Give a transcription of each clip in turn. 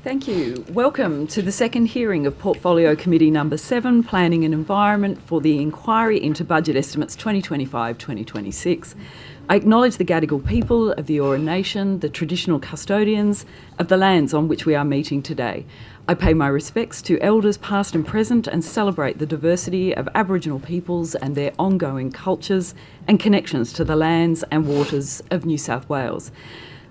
Thank you. Welcome to the second hearing of Portfolio Committee Number 7, Planning and Environment, for the inquiry into Budget Estimates 2025-2026. I acknowledge the Gadigal people of the Eora Nation, the traditional custodians of the lands on which we are meeting today. I pay my respects to elders past and present and celebrate the diversity of Aboriginal peoples and their ongoing cultures and connections to the lands and waters of New South Wales.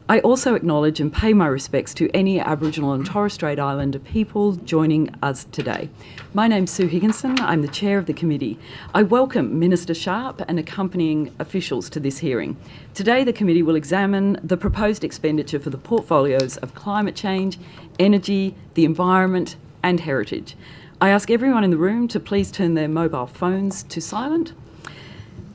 I also acknowledge and pay my respects to any Aboriginal and Torres Strait Islander people joining us today. My name's Sue Higginson. I'm the chair of the committee. I welcome Minister Sharpe and accompanying officials to this hearing. Today, the committee will examine the proposed expenditure for the portfolios of climate change, energy, the environment, and heritage. I ask everyone in the room to please turn their mobile phones to silent.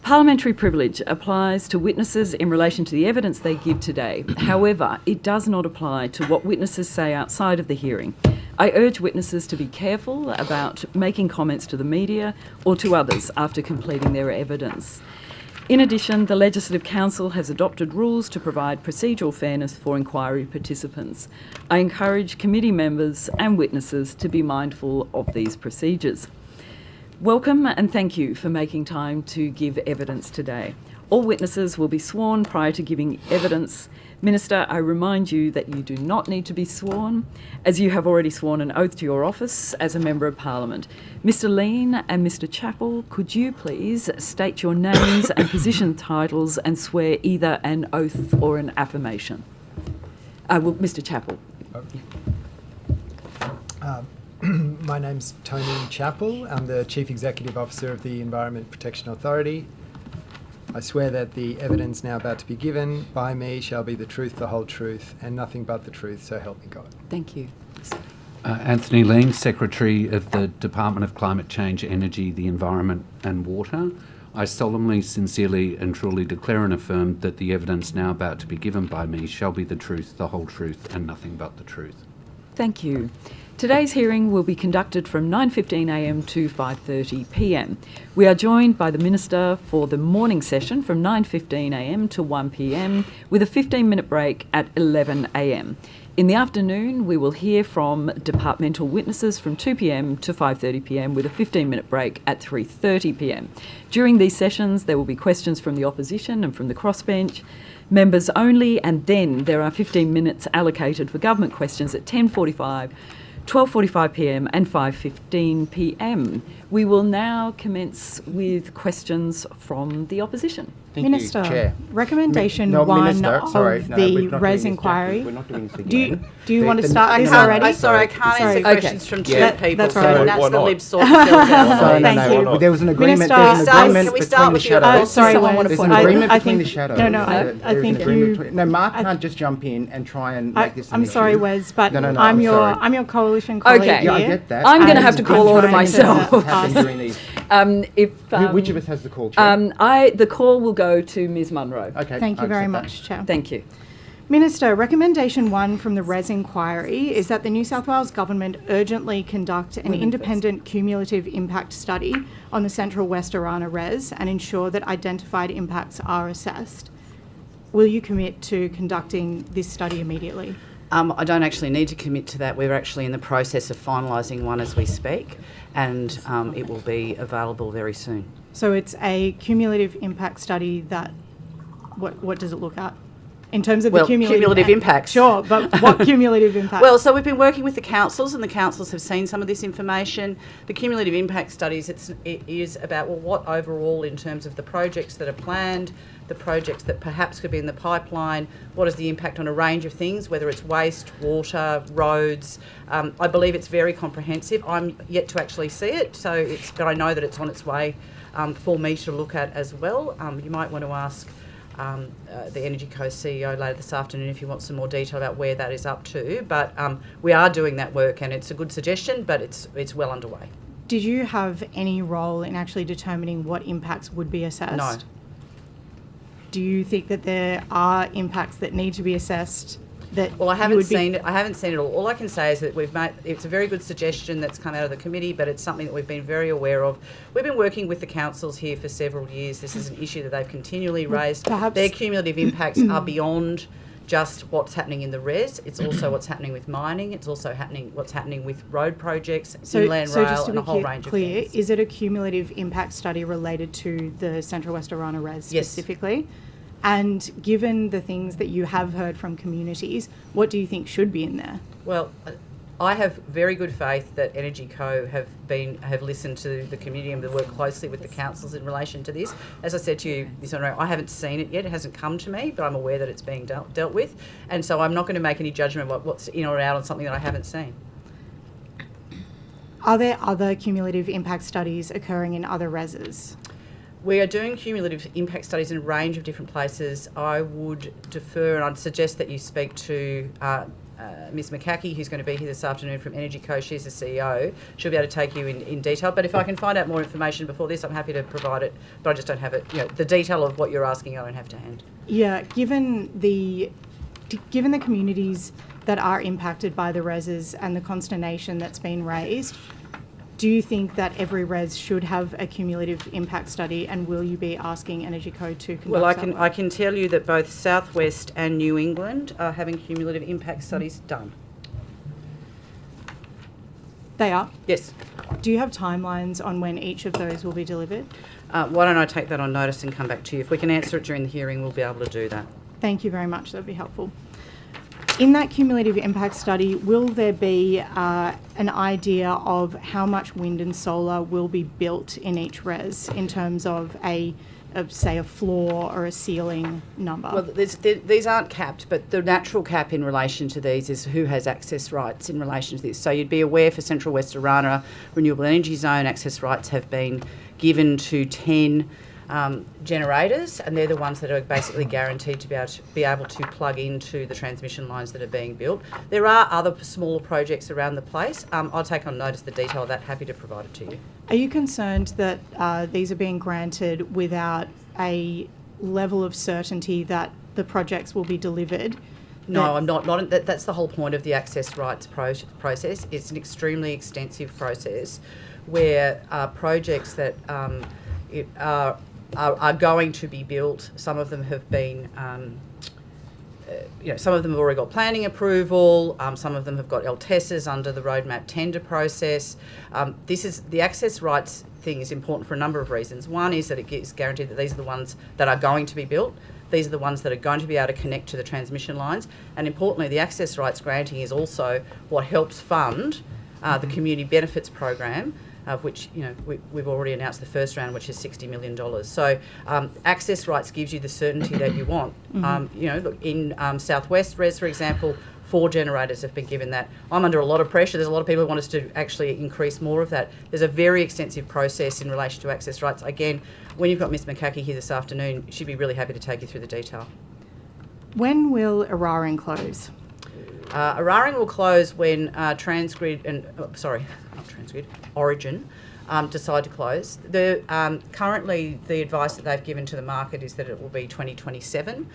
Parliamentary privilege applies to witnesses in relation to the evidence they give today. However, it does not apply to what witnesses say outside of the hearing. I urge witnesses to be careful about making comments to the media or to others after completing their evidence. In addition, the Legislative Council has adopted rules to provide procedural fairness for inquiry participants. I encourage committee members and witnesses to be mindful of these procedures. Welcome and thank you for making time to give evidence today. All witnesses will be sworn prior to giving evidence. Minister, I remind you that you do not need to be sworn, as you have already sworn an oath to your office as a Member of Parliament. Mr Lean and Mr Chappell, could you please state your names and position titles and swear either an oath or an affirmation? Mr Chappell. My name's Tony Chappell. I'm the Chief Executive Officer of the Environment Protection Authority. I swear that the evidence now about to be given by me shall be the truth, the whole truth, and nothing but the truth, so help me God. Thank you. Anthony Lean, Secretary of the Department of Climate Change, Energy, the Environment and Water. I solemnly, sincerely and truly declare and affirm that the evidence now about to be given by me shall be the truth, the whole truth, and nothing but the truth. Thank you. Today's hearing will be conducted from 9:15am to 5:30pm. We are joined by the Minister for the morning session from 9:15am to 1pm with a 15-minute break at 11am. In the afternoon, we will hear from departmental witnesses from 2pm to 5:30pm with a 15-minute break at 3:30pm. During these sessions, there will be questions from the opposition and from the crossbench, members only, and then there are 15 minutes allocated for government questions at 10:45, 12:45pm and 5:15pm. We will now commence with questions from the opposition. Thank Minister, you, Chair. recommendation No, one Minister, of sorry, no, we're the not res doing this, inquiry. We're not doing this Do you, again. do you want to The- start this no, already? I'm sorry, I can't answer Sorry. questions Okay. from two Yeah. people, That's so all right. that's Why the not? lib sort themselves out. Sorry, Thank you. There was an agreement. Minister, There's an agreement can we between start the with your shadows. oath? sorry, Someone Wes. wanna There's point an out. agreement I between think- the shadows. no, I There's think an agreement you- between- No, Mark I- can't just jump in and try and make this an I'm issue. sorry, Wes, but No, I'm sorry. your coalition colleague Okay. here. Yeah, I get that. I'm going to And have to I'm call order trying to myself. What happens during these? Which of us has the call, Chair? The call will go to Ms Munro. Okay. Thank you I very accept much, Chair. Thank you. Minister, recommendation one from the res inquiry is that the New South Wales Government urgently conduct an independent cumulative impact study on the Central West Orana res and ensure that identified impacts are assessed. Will you commit to conducting this study immediately? I don't actually need to commit to that. We're actually in the process of finalising one as we speak, and it will be available very soon. So it's a cumulative impact study that, what does it look at? In terms of Well, the cumulative impacts. Sure, but what cumulative impact? Well, so we've been working with the councils, and the councils have seen some of this information. The cumulative impact studies, it is about, well, what overall in terms of the projects that are planned, the projects that perhaps could be in the pipeline, what is the impact on a range of things, whether it's waste, water, roads. I believe it's very comprehensive. I'm yet to actually see it, but I know that it's on its way for me to look at as well. You might want to ask the Energy Co CEO later this afternoon if you want some more detail about where that is up to. But we are doing that work, and it's a good suggestion, but it's well underway. Did you have any role in actually determining what impacts would be assessed? No. Do you think that there are impacts that need to be assessed? Well, I haven't seen it. I haven't seen it all. All I can say is that it's a very good suggestion that's come out of the committee, but it's something that we've been very aware of. We've been working with the councils here for several years. This is an issue that they've continually raised. Perhaps their cumulative impacts are beyond just what's happening in the res. It's also what's happening with mining. It's also what's happening with road projects, inland so rail, just to and be a whole range of clear, things. is it a cumulative impact study related to the Central West Orana res Yes. specifically? And given the things that you have heard from communities, what do you think should be in there? Well, I have very good faith that Energy Co have listened to the community and worked closely with the councils in relation to this. As I said to you, I haven't seen it yet. It hasn't come to me, but I'm aware that it's being dealt with, and so I'm not going to make any judgment about what's in or out on something that I haven't seen. Are there other cumulative impact studies occurring in other reses? We are doing cumulative impact studies in a range of different places. I would defer, and I'd suggest that you speak to Ms McCackey, who's going to be here this afternoon from Energy Co. She's the CEO. She'll be able to take you in detail. But if I can find out more information before this, I'm happy to provide it. But I just don't have it. The detail of what you're asking, I don't have to hand. Yeah, given the communities that are impacted by the reses and the consternation that's been raised, do you think that every res should have a cumulative impact study, and will you be asking Energy Co to conduct? Well, I can tell you that both South West and New England are having cumulative impact studies done. They are? Yes. Do you have timelines on when each of those will be delivered? Why don't I take that on notice and come back to you? If we can answer it during the hearing, we'll be able to do that. Thank you very much. That would be helpful. In that cumulative impact study, will there be an idea of how much wind and solar will be built in each res in terms of say a floor or a ceiling number? Well, these aren't capped, but the natural cap in relation to these is who has access rights in relation to this. So you'd be aware for Central West Orana Renewable Energy Zone, access rights have been given to 10 generators, and they're the ones that are basically guaranteed to be able to plug into the transmission lines that are being built. There are other smaller projects around the place. I'll take on notice the detail of that, happy to provide it to you. Are you concerned that these are being granted without a level of certainty that the projects will be delivered? No, I'm not. That's the whole point of the access rights process. It's an extremely extensive process where projects that are going to be built. Some of them have been, some of them have already got planning approval. Some of them have got LTESs under the roadmap tender process. The access rights thing is important for a number of reasons. One is that it gives guaranteed that these are the ones that are going to be built. These are the ones that are going to be able to connect to the transmission lines. And importantly, the access rights granting is also what helps fund the community benefits program, of which we've already announced the first round, which is $60 million. So access rights gives you the certainty that you want. Look, in Southwest Res, for example, 4 generators have been given that. I'm under a lot of pressure. There's a lot of people who want us to actually increase more of that. There's a very extensive process in relation to access rights. Again, when you've got Ms McCackey here this afternoon, she'd be really happy to take you through the detail. When will Awaring close? Awaring will close when Origin decide to close. Currently, the advice that they've given to the market is that it will be 2027.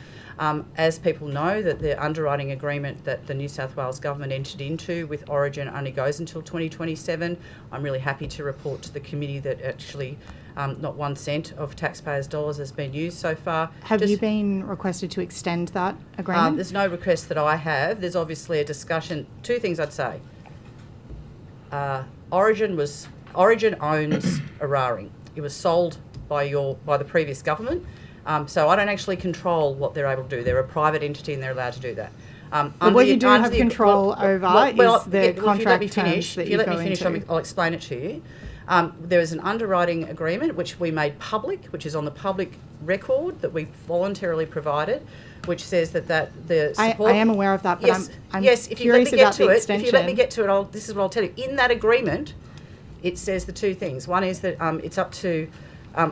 As people know, that the underwriting agreement that the New South Wales government entered into with Origin only goes until 2027. I'm really happy to report to the committee that actually not 1 cent of taxpayers' dollars has been used so far. Have you been requested to extend that agreement? There's no request that I have. There's obviously a discussion. 2 things I'd say. Origin owns Awaring. It was sold by the previous government, so I don't actually control what they're able to do. They're a private entity and they're allowed to do that. But what you do have control over is the contract terms that you go into. If you let me finish, I'll explain it to you. There is an underwriting agreement which we made public, which is on the public record that we voluntarily provided, which says that the support... I am aware of that, but yes, I'm if you let curious me get about to the it, extension. if you let me get to it, this is what I'll tell you. In that agreement, it says the 2 things. One is that it's up to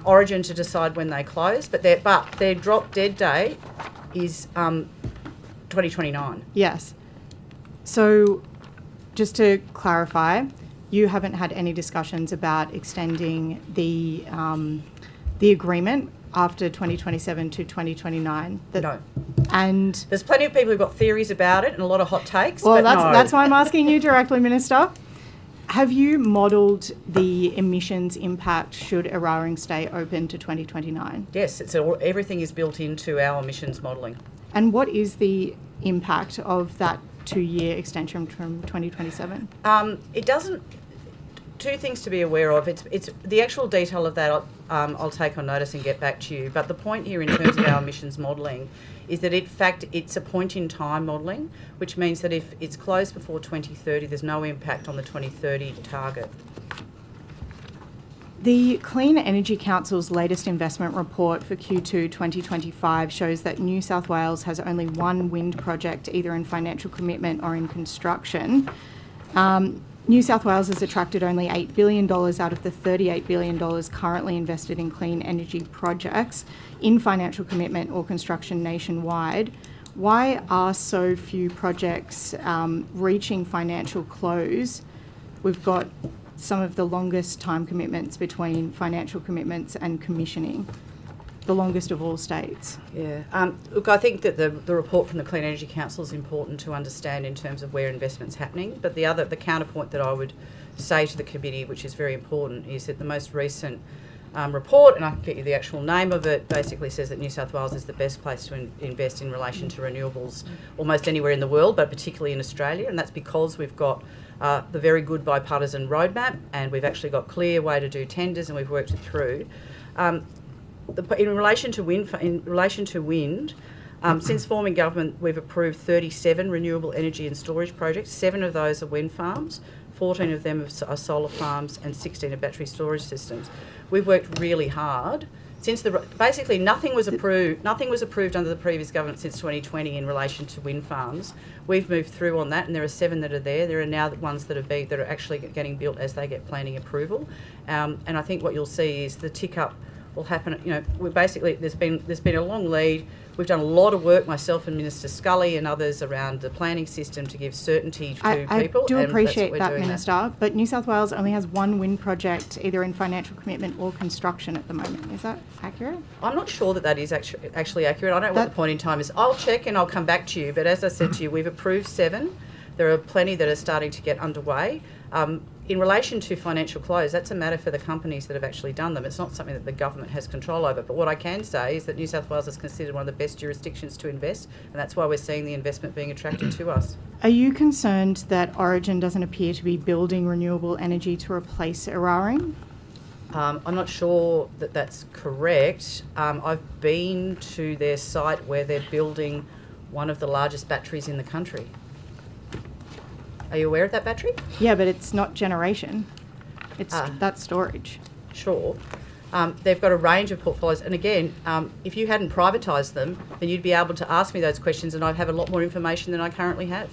Origin to decide when they close, but their drop dead date is 2029. Yes. So, just to clarify, you haven't had any discussions about extending the agreement after 2027 to 2029? No. And there's plenty of people who've got theories about it and a lot of hot takes. Well, but that's why I'm asking you directly, Minister. Have you modelled the emissions impact should Awaring stay open to 2029? Yes, everything is built into our emissions modelling. And what is the impact of that 2-year extension from 2027? It doesn't. Two things to be aware of. It's the actual detail of that. I'll take on notice and get back to you. But the point here, in terms of our emissions modelling, is that in fact it's a point in time modelling, which means that if it's closed before 2030, there's no impact on the 2030 target. The Clean Energy Council's latest investment report for Q2 2025 shows that New South Wales has only one wind project either in financial commitment or in construction. New South Wales has attracted only $8 billion out of the $38 billion currently invested in clean energy projects in financial commitment or construction nationwide. Why are so few projects reaching financial close? We've got some of the longest time commitments between financial commitments and commissioning, the longest of all states. Yeah. Look, I think that the report from the Clean Energy Council is important to understand in terms of where investment's happening. But the counterpoint that I would say to the committee, which is very important, is that the most recent report, and I can get you the actual name of it, basically says that New South Wales is the best place to invest in relation to renewables almost anywhere in the world, but particularly in Australia. And that's because we've got the very good bipartisan roadmap, and we've actually got clear way to do tenders, and we've worked it through. In relation to wind, since forming government, we've approved 37 renewable energy and storage projects. 7 of those are wind farms, 14 of them are solar farms, and 16 are battery storage systems. We've worked really hard. Basically nothing was approved under the previous government since 2020 in relation to wind farms. We've moved through on that, and there are 7 that are there. There are now ones that are actually getting built as they get planning approval. And I think what you'll see is the tick up will happen. You know, there's been a long lead. We've done a lot of work, myself and Minister Scully and others, around the planning system to give certainty to people. I do appreciate that, Minister, but New South Wales only has one wind project either in financial commitment or construction at the moment. Is that accurate? I'm not sure that is actually accurate. I don't know what the point in time is. I'll check and I'll come back to you. But as I said to you, we've approved 7. There are plenty that are starting to get underway. In relation to financial close, that's a matter for the companies that have actually done them. It's not something that the government has control over. But what I can say is that New South Wales is considered one of the best jurisdictions to invest, and that's why we're seeing the investment being attracted to us. Are you concerned that Origin doesn't appear to be building renewable energy to replace Awaring? I'm not sure that that's correct. I've been to their site where they're building one of the largest batteries in the country. Are you aware of that battery? Yeah, but it's not generation. That's storage. Sure. They've got a range of portfolios. And again, if you hadn't privatised them, then you'd be able to ask me those questions and I'd have a lot more information than I currently have.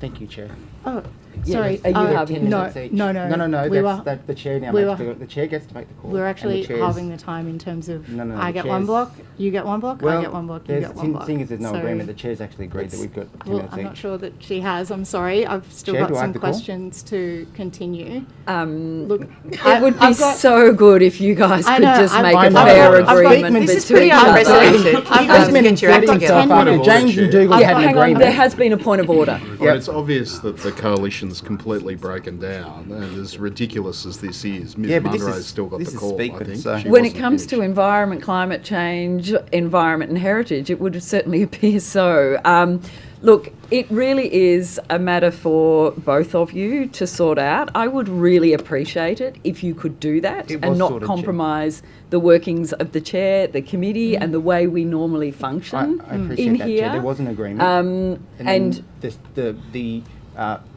Thank you, Chair. Oh, sorry. Are you having No. That's the Chair now. The Chair gets to make the call. We're actually halving the time in terms of I get one block, you get one block, I get one block, you get one block. Seeing as there's no agreement, the Chair's actually agreed that we've got 2 minutes each. I'm not sure that she has. I'm sorry. I've still got some questions to continue. Look, it would be so good if you guys could just make a fair agreement. This is pretty unprecedented. You guys can get your act together. James and Dougal had an Hang on, agreement. there has been a point of order. Well, it's obvious that the coalition's completely broken down, and as ridiculous as this is, Ms. Munro's still got the call, I think. When it comes to environment, climate change, environment and heritage, it would certainly appear so. Look, it really is a matter for both of you to sort out. I would really appreciate it if you could do that and not compromise the workings of the chair, the committee, and the way we normally function I appreciate in that, here. Chair. There was an agreement. And the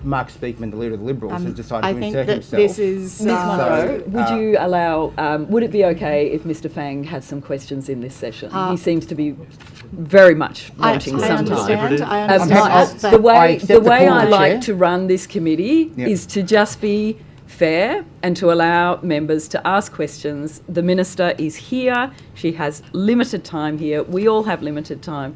Mark Speakman, the leader of the Liberals, has decided I to think insert that himself. this is... Ms. Munro, would you allow, would it be okay if Mr. Fang has some questions in this session? He seems to be very much wanting some time. I understand. The way I Chair. like to run this committee is to just be fair and to allow members to ask questions. The Minister is here. She has limited time here. We all have limited time.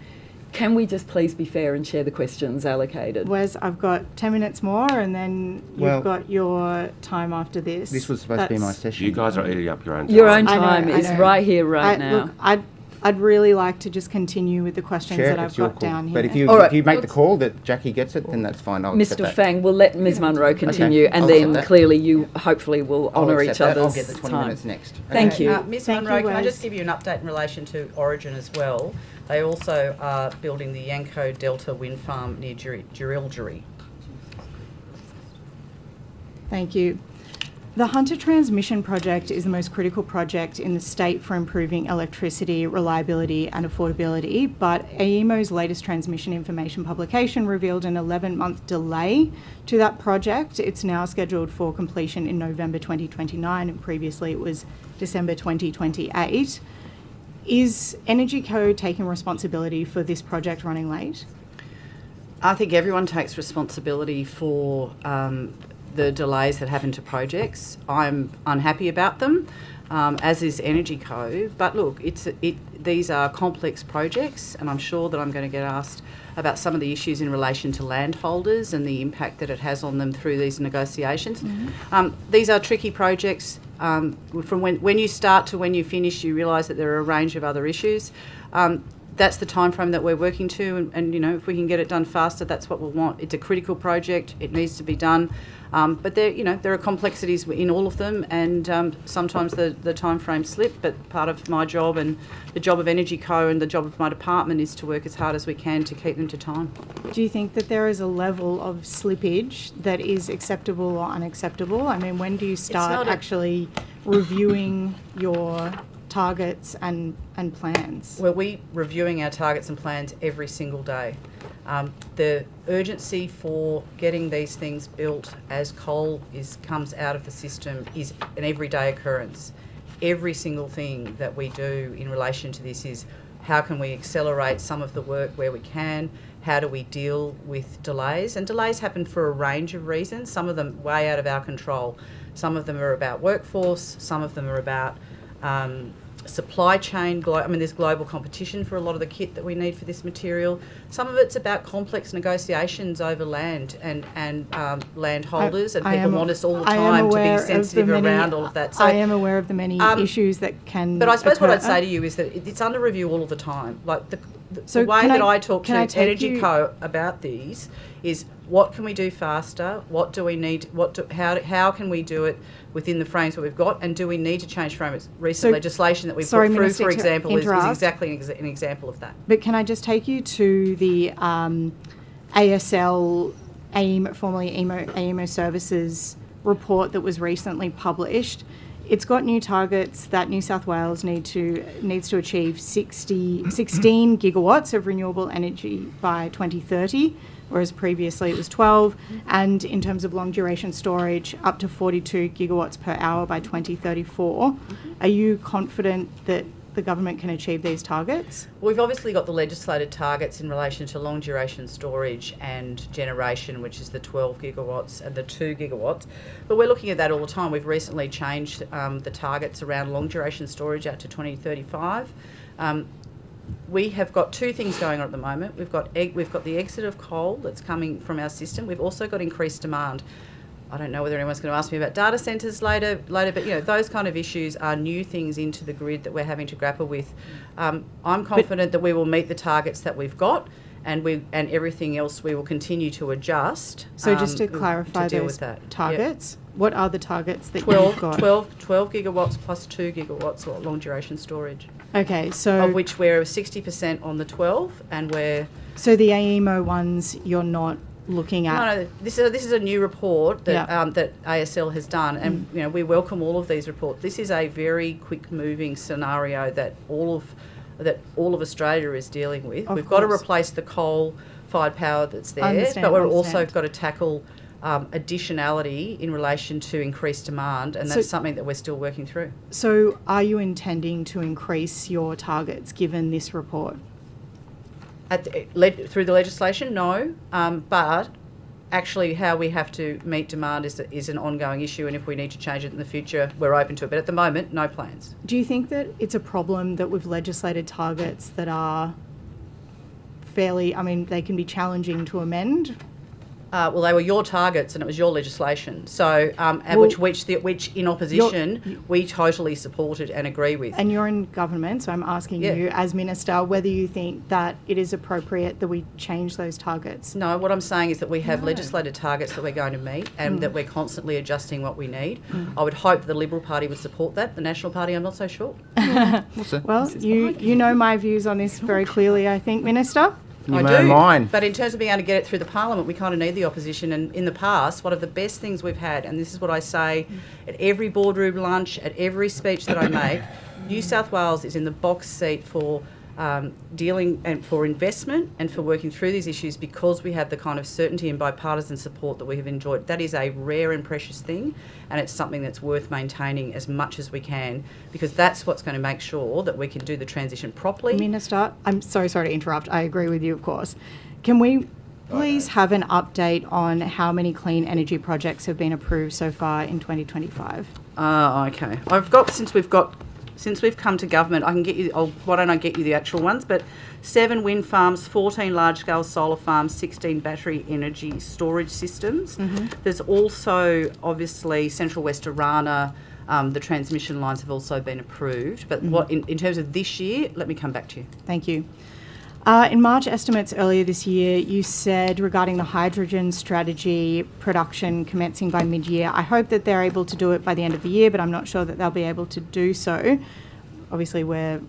Can we just please be fair and share the questions allocated? Wes, I've got 10 minutes more and then you've got your time after this. This was supposed to be my session. You guys are eating up your own time. Your own I know, time I is know. right here, right now. Look, I'd really like to just continue with the questions Chair, that I've it's your got call. down here. But if you All right. if you make the call that Jackie gets it, then that's fine. I'll accept Mr. that. Fang, we'll let Ms. Munro continue, and I'll then accept that. clearly you hopefully will I'll honour accept each that. other's I'll get the 20 time. minutes next. Thank you. Ms. Thank Munro, you, can I Wes. just give you an update in relation to Origin as well? They also are building the Yanko Delta wind farm near Jirilgiri. Thank you. The Hunter Transmission Project is the most critical project in the state for improving electricity reliability and affordability, but AEMO's latest transmission information publication revealed an 11-month delay to that project. It's now scheduled for completion in November 2029, and previously it was December 2028. Is Energy Co taking responsibility for this project running late? I think everyone takes responsibility for the delays that happen to projects. I'm unhappy about them, as is Energy Co. But look, these are complex projects, and I'm sure that I'm going to get asked about some of the issues in relation to landholders and the impact that it has on them through these negotiations. These are tricky projects. From when you start to when you finish, you realise that there are a range of other issues. That's the time frame that we're working to, and if we can get it done faster, that's what we'll want. It's a critical project; it needs to be done. But there are complexities in all of them, and sometimes the time frames slip. But part of my job and the job of Energy Co and the job of my department is to work as hard as we can to keep them to time. Do you think that there is a level of slippage that is acceptable or unacceptable? I mean, when do you start actually reviewing your targets and plans? Well, we're reviewing our targets and plans every single day. The urgency for getting these things built as coal comes out of the system is an everyday occurrence. Every single thing that we do in relation to this is how can we accelerate some of the work where we can, how do we deal with delays? And delays happen for a range of reasons, some of them way out of our control. Some of them are about workforce, some of them are about supply chain. There's global competition for a lot of the kit that we need for this material. Some of it's about complex negotiations over land and landholders, and people want us all the time to be sensitive around all of that. So I am aware of the many issues that can. But I suppose occur. what I'd say to you is that it's under review all of the time. Like the So way can that I- I talk to can I take Energy you- Co about these is what can we do faster? What do we need? How can we do it within the frames that we've got? And do we need to change frames? Recent So- legislation that we've sorry, put through, Minister, for to example, is interrupt. exactly an example of that. But can I just take you to the ASL, formerly AEMO Services report that was recently published? It's got new targets that New South Wales needs to achieve 16 gigawatts of renewable energy by 2030, whereas previously it was 12, and in terms of long duration storage, up to 42 gigawatts per hour by 2034. Are you confident that the government can achieve these targets? We've obviously got the legislated targets in relation to long duration storage and generation, which is the 12 gigawatts and the 2 gigawatts. But we're looking at that all the time. We've recently changed the targets around long duration storage out to 2035. We have got two things going on at the moment. We've got the exit of coal that's coming from our system. We've also got increased demand. I don't know whether anyone's going to ask me about data centres later, but those kind of issues are new things into the grid that we're having to grapple with. I'm confident that we will meet the targets that we've got, and everything else we will continue to adjust. So just to clarify to deal those with that. targets, what are the targets that 12, you've got? 12 gigawatts plus 2 gigawatts of long duration storage, Okay, so of which we're 60% on the 12, and we're so the AEMO ones you're not looking at. No, this is a new report that Yeah. that ASL has done, and we welcome all of these reports. This is a very quick moving scenario that all of Australia is dealing with. Of We've got to course. replace the coal-fired power that's there, Understand, but we've also understand. got to tackle additionality in relation to increased demand, and that's So- something that we're still working through. So are you intending to increase your targets given this report? Through the legislation, no, but actually how we have to meet demand is an ongoing issue, and if we need to change it in the future, we're open to it. But at the moment, no plans. Do you think that it's a problem that we've legislated targets that are fairly, they can be challenging to amend? Well, they were your targets and it was your legislation. So, which in opposition, we totally supported and agree with. And you're in government, so I'm asking you as Minister whether you think that it is appropriate that we change those targets. No, what I'm saying is that we have legislated targets that we're going to meet and that we're constantly adjusting what we need. I would hope the Liberal Party would support that. The National Party, I'm not so sure. Well, you know my views on this very clearly, I think, Minister. I do. Mine. But in terms of being able to get it through the Parliament, we kind of need the opposition. And in the past, one of the best things we've had, and this is what I say at every boardroom lunch, at every speech that I make, New South Wales is in the box seat for dealing and for investment and for working through these issues because we have the kind of certainty and bipartisan support that we have enjoyed. That is a rare and precious thing, and it's something that's worth maintaining as much as we can because that's what's going to make sure that we can do the transition properly. Minister, I'm so sorry to interrupt. I agree with you, of course. Can we please have an update on how many clean energy projects have been approved so far in 2025? Okay. Since we've come to government, I can get you. Why don't I get you the actual ones? But 7 wind farms, 14 large-scale solar farms, 16 battery energy storage systems. There's also obviously Central West Orana. The transmission lines have also been approved. But what in terms of this year, let me come back to you. Thank you. In March estimates earlier this year, you said regarding the hydrogen strategy production commencing by mid-year, I hope that they're able to do it by the end of the year, but I'm not sure that they'll be able to do so. Obviously, we're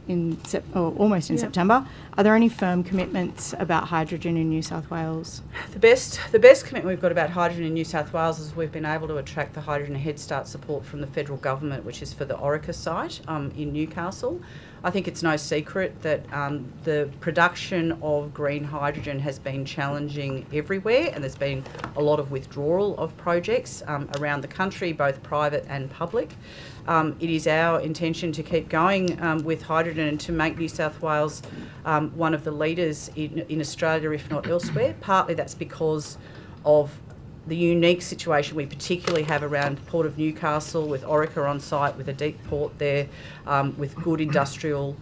almost in September. Are there any firm commitments about hydrogen in New South Wales? The best commitment we've got about hydrogen in New South Wales is we've been able to attract the Hydrogen Head Start support from the federal government, which is for the Orica site in Newcastle. I think it's no secret that the production of green hydrogen has been challenging everywhere, and there's been a lot of withdrawal of projects around the country, both private and public. It is our intention to keep going with hydrogen and to make New South Wales one of the leaders in Australia, if not elsewhere. Partly that's because of the unique situation we particularly have around Port of Newcastle with Orica on site, with a deep port there, with good industrial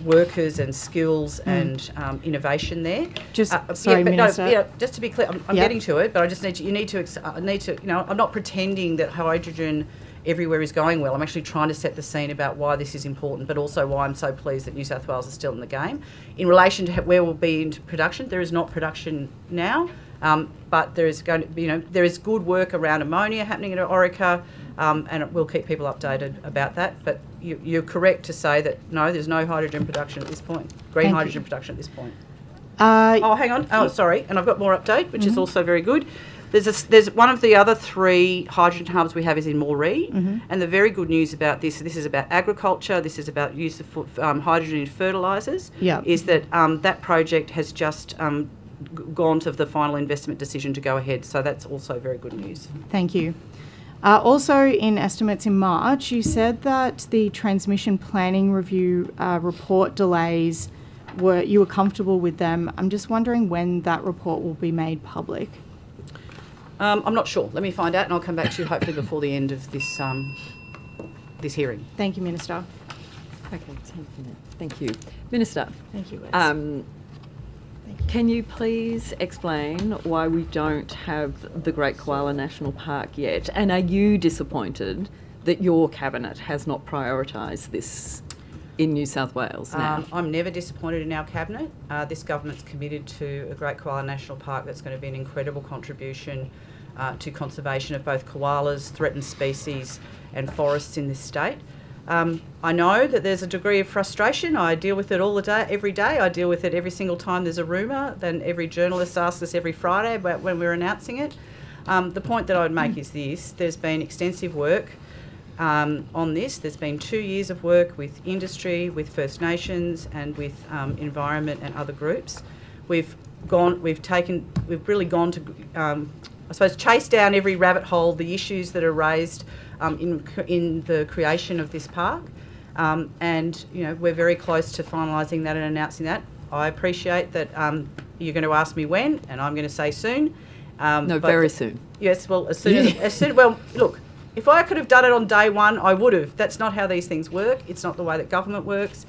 workers and skills and innovation there. Minister. Just to be clear, I'm getting to it, but I just need to, I'm not pretending that hydrogen everywhere is going well. I'm actually trying to set the scene about why this is important, but also why I'm so pleased that New South Wales is still in the game. In relation to where we'll be into production, there is not production now. But there is going to be, there is good work around ammonia happening at Orica, and we'll keep people updated about that. But you're correct to say that no, there's no hydrogen production at this point. Green hydrogen production at this point. Hang on. Oh, sorry. And I've got more update, which is also very good. There's one of the other 3 hydrogen hubs we have is in Moree, and the very good news about this is about agriculture, this is about use of hydrogen in fertilisers, is that that project has just gone to the final investment decision to go ahead. So that's also very good news. Thank you. Also, in estimates in March, you said that the transmission planning review report delays you were comfortable with them. I'm just wondering when that report will be made public. I'm not sure. Let me find out, and I'll come back to you hopefully before the end of this this hearing. Thank you, Minister. Okay, thank you. Minister. Thank you, Wes. Can you please explain why we don't have the Great Koala National Park yet? And are you disappointed that your cabinet has not prioritised this in New South Wales now? I'm never disappointed in our cabinet. This government's committed to a Great Koala National Park that's going to be an incredible contribution to conservation of both koalas, threatened species and forests in this state. I know that there's a degree of frustration. I deal with it every day. I deal with it every single time there's a rumour. Then every journalist asks us every Friday about when we're announcing it. The point that I would make is this. There's been extensive work on this. There's been 2 years of work with industry, with First Nations and with environment and other groups. We've really gone to, I suppose, chase down every rabbit hole, the issues that are raised in the creation of this park, and we're very close to finalising that and announcing that. I appreciate that you're going to ask me when, and I'm going to say soon. Very soon. Yes, well, as soon. Well, look, if I could have done it on day one, I would have. That's not how these things work. It's not the way that government works.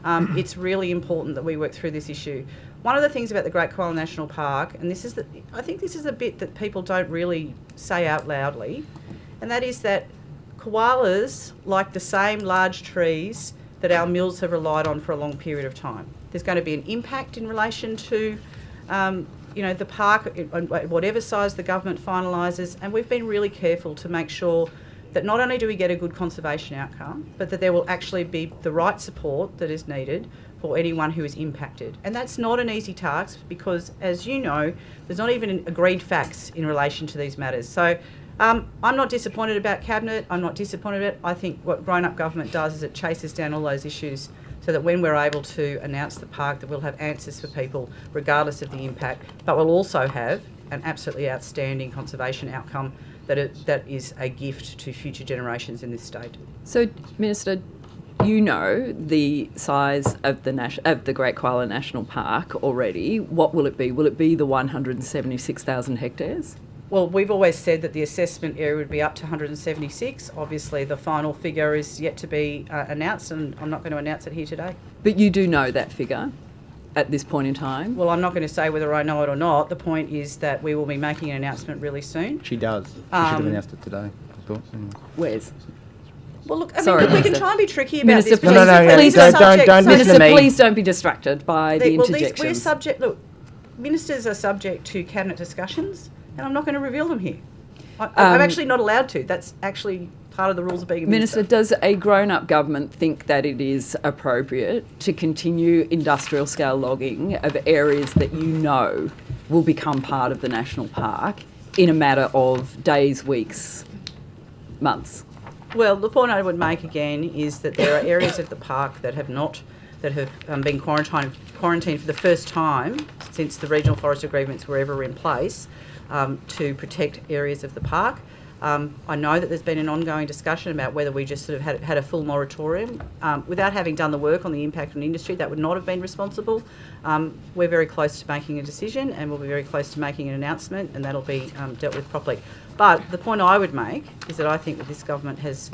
It's really important that we work through this issue. one of the things about the Great Koala National Park, and I think this is a bit that people don't really say out loudly, and that is that koalas like the same large trees that our mills have relied on for a long period of time. There's going to be an impact in relation to the park, whatever size the government finalises, and we've been really careful to make sure that not only do we get a good conservation outcome, but that there will actually be the right support that is needed for anyone who is impacted. And that's not an easy task because, as you know, there's not even agreed facts in relation to these matters. So I'm not disappointed about Cabinet, I'm not disappointed about it. I think what grown-up government does is it chases down all those issues so that when we're able to announce the park, that we'll have answers for people regardless of the impact, but we'll also have an absolutely outstanding conservation outcome that is a gift to future generations in this state. So, Minister, you know the size of the Great Koala National Park already. What will it be? Will it be the 176,000 hectares? Well, we've always said that the assessment area would be up to 176. Obviously, the final figure is yet to be announced, and I'm not going to announce it here today. But you do know that figure at this point in time? Well, I'm not going to say whether I know it or not. The point is that we will be making an announcement really soon. She does. She should have announced it today, I thought. Where's? Well, look, Sorry, we can Minister. try and be tricky about Minister, this. please, don't listen Minister, to me. please don't be distracted by the interjections. Ministers are subject to cabinet discussions, and I'm not going to reveal them here. I'm actually not allowed to. That's actually part of the rules of being a minister. Does a grown-up government think that it is appropriate to continue industrial-scale logging of areas that you know will become part of the national park in a matter of days, weeks, months? Well, the point I would make again is that there are areas of the park that have been quarantined for the first time since the regional forest agreements were ever in place to protect areas of the park. I know that there's been an ongoing discussion about whether we just sort of had a full moratorium. Without having done the work on the impact on industry, that would not have been responsible. We're very close to making a decision, and we'll be very close to making an announcement, and that'll be dealt with properly. But the point I would make is that I think that this government has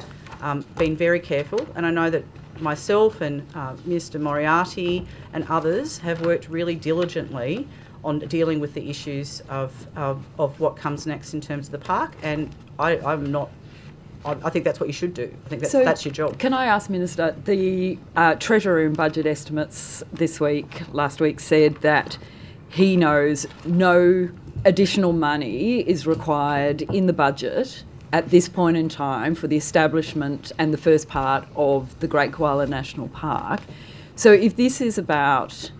been very careful, and I know that myself and Minister Moriarty and others have worked really diligently on dealing with the issues of what comes next in terms of the park, and I think that's what you should do. I think that's your job. Can I ask, Minister, the Treasurer in budget estimates last week said that he knows no additional money is required in the budget at this point in time for the establishment and the first part of the Great Koala National Park. So if this is about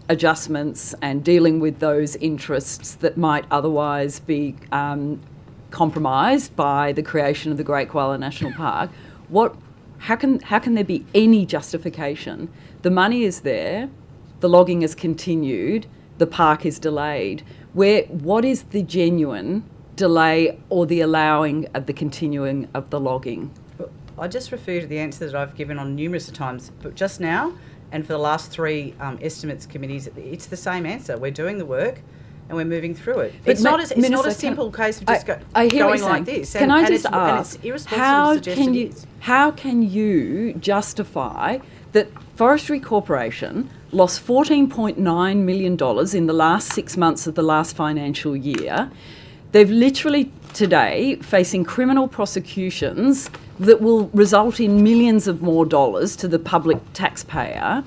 adjustments and dealing with those interests that might otherwise be compromised by the creation of the Great Koala National Park, how can there be any justification? The money is there, the logging is continued, the park is delayed. What is the genuine delay or the allowing of the continuing of the logging? I just refer to the answer that I've given on numerous times, but just now and for the last three estimates committees, it's the same answer. We're doing the work and we're moving through it. But it's not a simple case of just going like this. Can I just And ask, it's irresponsible to suggest it is. How can you justify that Forestry Corporation lost $14.9 million in the last 6 months of the last financial year? They've literally today facing criminal prosecutions that will result in millions of more dollars to the public taxpayer,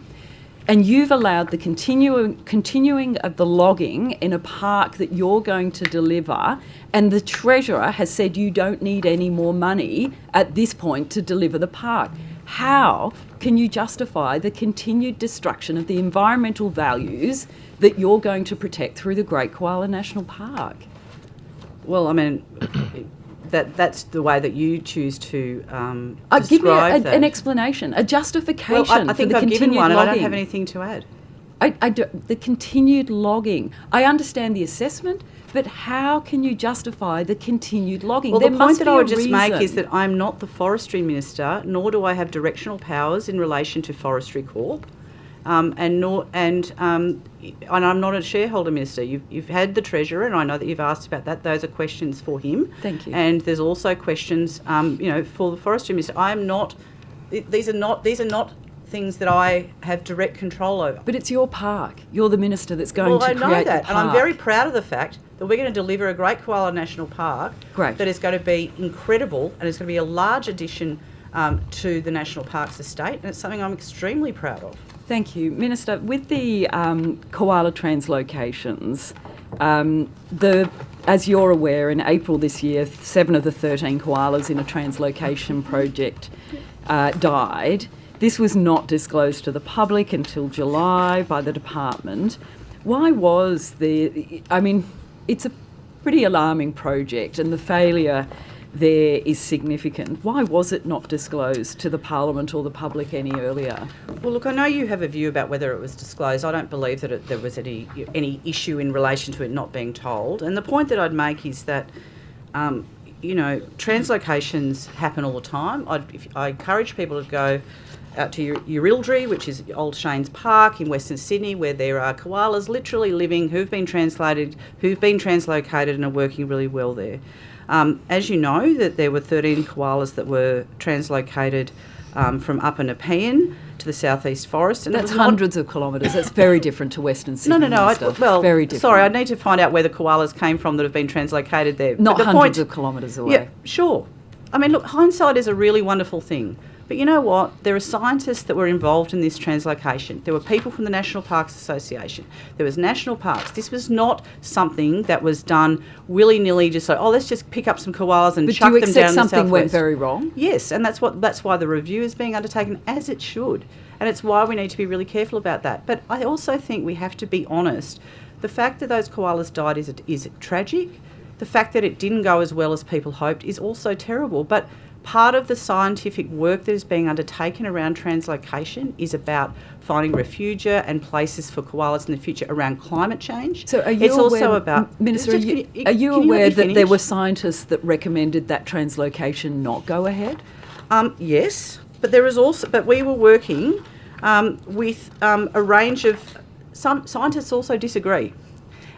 and you've allowed the continuing of the logging in a park that you're going to deliver, and the Treasurer has said you don't need any more money at this point to deliver the park. How can you justify the continued destruction of the environmental values that you're going to protect through the Great Koala National Park? Well, I mean, that's the way that you choose to Give me describe that. an explanation, a justification Well, I think for the I've given continued one, and logging. I don't have anything to add. The continued logging. I understand the assessment, but how can you justify the continued logging? Well, There the point must that be I would a just make is reason. that I'm not the Forestry Minister, nor do I have directional powers in relation to Forestry Corp. And I'm not a shareholder minister. You've had the Treasurer, and I know that you've asked about that. Those are questions for him. Thank you. And there's also questions, for the Forestry Minister. I am not. These are not things that I have direct control over. But it's your park. You're the minister that's going Well, to I create know that, the and I'm park. very proud of the fact that we're going to deliver a great Koala National Park Great. that is going to be incredible, and it's going to be a large addition to the National Parks estate, and it's something I'm extremely proud of. Thank you. Minister, with the koala translocations, as you're aware, in April this year, 7 of the 13 koalas in a translocation project died. This was not disclosed to the public until July by the department. Why was it's a pretty alarming project and the failure there is significant. Why was it not disclosed to the Parliament or the public any earlier? Well, look, I know you have a view about whether it was disclosed. I don't believe that there was any issue in relation to it not being told. And the point that I'd make is that, translocations happen all the time. I encourage people to go out to Urildri, which is Old Shane's Park in Western Sydney, where there are koalas literally living who've been translocated and are working really well there. As you know, that there were 13 koalas that were translocated from Upper Nepean to the southeast forest. And that's hundreds of kilometres. That's very different to Western Sydney. No. Very different. Sorry, I'd need to find out where the koalas came from that have been translocated there. Not hundreds of kilometres away. Yeah, sure. I mean, look, hindsight is a really wonderful thing. But you know what? There are scientists that were involved in this translocation. There were people from the National Parks Association. There was national parks. This was not something that was done willy-nilly, just like, let's just pick up some koalas and chuck them down the southwest. But do you accept something went very wrong? Yes, and that's why the review is being undertaken as it should. And it's why we need to be really careful about that. But I also think we have to be honest. The fact that those koalas died is tragic. The fact that it didn't go as well as people hoped is also terrible. But part of the scientific work that is being undertaken around translocation is about finding refugia and places for koalas in the future around climate change. So are you Minister, are you aware that there were scientists that recommended that translocation not go ahead? Yes, but we were working with a range of, some scientists also disagree.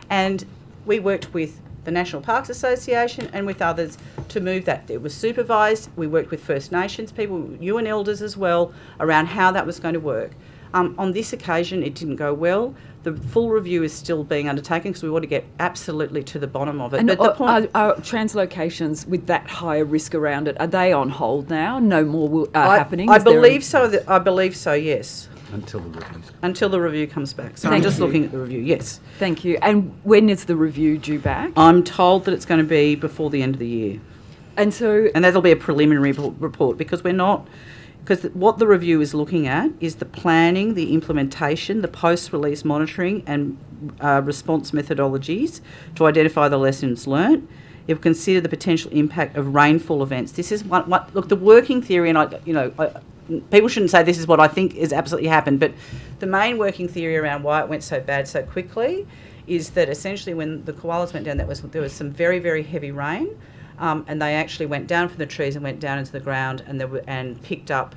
And we worked with the National Parks Association and with others to move that. It was supervised. We worked with First Nations people, UN elders as well, around how that was going to work. On this occasion, it didn't go well. The full review is still being undertaken because we want to get absolutely to the bottom of it. And but the point, are translocations with that higher risk around it, are they on hold now? No more happening? I believe so. I believe so, yes. Until the review comes back. So I'm just looking at the review, yes. Thank you. And when is the review due back? I'm told that it's going to be before the end of the year. And that'll be a preliminary report because what the review is looking at is the planning, the implementation, the post-release monitoring and response methodologies to identify the lessons learnt. It will consider the potential impact of rainfall events. This is look, the working theory, and people shouldn't say this is what I think is absolutely happened, but the main working theory around why it went so bad so quickly is that essentially when the koalas went down, there was some very, very heavy rain, and they actually went down from the trees and went down into the ground and picked up,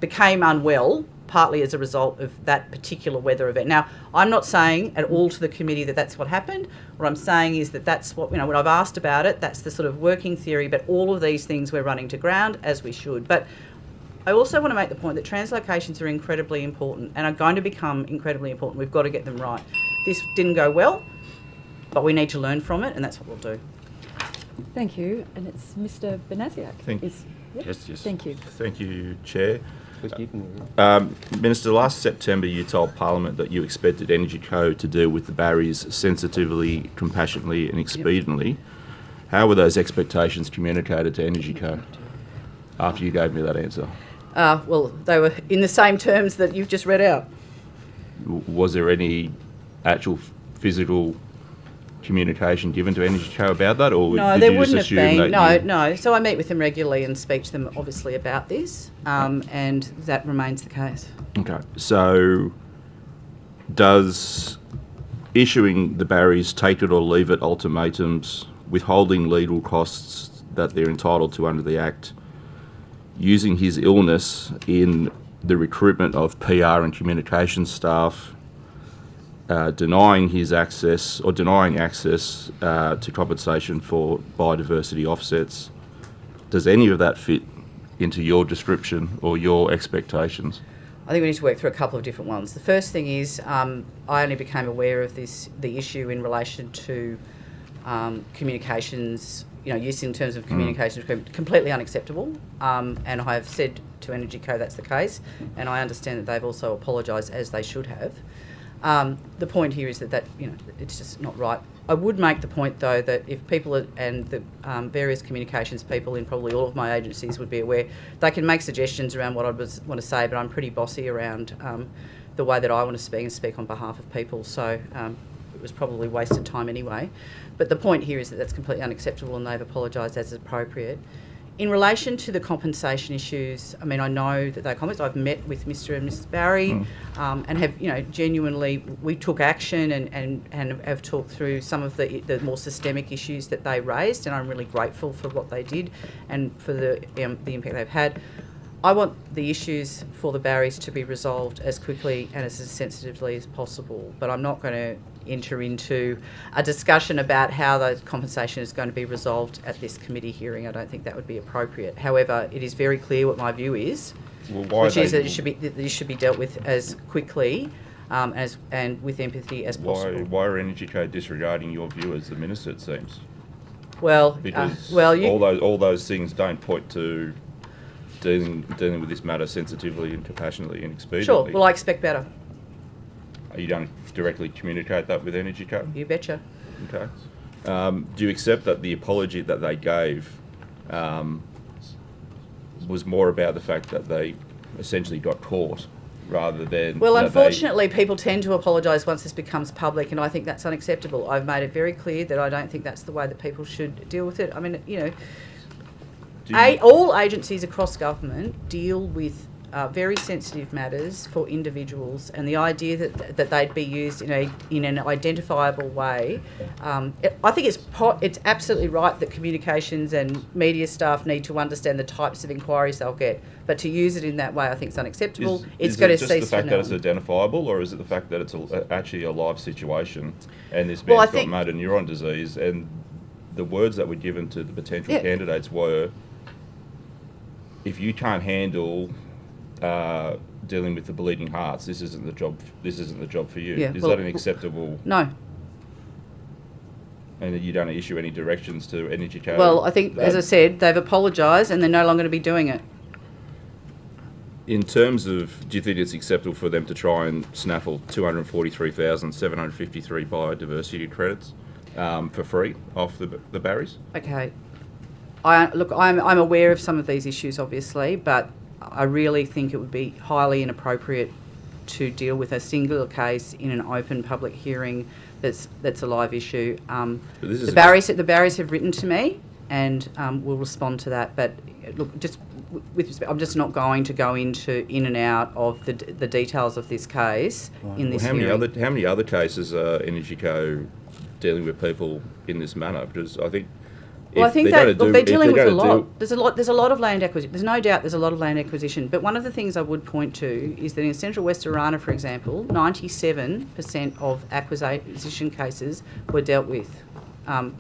became unwell, partly as a result of that particular weather event. Now, I'm not saying at all to the committee that that's what happened. What I'm saying is that that's what, when I've asked about it, that's the sort of working theory, but all of these things we're running to ground, as we should. But I also want to make the point that translocations are incredibly important and are going to become incredibly important. We've got to get them right. This didn't go well, but we need to learn from it, and that's what we'll do. Thank you. And it's Mr. Benasiak. Yes. Thank you. Thank you, Chair. Minister, last September you told Parliament that you expected Energy Co to deal with the barriers sensitively, compassionately and expediently. Yep. How were those expectations communicated to Energy Co after you gave me that answer? Well, they were in the same terms that you've just read out. Was there any actual physical communication given to Energy Co about that, or no, did there you wouldn't just have assume been. No. So I meet with them regularly and speak to them, obviously, about this, and that remains the case. Okay. So, does issuing the barriers take it or leave it ultimatums, withholding legal costs that they're entitled to under the Act, using his illness in the recruitment of PR and communication staff, denying access to compensation for biodiversity offsets, does any of that fit into your description or your expectations? I think we need to work through a couple of different ones. The first thing is I only became aware of the issue in relation to communications, use in terms of communications, completely unacceptable. And I have said to Energy Co that's the case, and I understand that they've also apologised, as they should have. The point here is that it's just not right. I would make the point, though, that if people and the various communications people in probably all of my agencies would be aware, they can make suggestions around what I want to say, but I'm pretty bossy around the way that I want to speak and speak on behalf of people. So it was probably wasted time anyway. But the point here is that that's completely unacceptable, and they've apologised as appropriate. In relation to the compensation issues, I mean, I know that they comments. I've met with Mr. and Mrs. Barry and have, genuinely, we took action and have talked through some of the more systemic issues that they raised, and I'm really grateful for what they did and for the impact they've had. I want the issues for the Barrys to be resolved as quickly and as sensitively as possible, but I'm not going to enter into a discussion about how the compensation is going to be resolved at this committee hearing. I don't think that would be appropriate. However, it is very clear what my view is, which is that it should be dealt with as quickly and with empathy as possible. Why are Energy Co disregarding your view as the minister? It seems. Well, because all those things don't point to dealing with this matter sensitively and compassionately and expediently. Sure. Well, I expect better. You don't directly communicate that with Energy Co? You betcha. Okay. Do you accept that the apology that they gave was more about the fact that they essentially got caught rather than... Well, unfortunately, people tend to apologise once this becomes public, and I think that's unacceptable. I've made it very clear that I don't think that's the way that people should deal with it. I mean, all agencies across government deal with very sensitive matters for individuals, and the idea that they'd be used in an identifiable way, I think it's absolutely right that communications and media staff need to understand the types of inquiries they'll get, but to use it in that way, I think is unacceptable. Is it just the fact that it's identifiable, or is it the fact that it's actually a live situation, and this man's got motor neuron disease, and the words that were given to the potential candidates were, if you can't handle dealing with the bleeding hearts, this isn't the job for you. Is that an acceptable? No. And you don't issue any directions to Energy Co? Well, I think, as I said, they've apologised and they're no longer going to be doing it. In terms of, do you think it's acceptable for them to try and snaffle 243,753 biodiversity credits for free off the Barrys? Okay. I'm aware of some of these issues, obviously, but I really think it would be highly inappropriate to deal with a singular case in an open public hearing that's a live issue. The Barrys have written to me, and we'll respond to that. But look, just with respect, I'm just not going to go in and out of the details of this case in this hearing. How many other cases are Energy Co dealing with people in this manner? Because I think. Well, I think they're dealing with a lot. There's a lot of land acquisition. There's no doubt there's a lot of land acquisition. But one of the things I would point to is that in central West Orana, for example, 97% of acquisition cases were dealt with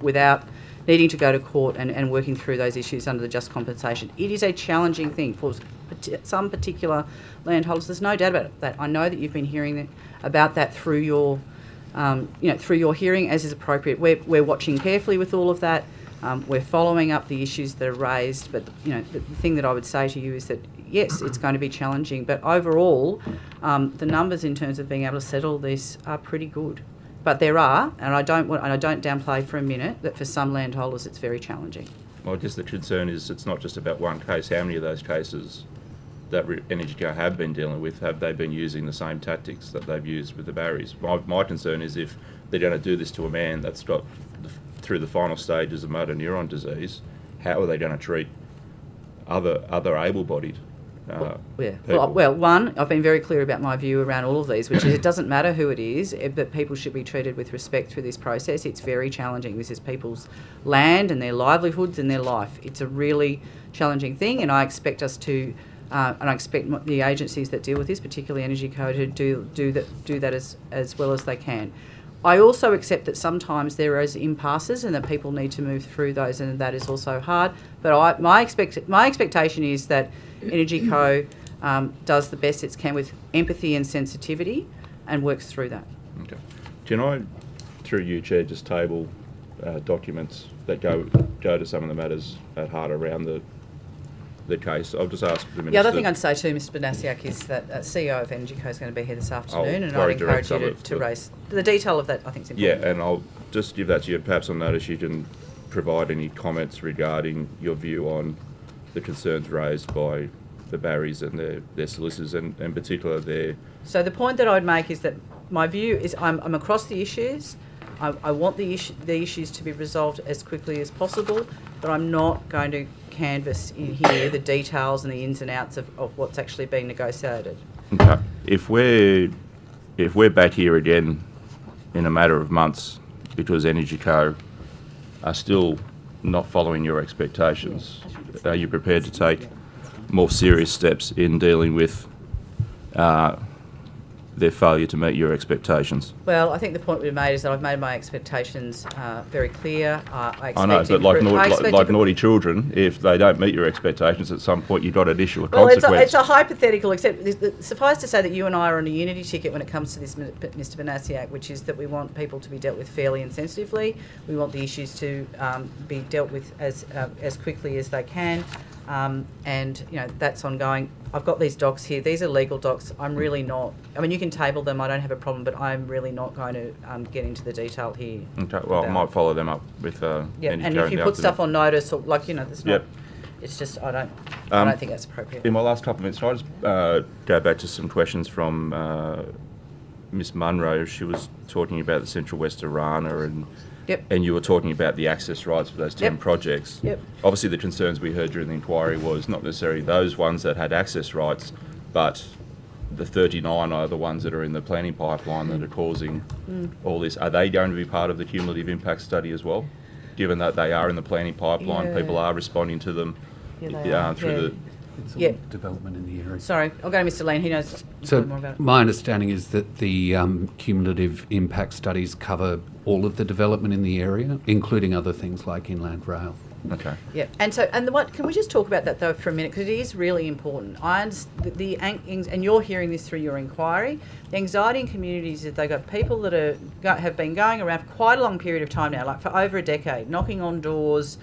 without needing to go to court and working through those issues under the just compensation. It is a challenging thing for some particular landholders. There's no doubt about that. I know that you've been hearing about that through your, through your hearing, as is appropriate. We're watching carefully with all of that. We're following up the issues that are raised, but the thing that I would say to you is that yes, it's going to be challenging, but overall, the numbers in terms of being able to settle this are pretty good. But there are, and I don't downplay for a minute that for some landholders it's very challenging. Well, I guess the concern is it's not just about one case. How many of those cases that Energy Co have been dealing with, have they been using the same tactics that they've used with the Barrys? My concern is if they're going to do this to a man that's got through the final stages of motor neuron disease, how are they going to treat other able-bodied people? Well, one, I've been very clear about my view around all of these, which is it doesn't matter who it is, but people should be treated with respect through this process. It's very challenging. This is people's land and their livelihoods and their life. It's a really challenging thing, and I expect us to, and I expect the agencies that deal with this, particularly Energy Co, to do that as well as they can. I also accept that sometimes there is impasses and that people need to move through those, and that is also hard. But my expectation is that Energy Co does the best it can with empathy and sensitivity and works through that. Okay. Can I, through you, Chair, just table documents that go to some of the matters at heart around the case? I'll just ask the Minister. The other thing I'd say too, Mr Banasiak, is that CEO of Energy Co is going to be here this afternoon, and I'd encourage you to raise the detail of that. I think is important. Yeah, and I'll just give that to you. Perhaps on notice you can provide any comments regarding your view on the concerns raised by the Barrys and their solicitors, and in particular their... So the point that I would make is that my view is I'm across the issues. I want the issues to be resolved as quickly as possible, but I'm not going to canvass in here the details and the ins and outs of what's actually being negotiated. Okay. If we're back here again in a matter of months because Energy Co are still not following your expectations, are you prepared to take more serious steps in dealing with their failure to meet your expectations? Well, I think the point we've made is that I've made my expectations very clear. I know, but like naughty children, if they don't meet your expectations at some point, you've got to issue a consequence. Well, it's a hypothetical, except suffice to say that you and I are on a unity ticket when it comes to this, Mr Banasiak, which is that we want people to be dealt with fairly and sensitively. We want the issues to be dealt with as quickly as they can. And that's ongoing. I've got these docs here. These are legal docs. I'm really not. I mean, you can table them. I don't have a problem, but I'm really not going to get into the detail here. Okay. Well, I might follow them up with. Yeah, and if you put stuff on notice, or there's not. Yep. It's just I don't think that's appropriate. In my last couple of minutes, can I just go back to some questions from Miss Munro? She was talking about the Central West Orana and. Yep. And you were talking about the access rights for those 10 projects. Yep. Obviously, the concerns we heard during the inquiry was not necessarily those ones that had access rights, but the 39 are the ones that are in the planning pipeline that are causing all this. Are they going to be part of the cumulative impact study as well? Given that they are in the planning pipeline, people are responding to them through the... It's all development in the area. Sorry, I'll go to Mr Lean. He knows more about it. My understanding is that the cumulative impact studies cover all of the development in the area, including other things like inland rail. Okay. Yeah, can we just talk about that though for a minute, because it is really important. I understand and you're hearing this through your inquiry. The anxiety in communities is they've got people that have been going around for quite a long period of time now, like for over a decade, knocking on doors.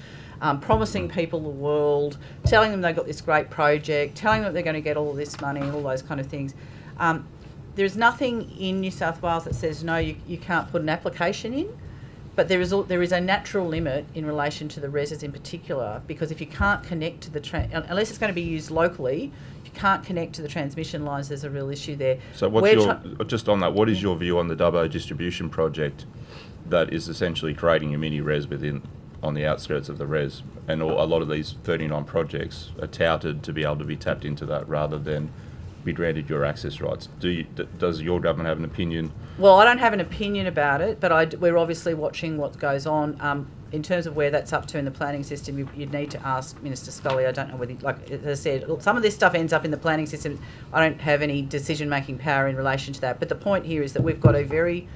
Promising people the world, telling them they've got this great project, telling them they're going to get all this money, all those kind of things. There's nothing in New South Wales that says, no, you can't put an application in, but there is a natural limit in relation to the reses in particular, because if you can't connect to the unless it's going to be used locally, if you can't connect to the transmission lines, there's a real issue there. So just on that, what is your view on the Dubbo distribution project that is essentially creating a mini res on the outskirts of the res, and a lot of these 39 projects are touted to be able to be tapped into that rather than be granted your access rights? Does your government have an opinion? Well, I don't have an opinion about it, but we're obviously watching what goes on. In terms of where that's up to in the planning system, you'd need to ask Minister Scully. I don't know whether, as I said, some of this stuff ends up in the planning system. I don't have any decision-making power in relation to that. But the point here is that we've got a very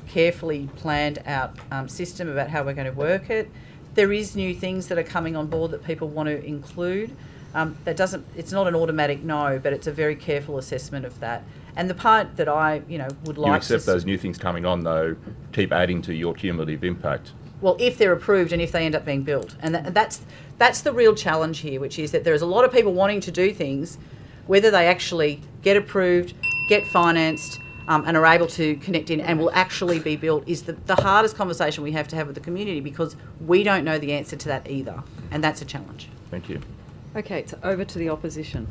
carefully planned out system about how we're going to work it. There is new things that are coming on board that people want to include. It's not an automatic no, but it's a very careful assessment of that. And the part that I, would like you accept those new things coming on, though, keep adding to your cumulative impact. Well, if they're approved and if they end up being built. And that's the real challenge here, which is that there's a lot of people wanting to do things, whether they actually get approved, get financed, and are able to connect in and will actually be built is the hardest conversation we have to have with the community, because we don't know the answer to that either. And that's a challenge. Thank you. Okay, it's over to the opposition.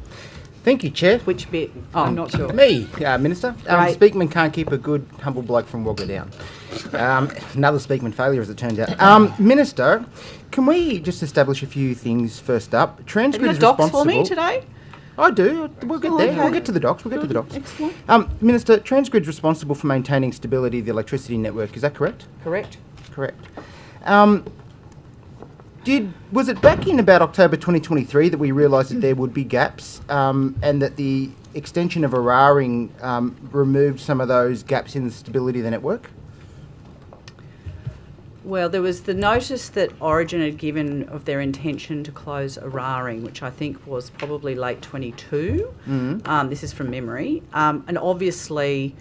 Thank you, Chair. Which bit? I'm not sure. Me, Minister. Right. Speakman can't keep a good, humble bloke from Wagga down. Another Speakman failure, as it turns out. Minister, can we just establish a few things first up? Have you got docs for me today? I do. We'll get there. Okay. We'll get to the docs. Excellent. Minister, Transgrid's responsible for maintaining stability of the electricity network. Is that correct? Correct. Was it back in about October 2023 that we realised that there would be gaps, and that the extension of Awaring removed some of those gaps in the stability of the network? Well, there was the notice that Origin had given of their intention to close Awaring, which I think was probably late 22. This is from memory. And obviously,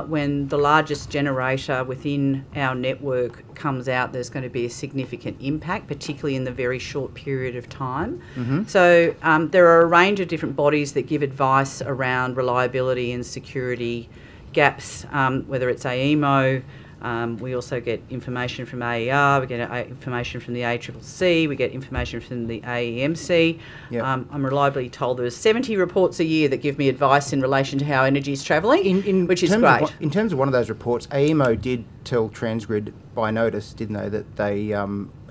when the largest generator within our network comes out, there's going to be a significant impact, particularly in the very short period of time. So there are a range of different bodies that give advice around reliability and security gaps, whether it's AEMO. We also get information from AER, we get information from the ACCC, we get information from the AEMC. Yep. I'm reliably told there's 70 reports a year that give me advice in relation to how energy is travelling, which is great. In terms of one of those reports, AEMO did tell Transgrid by notice, didn't they, that they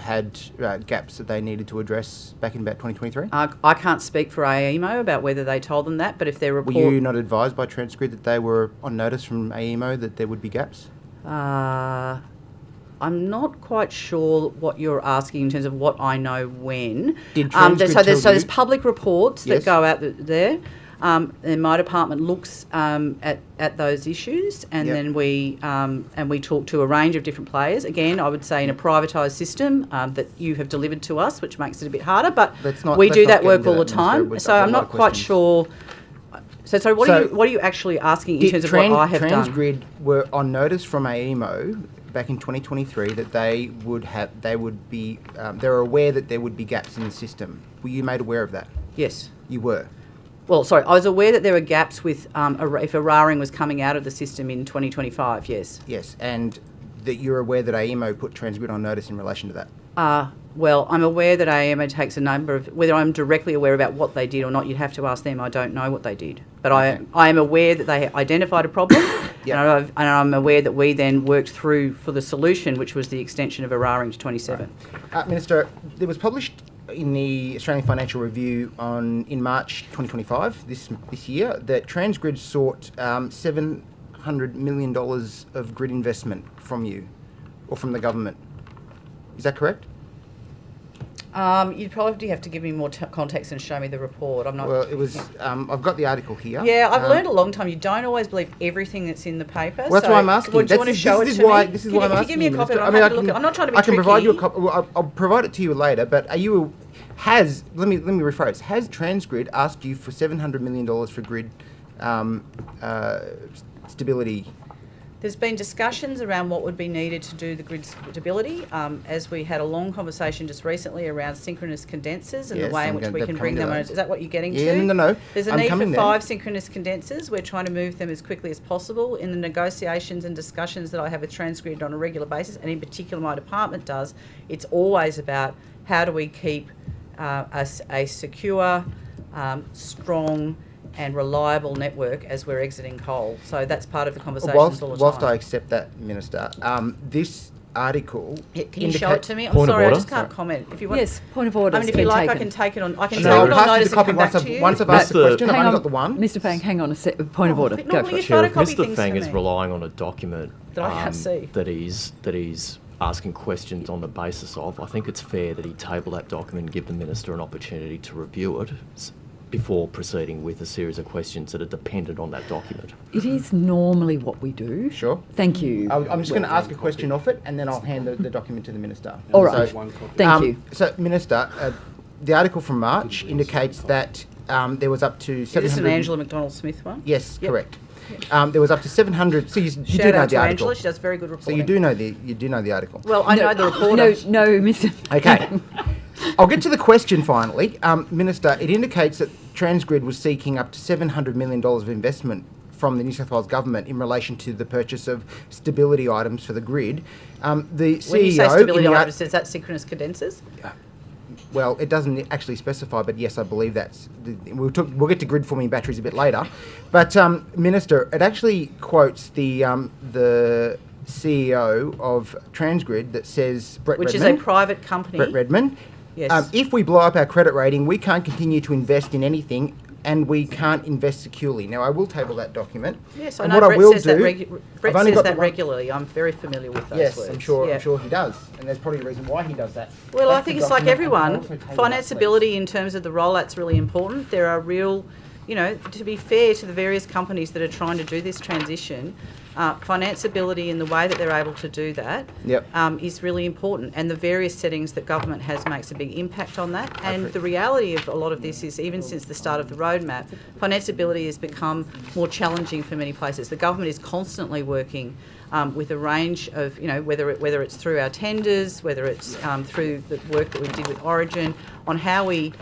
had gaps that they needed to address back in about 2023? I can't speak for AEMO about whether they told them that, but if their report... Were you not advised by Transgrid that they were on notice from AEMO that there would be gaps? I'm not quite sure what you're asking in terms of what I know when. Did Transgrid there's public reports that go out there. And my department looks at those issues, and then we talk to a range of different players. Again, I would say in a privatised system that you have delivered to us, which makes it a bit harder. But we do that work all the time. So I'm not quite sure. So what are you actually asking in terms of what I have done? Transgrid were on notice from AEMO back in 2023 that they were aware that there would be gaps in the system. Were you made aware of that? Yes. You were? Well, sorry, I was aware that there were gaps with if Awaring was coming out of the system in 2025, yes. Yes, and that you're aware that AEMO put Transgrid on notice in relation to that? Well, I'm aware that AEMO takes a number of... Whether I'm directly aware about what they did or not, you'd have to ask them. I don't know what they did. But Okay. I am aware that they identified a problem, and I'm aware that we then worked through for the solution, which was the extension of Awaring to 27. Right. Minister, it was published in the Australian Financial Review in March 2025, this year, that Transgrid sought $700 million of grid investment from you, or from the government. Is that correct? You'd probably have to give me more context and show me the report. I'm not... Well, it was... I've got the article here. Yeah, I've learned a long time. You don't always believe everything that's in the paper. Well, that's why I'm asking. Well, do you want to show it to me? This is why I'm asking. Give me a copy. I'm not trying to be I can provide you a tricky. copy. Well, I'll provide it to you later. But let me rephrase. Has Transgrid asked you for $700 million for grid stability? There's been discussions around what would be needed to do the grid stability, as we had a long conversation just recently around synchronous condensers and the way in which we can bring them on. Is that what you're getting to? Yeah, no. There's a need for 5 synchronous condensers. We're trying to move them as quickly as possible. In the negotiations and discussions that I have with Transgrid on a regular basis, and in particular my department does, it's always about how do we keep a secure, strong and reliable network as we're exiting coal. So that's part of the conversations all the time. Whilst I accept that, Minister, this article... Can you show it to me? I'm sorry, I just can't comment. If you want, Yes, point of order. I mean, if you like, I can take it on. I can take I'll it on pass you notice the copy and come back to you. once I've asked the question. I've only got the one. Mr. Fang, hang on a sec. Point of order. but Go normally for you it. photocopy If Mr. things Fang for is me. relying on a document That I can't see. that he's asking questions on the basis of, I think it's fair that he table that document and give the Minister an opportunity to review it before proceeding with a series of questions that are dependent on that document. It is normally what we do. Sure. Thank you. I'm just going to ask a question off it, and then I'll hand the document to the Minister. All right. So, Thank you. So, Minister, the article from March indicates that there was up to 700... Is this an Angela McDonald-Smith one? Yes, Yep. correct. There was up to 700... So you do Shout know out the to article. Angela, she does very good So reporting. you do know the article. Well, I know the reporter. No, Mr. Okay. I'll get to the question finally. Minister, it indicates that Transgrid was seeking up to $700 million of investment from the New South Wales Government in relation to the purchase of stability items for the grid. The CEO... When you say stability items, is that synchronous condensers? Well, it doesn't actually specify, but yes, I believe that's... We'll get to grid forming batteries a bit later. But, Minister, it actually quotes the CEO of Transgrid that says... Which is a private company. Brett Redmond. Yes. If we blow up our credit rating, we can't continue to invest in anything, and we can't invest securely. Now, I will table that document. Yes, I and know what Brett I will says do, that, Brett says that regularly. I'm very familiar with those yes, words. I'm sure Yeah. he does, and there's probably a reason why he does that. Well, That's I think the it's like document. I can everyone. also table that, please. Financeability in terms of the rollout's really important. There are real to be fair to the various companies that are trying to do this transition, financeability in the way that they're able to do that is really important. And the various settings that government has makes a big impact on that. And the reality of a lot of this is, even since the start of the roadmap, financeability has become more challenging for many places. The government is constantly working with a range of, whether it's through our tenders, whether it's through the work that we did with Origin, on how we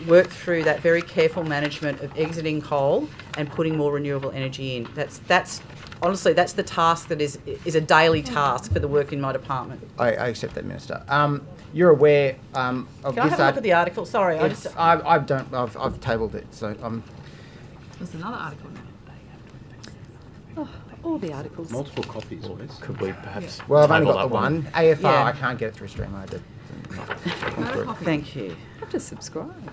work through that very careful management of exiting coal and putting more renewable energy in. That's honestly, that's the task that is a daily task for the work in my department. I accept that, Minister. You're aware of this... Can I have a look at the article? Sorry, I've tabled it, so There's another article now. All the articles. Multiple copies, Wes. Could we perhaps Well, I've only table got the that one. AFR, Yeah. I can't get it through Stream. I had to... Thank you. I have to subscribe.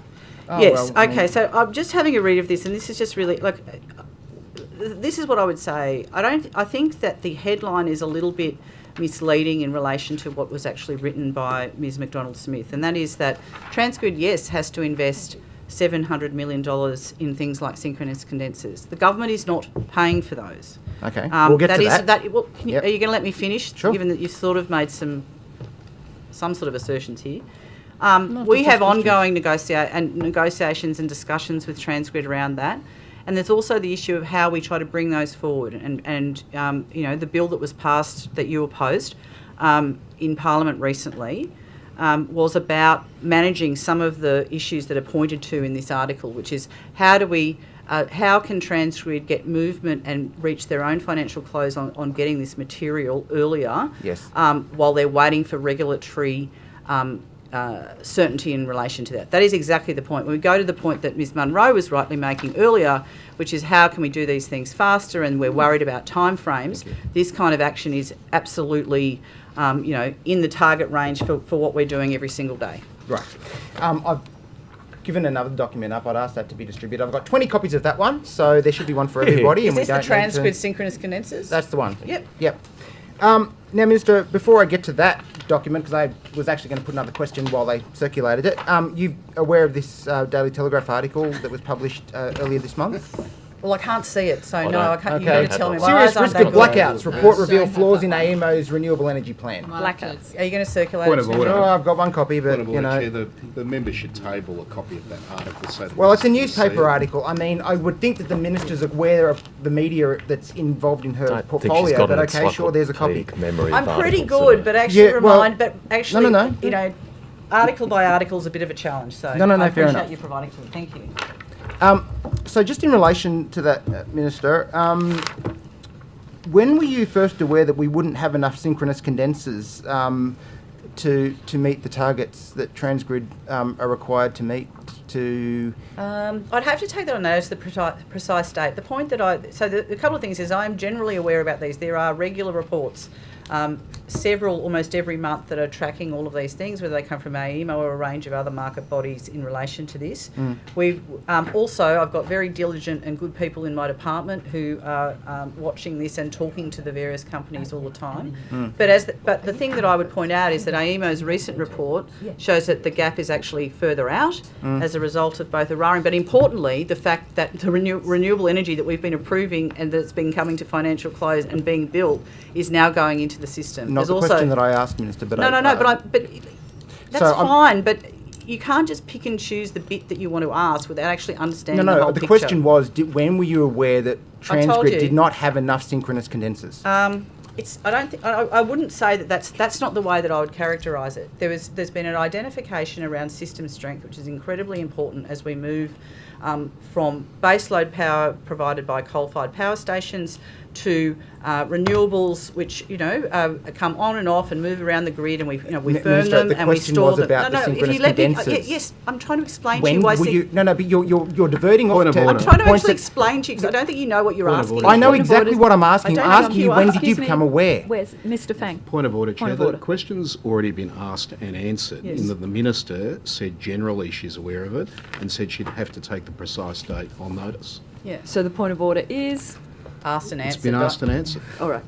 Oh, Yes, well, I okay, mean- so I'm just having a read of this, and this is just really, this is what I would say. I think that the headline is a little bit misleading in relation to what was actually written by Ms McDonald-Smith, and that is that Transgrid, yes, has to invest $700 million in things like synchronous condensers. The government is not paying for those. Okay, we'll get to that. Well, Yep. Are you going to let me finish? Sure. Given that you've sort of made some sort of assertions here. We have ongoing negotiations and discussions with Transgrid around that. And there's also the issue of how we try to bring those forward. And the bill that was passed, that you opposed in Parliament recently, was about managing some of the issues that are pointed to in this article, which is how can Transgrid get movement and reach their own financial close on getting this material earlier, while they're waiting for regulatory certainty in relation to that. That is exactly the point. When we go to the point that Ms Munro was rightly making earlier, which is how can we do these things faster, and we're worried about timeframes, this kind of action is absolutely in the target range for what we're doing every single day. Right. I've given another document up. I'd ask that to be distributed. I've got 20 copies of that one, so there should be one for everybody. Is and this the we don't need to- Transgrid synchronous condensers? That's the one. Yep. Now, Minister, before I get to that document, because I was actually going to put another question while they circulated it, you aware of this Daily Telegraph article that was published earlier this month? Well, I can't see it, so I no, don't. I can't. You Okay. need to tell me. My Serious eyes aren't risk that of good. blackouts. Report reveal flaws in AEMO's renewable energy plan. Blackouts. Are you going to circulate Point it of to me? order. Oh, I've got one copy, but, Point of you order, know... Chair, the member should table a copy of that article so that Well, it's a listeners see newspaper it. article. I mean, I would think that the minister's aware of the media that's involved in her I think she's portfolio, got but an okay, sure, there's a copy. encyclopedic memory of I'm pretty articles, good, so- but actually Yeah, well- actually, article by article is a bit of a challenge. So No, I fair appreciate enough. you providing to me. Thank you. So just in relation to that, Minister, when were you first aware that we wouldn't have enough synchronous condensers to meet the targets that Transgrid are required to meet to... I'd have to take that on notice, the precise date. The point that a couple of things is I'm generally aware about these. There are regular reports, almost every month, that are tracking all of these things, whether they come from AEMO or a range of other market bodies in relation to this. We've also, I've got very diligent and good people in my department who are watching this and talking to the various companies all the time. But the thing that I would point out is that AEMO's recent report shows that the gap is actually further out as a result of both Orana, but importantly, the fact that the renewable energy that we've been approving and that's been coming to financial close and being built is now going into the system. Not the question that I asked, Minister, but... But that's So fine, but you can't just pick and choose the bit that you want to ask without actually understanding the whole the picture. question was, when were you aware that I told Transgrid you. did not have enough synchronous condensers? I wouldn't say that's not the way that I would characterise it. There's been an identification around system strength, which is incredibly important as we move from baseload power provided by coal-fired power stations to renewables, which come on and off and move around the grid, and we firm Minister, them the and we question store was them. about the synchronous condensers. Yes, I'm trying to explain to When you why. were you... No, but you're diverting off Point of to... order. I'm trying to points actually that- explain to you because I don't think you know what you're Point of asking. order. I know Point of exactly order. what I'm asking. I I'm don't know asking if you, you when are. did you Excuse me. become aware? Where's Mr. Fang? Point of order, Chair. of The order. question's already been asked and answered. Yes. In that the Minister said generally she's aware of it and said she'd have to take the precise date on notice. Yeah, So the point of order is, asked and answered. It's been asked and answered. all right.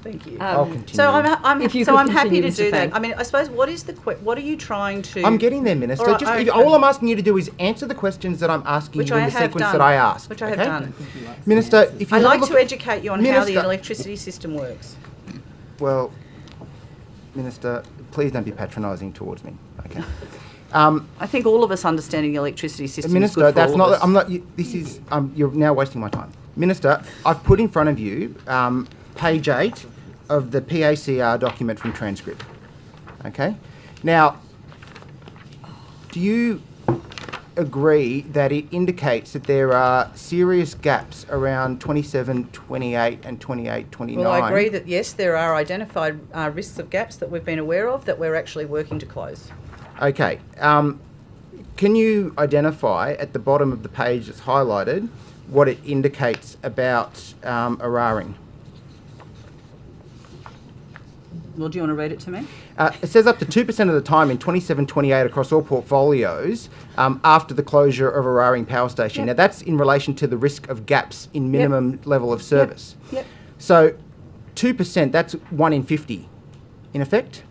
Thank you. I'll continue. So I'm If you so could I'm happy continue, to Mr. do that. Fang. I mean, I suppose what is what are you trying to? I'm getting there, Minister. All right, Just okay. all I'm asking you to do is answer the questions that I'm asking Which you in I the have sequence done. that I asked. Which I have okay? done. Minister, if you I'd have a like look to educate you on how the Minister- electricity system works. Well, Minister, please don't be patronising towards me. Okay. I think all of us understanding the electricity system Minister, is good for that's all not. of us. I'm not. This is. You're now wasting my time, Minister. I've put in front of you page 8 of the PACR document from Transgrid. Okay. Now, do you agree that it indicates that there are serious gaps around 27, 28, and 28, 29? Well, I agree that yes, there are identified risks of gaps that we've been aware of that we're actually working to close. Okay. Can you identify at the bottom of the page that's highlighted what it indicates about Awaring? Well, do you want to read it to me? It says up to 2% of the time in 27-28 across all portfolios after the closure of Awaring Power Station. Yep. Now, that's in relation to the risk of gaps in minimum level of service. Yep. So 2%, that's 1 in 50, in effect.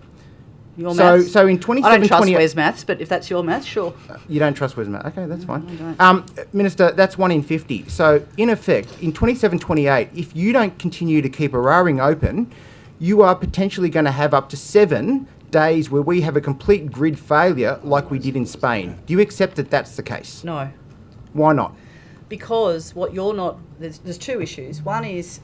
Your So, maths? so in I 27, don't trust 28 Wes maths, but if that's your maths, sure. You don't trust Wesma. Okay, that's fine. I Minister, that's 1 in 50. So, in effect, in 27-28, if you don't continue to keep Awaring open, you are potentially going to have up to 7 days where we have a complete grid failure like we did in Spain. Do you accept that that's the case? No. Why not? Because what you're not, there's two issues. One is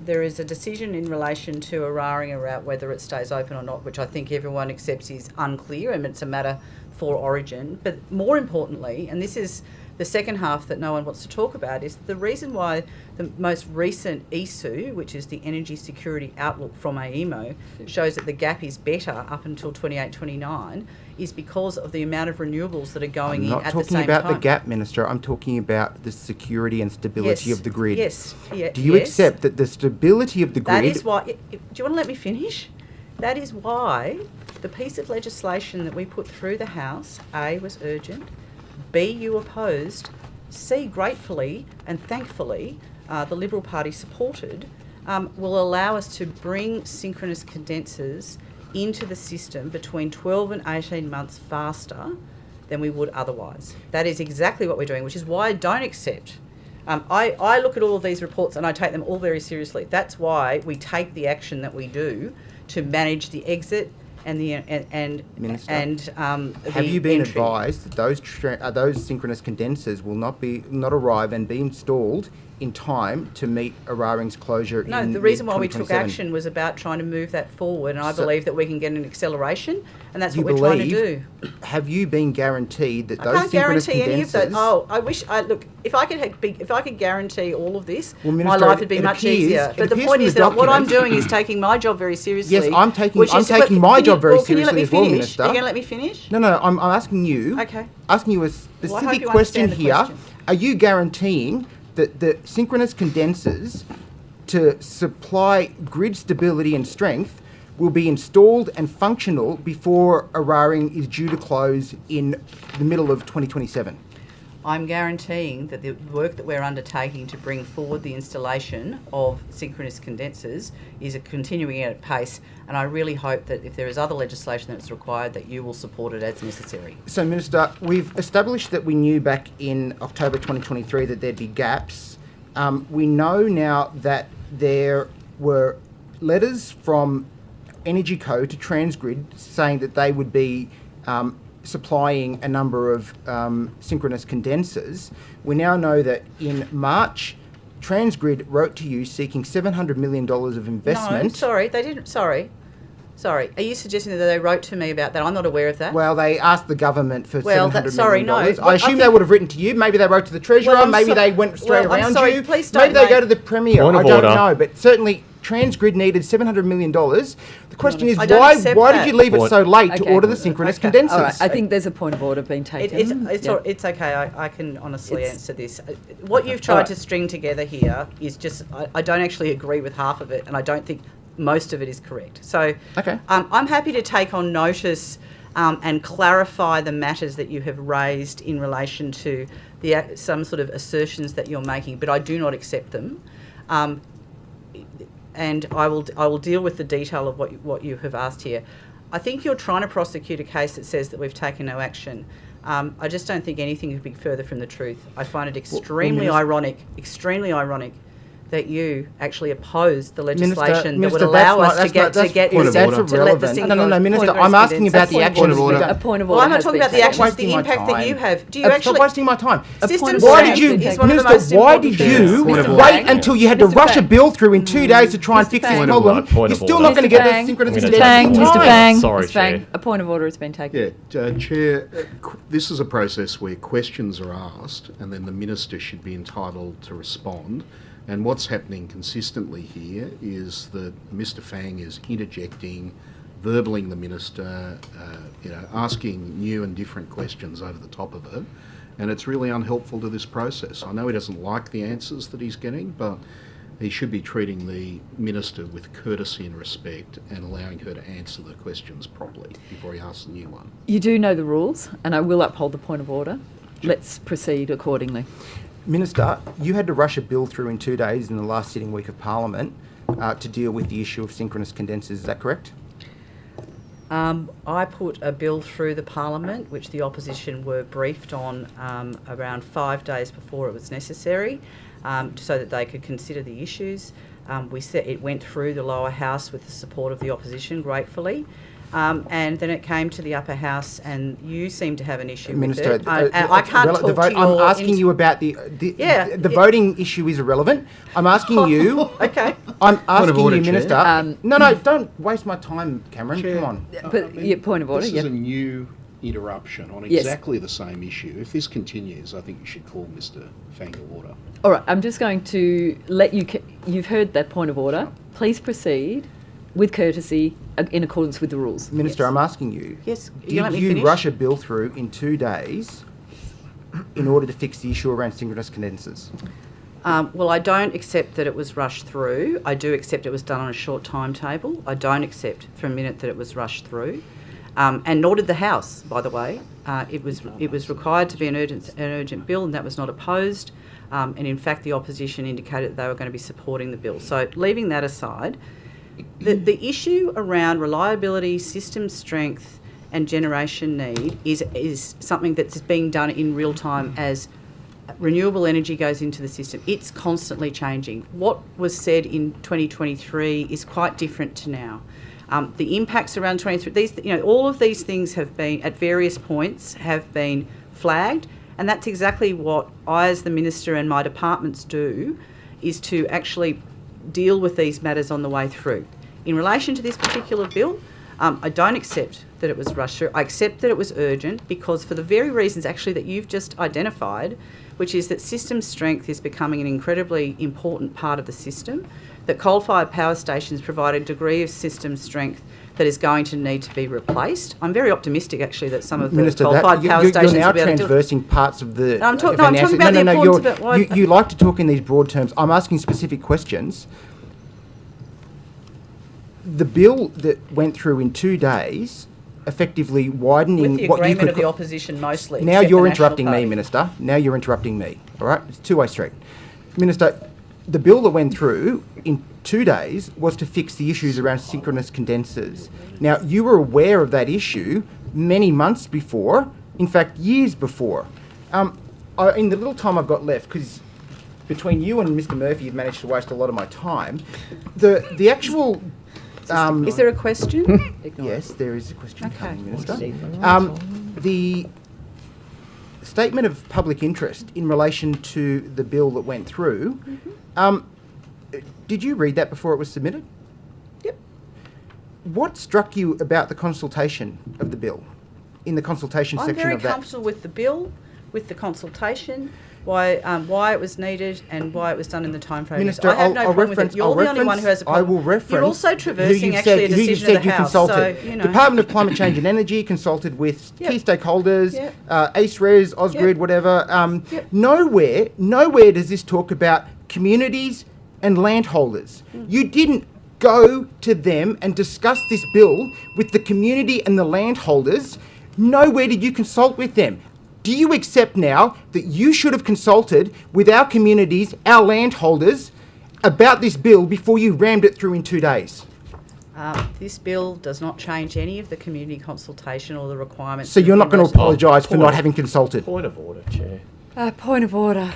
there is a decision in relation to Awaring about whether it stays open or not, which I think everyone accepts is unclear and it's a matter for Origin. But more importantly, and this is the second half that no one wants to talk about, is the reason why the most recent ESU, which is the Energy Security Outlook from AEMO, shows that the gap is better up until 28-29 is because of the amount of renewables that are going in at the same time. I'm not talking about the gap, Minister. I'm talking about the security and stability of the grid. Yes. Yeah, Do you accept that the stability of the grid... That is why... Do you want to let me finish? That is why the piece of legislation that we put through the House, A, was urgent, B, you opposed, C, gratefully and thankfully the Liberal Party supported, will allow us to bring synchronous condensers into the system between 12 and 18 months faster than we would otherwise. That is exactly what we're doing, which is why I don't accept. I look at all of these reports and I take them all very seriously. That's why we take the action that we do to manage the exit and the Minister, have you been advised that those synchronous condensers will not arrive and be installed in time to meet Awaring's closure? No, the reason why we took action was about trying to move that forward, and I believe that we can get an acceleration, and that's what we're trying to do. Have you been guaranteed that I those can't synchronous guarantee condensers... any of that. Oh, I wish. Look, if I could guarantee all of this, Well, my Minister, life would be it much appears- easier. it But the appears point from is the that what I'm document- doing is taking my job very seriously. Yes, I'm taking which is- my can job very can you let seriously me as well, finish? Minister. Are you going to let me finish? No, I'm asking you. Okay. Asking you a Well, I hope specific you question understand the here. question. Are you guaranteeing that the synchronous condensers to supply grid stability and strength will be installed and functional before Awaring is due to close in the middle of 2027? I'm guaranteeing that the work that we're undertaking to bring forward the installation of synchronous condensers is continuing at pace, and I really hope that if there is other legislation that's required, that you will support it as necessary. So, Minister, we've established that we knew back in October 2023 that there'd be gaps. We know now that there were letters from Energy Co to Transgrid saying that they would be supplying a number of synchronous condensers. We now know that in March, Transgrid wrote to you seeking $700 million of investment. No, sorry, they didn't. Sorry. Are you suggesting that they wrote to me about that? I'm not aware of that. Well, they asked the government for $700 million. no. I assume they would have written to you. Maybe they wrote to the Treasurer. Well, maybe they went straight around I'm sorry, you. please don't Maybe they make- go to the Premier. Point I of don't order. know. But certainly, Transgrid needed $700 million. The question is, I don't why accept did that. you leave it so late to Okay. order the synchronous Okay. condensers? All right, I think there's a point of order being taken. It's okay. I can honestly It's- answer this. What you've tried Alright. to string together here is just, I don't actually agree with half of it, and I don't think most of it is correct. So Okay. I'm happy to take on notice and clarify the matters that you have raised in relation to some sort of assertions that you're making, but I do not accept them. and I will deal with the detail of what you have asked here. I think you're trying to prosecute a case that says that we've taken no action. I just don't think anything could be further from the truth. I find it extremely ironic that you actually opposed the legislation that would allow us to get the single. No, Minister, I'm asking about the actions. A point of order. Well, I'm not talking about the has been actions, the impact that you have. Do you Stop actually? wasting my time. System Why strength did you, is one of the most Minister, why important did you things. wait until you had to rush a bill through in 2 days to try and fix this problem? Point You're of still order. not going to get the Mr. synchronous Mr. condenser Fang, in Mr. time. Fang, Sorry, Mr. Fang, Chair. a point of order has been taken. Yeah, Chair, this is a process where questions are asked and then the Minister should be entitled to respond. And what's happening consistently here is that Mr. Fang is interjecting, verballing the Minister, asking new and different questions over the top of it. And it's really unhelpful to this process. I know he doesn't like the answers that he's getting, but he should be treating the Minister with courtesy and respect and allowing her to answer the questions properly before he asks a new one. You do know the rules, and I will uphold the point of order. Let's proceed accordingly. Minister, you had to rush a bill through in 2 days in the last sitting week of Parliament to deal with the issue of synchronous condensers. Is that correct? I put a bill through the Parliament, which the opposition were briefed on around 5 days before it was necessary, so that they could consider the issues. It went through the lower house with the support of the opposition, gratefully. And then it came to the upper house, and you seem to have an issue Minister, with it. I can't talk to your... I'm asking you about the voting issue is irrelevant. I'm asking you... Okay. I'm asking order, you, Chair. Minister... No, don't waste my time, Cameron. Chair. Come on. But point of order, This yeah. is a new interruption on Yes. exactly the same issue. If this continues, I think you should call Mr. Fang to order. All right, I'm just going to let you... You've heard that point of order. Please proceed with courtesy in accordance with the rules. Minister, I'm asking you... Yes, you let Did me you finish? rush a bill through in 2 days in order to fix the issue around synchronous condensers? Well, I don't accept that it was rushed through. I do accept it was done on a short timetable. I don't accept for a minute that it was rushed through. And nor did the House, by the way. It was required to be an urgent bill, and that was not opposed. And in fact, the opposition indicated that they were going to be supporting the bill. So leaving that aside, the issue around reliability, system strength and generation need is something that's being done in real time as renewable energy goes into the system. It's constantly changing. What was said in 2023 is quite different to now. The impacts around 23, all of these things have been, at various points, have been flagged, and that's exactly what I, as the Minister, and my departments do, is to actually deal with these matters on the way through. In relation to this particular bill, I don't accept that it was rushed through. I accept that it was urgent because for the very reasons actually that you've just identified, which is that system strength is becoming an incredibly important part of the system, that coal-fired power stations provide a degree of system strength that is going to need to be replaced. I'm very optimistic actually that some of the coal-fired power stations you're now will be able to do it. transversing parts of the... I'm talking about the importance of it. Why- You like to talk in these broad terms. I'm asking specific questions. The bill that went through in 2 days, effectively widening With the what you agreement could... of the opposition mostly. Now except you're the National interrupting me, Party. Minister. Now you're interrupting me. All right? It's a two-way street. Minister, the bill that went through in 2 days was to fix the issues around synchronous condensers. Now, you were aware of that issue many months before, in fact, years before. In the little time I've got left, because between you and Mr. Murphy, you've managed to waste a lot of my time, the actual... Is there a question? Yes, there is a question Okay. coming, Minister. The statement of public interest in relation to the bill that went through, did you read that before it was submitted? Yep. What struck you about the consultation of the bill, in the consultation I'm section very of that? comfortable with the bill, with the consultation, why it was needed and why it was done in the timeframe. Minister, I have no problem with it. You're the only one who has a problem. I will reference. You're also who traversing you've actually a who you've decision said of the you House. consulted. So, Department of Climate Change and Energy consulted with Yep. key stakeholders, Yep. ACERES, Ausgrid, Yep. whatever. Yep. Nowhere does this talk about communities and landholders. You didn't go to them and discuss this bill with the community and the landholders. Nowhere did you consult with them. Do you accept now that you should have consulted with our communities, our landholders, about this bill before you rammed it through in 2 days. This bill does not change any of the community consultation or the requirements. So you're not going to in relation- apologise for not having consulted. Point of order, Chair. Point of order.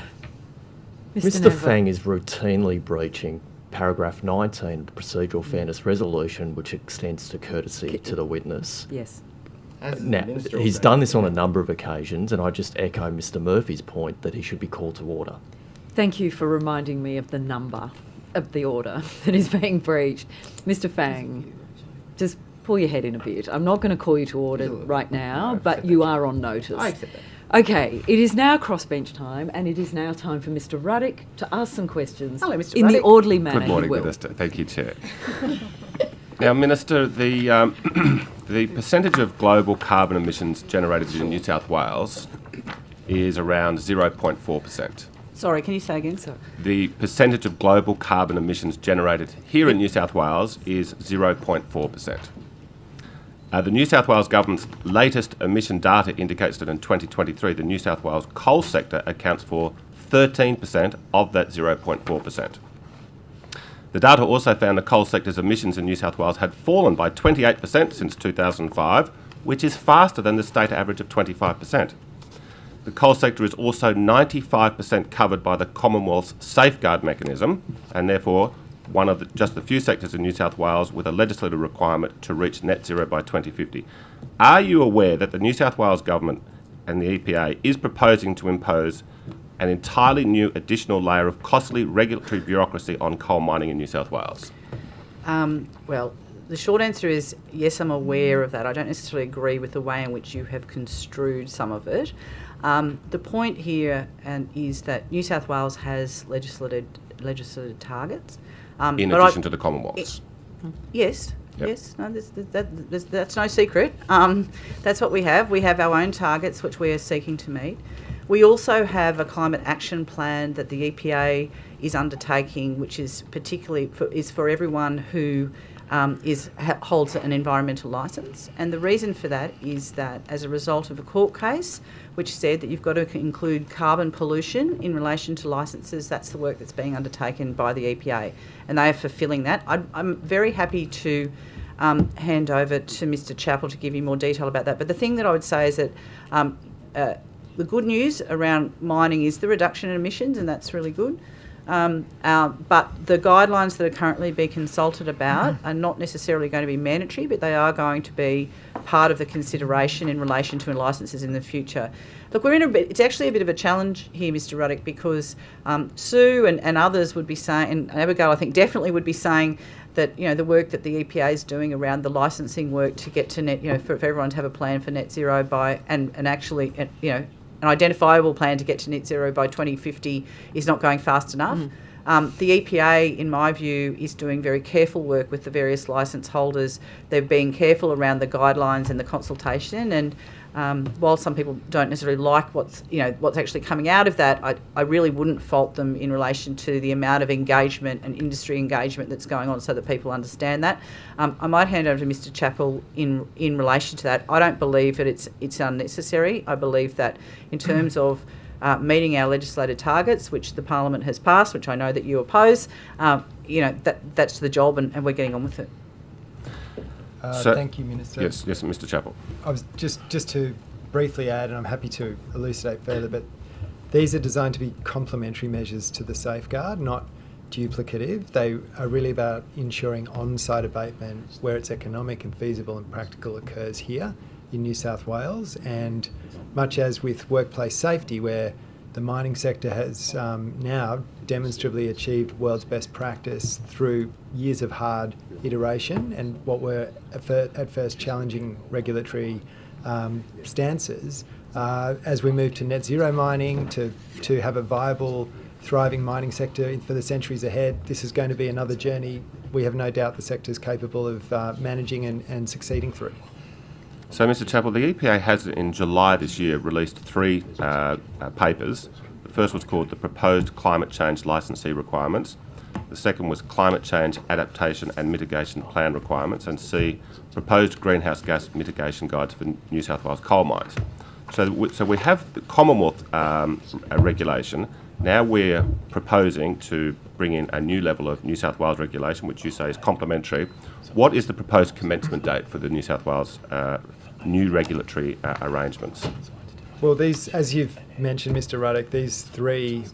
Mr. Neville. Fang is routinely breaching paragraph 19 of the Procedural Fairness Resolution, which extends to courtesy to the witness. Yes. Now, he's done this on a number of occasions, and I just echo Mr. Murphy's point that he should be called to order. Thank you for reminding me of the number of the order that is being breached. Mr. Fang, just pull your head in a bit. I'm not going to call you to order right now, but you are on notice. I accept that. Okay, it is now crossbench time, and it is now time for Mr. Ruddock to ask some questions Hello, Mr. in the Ruddock. orderly manner Good morning, he will. Minister. Thank you, Chair. Now, Minister, the the percentage of global carbon emissions generated in New South Wales is around 0.4%. Sorry, can you say again? Sorry. The percentage of global carbon emissions generated here in New South Wales is 0.4%. The New South Wales Government's latest emission data indicates that in 2023, the New South Wales coal sector accounts for 13% of that 0.4%. The data also found the coal sector's emissions in New South Wales had fallen by 28% since 2005, which is faster than the state average of 25%. The coal sector is also 95% covered by the Commonwealth's safeguard mechanism, and therefore one of just the few sectors in New South Wales with a legislative requirement to reach net zero by 2050. Are you aware that the New South Wales Government and the EPA is proposing to impose an entirely new additional layer of costly regulatory bureaucracy on coal mining in New South Wales? Well, the short answer is yes, I'm aware of that. I don't necessarily agree with the way in which you have construed some of it. The point here is that New South Wales has legislated targets. In but addition to the Commonwealth's? Yes. Yep. Yes, no, that's no secret. That's what we have. We have our own targets, which we are seeking to meet. We also have a climate action plan that the EPA is undertaking, which is particularly for everyone who holds an environmental licence. And the reason for that is that as a result of a court case which said that you've got to include carbon pollution in relation to licences, that's the work that's being undertaken by the EPA, and they are fulfilling that. I'm very happy to hand over to Mr. Chappell to give you more detail about that. But the thing that I would say is that the good news around mining is the reduction in emissions, and that's really good. But the guidelines that are currently being consulted about are not necessarily going to be mandatory, but they are going to be part of the consideration in relation to licences in the future. Look, it's actually a bit of a challenge here, Mr. Ruddock, because Sue and others would be saying, and Abigail I think definitely would be saying that, you know, the work that the EPA is doing around the licensing work to get to net, you know, for everyone to have a plan for net zero by, and actually, you know, an identifiable plan to get to net zero by 2050 is not going fast enough. The EPA, in my view, is doing very careful work with the various licence holders. They're being careful around the guidelines and the consultation, and while some people don't necessarily like what's actually coming out of that, I really wouldn't fault them in relation to the amount of engagement and industry engagement that's going on, so that people understand that. I might hand over to Mr. Chappell in relation to that. I don't believe that it's unnecessary. I believe that in terms of meeting our legislated targets, which the Parliament has passed, which I know that you oppose, that's the job, and we're getting on with it. Thank you, Minister. Yes, Mr. Chappell. I was just to briefly add, and I'm happy to elucidate further, but these are designed to be complementary measures to the safeguard, not duplicative. They are really about ensuring on-site abatement where it's economic and feasible and practical occurs here in New South Wales, and much as with workplace safety, where the mining sector has now demonstrably achieved world's best practice through years of hard iteration and what were at first challenging regulatory stances. As we move to net zero mining, to have a viable, thriving mining sector for the centuries ahead, this is going to be another journey we have no doubt the sector is capable of managing and succeeding through. So, Mr. Chappell, the EPA has in July this year released three papers. The first was called the Proposed Climate Change Licensee Requirements. The second was Climate Change Adaptation and Mitigation Plan Requirements, and C, Proposed Greenhouse Gas Mitigation Guides for New South Wales coal mines. So we have the Commonwealth regulation, Now we're proposing to bring in a new level of New South Wales regulation, which you say is complementary. What is the proposed commencement date for the New South Wales new regulatory arrangements? Well, these, as you've mentioned, Mr. Ruddock, these 3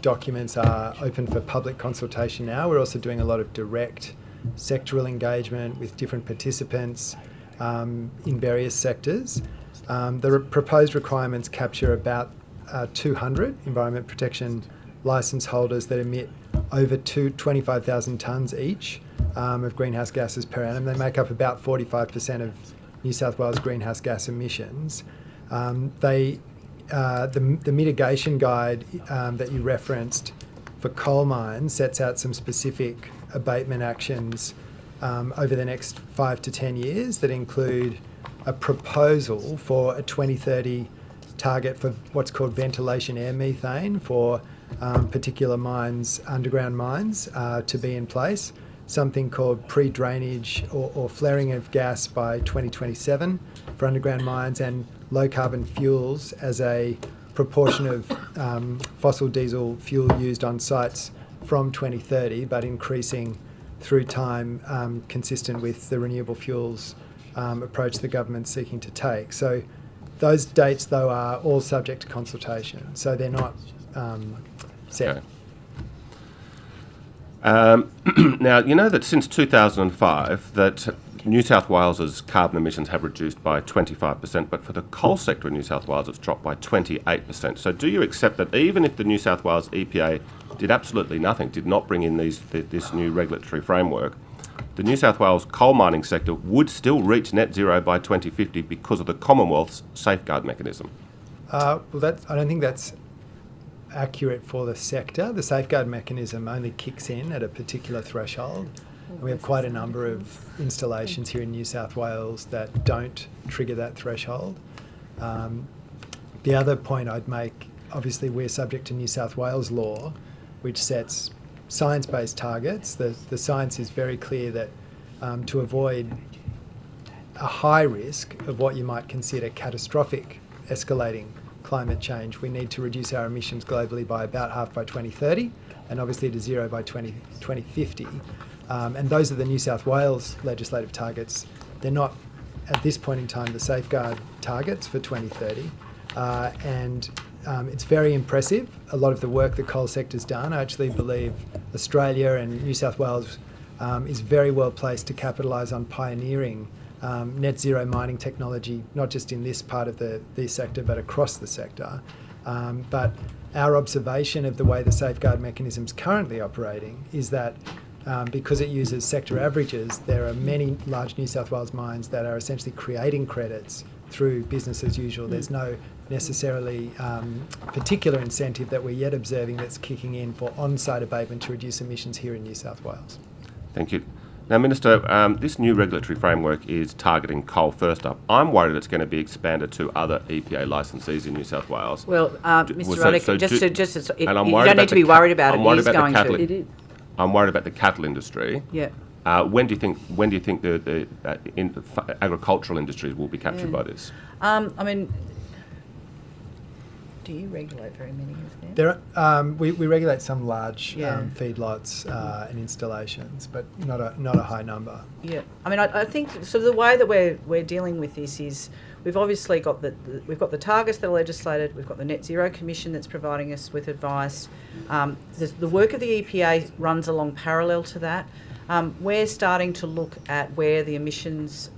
documents are open for public consultation now. We're also doing a lot of direct sectoral engagement with different participants in various sectors. The proposed requirements capture about 200 environment protection licence holders that emit over 25,000 tonnes each of greenhouse gases per annum. They make up about 45% of New South Wales greenhouse gas emissions. The mitigation guide that you referenced for coal mines sets out some specific abatement actions over the next 5 to 10 years that include a proposal for a 2030 target for what's called ventilation air methane for particular mines, underground mines, to be in place. Something called pre-drainage or flaring of gas by 2027 for underground mines, and low carbon fuels as a proportion of fossil diesel fuel used on sites from 2030, but increasing through time, consistent with the renewable fuels approach the government's seeking to take. So those dates, though, are all subject to consultation, so they're not set. Okay. Now, you know that since 2005 that New South Wales's carbon emissions have reduced by 25%, but for the coal sector in New South Wales it's dropped by 28%. So do you accept that even if the New South Wales EPA did absolutely nothing, did not bring in this new regulatory framework, the New South Wales coal mining sector would still reach net zero by 2050 because of the Commonwealth's safeguard mechanism? I don't think that's accurate for the sector. The safeguard mechanism only kicks in at a particular threshold. We have quite a number of installations here in New South Wales that don't trigger that threshold. The other point I'd make, obviously we're subject to New South Wales law, which sets science-based targets. The science is very clear that to avoid a high risk of what you might consider catastrophic escalating climate change, we need to reduce our emissions globally by about half by 2030 and obviously to zero by 2050. And those are the New South Wales legislative targets. They're not, at this point in time, the safeguard targets for 2030. It's very impressive, a lot of the work the coal sector's done. I actually believe Australia and New South Wales is very well placed to capitalise on pioneering net zero mining technology, not just in this part of the sector, but across the sector. But our observation of the way the safeguard mechanism's currently operating is that because it uses sector averages, there are many large New South Wales mines that are essentially creating credits through business as usual. There's no necessarily particular incentive that we're yet observing that's kicking in for on-site abatement to reduce emissions here in New South Wales. Thank you. Now, Minister, this new regulatory framework is targeting coal first up. I'm worried it's going to be expanded to other EPA licensees in New South Wales. Well, Mr. Ruddock, you don't worried need to be worried about it. I'm worried It is about going the cattle. to. It is. I'm worried about the cattle industry. Yeah. When do you think the agricultural industries will be captured by this? I mean, do you regulate very many of them? We regulate some large Yeah. feedlots and installations, but not a high number. Yeah, I mean, I think so. The way that we're dealing with this is we've obviously got we've got the targets that are legislated. We've got the Net Zero Commission that's providing us with advice. The work of the EPA runs along parallel to that. We're starting to look at where the emissions,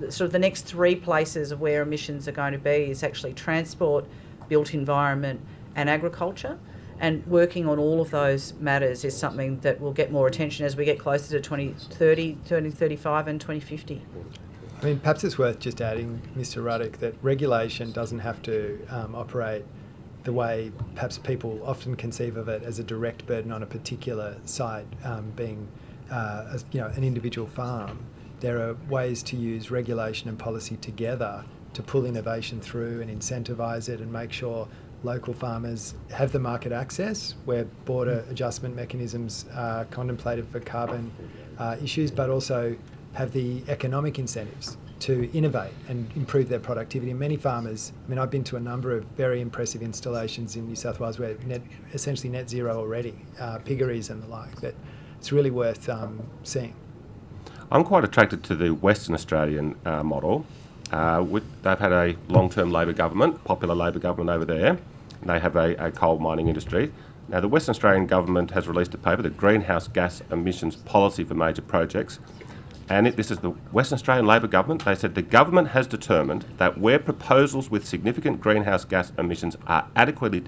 sort of the next 3 places of where emissions are going to be is actually transport, built environment, and agriculture. And working on all of those matters is something that will get more attention as we get closer to 2030, 2035 and 2050. I mean, perhaps it's worth just adding, Mr. Ruddock, that regulation doesn't have to operate the way perhaps people often conceive of it as a direct burden on a particular site, being an individual farm. There are ways to use regulation and policy together to pull innovation through and incentivise it and make sure local farmers have the market access where border adjustment mechanisms are contemplated for carbon issues, but also have the economic incentives to innovate and improve their productivity. And many farmers, I mean, I've been to a number of very impressive installations in New South Wales where essentially net zero already, piggeries and the like, that it's really worth seeing. I'm quite attracted to the Western Australian model. They've had a long-term Labor government, popular Labor government over there. They have a coal mining industry. Now, the Western Australian government has released a paper, the Greenhouse Gas Emissions Policy for Major Projects. And this is the Western Australian Labor government. They said the government has determined that where proposals with significant greenhouse gas emissions are adequately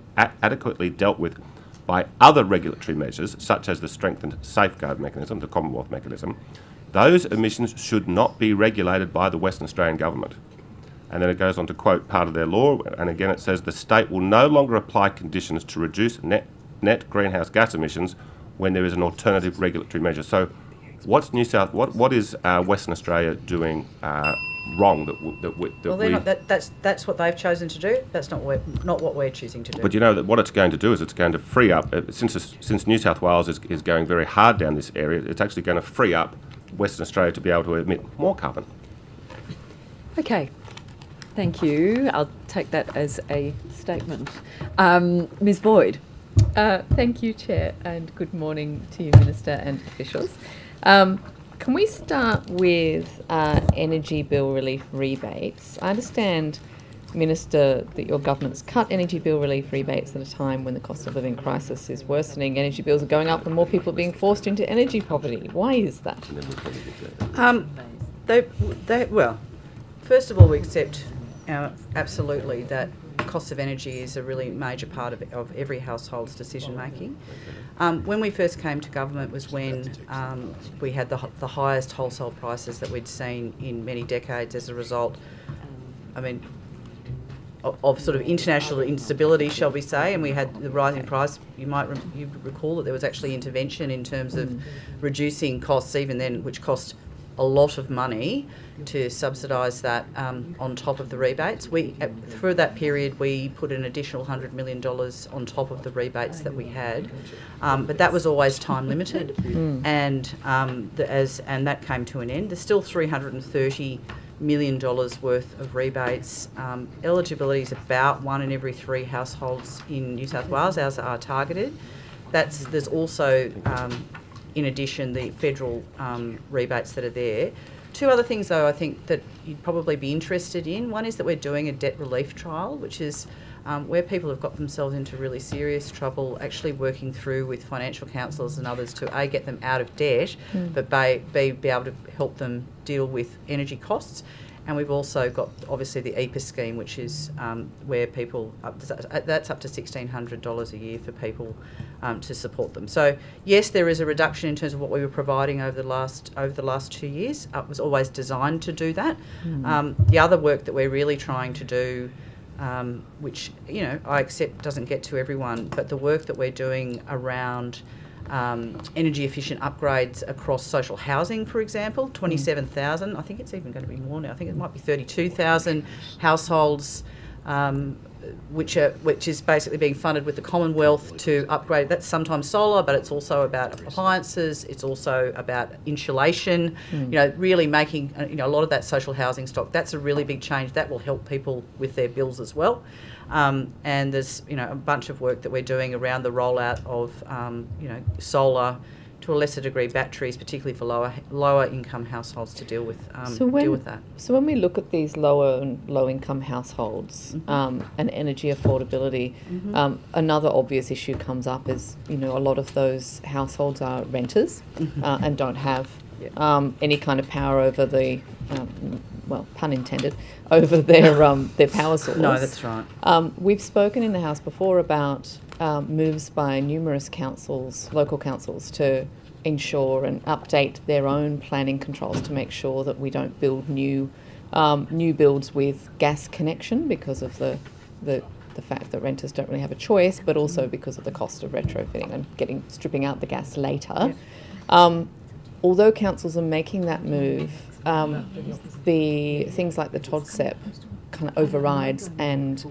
dealt with by other regulatory measures, such as the strengthened safeguard mechanism, the Commonwealth mechanism, those emissions should not be regulated by the Western Australian government. And then it goes on to quote part of their law, and again it says the state will no longer apply conditions to reduce net greenhouse gas emissions when there is an alternative regulatory measure. So what is Western Australia doing wrong that's what they've chosen to do. That's not what we're choosing to do. But you know that what it's going to do is it's going to free up, since New South Wales is going very hard down this area, it's actually going to free up Western Australia to be able to emit more carbon. Okay, thank you. I'll take that as a statement. Ms Boyd. Thank you, Chair, and good morning to you, Minister and officials. Can we start with energy bill relief rebates? I understand, Minister, that your government's cut energy bill relief rebates at a time when the cost of living crisis is worsening. Energy bills are going up and more people are being forced into energy poverty. Why is that? Well, first of all, we accept absolutely that cost of energy is a really major part of every household's decision making. When we first came to government was when we had the highest wholesale prices that we'd seen in many decades as a result, of sort of international instability, shall we say, and we had the rising price. You recall that there was actually intervention in terms of reducing costs even then, which cost a lot of money to subsidise that on top of the rebates. Through that period, we put an additional $100 million on top of the rebates that we had, but that was always time limited, and that came to an end. There's still $330 million worth of rebates. Eligibility is about 1 in every 3 households in New South Wales. Ours are targeted. There's also in addition, the federal rebates that are there. 2 other things, though, I think that you'd probably be interested in. One is that we're doing a debt relief trial, which is where people have got themselves into really serious trouble, actually working through with financial counsellors and others to A, get them out of debt, but B, be able to help them deal with energy costs. And we've also got, obviously, the EPA scheme, which is where people, that's up to $1,600 a year for people to support them. So, yes, there is a reduction in terms of what we were providing over the last 2 years. It was always designed to do that. The other work that we're really trying to do, which, I accept doesn't get to everyone, but the work that we're doing around energy efficient upgrades across social housing, for example, 27,000. I think it's even going to be more now. I think it might be 32,000 households, which is basically being funded with the Commonwealth to upgrade. That's sometimes solar, but it's also about appliances. It's also about insulation. Really making a lot of that social housing stock. That's a really big change. That will help people with their bills as well. And there's a bunch of work that we're doing around the rollout of solar, to a lesser degree batteries, particularly for lower income households to deal with that. So when we look at these lower and low income households and energy affordability, another obvious issue comes up is a lot of those households are renters and don't have any kind of power over the well, pun intended, over their power source. No, that's right. We've spoken in the House before about moves by numerous councils, local councils, to ensure and update their own planning controls to make sure that we don't build new builds with gas connection because of the fact that renters don't really have a choice, but also because of the cost of retrofitting and stripping out the gas later. Yeah. Although councils are making that move, the things like the TODSEP kind of overrides and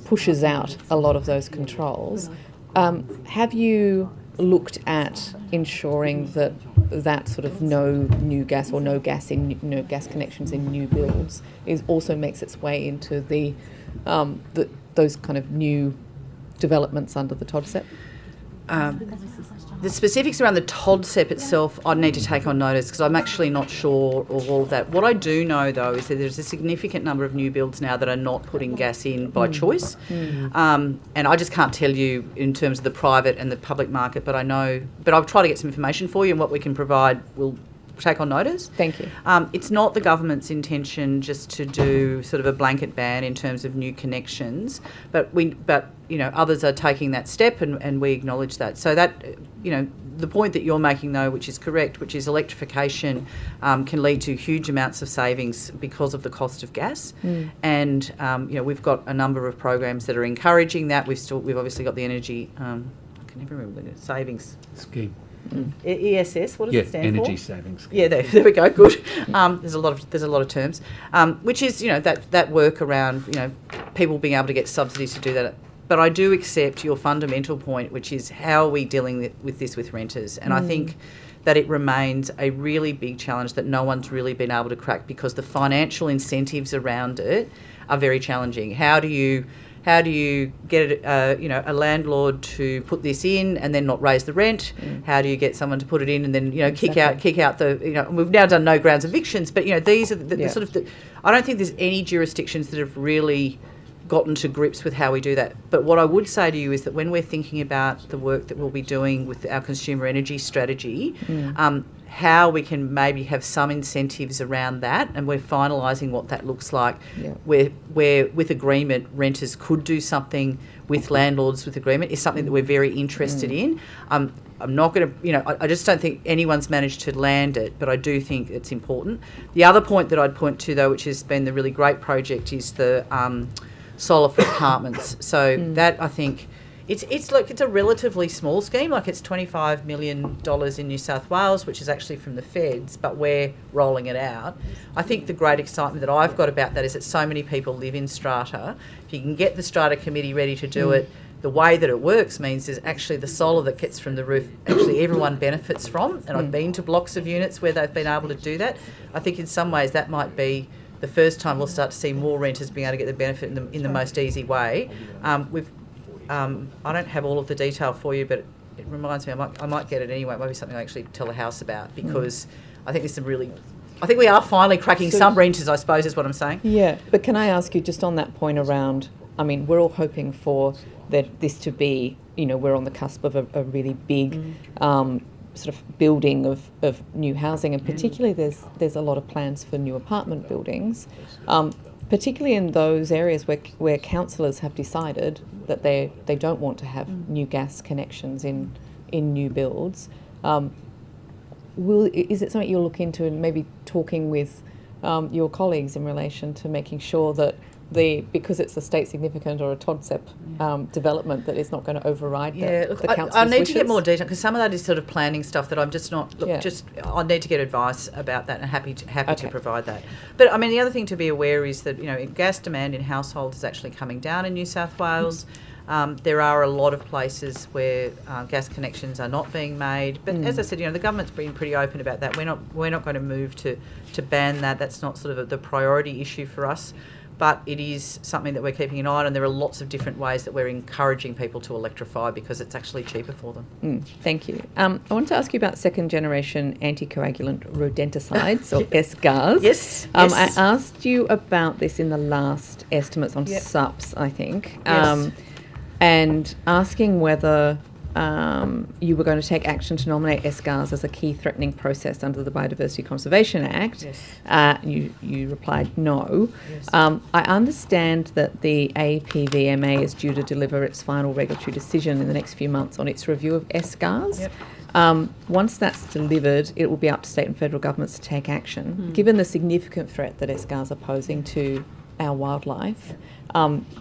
pushes out a lot of those controls. Have you looked at ensuring that that sort of no new gas or no gas connections in new builds also makes its way into those kind of new developments under the TODSEP? The specifics around the TODSEP itself, I'd need to take on notice because I'm actually not sure of all of that. What I do know, though, is that there's a significant number of new builds now that are not putting gas in by choice. And I just can't tell you in terms of the private and the public market, but I know. But I'll try to get some information for you, and what we can provide will take on notice. Thank you. It's not the government's intention just to do sort of a blanket ban in terms of new connections, but others are taking that step, and we acknowledge that. So that, the point that you're making, though, which is correct, which is electrification can lead to huge amounts of savings because of the cost of gas. And we've got a number of programs that are encouraging that. We've obviously got the energy. I can never remember the savings scheme. ESS. What does it stand energy for? savings scheme. Yeah, there we go. Good. There's a lot of terms, which is that work around people being able to get subsidies to do that. But I do accept your fundamental point, which is how are we dealing with this with renters? And I think that it remains a really big challenge that no one's really been able to crack because the financial incentives around it are very challenging. How do you get a landlord to put this in and then not raise the rent? How do you get someone to put it in and then kick out the and we've now done no grounds evictions, but these are the sort of I don't think there's any jurisdictions that have really gotten to grips with how we do that. But what I would say to you is that when we're thinking about the work that we'll be doing with our consumer energy strategy, how we can maybe have some incentives around that, and we're finalising what that looks like, where with agreement renters could do something with landlords with agreement, is something that we're very interested in. I'm not going to, I just don't think anyone's managed to land it, but I do think it's important. The other point that I'd point to, though, which has been the really great project, is the solar for apartments. So that, I think, it's a relatively small scheme, like it's $25 million in New South Wales, which is actually from the feds, but we're rolling it out. I think the great excitement that I've got about that is that so many people live in strata. If you can get the strata committee ready to do it, the way that it works means is actually the solar that gets from the roof, actually everyone benefits from. And I've been to blocks of units where they've been able to do that. I think in some ways that might be the first time we'll start to see more renters being able to get the benefit in the most easy way. I don't have all of the detail for you, but it reminds me, I might get it anyway. It might be something I actually tell the House about, because I think there's some really... I think we are finally cracking some renters, I suppose, is what I'm saying. Yeah, but can I ask you just on that point around, I mean, we're all hoping for this to be, we're on the cusp of a really big sort of building of new housing, and particularly there's a lot of plans for new apartment buildings, particularly in those areas where councillors have decided that they don't want to have new gas connections in new builds. Is it something you'll look into and maybe talking with your colleagues in relation to making sure that because it's a state significant or a TODSEP development, that it's not going to override the council's I need wishes? to get more detail, because some of that is sort of planning stuff that I'm just not... I need to get advice about that, and happy to provide that. But I mean, the other thing to be aware is that gas demand in households is actually coming down in New South Wales. There are a lot of places where gas connections are not being made, but as I said, the government's been pretty open about that. We're not going to move to ban that. That's not sort of the priority issue for us. But it is something that we're keeping an eye on, and there are lots of different ways that we're encouraging people to electrify because it's actually cheaper for them. Thank you. I want to ask you about second-generation anticoagulant rodenticides, or SGARs. Yes. I asked you about this in the last estimates on SUPs, I think, and asking whether you were going to take action to nominate SGARs as a key threatening process under the Biodiversity Conservation Act. Yes. You replied no. Yes. I understand that the APVMA is due to deliver its final regulatory decision in the next few months on its review of SGARs. Yep. Once that's delivered, it will be up to state and federal governments to take action. Given the significant threat that SGARs are posing to our wildlife,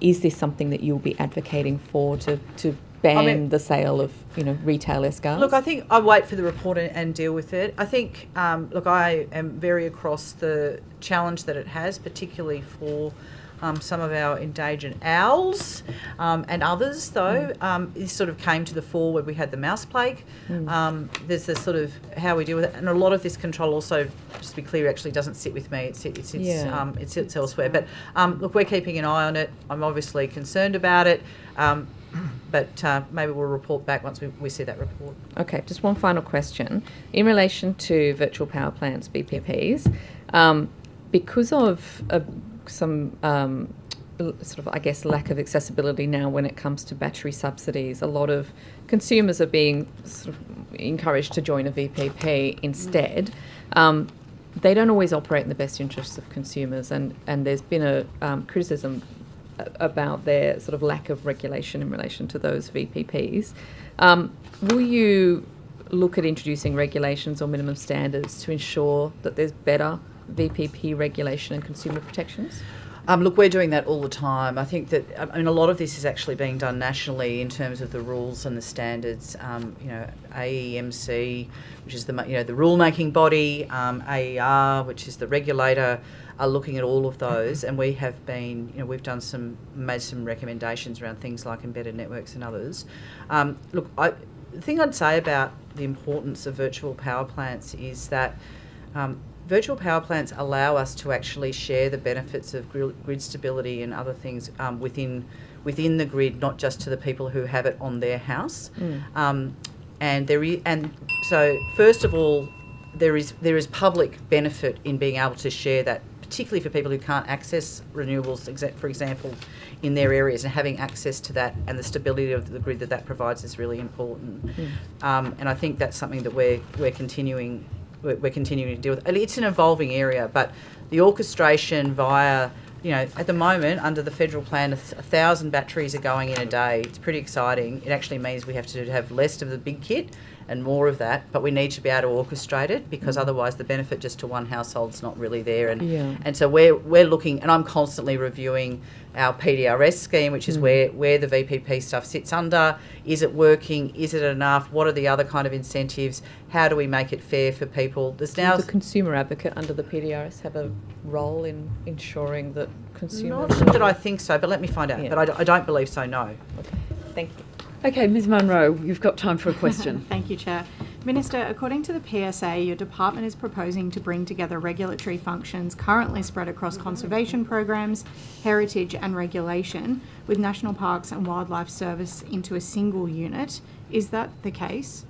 is this something that you'll be advocating for to ban the sale of retail SGARs? Look, I think I wait for the report and deal with it. I think, I am very across the challenge that it has, particularly for some of our endangered owls and others, though, this sort of came to the fore where we had the mouse plague. There's the sort of how we deal with it, and a lot of this control also, just to be clear, actually doesn't sit with me. It sits elsewhere. But look, we're keeping an eye on it. I'm obviously concerned about it. But maybe we'll report back once we see that report. Okay, just one final question. In relation to virtual power plants, VPPs, because of some sort of, I guess, lack of accessibility now when it comes to battery subsidies, a lot of consumers are being sort of encouraged to join a VPP instead. They don't always operate in the best interests of consumers, and there's been a criticism about their sort of lack of regulation in relation to those VPPs. Will you look at introducing regulations or minimum standards to ensure that there's better VPP regulation and consumer protections? Look, we're doing that all the time. I think that a lot of this is actually being done nationally in terms of the rules and the standards. AEMC, which is the rule-making body, AER, which is the regulator, are looking at all of those, and we have been, we've made some recommendations around things like embedded networks and others. Look, the thing I'd say about the importance of virtual power plants is that virtual power plants allow us to actually share the benefits of grid stability and other things within the grid, not just to the people who have it on their house. And so first of all, there is public benefit in being able to share that, particularly for people who can't access renewables, for example, in their areas, and having access to that and the stability of the grid that provides is really important. And I think that's something that we're continuing to deal with. It's an evolving area, but the orchestration via, at the moment under the federal plan, 1,000 batteries are going in a day. It's pretty exciting. It actually means we have to have less of the big kit and more of that, but we need to be able to orchestrate it, because otherwise the benefit just to one household's not really there. And so we're looking, and I'm constantly reviewing our PDRS scheme, which is where the VPP stuff sits under. Is it working? Is it enough? What are the other kind of incentives? How do we make it fair for people? There's now Does the consumer advocate under the PDRS have a role in ensuring that consumers... Not that I think so, but let me find out. But I don't believe so, no. Okay. Thank you. Okay, Ms Munro, you've got time for a question. Thank you, Chair. Minister, according to the PSA, your department is proposing to bring together regulatory functions currently spread across conservation programs, heritage and regulation, with National Parks and Wildlife Service into a single unit. Is that the case?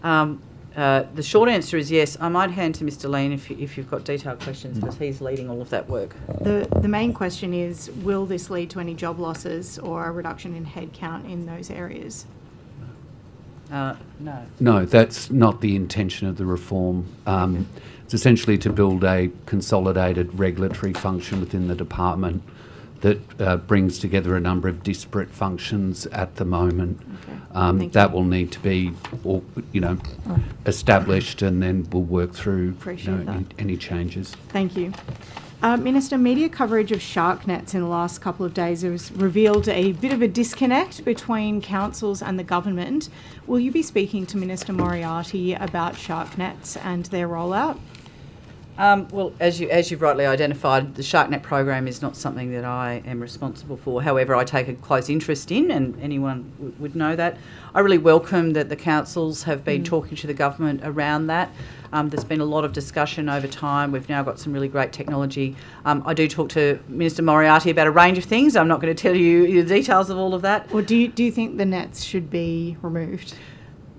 The short answer is yes. I might hand to Mr. Lean if you've got detailed questions, because he's leading all of that work. The main question is, will this lead to any job losses or a reduction in headcount in those areas? No. No, that's not the intention of the reform. It's essentially to build a consolidated regulatory function within the department that brings together a number of disparate functions at the moment. That will need to be, established, and then we'll work through any changes. Thank you. Minister, media coverage of shark nets in the last couple of days has revealed a bit of a disconnect between councils and the government. Will you be speaking to Minister Moriarty about shark nets and their rollout? Well, as you've rightly identified, the SharkNet program is not something that I am responsible for. However, I take a close interest in, and anyone would know that. I really welcome that the councils have been talking to the government around that. There's been a lot of discussion over time. We've now got some really great technology. I do talk to Minister Moriarty about a range of things. I'm not going to tell you the details of all of that. Or do you think the nets should be removed?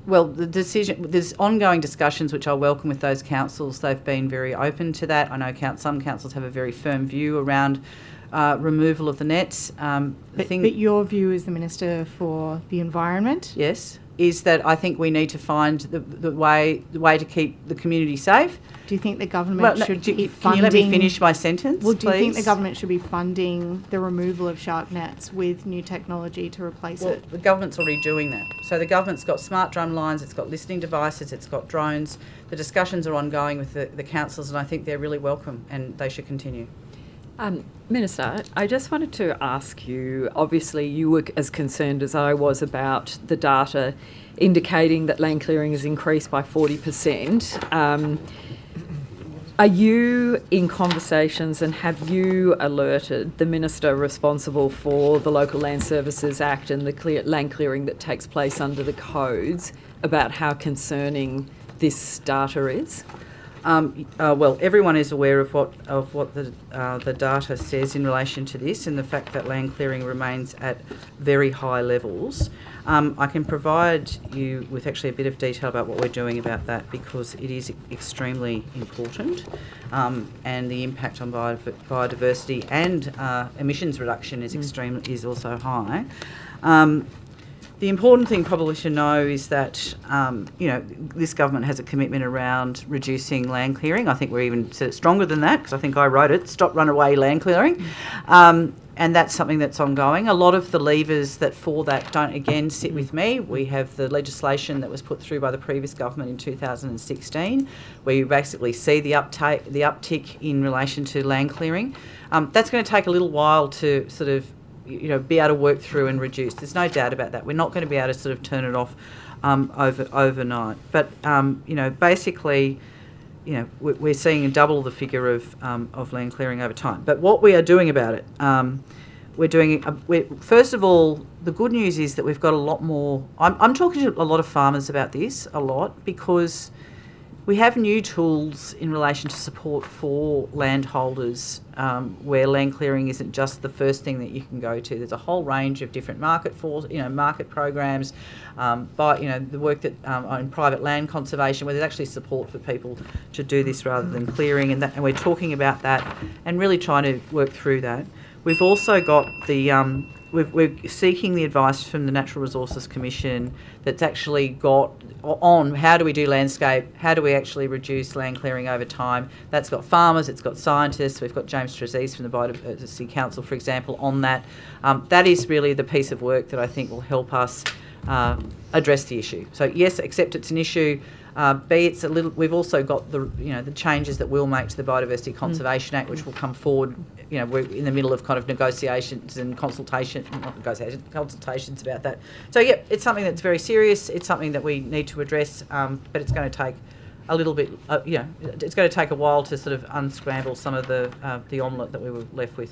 Well, there's ongoing discussions which I welcome with those councils. They've been very open to that. I know some councils have a very firm view around removal of the nets. But your view as the Minister for the Environment? Yes, is that I think we need to find the way to keep the community safe. Do you think the government should be funding... Can you let me finish my sentence, Well, do you think please? the government should be funding the removal of shark nets with new technology to replace it? The government's already doing that. So the government's got smart drum lines, it's got listening devices, it's got drones. The discussions are ongoing with the councils, and I think they're really welcome, and they should continue. Minister, I just wanted to ask you, obviously you were as concerned as I was about the data indicating that land clearing has increased by 40%. Are you in conversations and have you alerted the Minister responsible for the Local Land Services Act and the land clearing that takes place under the codes about how concerning this data is? Well, everyone is aware of what the data says in relation to this and the fact that land clearing remains at very high levels. I can provide you with actually a bit of detail about what we're doing about that because it is extremely important, and the impact on biodiversity and emissions reduction is also high. The important thing probably to know is that, this government has a commitment around reducing land clearing. I think we're even stronger than that because I think I wrote it, Stop Runaway Land Clearing. And that's something that's ongoing. A lot of the levers that for that don't, again, sit with me. We have the legislation that was put through by the previous government in 2016 where you basically see the uptick in relation to land clearing. That's going to take a little while to sort of be able to work through and reduce. There's no doubt about that. We're not going to be able to sort of turn it off overnight. But, basically, we're seeing double the figure of land clearing over time. But what we are doing about it, first of all, the good news is that we've got a lot more. I'm talking to a lot of farmers about this a lot because we have new tools in relation to support for landholders where land clearing isn't just the first thing that you can go to. There's a whole range of different market programs, the work that on private land conservation where there's actually support for people to do this rather than clearing, and we're talking about that and really trying to work through that. We've also got the we're seeking the advice from the Natural Resources Commission that's actually got on how do we do landscape, how do we actually reduce land clearing over time. That's got farmers, it's got scientists. We've got James Trezise from the Biodiversity Council, for example, on that. That is really the piece of work that I think will help us address the issue. So yes, accept it's an issue. B, it's a little. We've also got the changes that we'll make to the Biodiversity Conservation Act, which will come forward. We're in the middle of kind of negotiations and consultations about that. So yeah, it's something that's very serious. It's something that we need to address, but it's going to take a little bit. It's going to take a while to sort of unscramble some of the omelette that we were left with.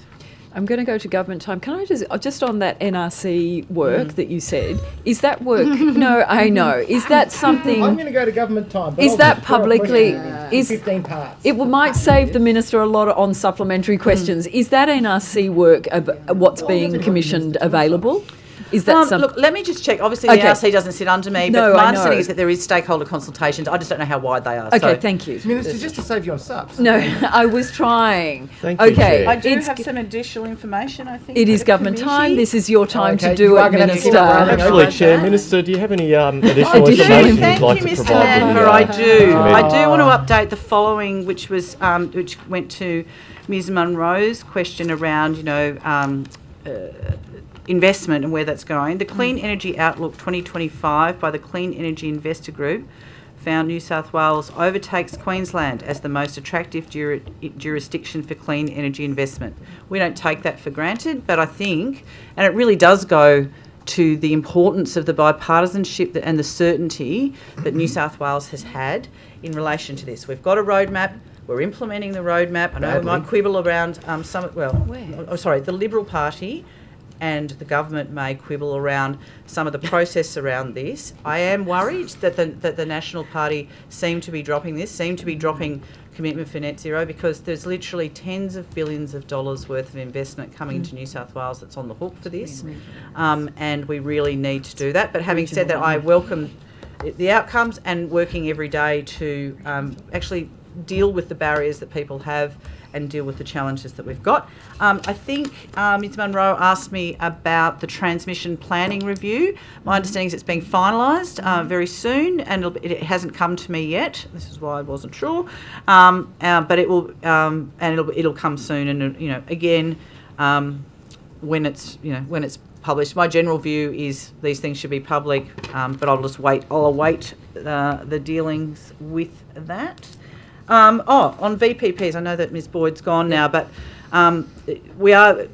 I'm going to go to government time. Can I just on that NRC work that you said, is that work? No, I know. Is that something? I'm going to go to government time. Is that publicly? Is 15 parts. It might save the minister a lot on supplementary questions. Is that NRC work what's being commissioned available? Is that something? Look, let me just check. Obviously, the NRC doesn't sit under me, but my understanding is that there is stakeholder consultations. I just don't know how wide they are. Okay, thank you. Minister, just to save you on subs. No, I was trying. Thank you, Chair. I do have some additional information, I think. It is government time. This is your time to do it, Minister. Actually, Chair, Minister, do you have any additional information you'd Thank like you, to Mr. provide? Manfer. I do. I do want to update the following, which was which went to Ms. Munro's question around, investment and where that's going. The Clean Energy Outlook 2025 by the Clean Energy Investor Group found New South Wales overtakes Queensland as the most attractive jurisdiction for clean energy investment. We don't take that for granted, but I think, and it really does go to the importance of the bipartisanship and the certainty that New South Wales has had in relation to this. We've got a roadmap. We're implementing the roadmap. I know we might quibble around the Liberal Party and the government may quibble around some of the process around this. I am worried that the National Party seem to be dropping commitment for net zero because there's literally tens of billions of dollars worth of investment coming into New South Wales that's on the hook for this, and we really need to do that. But having said that, I welcome the outcomes and working every day to actually deal with the barriers that people have and deal with the challenges that we've got. I think Ms. Munro asked me about the transmission planning review. My understanding is it's being finalised very soon, and it hasn't come to me yet. This is why I wasn't sure, but it will, and it'll come soon. And again, when it's published, my general view is these things should be public, but I'll await the dealings with that. On VPPs, I know that Ms. Boyd's gone now, but we are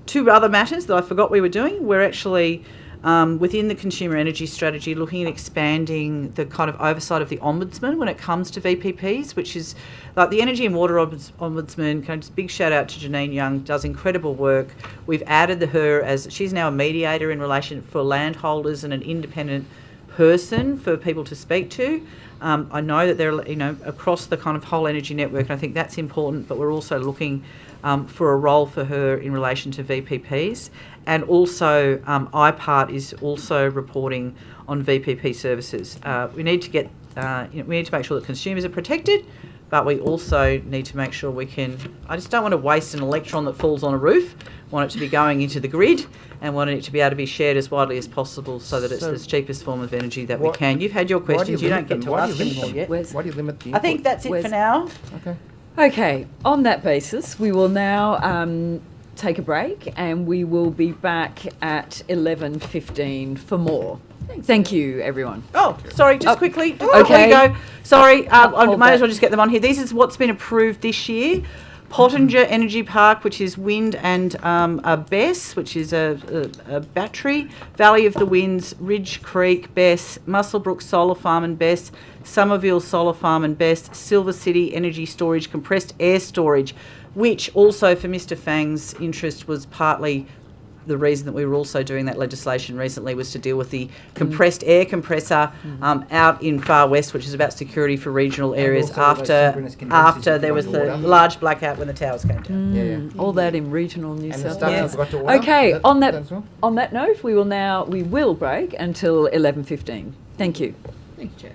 two other matters that I forgot we were doing. We're actually Within the consumer energy strategy, looking at expanding the kind of oversight of the ombudsman when it comes to VPPs, which is like the Energy and Water Ombudsman. Kind of just big shout out to Janine Young, does incredible work. We've added her as she's now a mediator in relation for landholders and an independent person for people to speak to. I know that they're across the kind of whole energy network, and I think that's important. But we're also looking for a role for her in relation to VPPs. And also, IPART is also reporting on VPP services. We need to get, we need to make sure that consumers are protected, but we also need to make sure we can. I just don't want to waste an electron that falls on a roof. Want it to be going into the grid, and want it to be able to be shared as widely as possible, so that it's the cheapest form of energy that we can. You've had your questions. You don't get to ask any more yet. Why do you limit the I think that's it for now. Okay. Okay, on that basis, we will now take a break, and we will be back at 11:15 for more. Thank you, everyone. Oh, sorry, just quickly. Before okay. you go. Sorry, I Hold might as that. well just get them on here. This is what's been approved this year. Pottinger Energy Park, which is wind and a BESS, which is a battery. Valley of the Winds, Ridge Creek, BESS, Musselbrook Solar Farm and BESS, Somerville Solar Farm and BESS, Silver City Energy Storage, compressed air storage, which also for Mr Fang's interest was partly the reason that we were also doing that legislation recently was to deal with the compressed air compressor out in Far West, which is about security for regional areas also those synchronous condensers after you there put was on the water. large blackout when the towers came down. Yeah. All that in regional New And the South stuff Wales. you forgot to order. Okay, on that as well? on that note, we will break until 11:15. Thank you. Thank you, Chair.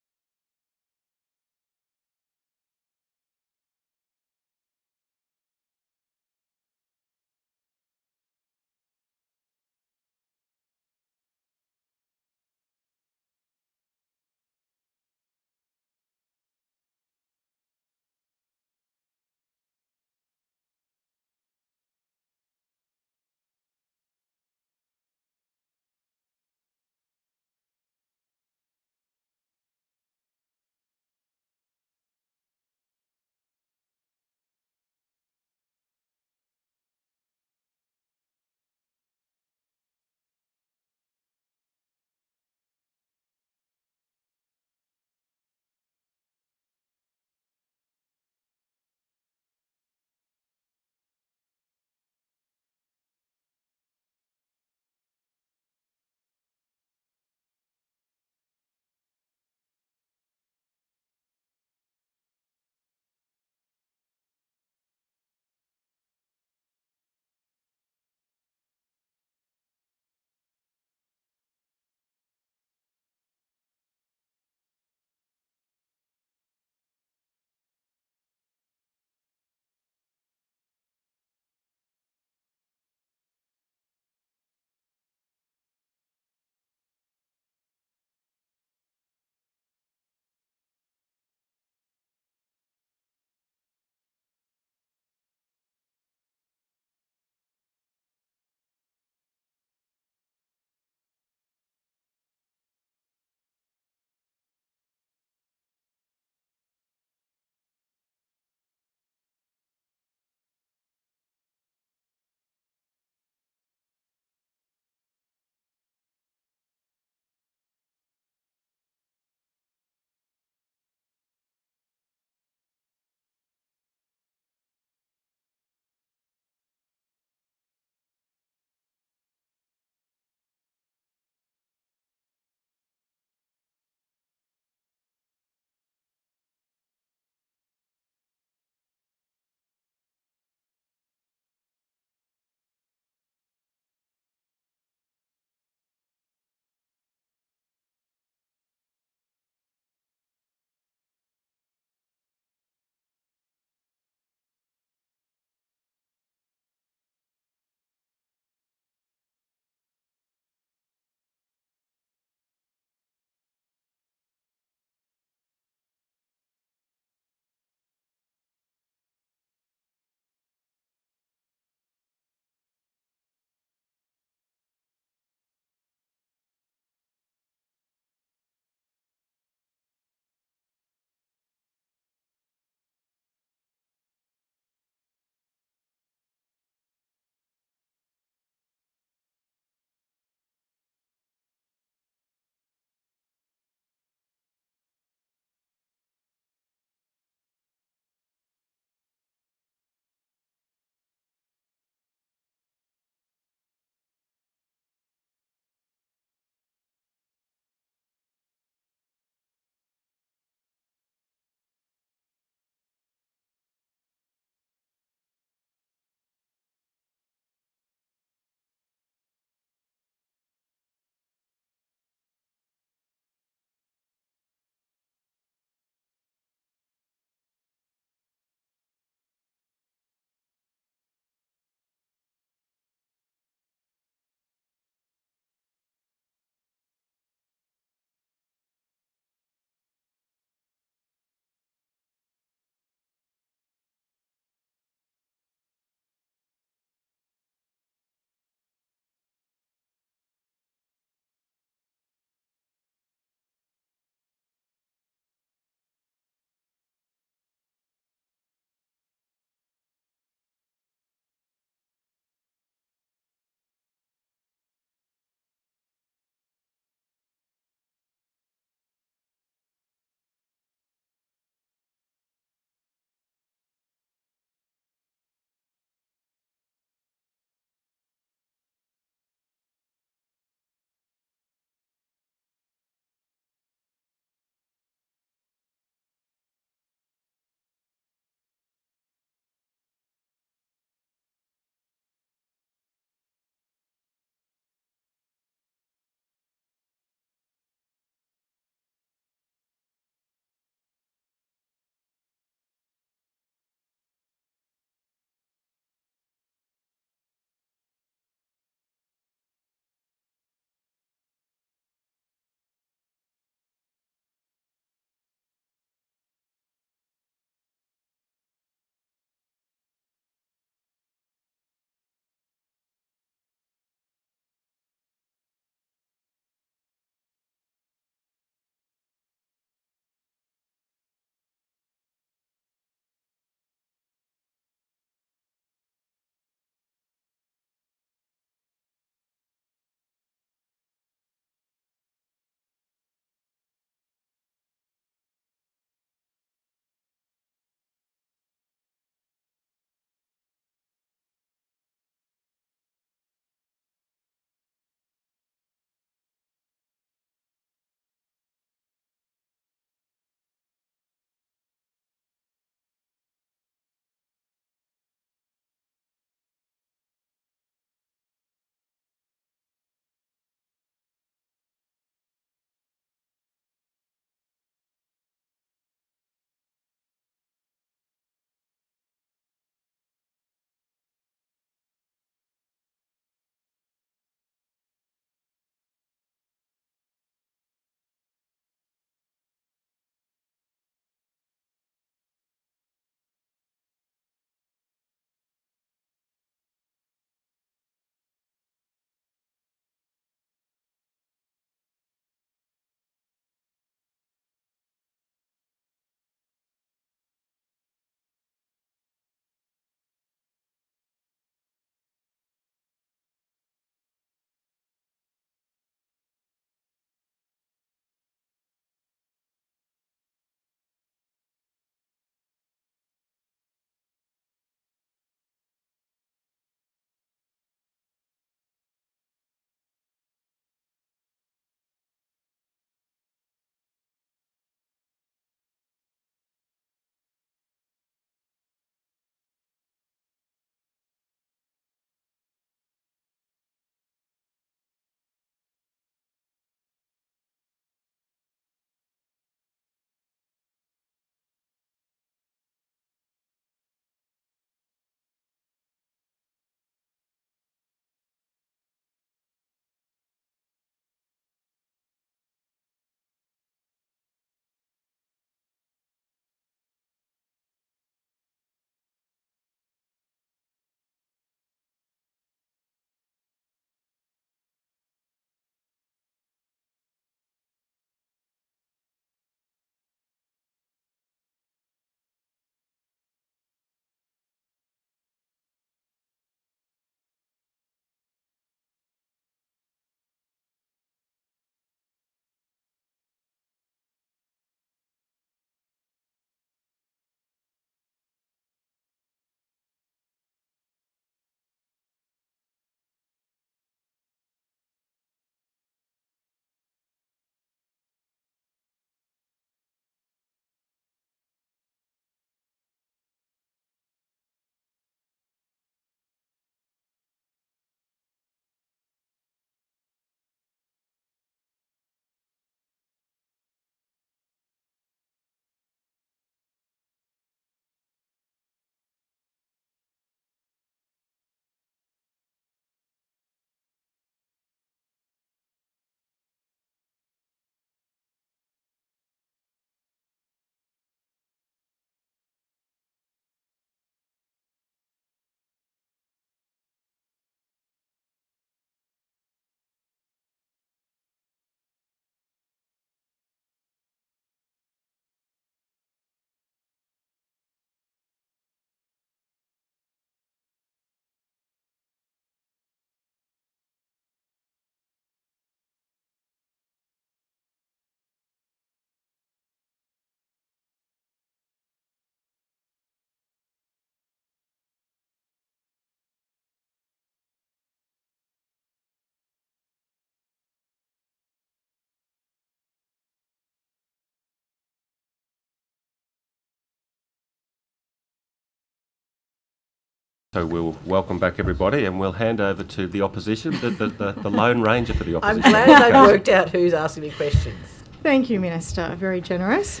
So we'll welcome back everybody and we'll hand over to the opposition, the Lone Ranger for the I'm opposition. glad they've worked out who's asking me questions. Thank you, Minister. Very generous.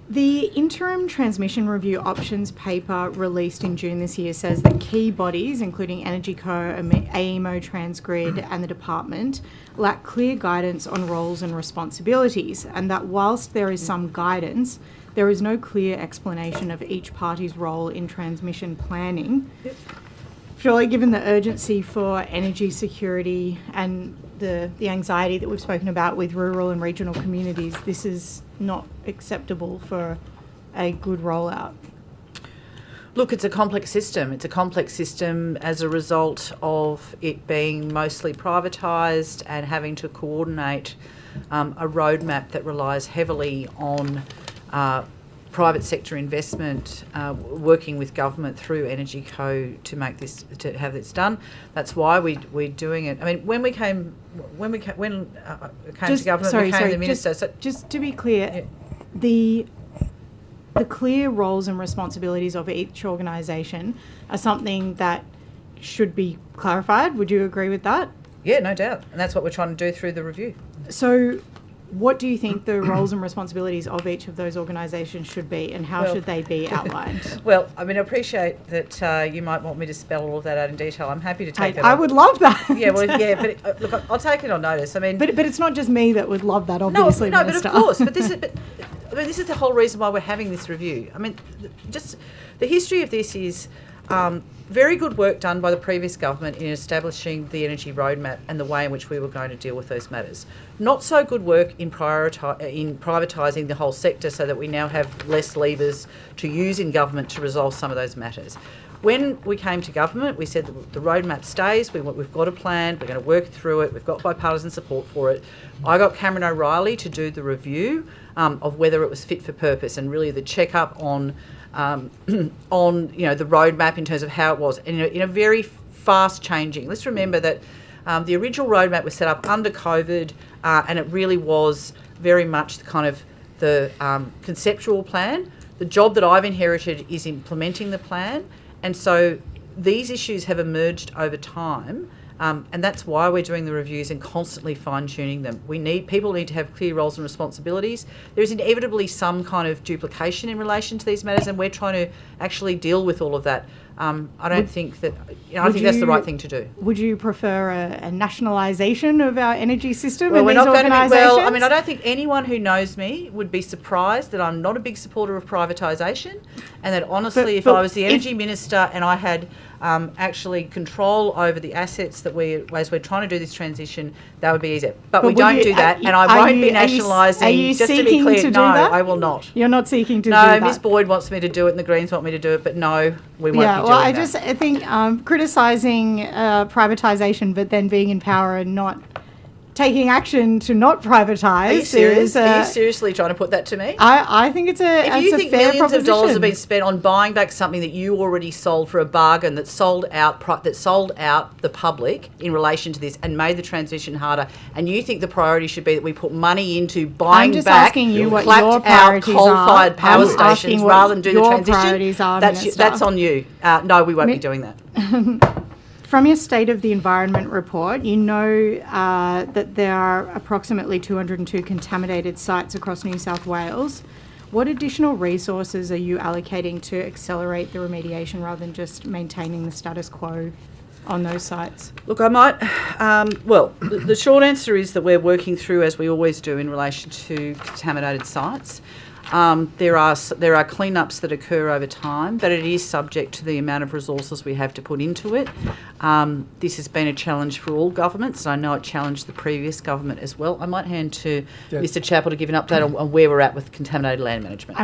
The interim transmission review options paper released in June this year says that key bodies, including Energy Co, AEMO, Transgrid and the Department, lack clear guidance on roles and responsibilities, and that whilst there is some guidance, there is no clear explanation of each party's role in transmission planning. Yep. Surely, given the urgency for energy security and the anxiety that we've spoken about with rural and regional communities, this is not acceptable for a good rollout. Look, it's a complex system. It's a complex system as a result of it being mostly privatised and having to coordinate a roadmap that relies heavily on private sector investment, working with government through Energy Co to make this, to have this done. That's why we're doing it. I mean, when it came to government, became the minister. Just to be clear, the clear roles and responsibilities of each organisation are something that should be clarified. Would you agree with that? Yeah, no doubt. And that's what we're trying to do through the review. So what do you think the roles and responsibilities of each of those organisations should be, and how should they be outlined? Well, I mean, I appreciate that you might want me to spell all of that out in detail. I'm happy to take that. I would love that. Yeah, well, yeah, but look, I'll take it on notice. I mean, but it's not just me that would love that, obviously. No, but Minister. of course. But this is the whole reason why we're having this review. I mean, just the history of this is very good work done by the previous government in establishing the energy roadmap and the way in which we were going to deal with those matters. Not so good work in privatising the whole sector so that we now have less levers to use in government to resolve some of those matters. When we came to government, we said that the roadmap stays, we've got a plan, we're going to work through it, we've got bipartisan support for it. I got Cameron O'Reilly to do the review of whether it was fit for purpose and really the check-up on the roadmap in terms of how it was, and in a very fast changing. Let's remember that the original roadmap was set up under COVID, and it really was very much the kind of the conceptual plan. The job that I've inherited is implementing the plan, and so these issues have emerged over time. And that's why we're doing the reviews and constantly fine-tuning them. People need to have clear roles and responsibilities. There is inevitably some kind of duplication in relation to these matters, and we're trying to actually deal with all of that. I don't think that, I think that's the right thing to do. Would you prefer a nationalisation of our energy system? Well, in these organisations? Well, I mean, I don't think anyone who knows me would be surprised that I'm not a big supporter of privatisation, and that honestly, if I was the energy minister and I had actually control over the assets that as we're trying to do this transition, that would be easier. But we don't do that, and I won't be nationalising. Just to be clear, no, I will not. You're not seeking to do that? No, Ms Boyd wants me to do it, and the Greens want me to do it, but no, we won't be doing that. Well, I think criticising privatisation, but then being in power and not taking action to not privatise. Are you serious? Are you seriously trying to put that to me? I think it's a If you think fair millions of dollars proposition. have been spent on buying back something that you already sold for a bargain, that sold out the public in relation to this and made the transition harder, and you think the priority should be that we put money into buying I'm just back asking you what clapped your out priorities coal-fired are. power I'm asking stations what rather than do the your transition. priorities are, Minister. That's on you. No, we won't be doing that. From your State of the Environment report, you know that there are approximately 202 contaminated sites across New South Wales. What additional resources are you allocating to accelerate the remediation rather than just maintaining the status quo on those sites? Look, I might, the short answer is that we're working through, as we always do, in relation to contaminated sites. There are cleanups that occur over time, but it is subject to the amount of resources we have to put into it. This has been a challenge for all governments, and I know it challenged the previous government as well. I might hand to Mr Chappell to give an update on where we're at with contaminated land management.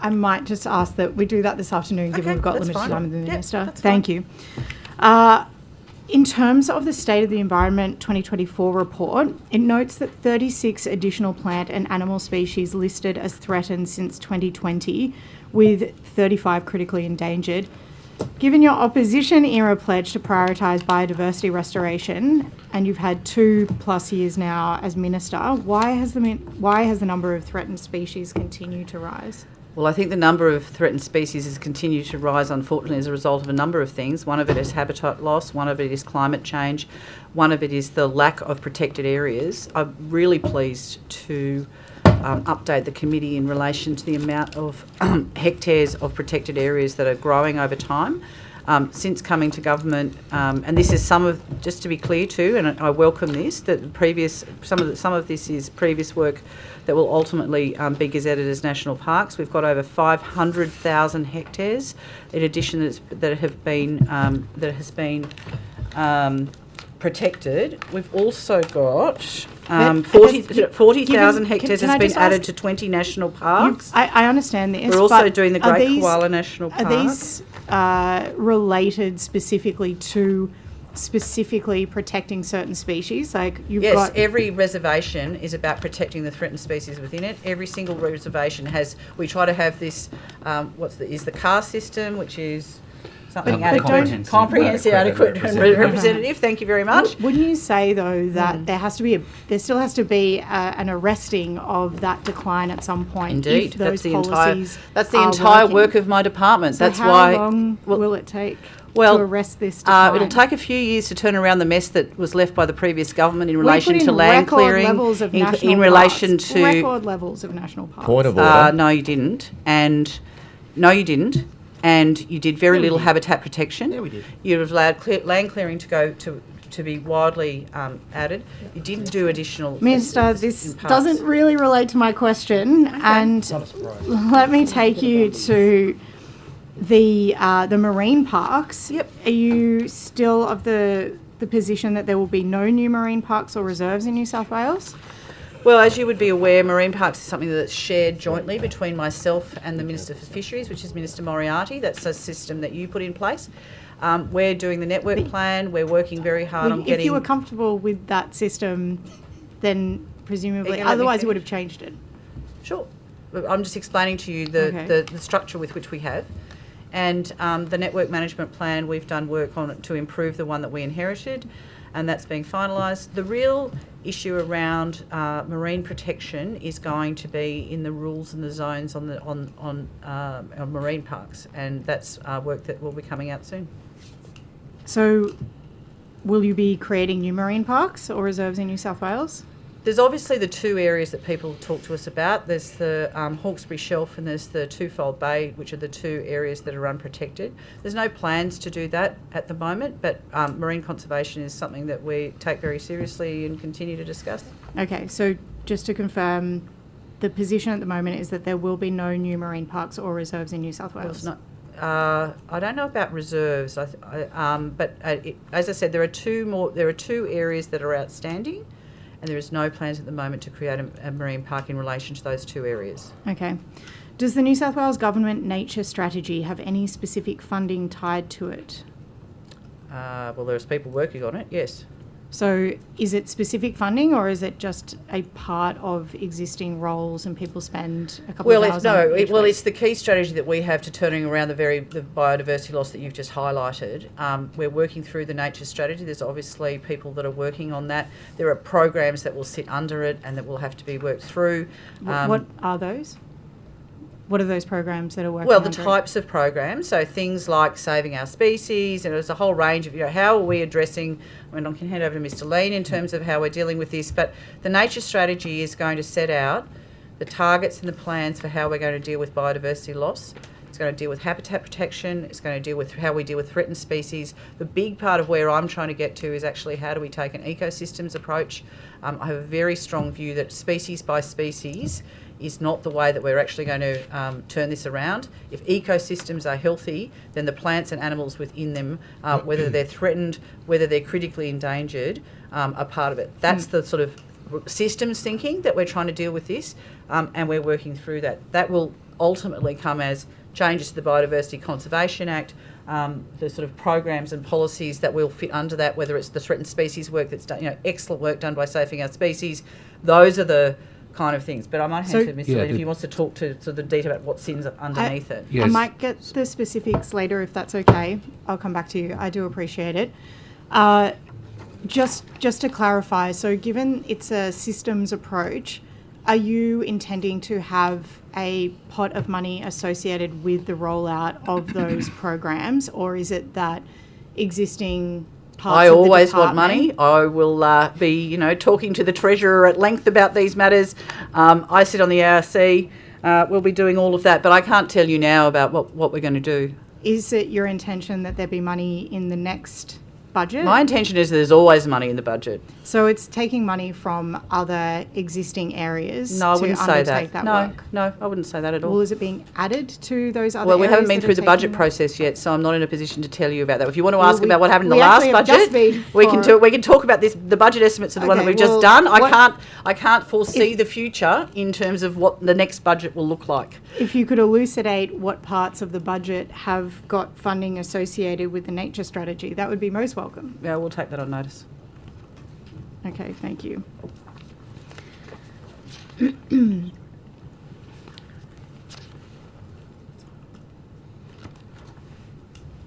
I might just ask that we do that this afternoon, given we've got limited time with the Minister. Thank you. In terms of the State of the Environment 2024 report, it notes that 36 additional plant and animal species listed as threatened since 2020, with 35 critically endangered. Given your opposition-era pledge to prioritise biodiversity restoration, and you've had 2+ years now as Minister, why has the number of threatened species continued to rise? Well, I think the number of threatened species has continued to rise, unfortunately, as a result of a number of things. One of it is habitat loss, one of it is climate change, one of it is the lack of protected areas. I'm really pleased to update the committee in relation to the amount of hectares of protected areas that are growing over time. Since coming to government, and this is some of, just to be clear too, and I welcome this, that some of this is previous work that will ultimately be gazetted as national parks. We've got over 500,000 hectares in addition that has been protected. We've also got 40,000 hectares has been added to 20 national parks. I understand this. We're also doing the Great Koala National Park. Are these related specifically to protecting certain species? Like yes, every reservation is about protecting the threatened species within it. Every single reservation has. We try to have this. Is the CAR system, which is something adequate, comprehensive, adequate, and representative. Thank you very much. Wouldn't you say though that there still has to be an arresting of that decline at some point? Indeed, if those that's the entire work of my department. So that's how why. Long will it take to arrest this decline? It'll take a few years to turn around the mess that was left by the previous government in relation to land clearing, in relation to record levels of national parks. Point of order. No, you didn't, and you did very little habitat protection. Yeah, we did. You've allowed land clearing to go to be widely added. You didn't do additional. Minister, this doesn't really relate to my question, and let me take you to the marine parks. Yep. Are you still of the position that there will be no new marine parks or reserves in New South Wales? Well, as you would be aware, marine parks is something that's shared jointly between myself and the Minister for Fisheries, which is Minister Moriarty. That's a system that you put in place. We're doing the network plan. We're working very hard on getting... If you were comfortable with that system, then presumably, otherwise you would have changed it. Sure. I'm just explaining to you the structure with which we have. And the network management plan, we've done work on it to improve the one that we inherited, and that's being finalised. The real issue around marine protection is going to be in the rules and the zones on marine parks, and that's work that will be coming out soon. So will you be creating new marine parks or reserves in New South Wales? There's obviously the two areas that people talk to us about. There's the Hawkesbury Shelf and there's the Twofold Bay, which are the two areas that are unprotected. There's no plans to do that at the moment, but marine conservation is something that we take very seriously and continue to discuss. Okay, so just to confirm, the position at the moment is that there will be no new marine parks or reserves in New South Wales? I don't know about reserves, but as I said, there are two areas that are outstanding. And there is no plans at the moment to create a marine park in relation to those two areas. Okay. Does the New South Wales Government nature strategy have any specific funding tied to it? Well, there's people working on it, yes. So is it specific funding or is it just a part of existing roles and people spend a couple of hours on it? It's the key strategy that we have to turning around the biodiversity loss that you've just highlighted. We're working through the nature strategy. There's obviously people that are working on that. There are programs that will sit under it and that will have to be worked through. What are those? What are those programs that are working? Well, the types of programs, so things like saving our species, and there's a whole range of, how are we addressing, I can hand over to Mr. Lean in terms of how we're dealing with this, but the nature strategy is going to set out the targets and the plans for how we're going to deal with biodiversity loss. It's going to deal with habitat protection. It's going to deal with how we deal with threatened species. The big part of where I'm trying to get to is actually how do we take an ecosystems approach. I have a very strong view that species by species is not the way that we're actually going to turn this around. If ecosystems are healthy, then the plants and animals within them, whether they're threatened, whether they're critically endangered, are part of it. That's the sort of systems thinking that we're trying to deal with this, and we're working through that. That will ultimately come as changes to the Biodiversity Conservation Act, the sort of programs and policies that will fit under that, whether it's the threatened species work that's done, excellent work done by Saving Our Species. Those are the kind of things. But I might hand to Mr. Lean if he wants to talk to the detail about what sins underneath it. Yes. I might get the specifics later if that's okay. I'll come back to you. I do appreciate it. Just to clarify, so given it's a systems approach, Are you intending to have a pot of money associated with the rollout of those programs, or is it that existing parts I of the always want department- money. I will be, talking to the Treasurer at length about these matters. I sit on the ARC. We'll be doing all of that, but I can't tell you now about what we're going to do. Is it your intention that there be money in the next budget? My intention is there's always money in the budget. So it's taking money from other existing areas No, I to wouldn't say undertake that. that work? No, I wouldn't say that at all. Well, is it being added to those other Well, we haven't areas been that through are the budget taking that? process yet, so I'm not in a position to tell you about that. If you want to Well, ask about what happened in the we last actually have just budget, been we can for- we can talk about this. The budget estimates are the one that Okay, we've just well, done. what- I can't foresee the future in terms of what the next budget will look like. If you could elucidate what parts of the budget have got funding associated with the nature strategy, that would be most welcome. Yeah, we'll take that on notice. Okay, thank you.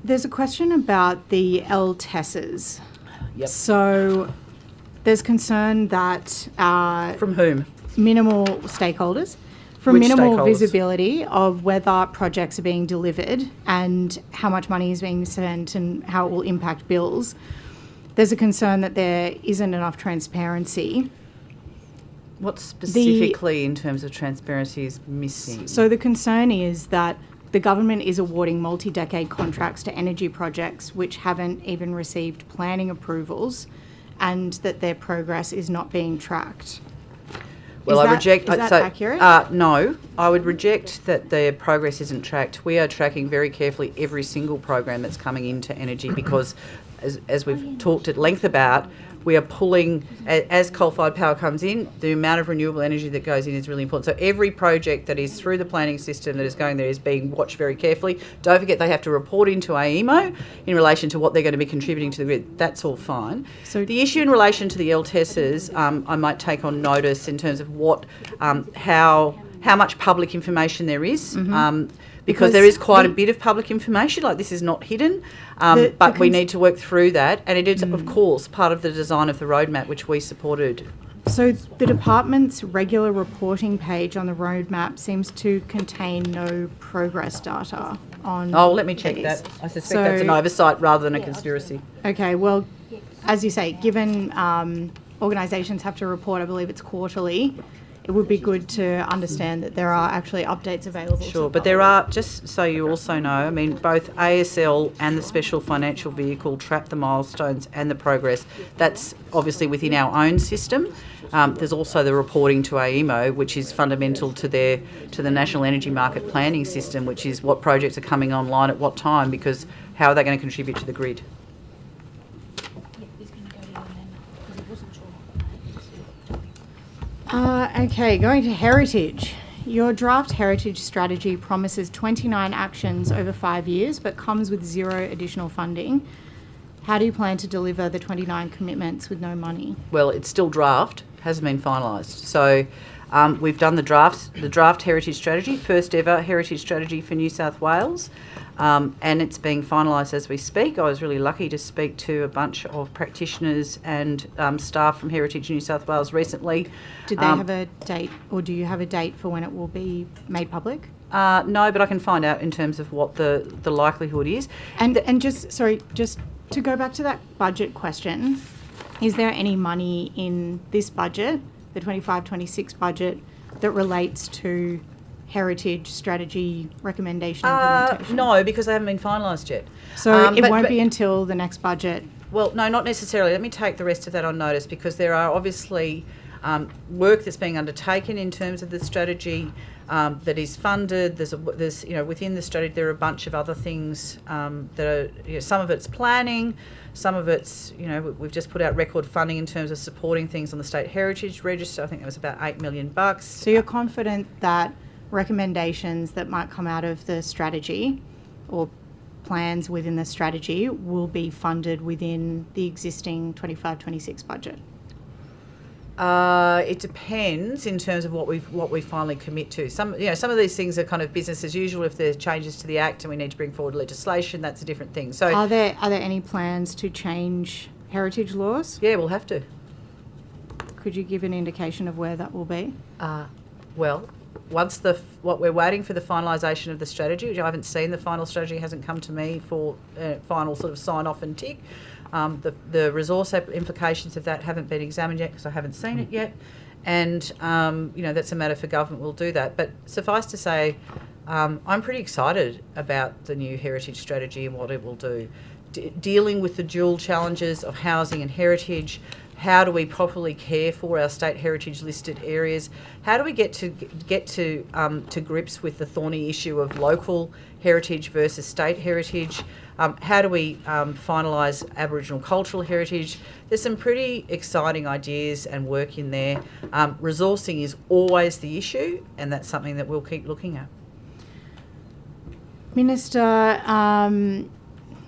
There's a question about the LTESs. Yep. So there's concern that From whom? minimal stakeholders, from Which minimal stakeholders? visibility of whether projects are being delivered and how much money is being spent and how it will impact bills. There's a concern that there isn't enough transparency. What specifically in terms of transparency is missing? So the concern is that the government is awarding multi-decade contracts to energy projects which haven't even received planning approvals, and that their progress is not being tracked. Well, I reject. Is that so, accurate? No, I would reject that their progress isn't tracked. We are tracking very carefully every single program that's coming into energy because, as we've talked at length about, we are pulling, as coal-fired power comes in, the amount of renewable energy that goes in is really important. So every project that is through the planning system that is going there is being watched very carefully. Don't forget they have to report into AEMO in relation to what they're going to be contributing to the grid. That's all fine. So the issue in relation to the LTESs, I might take on notice in terms of what, how much public information there is. Because there is quite a bit of public information, like this is not hidden, but we need to work through that. And it is, of course, part of the design of the roadmap, which we supported. So the department's regular reporting page on the roadmap seems to contain no progress data on Oh, let me check these. that. I suspect that's an oversight rather than a conspiracy. Okay, well, as you say, given organisations have to report, I believe it's quarterly, it would be good to understand that there are actually updates available. Sure, but there are, just so you also know, I mean, both ASL and the Special Financial Vehicle track the milestones and the progress. That's obviously within our own system. There's also the reporting to AEMO, which is fundamental to the National Energy Market Planning System, which is what projects are coming online at what time, because how are they going to contribute to the grid? Okay, going to heritage. Your draft heritage strategy promises 29 actions over 5 years, but comes with zero additional funding. How do you plan to deliver the 29 commitments with no money? Well, it's still draft, hasn't been finalised. So we've done the draft heritage strategy, first ever heritage strategy for New South Wales, and it's being finalised as we speak. I was really lucky to speak to a bunch of practitioners and staff from Heritage New South Wales recently. Did they have a date, or do you have a date for when it will be made public? No, but I can find out in terms of what the likelihood is. And just to go back to that budget question, is there any money in this budget, the 25-26 budget, that relates to heritage strategy recommendation implementation? No, because they haven't been finalised yet. So it but- won't but- be until the next budget. Well, no, not necessarily. Let me take the rest of that on notice, because there are obviously work that's being undertaken in terms of the strategy that is funded. There's within the strategy there are a bunch of other things that are, some of it's planning, some of it's, we've just put out record funding in terms of supporting things on the State Heritage Register. I think it was about $8 million. So you're confident that recommendations that might come out of the strategy or plans within the strategy will be funded within the existing 25-26 budget? It depends in terms of what we finally commit to. Some of these things are kind of business as usual. If there's changes to the Act and we need to bring forward legislation, that's a different thing. So Are there any plans to change heritage laws? yeah, we'll have to. Could you give an indication of where that will be? Well, once what we're waiting for the finalisation of the strategy, which I haven't seen, the final strategy hasn't come to me for final sort of sign off and tick. The resource implications of that haven't been examined yet because I haven't seen it yet, and that's a matter for government. We'll do that. But suffice to say, I'm pretty excited about the new heritage strategy and what it will do, dealing with the dual challenges of housing and heritage. How do we properly care for our state heritage listed areas? How do we get to grips with the thorny issue of local heritage versus state heritage? How do we finalise Aboriginal cultural heritage? There's some pretty exciting ideas and work in there. Resourcing is always the issue, and that's something that we'll keep looking at. Minister,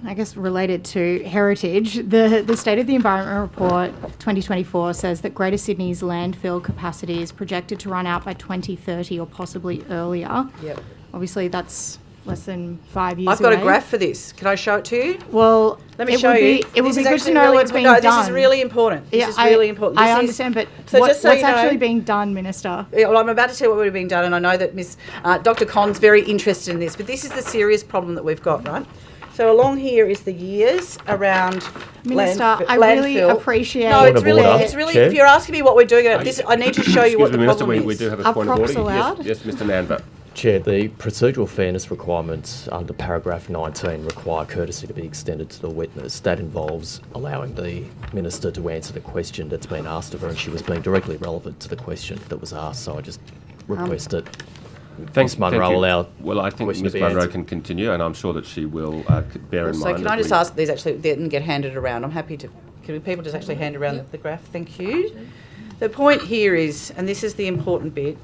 I guess related to heritage, the State of the Environment Report 2024 says that Greater Sydney's landfill capacity is projected to run out by 2030 or possibly earlier. Yep. Obviously, that's less than 5 years I've got away. a graph for this. Can I show it to you? Well, let me show you. It would be good to know really, what's being done. This is really important. This is really important. I understand, but so what's just so you know, actually being done, Minister? Yeah, well, I'm about to tell you what would have been done, and I know that Dr. Con's very interested in this, but this is the serious problem that we've got, right? So along here is the years around Minister, landfill. I really appreciate. No, it's really. Chair? If you're asking me what we're doing about this, I need to show you what the Minister, problem we is. do have a Are point of order. props allowed? Yes, Mr. Nanva. Chair, the procedural fairness requirements under paragraph 19 require courtesy to be extended to the witness. That involves allowing the Minister to answer the question that's been asked of her, and she was being directly relevant to the question that was asked, so I just request that Ms Munro allow. Well, I think question Ms to be Munro answered. can continue, and I'm sure that she will bear in So mind. can that I just we- ask that these actually didn't get handed around? I'm happy to. Can people just actually hand around the graph? Thank you. The point here is, and this is the important bit,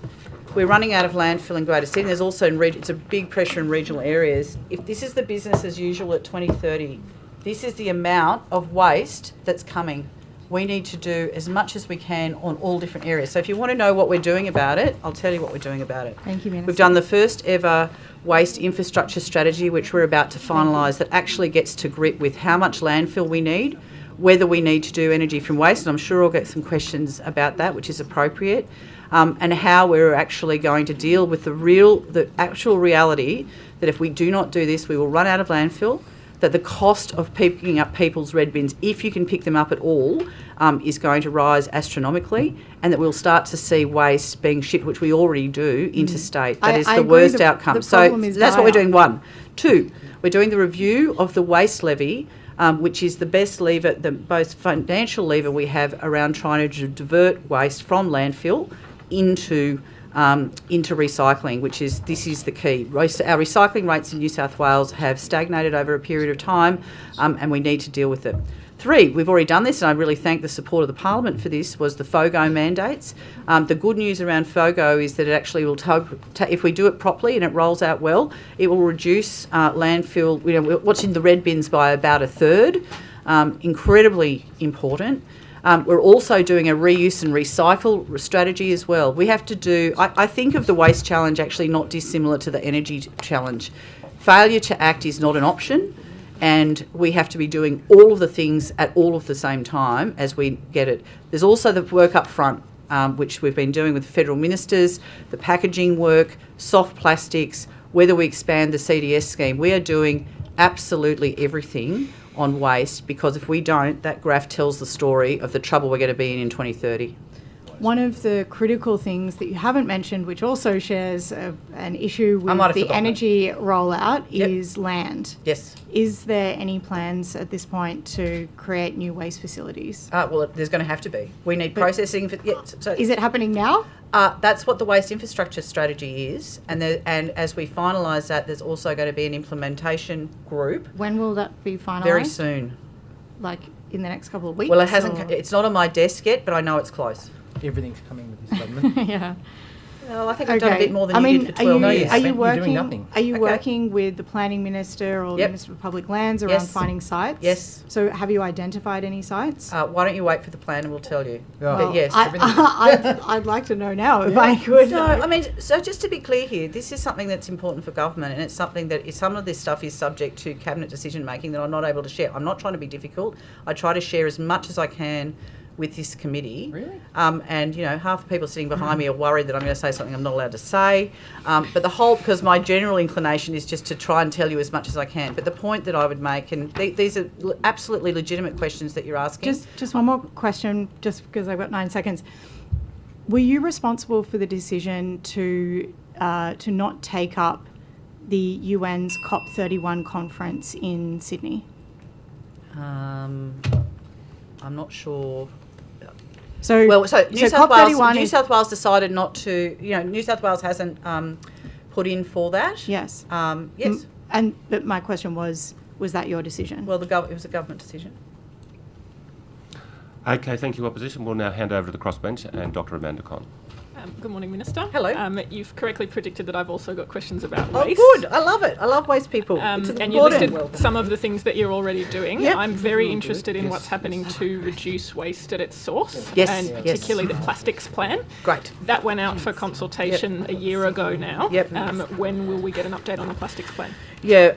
we're running out of landfill in Greater Sydney. There's also it's a big pressure in regional areas. If this is the business as usual at 2030, this is the amount of waste that's coming. We need to do as much as we can on all different areas. So if you want to know what we're doing about it, I'll tell you what we're doing about it. Thank you, Minister. We've done the first ever waste infrastructure strategy, which we're about to finalise, that actually gets to grip with how much landfill we need, whether we need to do energy from waste, and I'm sure I'll get some questions about that, which is appropriate, and how we're actually going to deal with the actual reality that if we do not do this, we will run out of landfill, that the cost of picking up people's red bins, if you can pick them up at all, is going to rise astronomically, and that we'll start to see waste being shipped, which we already do, interstate. That is I the agree worst the outcome. problem So is that's what we're dire. doing, one. Two, we're doing the review of the waste levy, which is the best lever, the most financial lever we have around trying to divert waste from landfill into recycling, this is the key. Our recycling rates in New South Wales have stagnated over a period of time, and we need to deal with it. Three, we've already done this, and I really thank the support of the Parliament for this, was the FOGO mandates. The good news around FOGO is that it actually will, if we do it properly and it rolls out well, it will reduce landfill, what's in the red bins by about a third. Incredibly important. We're also doing a reuse and recycle strategy as well. We have to do, I think of the waste challenge actually not dissimilar to the energy challenge. Failure to act is not an option, and we have to be doing all of the things at all of the same time as we get it. There's also the work up front, which we've been doing with federal ministers, the packaging work, soft plastics, whether we expand the CDS scheme. We are doing absolutely everything on waste, because if we don't, that graph tells the story of the trouble we're going to be in 2030. One of the critical things that you haven't mentioned, which also shares an issue with the energy rollout, is land. Yes. Is there any plans at this point to create new waste facilities? Well, there's going to have to be. We need processing. Is it happening now? That's what the waste infrastructure strategy is, and as we finalise that, there's also going to be an implementation group. When will that be finalised? Very soon. Like in the next couple of weeks? Well, it hasn't. It's not on my desk yet, but I know it's close. Everything's coming with this government. Yeah. Well, I think we've done a bit more than you did for 12 years. Are you You're working? doing nothing. Are you working with the Planning Minister or the Minister of Public Lands around finding sites? Yes. So have you identified any sites? Why don't you wait for the plan and we'll tell you? Well, But yes. I'd like to know now if I could. No, I mean, so just to be clear here, this is something that's important for government, and it's something that some of this stuff is subject to cabinet decision making that I'm not able to share. I'm not trying to be difficult. I try to share as much as I can with this committee. Really? And, half the people sitting behind me are worried that I'm going to say something I'm not allowed to say. But because my general inclination is just to try and tell you as much as I can. But the point that I would make, and these are absolutely legitimate questions that you're asking. Just one more question, just because I've got 9 seconds. Were you responsible for the decision to not take up the UN's COP31 conference in Sydney? I'm not sure. So New South COP31 Wales decided not to. New South Wales hasn't put in for that. Yes. Yes. But my question was that your decision? Well, it was a government decision. Okay, thank you, Opposition. We'll now hand over to the crossbench and Dr. Amanda Conn. Good morning, Minister. Hello. You've correctly predicted that I've also got questions about Oh, waste. good. I love it. I love waste people. And you listed some of the things that you're already doing. Yep. I'm very interested in what's happening to reduce waste at its source, Yes, and yes. particularly the plastics plan. Great. That went out for consultation a year ago now. Yep. When will we get an update on the plastics plan? Yeah.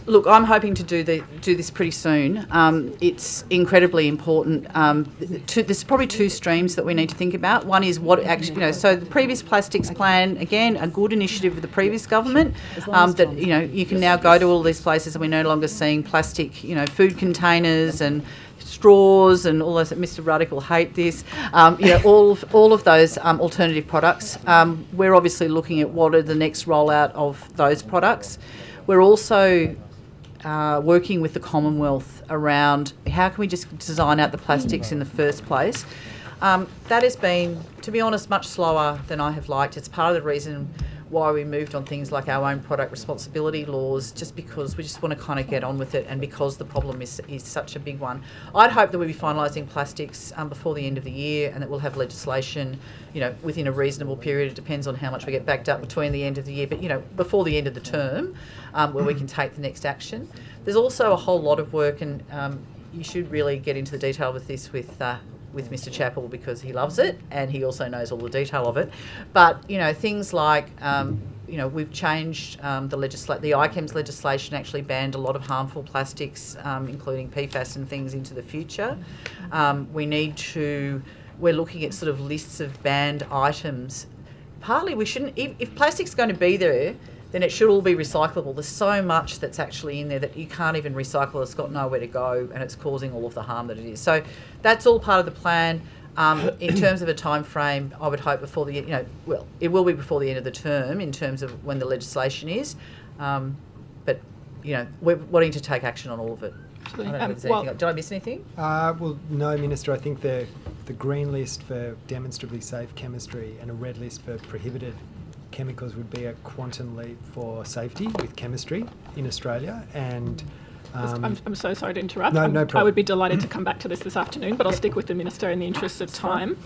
Look, I'm hoping to do this pretty soon. It's incredibly important. There's probably two streams that we need to think about. One is what actually, so the previous plastics plan, again, a good initiative of the previous government, that, you can now go to all these places and we're no longer seeing plastic, food containers and straws and all those. Mr. Ruddick will hate this. All of those alternative products. We're obviously looking at what are the next rollout of those products. We're also working with the Commonwealth around how can we just design out the plastics in the first place. That has been, to be honest, much slower than I have liked. It's part of the reason why we moved on things like our own product responsibility laws, just because we just want to kind of get on with it and because the problem is such a big one. I'd hope that we'll be finalising plastics before the end of the year and that we'll have legislation, within a reasonable period. It depends on how much we get backed up between the end of the year, but, before the end of the term, where we can take the next action. There's also a whole lot of work, and you should really get into the detail with this with Mr. Chappell, because he loves it and he also knows all the detail of it. But, things like, we've changed the ICEMS legislation actually banned a lot of harmful plastics, including PFAS and things into the future. We're looking at sort of lists of banned items. Partly we shouldn't, if plastic's going to be there, then it should all be recyclable. There's so much that's actually in there that you can't even recycle. It's got nowhere to go and it's causing all of the harm that it is. So that's all part of the plan. In terms of a time frame, I would hope before the, it will be before the end of the term in terms of when the legislation is. But, we're wanting to take action on all of it. I don't know if there's anything. Did I miss anything? Well, no, Minister. I think the green list for demonstrably safe chemistry and a red list for prohibited chemicals would be a quantum leap for safety with chemistry in Australia. And I'm so sorry to interrupt. No problem. I would be delighted to come back to this afternoon, but I'll stick with the Minister in the interest of time.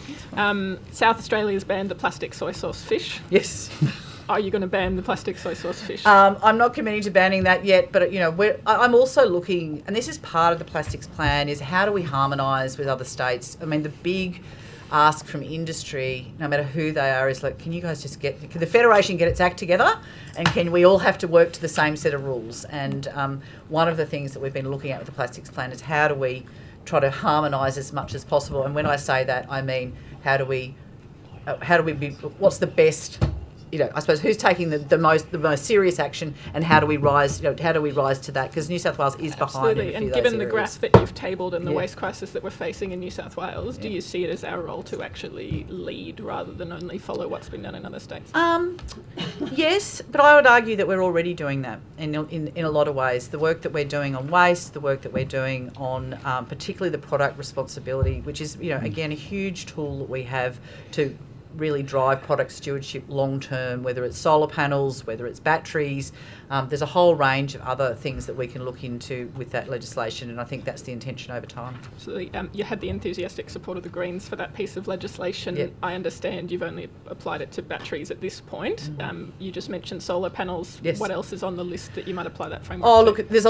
South Australia's banned the plastic soy sauce fish. Yes. Are you going to ban the plastic soy sauce fish? I'm not committing to banning that yet, but I'm also looking, and this is part of the plastics plan, is how do we harmonise with other states? I mean, the big ask from industry, no matter who they are, is like, can you guys just can the Federation get its act together, and can we all have to work to the same set of rules? And one of the things that we've been looking at with the plastics plan is how do we try to harmonise as much as possible? And when I say that, I mean how do we what's the best? I suppose who's taking the most serious action, and how do we rise? How do we rise to that? Because New South Wales is behind. Absolutely, and given the graph that you've tabled and the waste crisis that we're facing in New South Wales, do you see it as our role to actually lead rather than only follow what's been done in other states? Yes, but I would argue that we're already doing that in a lot of ways. The work that we're doing on waste, the work that we're doing on particularly the product responsibility, which is again a huge tool that we have to really drive product stewardship long term, whether it's solar panels, whether it's batteries. There's a whole range of other things that we can look into with that legislation, and I think that's the intention over time. Absolutely. You had the enthusiastic support of the Greens for that piece of legislation. Yep. I understand you've only applied it to batteries at this point. Mm-hmm. You just mentioned solar panels. Yes. What else is on the list that you might apply that framework to? Look, there's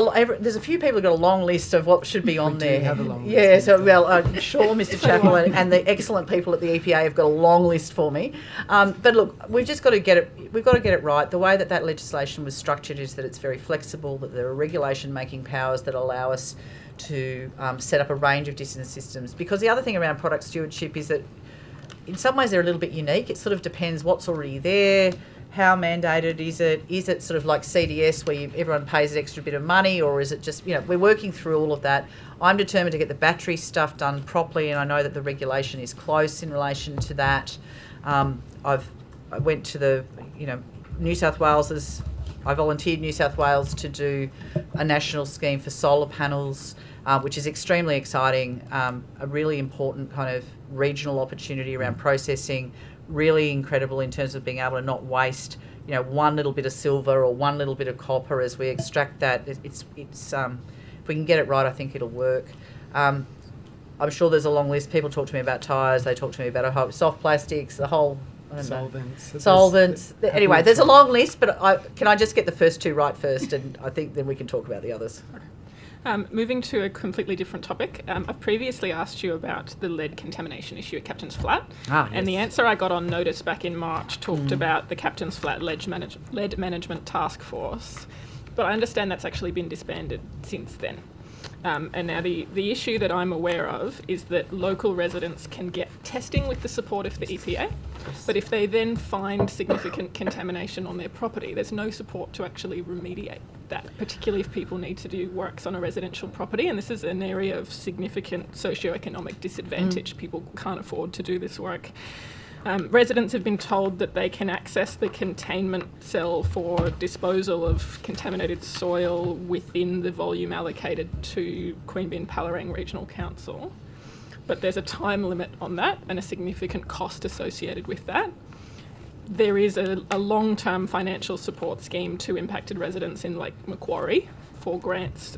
a few people who've got a long list of what should be on there. We do have a long list. Yeah, so, I'm sure Mr. Chappell and the excellent people at the EPA have got a long list for me. But look, we've just got to get it. We've got to get it right. The way that legislation was structured is that it's very flexible. That there are regulation-making powers that allow us to set up a range of different systems. Because the other thing around product stewardship is that in some ways they're a little bit unique. It sort of depends what's already there, how mandated is it? Is it sort of like CDS where everyone pays an extra bit of money, or is it just, we're working through all of that. I'm determined to get the battery stuff done properly, and I know that the regulation is close in relation to that. I went to the, New South Wales's, I volunteered New South Wales to do a national scheme for solar panels, which is extremely exciting, a really important kind of regional opportunity around processing, really incredible in terms of being able to not waste, one little bit of silver or one little bit of copper as we extract that. It's if we can get it right, I think it'll work. I'm sure there's a long list. People talk to me about tyres, they talk to me about soft plastics, the whole... Solvents. Anyway, there's a long list, but can I just get the first two right first, and I think then we can talk about the others. Moving to a completely different topic, I've previously asked you about the lead contamination issue at Captain's Flat, and the answer I got on notice back in March talked about the Captain's Flat lead management task force, but I understand that's actually been disbanded since then. And now the issue that I'm aware of is that local residents can get testing with the support of the EPA, but if they then find significant contamination on their property, there's no support to actually remediate that, particularly if people need to do works on a residential property. And this is an area of significant socioeconomic disadvantage. People can't afford to do this work. Residents have been told that they can access the containment cell for disposal of contaminated soil within the volume allocated to Queanbeyan Palerang Regional Council, but there's a time limit on that and a significant cost associated with that. There is a long-term financial support scheme to impacted residents in Lake Macquarie for grants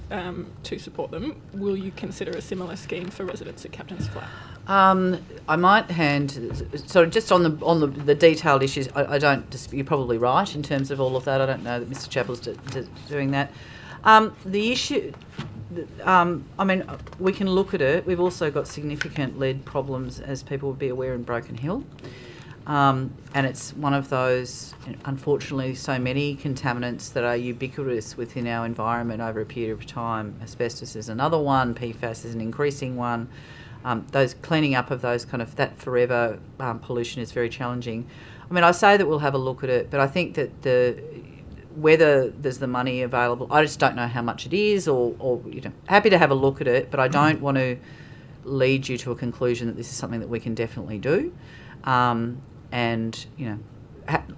to support them. Will you consider a similar scheme for residents at Captain's Flat? I might just on the detailed issues, I don't, you're probably right in terms of all of that. I don't know that Mr. Chappell's doing that. The issue, we can look at it. We've also got significant lead problems, as people would be aware, in Broken Hill. And it's one of those, unfortunately, so many contaminants that are ubiquitous within our environment over a period of time. Asbestos is another one, PFAS is an increasing one. Those cleaning up of those kind of that forever pollution is very challenging. I say that we'll have a look at it, but I think that whether there's the money available, I just don't know how much it is, or happy to have a look at it, but I don't want to lead you to a conclusion that this is something that we can definitely do.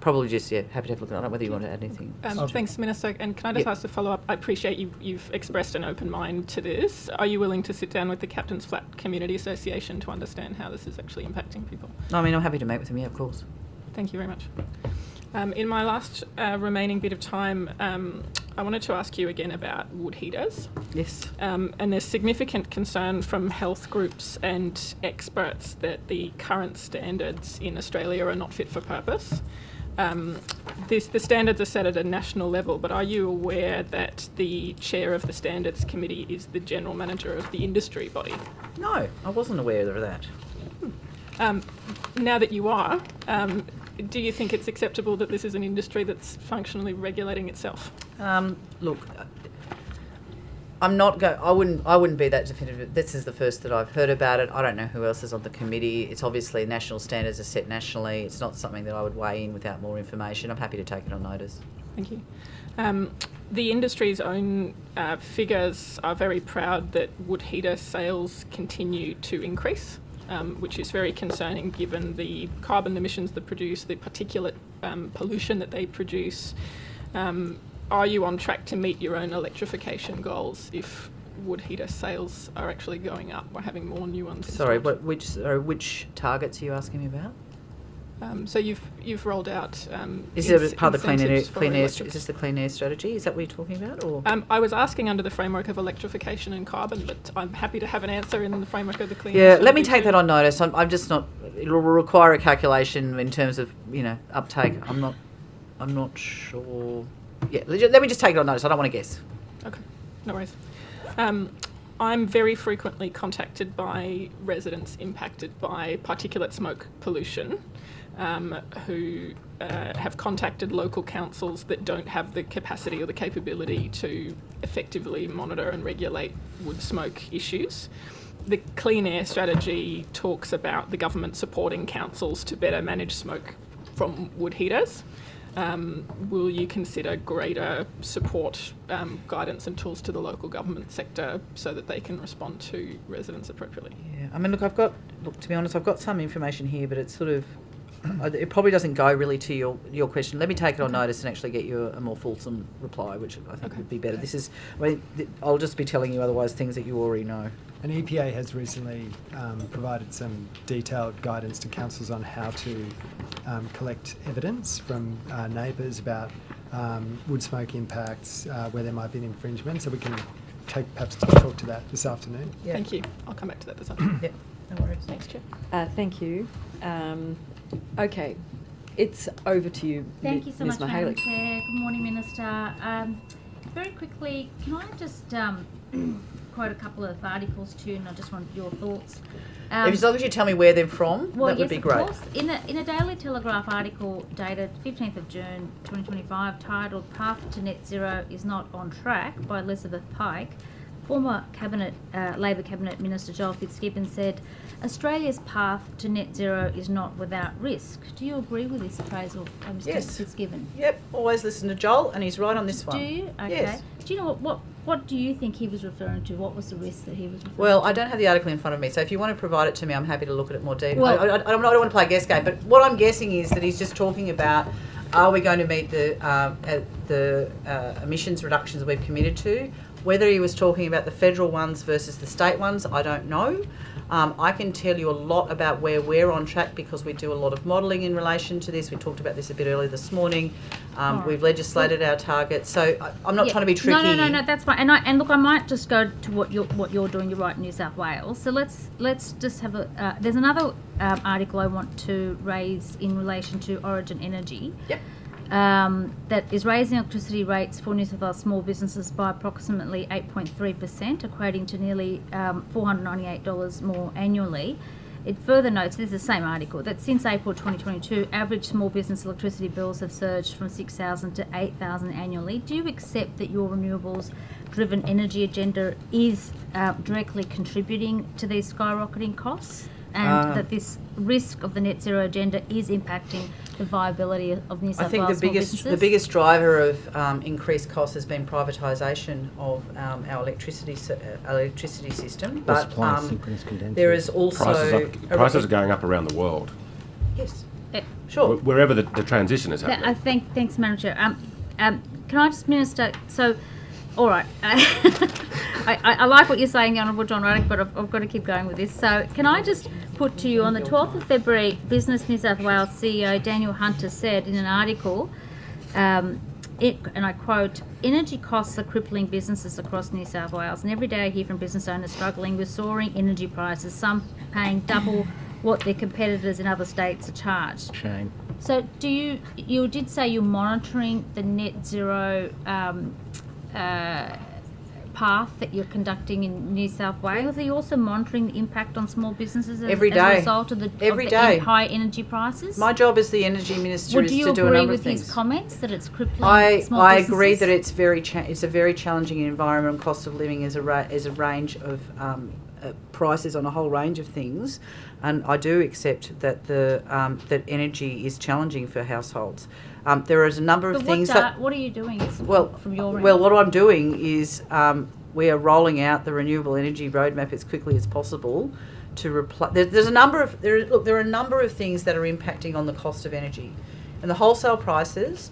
Probably just, happy to have a look at it. I don't know whether you want to add anything. Thanks, Minister. And can I just ask to follow up? I appreciate you've expressed an open mind to this. Are you willing to sit down with the Captain's Flat Community Association to understand how this is actually impacting people? I'm happy to meet with them, of course. Thank you very much. In my last remaining bit of time, I wanted to ask you again about wood heaters. Yes. And there's significant concern from health groups and experts that the current standards in Australia are not fit for purpose. The standards are set at a national level, but are you aware that the chair of the Standards Committee is the general manager of the industry body? No, I wasn't aware of that. Now that you are, do you think it's acceptable that this is an industry that's functionally regulating itself? Look, I wouldn't be that definitive. This is the first that I've heard about it. I don't know who else is on the committee. It's obviously national standards are set nationally. It's not something that I would weigh in without more information. I'm happy to take it on notice. Thank you. The industry's own figures are very proud that wood heater sales continue to increase, which is very concerning given the carbon emissions they produce, the particulate pollution that they produce. Are you on track to meet your own electrification goals if wood heater sales are actually going up or having more new ones? Sorry, which targets are you asking me about? So you've rolled out. Is it part of the clean air? Is this the clean air strategy? Is that what you're talking about? Or I was asking under the framework of electrification and carbon, but I'm happy to have an answer in the framework of the clean air strategy. Let me take that on notice. I'm just not. It'll require a calculation in terms of uptake. I'm not sure. Yeah, let me just take it on notice. I don't want to guess. Okay, no worries. I'm very frequently contacted by residents impacted by particulate smoke pollution who have contacted local councils that don't have the capacity or the capability to effectively monitor and regulate wood smoke issues. The Clean Air Strategy talks about the government supporting councils to better manage smoke from wood heaters. Will you consider greater support, guidance and tools to the local government sector so that they can respond to residents appropriately? Yeah, I mean, look, to be honest, I've got some information here, but it's sort of, it probably doesn't go really to your question. Let me take it on notice and actually get you a more fulsome reply, which I think would be better. This is, I'll just be telling you otherwise things that you already know. And EPA has recently provided some detailed guidance to councils on how to collect evidence from neighbours about wood smoke impacts, where there might be an infringement. So we can perhaps talk to that this afternoon. Yeah. Thank you. I'll come back to that this afternoon. Yeah, no worries. Thanks, Chair. Thank you. Okay, it's over to you, Thank you so Ms. much, Madam Mahalik. Chair. Good morning, Minister. Very quickly, can I just quote a couple of articles to you, and I just want your thoughts. As long as you tell me where they're from, Well, that would be great. Of course. In a Daily Telegraph article dated 15th of June 2025 titled "Path to Net Zero is Not on Track" by Elizabeth Pike, former Labor Cabinet Minister Joel Fitzgibbon said, "Australia's path to net zero is not without risk." Do you agree with this appraisal, Mr. Yes. Fitzgibbon? Yep, always listen to Joel, and he's right on this one. Do you? Okay. Yes. Do you know what do you think he was referring to? What was the risk that he was referring Well, to? I don't have the article in front of me, so if you want to provide it to me, I'm happy to look at it more deeply. Well- I don't want to play guess game, but what I'm guessing is that he's just talking about, are we going to meet the emissions reductions that we've committed to? Whether he was talking about the federal ones versus the state ones, I don't know. I can tell you a lot about where we're on track because we do a lot of modelling in relation to this. We talked about this a bit earlier this morning. We've legislated our targets, so I'm not trying to be tricky. No, that's fine. And look, I might just go to what you're doing. You're right, in New South Wales. So let's just have a. There's another article I want to raise in relation to Origin Energy. Yep. That is raising electricity rates for New South Wales small businesses by approximately 8.3%, equating to nearly $498 more annually. It further notes, this is the same article, that since April 2022, average small business electricity bills have surged from $6,000 to $8,000 annually. Do you accept that your renewables-driven energy agenda is directly contributing to these skyrocketing costs? And that this risk of the net zero agenda is impacting the viability of New South Wales small businesses? The biggest driver of increased costs has been privatisation of our electricity system. But there is also prices are going up around the world. Yes, sure. Wherever the transition is happening. Thanks, Madam Chair. Can I just, Minister? So, all right. I like what you're saying, Honourable John Ruddock, but I've got to keep going with this. So can I just put to you, on the 12th of February, Business New South Wales CEO Daniel Hunter said in an article, and I quote, "Energy costs are crippling businesses across New South Wales, and every day I hear from business owners struggling with soaring energy prices, some paying double what their competitors in other states are charged." Shame. So you did say you're monitoring the net zero path that you're conducting in New South Wales. Are you also monitoring the impact on small businesses as a result of the high energy prices? My job as the Energy Minister is to do a number of things. Do you agree with his comments that it's crippling small businesses? I agree that it's it's a very challenging environment. Cost of living is a range of prices on a whole range of things, and I do accept that that energy is challenging for households. There is a number of things what are you doing from your end? Well, what I'm doing is we are rolling out the renewable energy roadmap as quickly as possible to replace. There are a number of things that are impacting on the cost of energy, and the wholesale prices.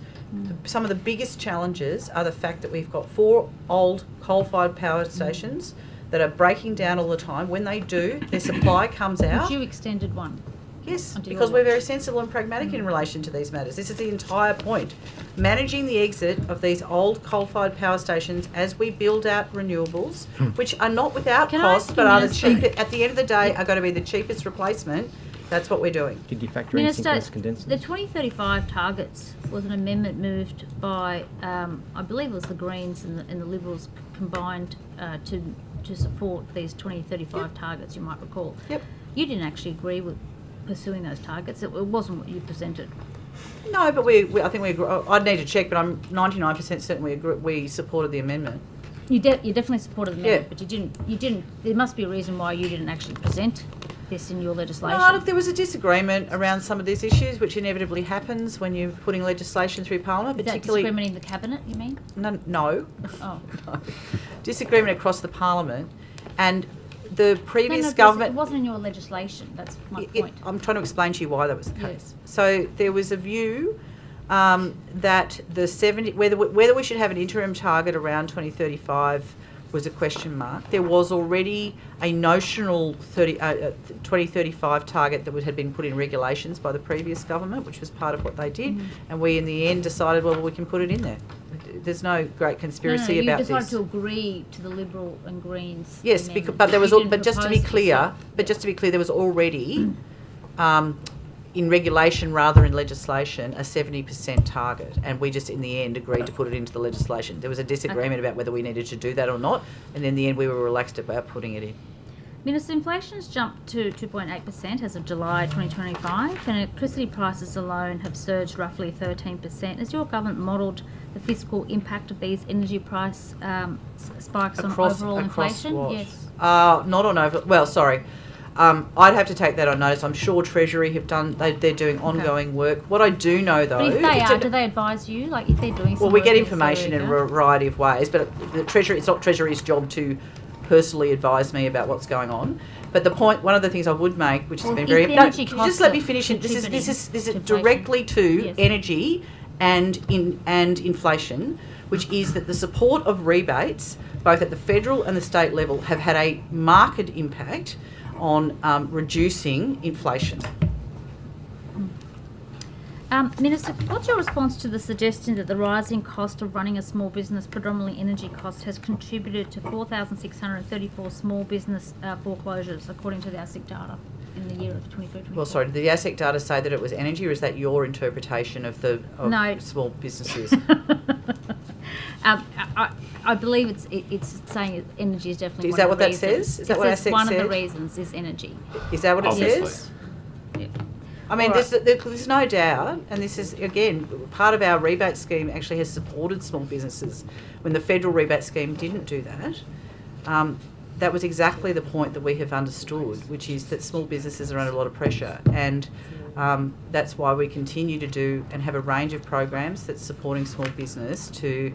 Some of the biggest challenges are the fact that we've got 4 old coal-fired power stations that are breaking down all the time. When they do, their supply comes out. But you extended one. Yes, because we're very sensible and pragmatic in relation to these matters. This is the entire point. Managing the exit of these old coal-fired power stations as we build out renewables, which are not without cost, but are the cheapest, at the end of the day, are going to be the cheapest replacement. That's what we're doing. Did you factor in synchronous condensers? The 2035 targets was an amendment moved by, I believe it was the Greens and the Liberals combined to to support these 2035 targets, you might recall. Yep. You didn't actually agree with pursuing those targets. It wasn't what you presented. No, but I think we agree. I'd need to check, but I'm 99% certain we supported the amendment. You definitely supported the amendment, Yeah. but you didn't. There must be a reason why you didn't actually present this in your legislation. No, look, there was a disagreement around some of these issues, which inevitably happens when you're putting legislation through Parliament, Is that particularly... disagreement in the cabinet, you mean? No. Oh. No. Disagreement across the Parliament, and the previous No, government... it wasn't in your legislation, that's my point. I'm trying to explain to you why that was the case. Yes. So there was a view that the 70... Whether we should have an interim target around 2035 was a question mark. There was already a notional 2035 target that had been put in regulations by the previous government, which was part of what they did, and we in the end decided, well, we can put it in there. There's no great conspiracy about this. You decided to agree to the Liberal and Greens. Yes, but there was, but just to be clear, there was already in regulation rather in legislation, a 70% target, and we just in the end agreed to put it into the legislation. There was a disagreement about whether we needed to do that or not, and in the end we were relaxed about putting it in. Minister, inflation's jumped to 2.8% as of July 2025, and electricity prices alone have surged roughly 13%. Has your government modelled the fiscal impact of these energy price spikes on overall inflation? What? Yes. Not on over. Well, sorry. I'd have to take that on notice. I'm sure Treasury have done. They're doing ongoing work. What I do know, though, but if they are, do they advise you? Like if they're doing? Well, we get information in a variety of ways, but the Treasury. It's not Treasury's job to personally advise me about what's going on. But the point, one of the things I would make, which has been very just let me finish. This is directly to energy and inflation, which is that the support of rebates, both at the federal and the state level, have had a marked impact on reducing inflation. Minister, what's your response to the suggestion that the rising cost of running a small business, predominantly energy costs, has contributed to 4,634 small business foreclosures, according to the ASIC data in the year of 2023-24? Well, sorry, did the ASIC data say that it was energy, or is that your interpretation of small businesses? I believe it's saying energy is definitely is one that of what the that reasons. says? Is that what ASIC said? One of the reasons is energy. Is that what it Obviously. says? Yeah. I mean, All there's no doubt, and this is, again, part of our rebate scheme actually has supported small businesses. When the federal rebate scheme didn't do that, that was exactly the point that we have understood, which is that small businesses are under a lot of pressure, and that's why we continue to do and have a range of programs that's supporting small business to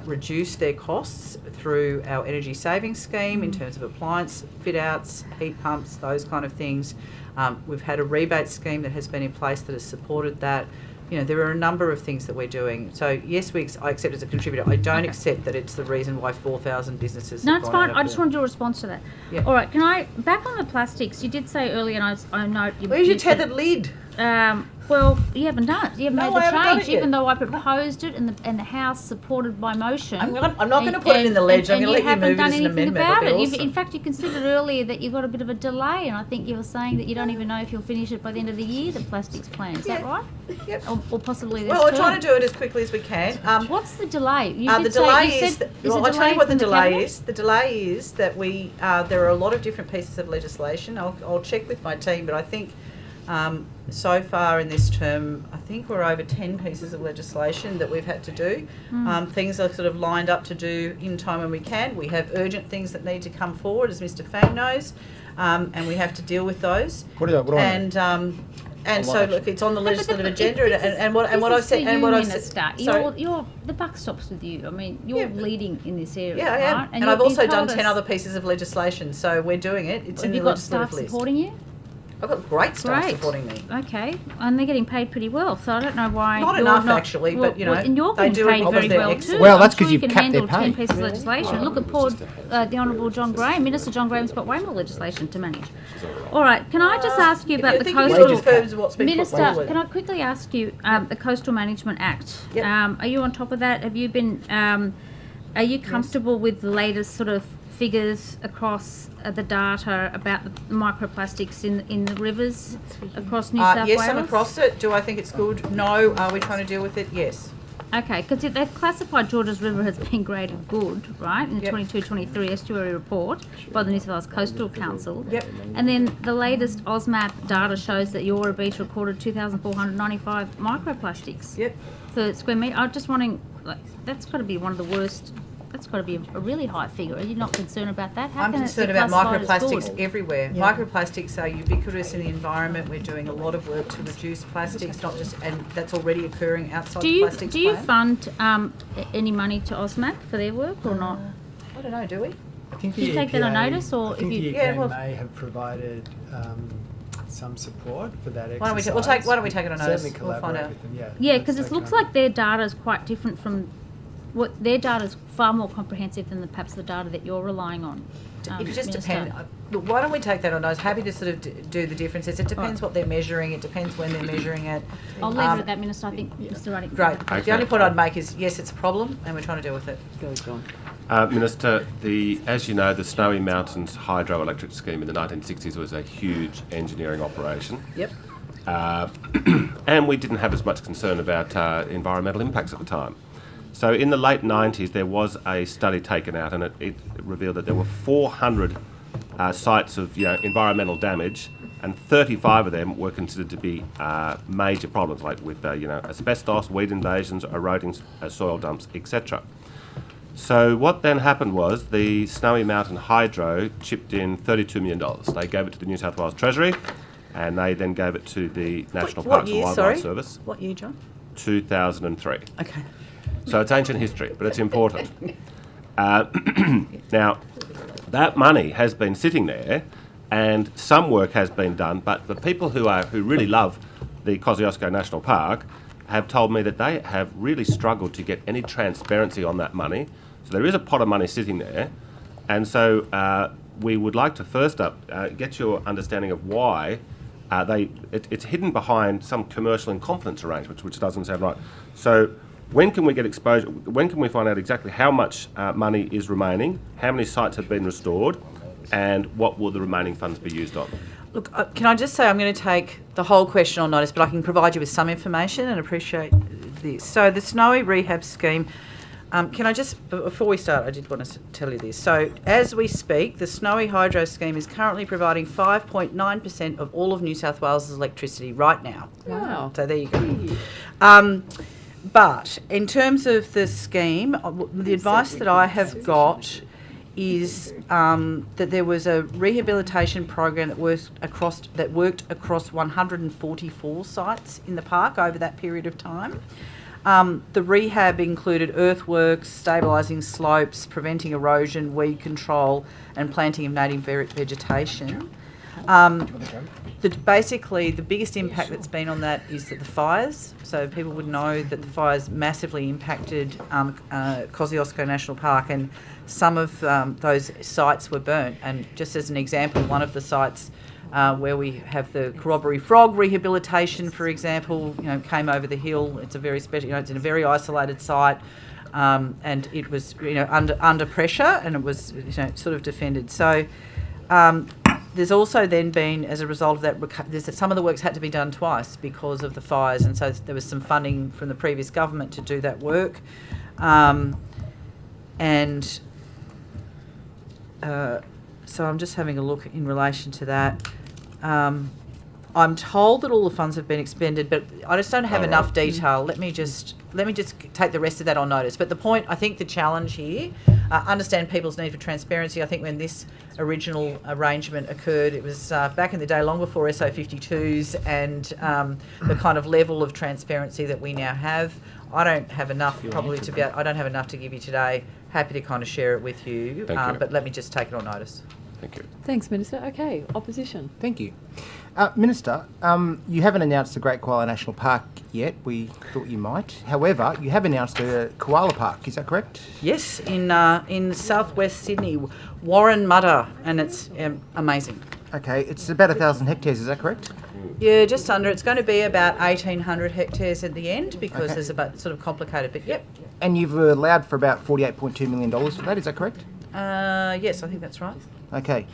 reduce their costs through our energy savings scheme in terms of appliance fit-outs, heat pumps, those kind of things. We've had a rebate scheme that has been in place that has supported that. You know, there are a number of things that we're doing. So, yes, I accept as a contributor. I don't accept that it's the reason why 4,000 businesses No, have it's gone fine. out I of just there. wanted your response to that. Yeah. All right, back on the plastics, you did say earlier, and I note... Where's your tethered lid? Well, you haven't done it. You haven't No, made I haven't done the change, it yet. even though I proposed it and the House supported by motion. I'm not going to put it in the ledge. I'm going to let you move it as an amendment. About That'd it. be awesome. In fact, you considered earlier that you've got a bit of a delay, and I think you were saying that you don't even know if you'll finish it by the end of the year, the plastics plan. Is that right? Yep. Or possibly this Well, we're term. trying to do it as quickly as we can. What's the delay? The delay is. Well, I'll tell you what the delay cabinet? is. The delay is that we. There are a lot of different pieces of legislation. I'll check with my team, but I think so far in this term, I think we're over 10 pieces of legislation that we've had to do. Things are sort of lined up to do in time when we can. We have urgent things that need to come forward, as Mr. Fang knows, and we have to deal with those. And so, look, it's on the legislative agenda, and what I've said, and what I've said. You're the buck stops with you. I mean, you're leading in this area. Yeah, I am, right? and I've also done 10 other pieces of legislation, so we're doing it. It's in the legislative list. Have you got staff supporting you? I've got great staff supporting me. Okay, and they're getting paid pretty well, so I don't know why. Not enough, actually, but you know, and you're they getting do it paid because very they're well excellent. too. Well, that's I'm 'cause sure you've you can capped their handle 10 pay. pieces of legislation. Look at poor the Honourable John Graham. Minister John Graham's got way more legislation to manage. All right, can I just ask you about the coastal? Minister, can I quickly ask you the Coastal Management Act? Yep. Are you on top of that? Have you been? Are you comfortable with the latest sort of figures across the data about the microplastics in the rivers across New South Wales? Yes, I'm across it. Do I think it's good? No. Are we trying to deal with it? Yes. Okay, because they've classified Georges River as being graded good, right, in the Yep. 22-23 estuary report by the New South Wales Coastal Council. Yep. And then the latest AusMap data shows that your beach recorded 2,495 microplastics Yep. per square metre. I'm just wondering, like, that's got to be one of the worst. That's got to be a really high figure. Are you not concerned about that? How I'm can it concerned be about classified as microplastics good? everywhere. Microplastics are ubiquitous in the environment. We're doing a lot of work to reduce plastics, not just, and that's already occurring outside the plastics Do you plan. fund any money to AusMap for their work or not? I don't know, do we? I think Do you take that on notice, or I think if you- the Yeah, EPA well- may have provided some support for that exercise. Why don't we take it on notice? Certainly We'll find collaborate out. with them, yeah. Yeah, let's because it take looks on. like their data is quite different from what their data is far more comprehensive than perhaps the data that you're relying on. It just Minister. depends. Look, why don't we take that on notice? Happy to sort of do the differences. It depends what they're measuring. It depends when they're measuring it. I'll leave it at that, Minister. I think Mr. Ruddick. Great. Okay. The only point I'd make is, yes, it's a problem, and we're trying to deal with it. Go, John. Minister, as you know, the Snowy Mountains hydroelectric scheme in the 1960s was a huge engineering operation. Yep. And we didn't have as much concern about environmental impacts at the time. So in the late 90s, there was a study taken out, and it revealed that there were 400 sites of environmental damage, and 35 of them were considered to be major problems, like with asbestos, weed invasions, eroding soil dumps, etc. So what then happened was the Snowy Mountain Hydro chipped in $32 million. They gave it to the New South Wales Treasury, and they then gave it to the National What Parks and year, Wildlife sorry? Service. What year, John? 2003. Okay. So it's ancient history, but it's important. Now, that money has been sitting there, and some work has been done, but the people who really love the Kosciuszko National Park have told me that they have really struggled to get any transparency on that money. So there is a pot of money sitting there, and so we would like to first up get your understanding of why it's hidden behind some commercial incompetence arrangements, which doesn't sound right. So when can we get exposure? When can we find out exactly how much money is remaining, how many sites have been restored, and what will the remaining funds be used on? Look, can I just say I'm going to take the whole question on notice, but I can provide you with some information and appreciate this. So the Snowy Rehab Scheme, can I just, before we start, I did want to tell you this. So as we speak, the Snowy Hydro Scheme is currently providing 5.9% of all of New South Wales' electricity right now. Wow. So there you go. But in terms of the scheme, the advice that I have got is that there was a rehabilitation program that worked across 144 sites in the park over that period of time. The rehab included earthworks, stabilising slopes, preventing erosion, weed control, and planting of native vegetation. Basically, the biggest impact that's been on that is that the fires. So people would know that the fires massively impacted Kosciuszko National Park, and some of those sites were burnt. And just as an example, one of the sites where we have the corroboree frog rehabilitation, for example, came over the hill. It's a very special, it's in a very isolated site, and it was under pressure, and it was sort of defended. So. There's also then been, as a result of that, some of the works had to be done twice because of the fires, and so there was some funding from the previous government to do that work. So I'm just having a look in relation to that. I'm told that all the funds have been expended, but I just don't have enough detail. Let me just take the rest of that on notice. But the point, I think the challenge here, understand people's need for transparency. I think when this original arrangement occurred, it was back in the day, long before SO52s and the kind of level of transparency that we now have. I don't have enough I don't have enough to give you today. Happy to kind of share it with you. Thank you. But let me just take it on notice. Thank you. Thanks, Minister. Okay, opposition. Thank you. Minister, you haven't announced the Great Koala National Park yet. We thought you might. However, you have announced a koala park. Is that correct? Yes, in southwest Sydney, Warren Mudder, and it's amazing. Okay, it's about 1,000 hectares. Is that correct? Yeah, just under. It's going to be about 1,800 hectares at the end because there's about sort of complicated, but yep. And you've allowed for about $48.2 million for that. Is that correct? Yes, I think that's right. Okay.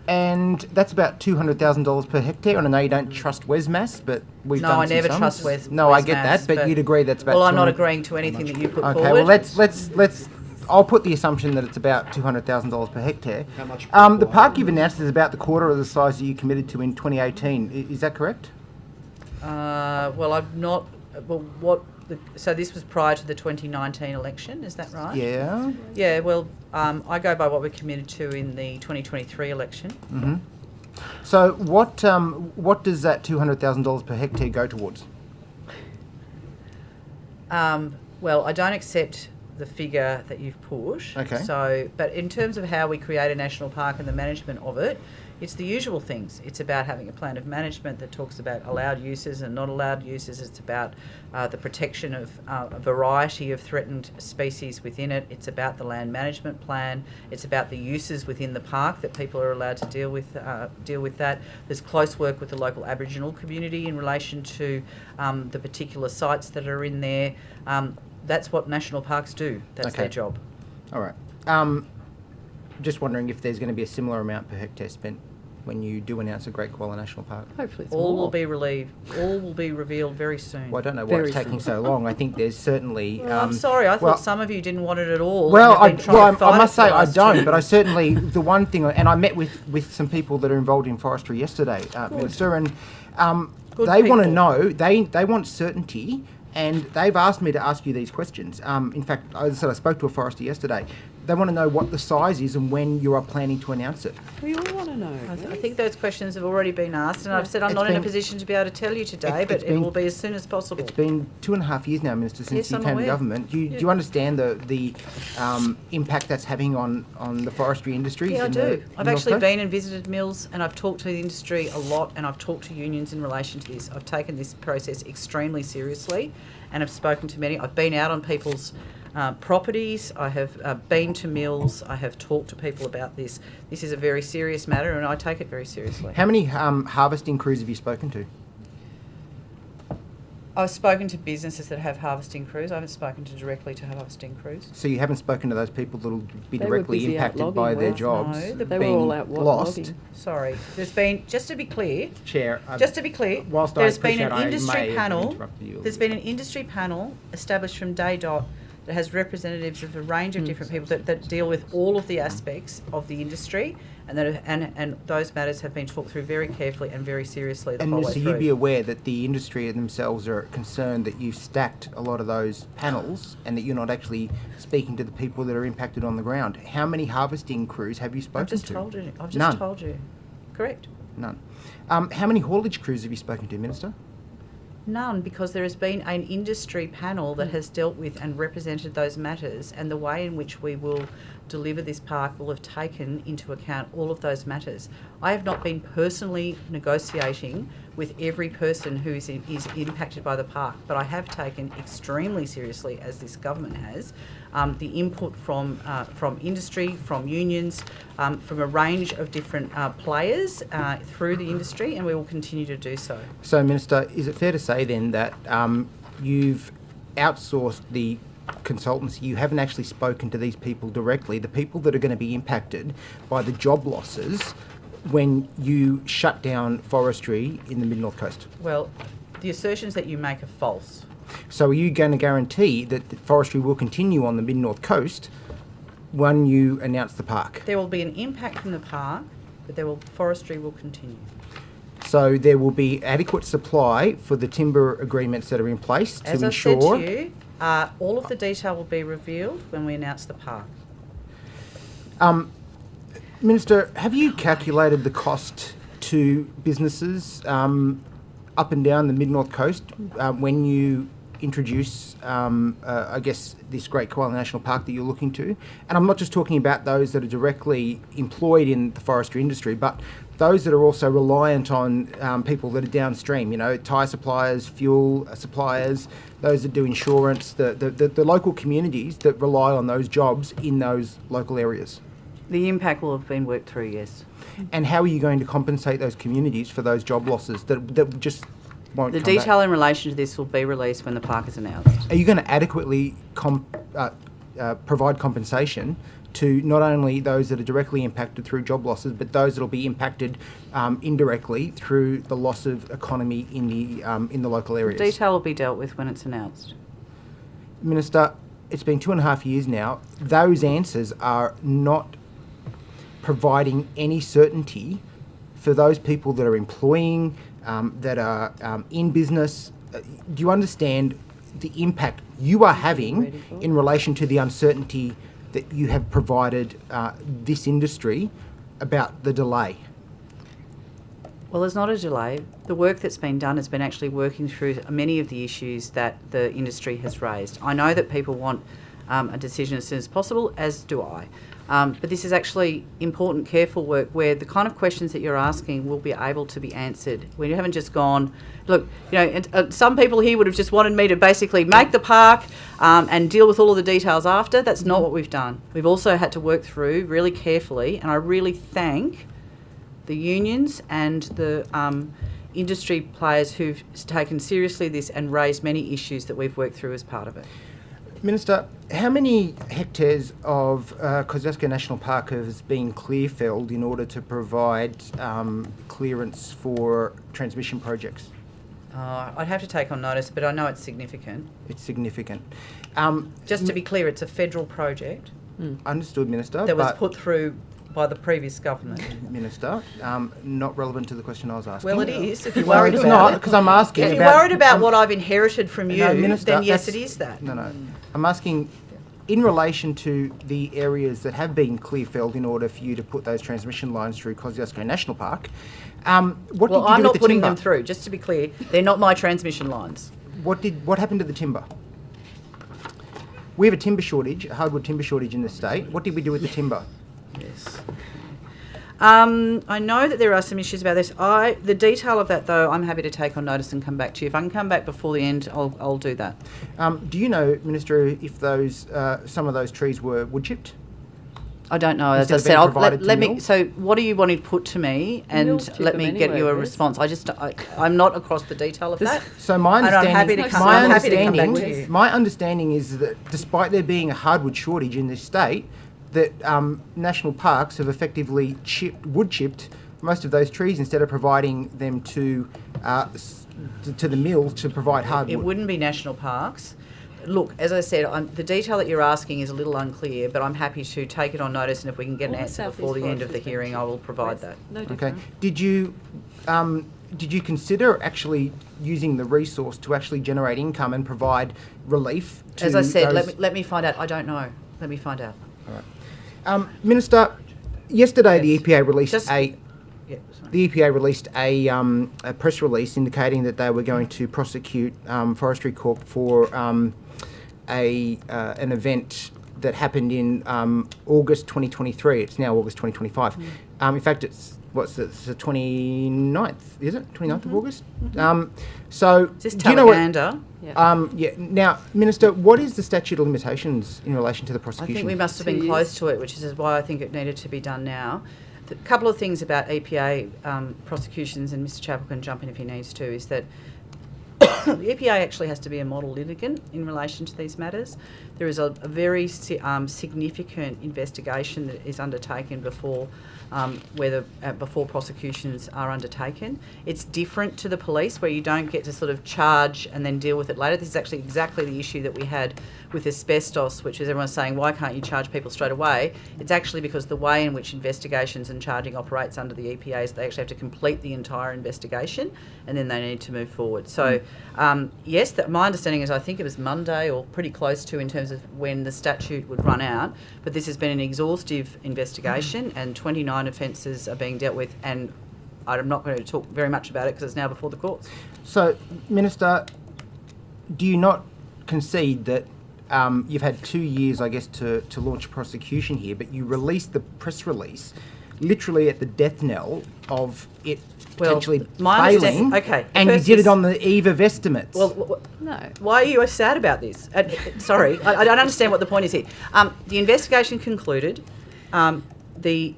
And that's about $200,000 per hectare. And I know you don't trust Wesmass, but we've No, done I some never sums. trust Wes. No, I get that, Wesmass, but you'd agree that's about. Well, I'm not 200 agreeing to anything that you put Okay, forward. well let's. I'll put the assumption that it's about $200,000 per hectare. How much The park you've announced is about the quarter of the size that you committed to in 2018. Is that correct? Well, I'm not. Well, so this was prior to the 2019 election, is that right? Yeah. Yeah. Well, I go by what we committed to in the 2023 election. Mm-hmm. So what does that $200,000 per hectare go towards? Well, I don't accept the figure that you've put. Okay. So, but in terms of how we create a national park and the management of it, it's the usual things. It's about having a plan of management that talks about allowed uses and not allowed uses. It's about the protection of a variety of threatened species within it. It's about the land management plan. It's about the uses within the park that people are allowed to deal with that. There's close work with the local Aboriginal community in relation to the particular sites that are in there. That's what national parks do. That's Okay. their job. All right. Just wondering if there's going to be a similar amount per hectare spent when you do announce a Great Koala National Park. Hopefully it's All more. will be all will be revealed very soon. Well, I don't know why Very it's taking soon. so long. I think there's certainly. Well, I'm sorry. I thought some of you didn't want it at all. Well, and have been trying to I fight must it for say the I last don't, two. but I certainly, the one thing, and I met with some people that are involved in forestry yesterday, Minister, and Good they want to people. know, they want certainty, and they've asked me to ask you these questions. In fact, as I said, I spoke to a forester yesterday. They want to know what the size is and when you are planning to announce it. We all want to know. I think those questions have already been asked, and I've said I'm It's not in a been- position to be able to tell you today, It's but it been- will be as soon as possible. It's been 2.5 years now, Minister, since Yes, you I'm came to aware. government. Do you understand the impact that's having on the forestry industry? Yeah, I in do. the I've North actually Coast? been and visited mills, and I've talked to the industry a lot, and I've talked to unions in relation to this. I've taken this process extremely seriously, and I've spoken to many. I've been out on people's properties. I have been to mills. I have talked to people about this. This is a very serious matter, and I take it very seriously. How many harvesting crews have you spoken to? I've spoken to businesses that have harvesting crews. I haven't spoken directly to harvesting crews. So you haven't spoken to those people that will be They were directly busy out impacted by logging, their weren't jobs they? No, They were being all out lost? logging. Sorry, there's been, just to be clear, Chair, just to be clear, whilst I there's been appreciate an I industry may have panel. interrupted you a There's little been an industry panel established from day dot that has representatives of a range of different people that deal with all of the aspects of the industry, and and those matters have been talked through very carefully and very seriously the And whole way Minister, through. you'd be aware that the industry themselves are concerned that you've stacked a lot of those panels and that you're not actually speaking to the people that are impacted on the ground. How many harvesting crews have you spoken I've just to? told you. I've just None. told you. Correct. None. How many haulage crews have you spoken to, Minister? None, because there has been an industry panel that has dealt with and represented those matters, and the way in which we will deliver this park will have taken into account all of those matters. I have not been personally negotiating with every person who is impacted by the park, but I have taken extremely seriously, as this government has, the input from industry, from unions, from a range of different players through the industry, and we will continue to do so. So, Minister, is it fair to say then that you've outsourced the consultancy? You haven't actually spoken to these people directly, the people that are going to be impacted by the job losses when you shut down forestry in the Mid-North Coast? Well, the assertions that you make are false. So are you going to guarantee that the forestry will continue on the Mid-North Coast when you announce the park? There will be an impact from the park, but forestry will continue. So there will be adequate supply for the timber agreements that are in place to As I ensure... said to you, all of the detail will be revealed when we announce the park. Minister, have you calculated the cost to businesses up and down the Mid-North Coast when you introduce, I guess, this Great Koala National Park that you're looking to? And I'm not just talking about those that are directly employed in the forestry industry, but those that are also reliant on people that are downstream, you know, tyre suppliers, fuel suppliers, those that do insurance, the local communities that rely on those jobs in those local areas. The impact will have been worked through, yes. And how are you going to compensate those communities for those job losses that just won't The come back? detail in relation to this will be released when the park is announced. Are you going to adequately provide compensation to not only those that are directly impacted through job losses, but those that will be impacted indirectly through the loss of economy in the local areas. Detail will be dealt with when it's announced. Minister, it's been 2.5 years now. Those answers are not providing any certainty for those people that are employing, that are in business. Do you understand the impact you are having in relation to the uncertainty that you have provided this industry about the delay? Well, there's not a delay. The work that's been done has been actually working through many of the issues that the industry has raised. I know that people want a decision as soon as possible, as do I. But this is actually important, careful work where the kind of questions that you're asking will be able to be answered. We haven't just gone, look, you know, and, some people here would have just wanted me to basically make the park and deal with all of the details after. That's not what we've done. We've also had to work through really carefully, and I really thank the unions and the industry players who've taken seriously this and raised many issues that we've worked through as part of it. Minister, how many hectares of Kosciuszko National Park has been clear-felled in order to provide clearance for transmission projects? I'd have to take on notice, but I know it's significant. It's significant. Just to be clear, it's a federal project. Understood, Minister. That was put through by the previous government. Minister, not relevant to the question I was asking. Well, it is. If you're worried about it. It's not, because I'm asking If about... you're worried about what I've inherited from you, Minister, then yes, it is that. No. I'm asking, in relation to the areas that have been clear-felled in order for you to put those transmission lines through Kosciuszko National Park, what did you do with the timber? Well, I'm not putting them through, just to be clear. They're not my transmission lines. What happened to the timber? We have a timber shortage, a hardwood timber shortage in the state. What did we do with the timber? Yes. I know that there are some issues about this. The detail of that, though, I'm happy to take on notice and come back to you. If I can come back before the end, I'll do that. Do you know, Minister, if those some of those trees were wood chipped? I don't know. As I said, let me. So, what do you want to put to me, and let me get you a response? I'm not across the detail of that. So my understanding, my understanding is that despite there being a hardwood shortage in this state, that national parks have effectively wood chipped most of those trees instead of providing them to the mill to provide hardwood. It wouldn't be national parks. Look, as I said, the detail that you're asking is a little unclear, but I'm happy to take it on notice, and if we can get an answer before the end of the hearing, I will provide that. Okay. Did you consider actually using the resource to actually generate income and provide relief to As I said, those... let me find out. I don't know. Let me find out. All right. Minister, yesterday the EPA released a press release indicating that they were going to prosecute Forestry Corp for an event that happened in August 2023. It's now August 2025. In fact, it's the 29th, is it? 29th of August? So, is this do you know what? Now, Minister, what is the statute of limitations in relation to the prosecution? I think we must have been close to it, which is why I think it needed to be done now. A couple of things about EPA prosecutions, and Mr. Chappell can jump in if he needs to, is that the EPA actually has to be a model litigant in relation to these matters. There is a very significant investigation that is undertaken before before prosecutions are undertaken. It's different to the police, where you don't get to sort of charge and then deal with it later. This is actually exactly the issue that we had with asbestos, which is everyone saying, why can't you charge people straight away? It's actually because the way in which investigations and charging operates under the EPA is they actually have to complete the entire investigation and then they need to move forward. So, yes, my understanding is I think it was Monday or pretty close to in terms of when the statute would run out, but this has been an exhaustive investigation and 29 offences are being dealt with, and I'm not going to talk very much about it because it's now before the courts. So, Minister, do you not concede that you've had 2 years, I guess, to launch a prosecution here, but you released the press release literally at the death knell of it potentially failing, and you did it on the eve of estimates? Well, no. Why are you sad about this? Sorry, I don't understand what the point is here. The investigation concluded. The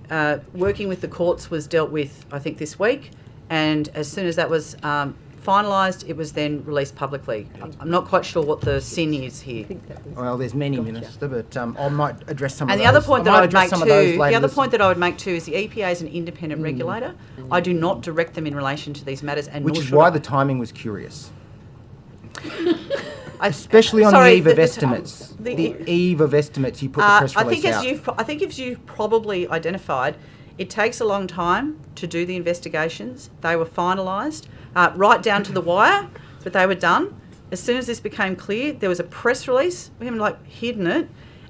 working with the courts was dealt with, I think, this week, and as soon as that was finalised, it was then released publicly. I'm not quite sure what the sin is here. Well, there's many, Minister, but I might address some And of the those. other point I that might I would address make some of those too, later the other this- point that I would make too is the EPA is an independent regulator. I do not direct them in relation to these matters, and Which nor is should why I. the timing was curious. Especially on the eve of estimates. The eve of estimates, you put the press release out. I think as you've probably identified, it takes a long time to do the investigations. They were finalised right down to the wire, but they were done. As soon as this became clear, there was a press release. We haven't hidden it,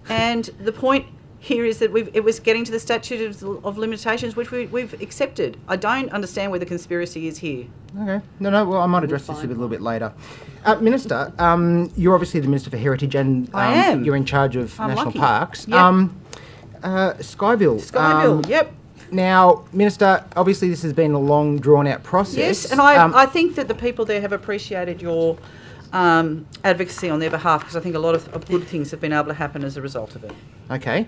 and the point here is that it was getting to the statute of limitations, which we've accepted. I don't understand where the conspiracy is here. Okay. No. Well, I might address this a little bit later. Minister, you're obviously the Minister for Heritage, and I am. You're in charge of I'm national lucky. parks. Yep. Skyville. Skyville, yep. Now, Minister, obviously this has been a long, drawn-out process. Yes, and I think that the people there have appreciated your advocacy on their behalf, because I think a lot of good things have been able to happen as a result of it. Okay.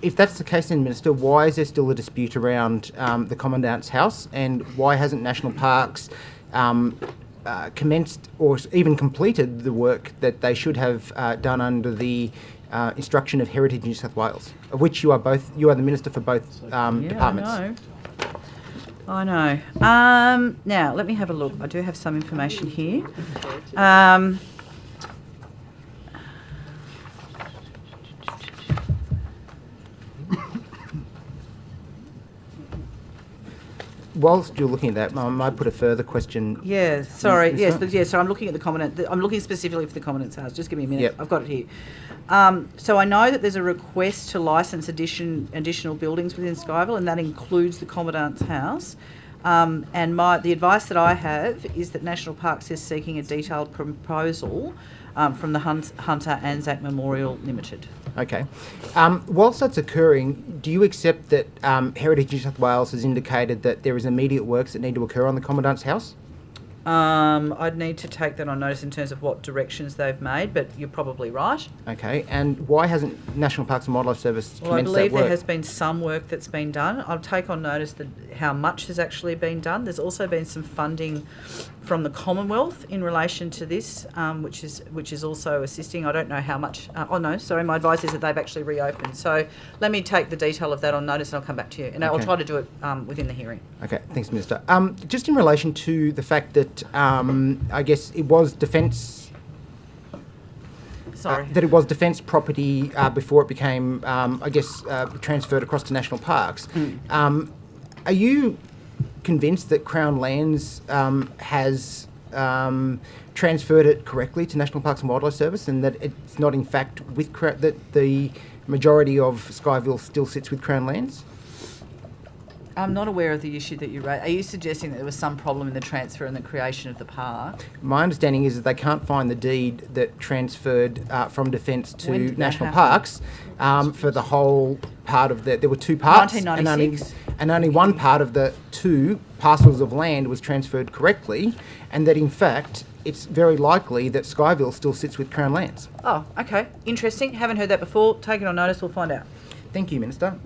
If that's the case then, Minister, why is there still a dispute around the Commandant's house, and why hasn't National Parks commenced or even completed the work that they should have done under the instruction of Heritage New South Wales, of which you are the Minister for both departments? I know. Now, let me have a look. I do have some information here. Whilst you're looking at that, I might put a further question. Yeah, sorry. Minister? Yes, so I'm looking at the Commandant. I'm looking specifically for the Commandant's house. Just give me a minute. Yep. I've got it here. So I know that there's a request to licence additional buildings within Skyville, and that includes the Commandant's house. And the advice that I have is that National Parks is seeking a detailed proposal from the Hunter Anzac Memorial Limited. Okay. Whilst that's occurring, do you accept that Heritage New South Wales has indicated that there is immediate works that need to occur on the Commandant's house? I'd need to take that on notice in terms of what directions they've made, but you're probably right. Okay. And why hasn't National Parks and Wildlife Service Well, I commenced that believe work? there has been some work that's been done. I'll take on notice how much has actually been done. There's also been some funding from the Commonwealth in relation to this, which is also assisting. I don't know how much. My advice is that they've actually reopened. So let me take the detail of that on notice, and I'll come back to you. And I'll try to do it within the hearing. Okay, thanks, Minister. Just in relation to the fact that I guess it was defence. That it was defence property before it became, transferred across to national parks. Are you convinced that Crown Lands has transferred it correctly to National Parks and Wildlife Service, and that it's not in fact with that the majority of Skyville still sits with Crown Lands? I'm not aware of the issue that you raised. Are you suggesting that there was some problem in the transfer and the creation of the park? My understanding is that they can't find the deed that transferred from Defence to When did that National happen? Parks for the whole part of there were two parts. 1996. And only one part of the two parcels of land was transferred correctly, and that in fact it's very likely that Skyville still sits with Crown Lands. Oh, okay. Interesting. Haven't heard that before. Take it on notice. We'll find out. Thank you, Minister.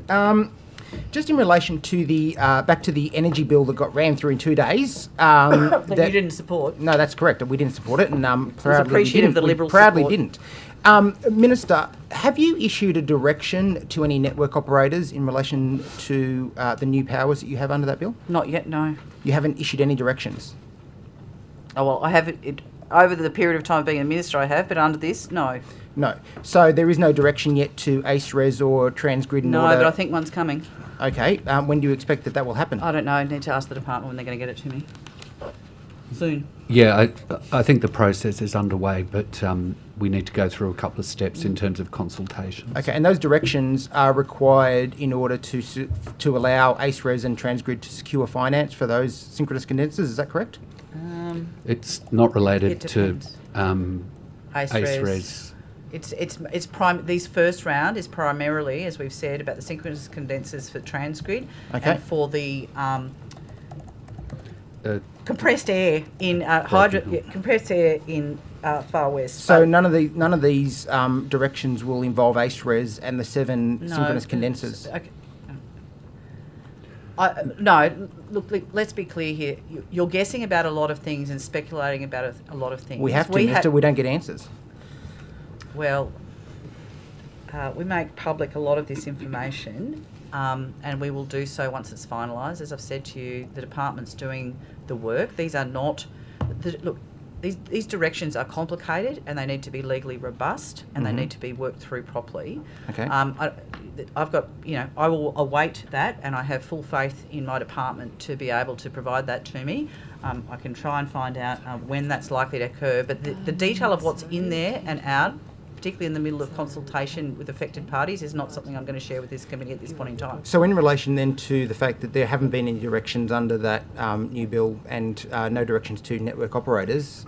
Just in relation to the back to the energy bill that got rammed through in 2 days. That you didn't support. No, that's correct. We didn't support it, and proudly appreciative of the we Liberal proudly support. didn't. Minister, have you issued a direction to any network operators in relation to the new powers that you have under that bill? Not yet, no. You haven't issued any directions? Oh, well, I have it over the period of time being a minister, I have, but under this, no. No. So there is no direction yet to ACERES or Transgrid? No, but I think one's coming. Okay. When do you expect that will happen? I don't know. I need to ask the department when they're going to get it to me. Soon. Yeah, I think the process is underway, but we need to go through a couple of steps in terms of consultation. Okay, and those directions are required in order to allow ACERES and Transgrid to secure finance for those synchronous condensers, is that correct? It's not related to ACERES. These first round is primarily, as we've said, about the synchronous condensers for Transgrid and for the compressed air in compressed air in Far West. So none of these directions will involve ACERES and the 7 synchronous condensers. Okay. No, look, let's be clear here. You're guessing about a lot of things and speculating about a lot of things. We have to, Minister. We don't get answers. Well, we make public a lot of this information, and we will do so once it's finalised. As I've said to you, the department's doing the work. These are not... These directions are complicated and they need to be legally robust and they need to be worked through properly. Okay. I've got, I will await that, and I have full faith in my department to be able to provide that to me. I can try and find out when that's likely to occur, but the detail of what's in there and out, particularly in the middle of consultation with affected parties, is not something I'm going to share with this committee at this point in time. So in relation then to the fact that there haven't been any directions under that new bill and no directions to network operators,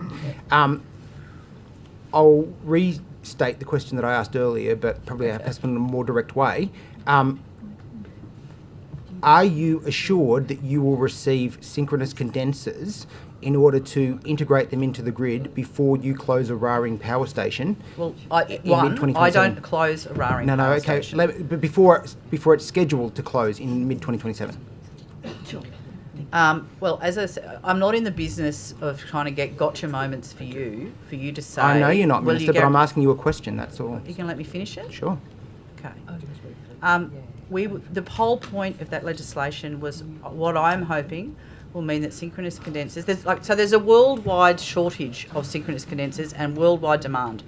I'll restate the question that I asked earlier, but probably perhaps in a more direct way. Are you assured that you will receive synchronous condensers in order to integrate them into the grid before you close a Awaring power station? Well, I don't close Awaring power station. But before it's scheduled to close in mid-2027. Well, as I said, I'm not in the business of trying to get gotcha moments for you to say... I know you're not, Minister, but I'm asking you a question, that's all. You going to let me finish it? Sure. Okay. The whole point of that legislation was what I'm hoping will mean that synchronous condensers... There's a worldwide shortage of synchronous condensers and worldwide demand.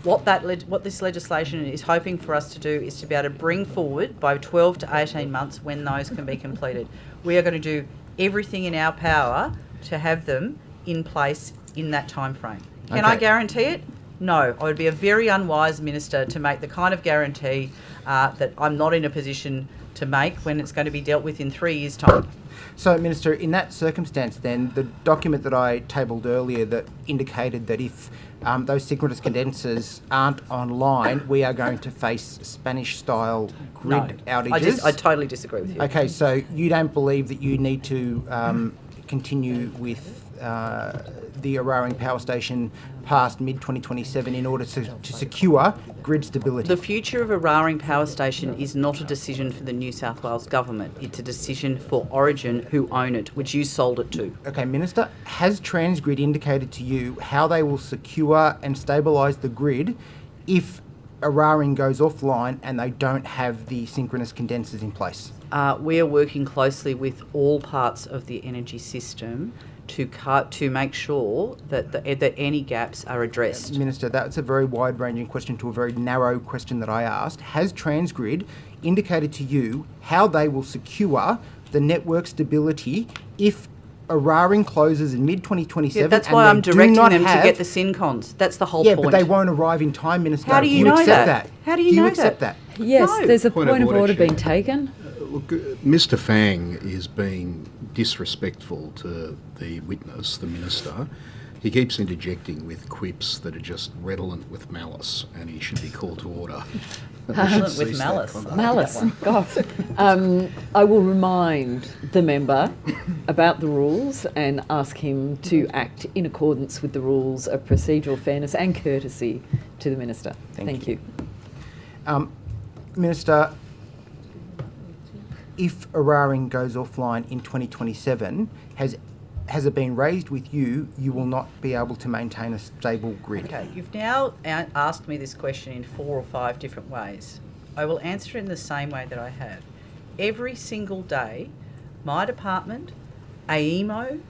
What this legislation is hoping for us to do is to be able to bring forward by 12 to 18 months when those can be completed. We are going to do everything in our power to have them in place in that time frame. Can I guarantee it? No. I would be a very unwise minister to make the kind of guarantee that I'm not in a position to make when it's going to be dealt with in 3 years' time. So, Minister, in that circumstance then, the document that I tabled earlier that indicated that if those synchronous condensers aren't online, we are going to face Spanish-style grid outages. I totally disagree with you. Okay, so you don't believe that you need to continue with the Awaring power station past mid-2027 in order to secure grid stability? The future of Awaring power station is not a decision for the New South Wales government. It's a decision for Origin, who own it, which you sold it to. Okay, Minister, has Transgrid indicated to you how they will secure and stabilise the grid if Awaring goes offline and they don't have the synchronous condensers in place? We are working closely with all parts of the energy system to make sure that any gaps are addressed. Minister, that's a very wide-ranging question to a very narrow question that I asked. Has Transgrid indicated to you how they will secure the network stability if Awaring closes in mid-2027? Yeah, that's why I'm directing them to get the SynCons. That's the whole point. Yeah, but they won't arrive in time, Minister. How do you know that? How do you accept that? Yes, No. there's a point of order being Chair. taken. Look, Mr. Fang is being disrespectful to the witness, the minister. He keeps interjecting with quips that are just redolent with malice, and he should be called to order. Redolent with malice. Malice, God. I will remind the member about the rules and ask him to act in accordance with the rules of procedural fairness and courtesy to the minister. Thank you. Minister, if Awaring goes offline in 2027, has it been raised with you, you will not be able to maintain a stable grid? Okay, you've now asked me this question in 4 or 5 different ways. I will answer it in the same way that I have. Every single day, my department, AEMO,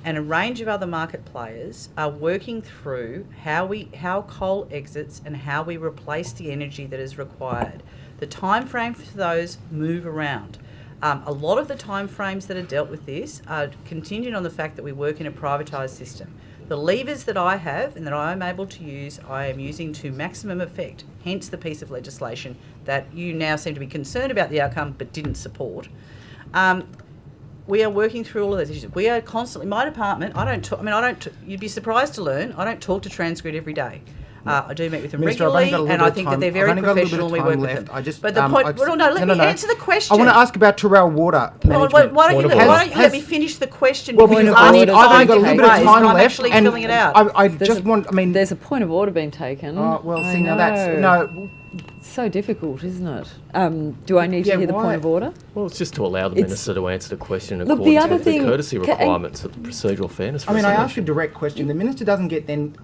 and a range of other market players are working through how coal exits and how we replace the energy that is required. The time frame for those move around. A lot of the time frames that are dealt with this are contingent on the fact that we work in a privatised system. The levers that I have and that I am able to use, I am using to maximum effect, hence the piece of legislation that you now seem to be concerned about the outcome but didn't support. We are working through all of those issues. We are constantly, my department, you'd be surprised to learn, I don't talk to Transgrid every day. I do meet with them Minister, I've only regularly, got a and I little think bit that they're of very time. I've only got a professional little and we bit of work time with them. left. I just, But the point, well, no, let me answer the question. I want to ask about Tooral water management. Why don't you, Point of why order. don't you let me finish the question? Well, because because you've I need, asked I've only got a five little bit of different time ways, and I'm left, actually and filling it out. I just want. I mean, There's a point of order being taken. well, I see, now that's know. no. It's so difficult, isn't it? Do I need Yeah, to hear the why? point of order? Well, it's just to allow the It's- minister to answer the question in Look, the accordance other with the thing- courtesy and- requirements of the procedural fairness I mean, I asked a resolution. direct question. The minister doesn't get then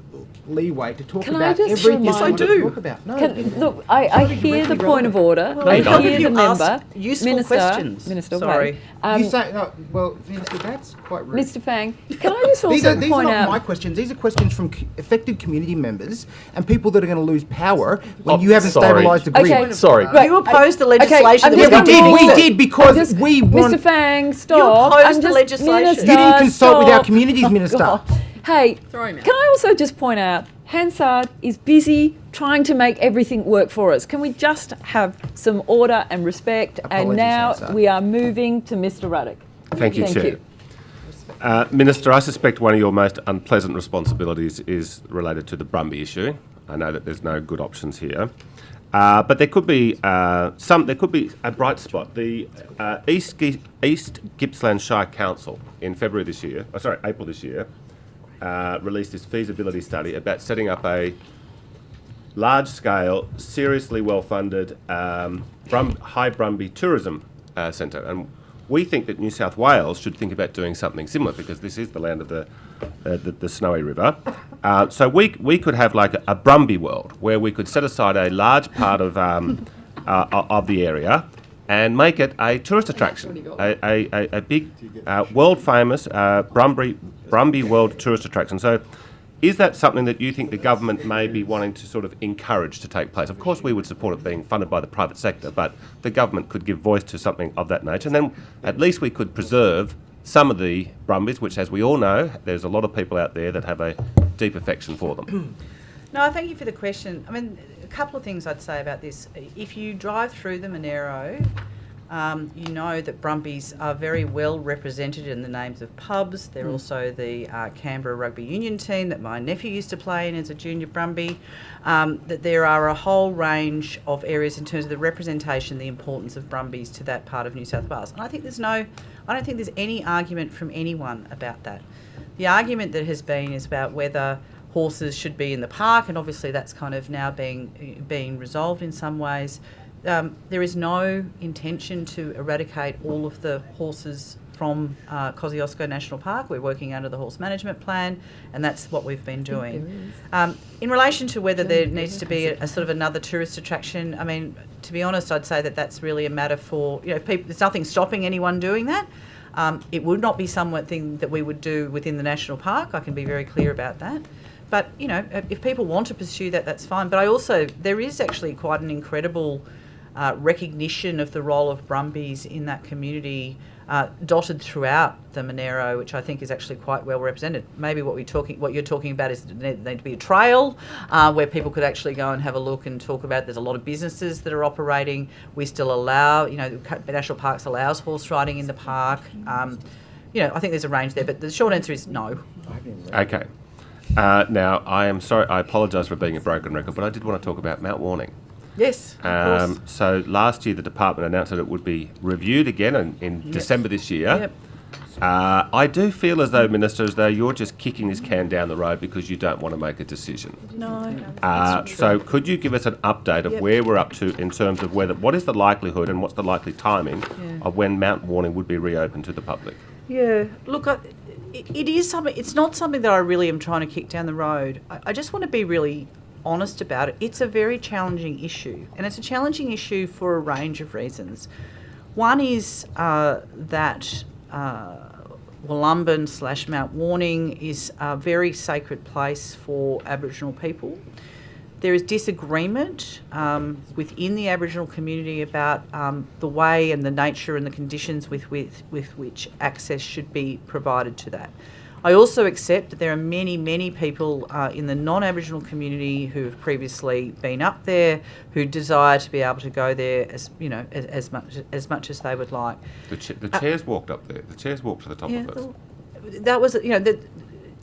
leeway to talk Can I about just everything Yes, I you want to do. talk about. No, Look, I hear the point of order. Well, I it helps hear if the you member. ask useful Minister, questions. Minister, Sorry. wait. you say no. Well, Minister, that's quite rude. Mr. Fang, can I just These also are point not out? my questions. These are questions from affected community members and people that are going to lose power when Oh, you haven't sorry. stabilised the grid. Okay. Sorry. Right. You opposed the Okay, legislation I'm that just was gonna going to pause fix We it. did because Just- we want. Mr. Fang, stop. opposed I'm the just- legislation. Minister, You didn't consult with our stop. communities minister. God. Hey, can I also just point out, Hansard is busy trying to make everything work for us. Can we just have some order and respect? And Apologies, now Hansard. we are moving to Mr. Ruddock. Thank you, Chair. Minister, I suspect one of your most unpleasant responsibilities is related to the Brumby issue. I know that there's no good options here. But there could be there could be a bright spot. The East Gippsland Shire Council in April this year, released this feasibility study about setting up a large-scale, seriously well-funded high Brumby tourism centre. And we think that New South Wales should think about doing something similar because this is the land of the Snowy River. So we could have like a Brumby world where we could set aside a large part of the area and make it a tourist attraction, a big world-famous Brumby world tourist attraction. So is that something that you think the government may be wanting to sort of encourage to take place? Of course, we would support it being funded by the private sector, but the government could give voice to something of that nature. And then at least we could preserve some of the Brumbies, which, as we all know, there's a lot of people out there that have a deep affection for them. No, thank you for the question. I mean, a couple of things I'd say about this. If you drive through the Monero, you know that Brumbies are very well represented in the names of pubs. They're also the Canberra Rugby Union team that my nephew used to play in as a junior Brumby. That there are a whole range of areas in terms of the representation, the importance of Brumbies to that part of New South Wales. And I don't think there's any argument from anyone about that. The argument that has been is about whether horses should be in the park, and obviously that's kind of now being resolved in some ways. There is no intention to eradicate all of the horses from Kosciuszko National Park. We're working under the horse management plan, and that's what we've been doing. In relation to whether there needs to be a sort of another tourist attraction, I mean, to be honest, I'd say that that's really a matter for, people. There's nothing stopping anyone doing that. It would not be something that we would do within the national park. I can be very clear about that. But, if people want to pursue that, that's fine. But there is actually quite an incredible recognition of the role of Brumbies in that community, dotted throughout the Monero, which I think is actually quite well represented. Maybe what you're talking about is there need to be a trail where people could actually go and have a look and talk about it. There's a lot of businesses that are operating. We still allow, National Parks allows horse riding in the park. I think there's a range there, but the short answer is no. Okay. Now, I am sorry, I apologise for being a broken record, but I did want to talk about Mount Warning. Yes, of course. So last year the department announced that it would be reviewed again in December this year. Yep. I do feel as though, Minister, as though you're just kicking this can down the road because you don't want to make a decision. No. So could you give us an update of where we're up to in terms of what is the likelihood and what's the likely timing of when Mount Warning would be reopened to the public? Yeah, look, it is something. It's not something that I really am trying to kick down the road. I just want to be really honest about it. It's a very challenging issue, and it's a challenging issue for a range of reasons. One is that Wollumbin / Mount Warning is a very sacred place for Aboriginal people. There is disagreement within the Aboriginal community about the way and the nature and the conditions with which access should be provided to that. I also accept that there are many, many people in the non-Aboriginal community who have previously been up there who desire to be able to go there as much as they would like. The chairs walked up there. The chairs walked to the top of it. That was,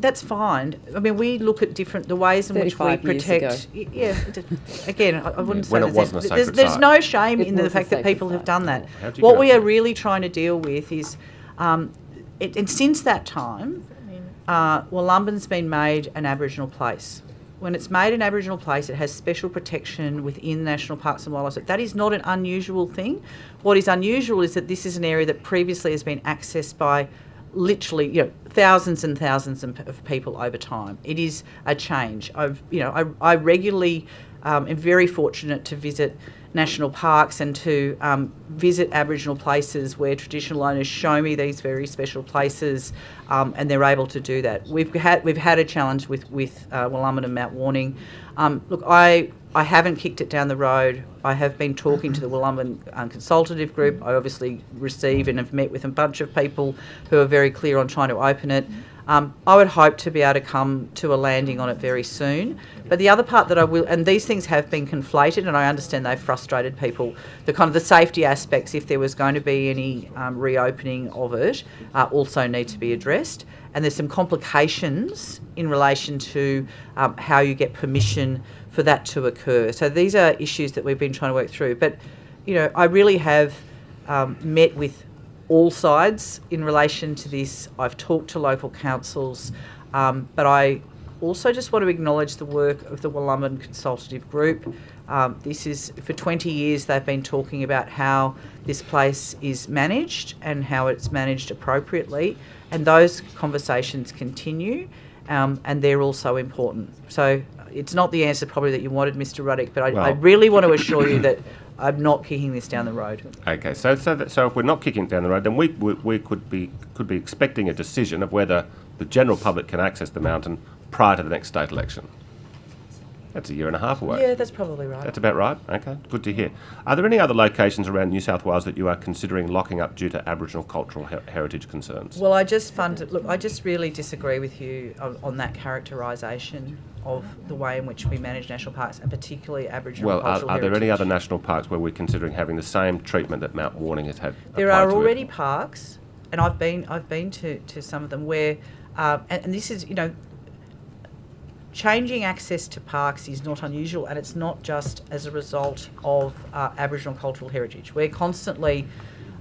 that's fine. I mean, we look at the ways in which we 35 years protect. Again, I wouldn't say When it that wasn't a sacred there's site. no shame It in the was a fact that sacred people have site. done that. How'd you What get we up are really trying to deal with is, and since that time, Wollumben's been made an Aboriginal place. When it's made an Aboriginal place, it has special protection within National Parks and Wildlife. That is not an unusual thing. What is unusual is that this is an area that previously has been accessed by literally, thousands and thousands of people over time. It is a change. I regularly am very fortunate to visit national parks and to visit Aboriginal places where traditional owners show me these very special places, and they're able to do that. We've had a challenge with Wollumben and Mount Warning. Look, I haven't kicked it down the road. I have been talking to the Wollumben consultative group. I obviously receive and have met with a bunch of people who are very clear on trying to open it. I would hope to be able to come to a landing on it very soon. But the other part that I will, and these things have been conflated, and I understand they've frustrated people, the safety aspects, if there was going to be any reopening of it, also need to be addressed. And there's some complications in relation to how you get permission for that to occur. So these are issues that we've been trying to work through. But, I really have met with all sides in relation to this. I've talked to local councils, but I also just want to acknowledge the work of the Wollumben Consultative Group. This is, for 20 years, they've been talking about how this place is managed and how it's managed appropriately, and those conversations continue, and they're also important. So it's not the answer probably that you wanted, Mr. Ruddick, but I really want to assure you that I'm not kicking this down the road. Okay, so if we're not kicking it down the road, then we could be expecting a decision of whether the general public can access the mountain prior to the next state election. That's a year and a half away. Yeah, that's probably right. That's about right. Okay, good to hear. Are there any other locations around New South Wales that you are considering locking up due to Aboriginal cultural heritage concerns? Well, I just really disagree with you on that characterisation of the way in which we manage national parks, and particularly Aboriginal cultural heritage. Are there any other national parks where we're considering having the same treatment that Mount Warning has had? There are already parks, and I've been to some of them where, and this is, changing access to parks is not unusual, and it's not just as a result of Aboriginal cultural heritage. We're constantly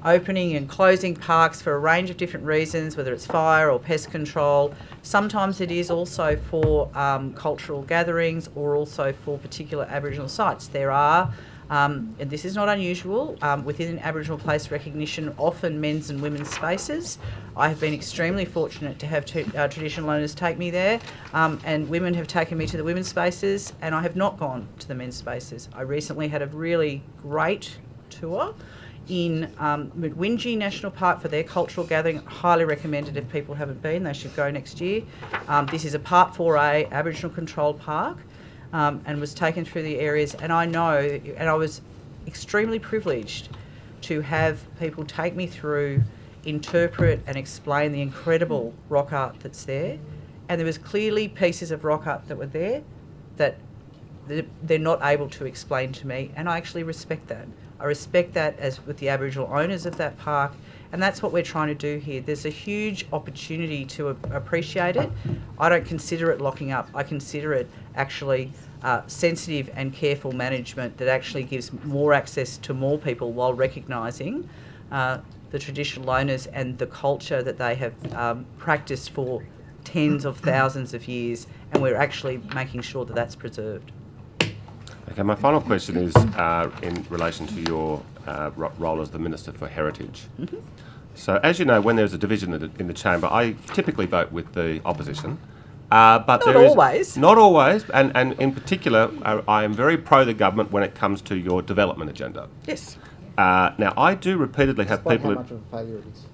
opening and closing parks for a range of different reasons, whether it's fire or pest control. Sometimes it is also for cultural gatherings or also for particular Aboriginal sites. There are, and this is not unusual, within Aboriginal place recognition, often men's and women's spaces. I have been extremely fortunate to have traditional owners take me there, and women have taken me to the women's spaces, and I have not gone to the men's spaces. I recently had a really great tour in Mwingi National Park for their cultural gathering. Highly recommended. If people haven't been, they should go next year. This is a Part 4A Aboriginal controlled park, and was taken through the areas, and I know, and I was extremely privileged to have people take me through, interpret and explain the incredible rock art that's there. And there was clearly pieces of rock art that were there that they're not able to explain to me, and I actually respect that. I respect that as with the Aboriginal owners of that park, and that's what we're trying to do here. There's a huge opportunity to appreciate it. I don't consider it locking up. I consider it actually sensitive and careful management that actually gives more access to more people while recognising the traditional owners and the culture that they have practiced for tens of thousands of years, and we're actually making sure that that's preserved. Okay, my final question is in relation to your role as the Minister for Heritage. Mm-hmm. So, as you know, when there's a division in the chamber, I typically vote with the opposition. But Not there is always. Not always, and in particular, I am very pro the government when it comes to your development agenda. Yes. Now, I do repeatedly have Despite people... how much of a failure it is.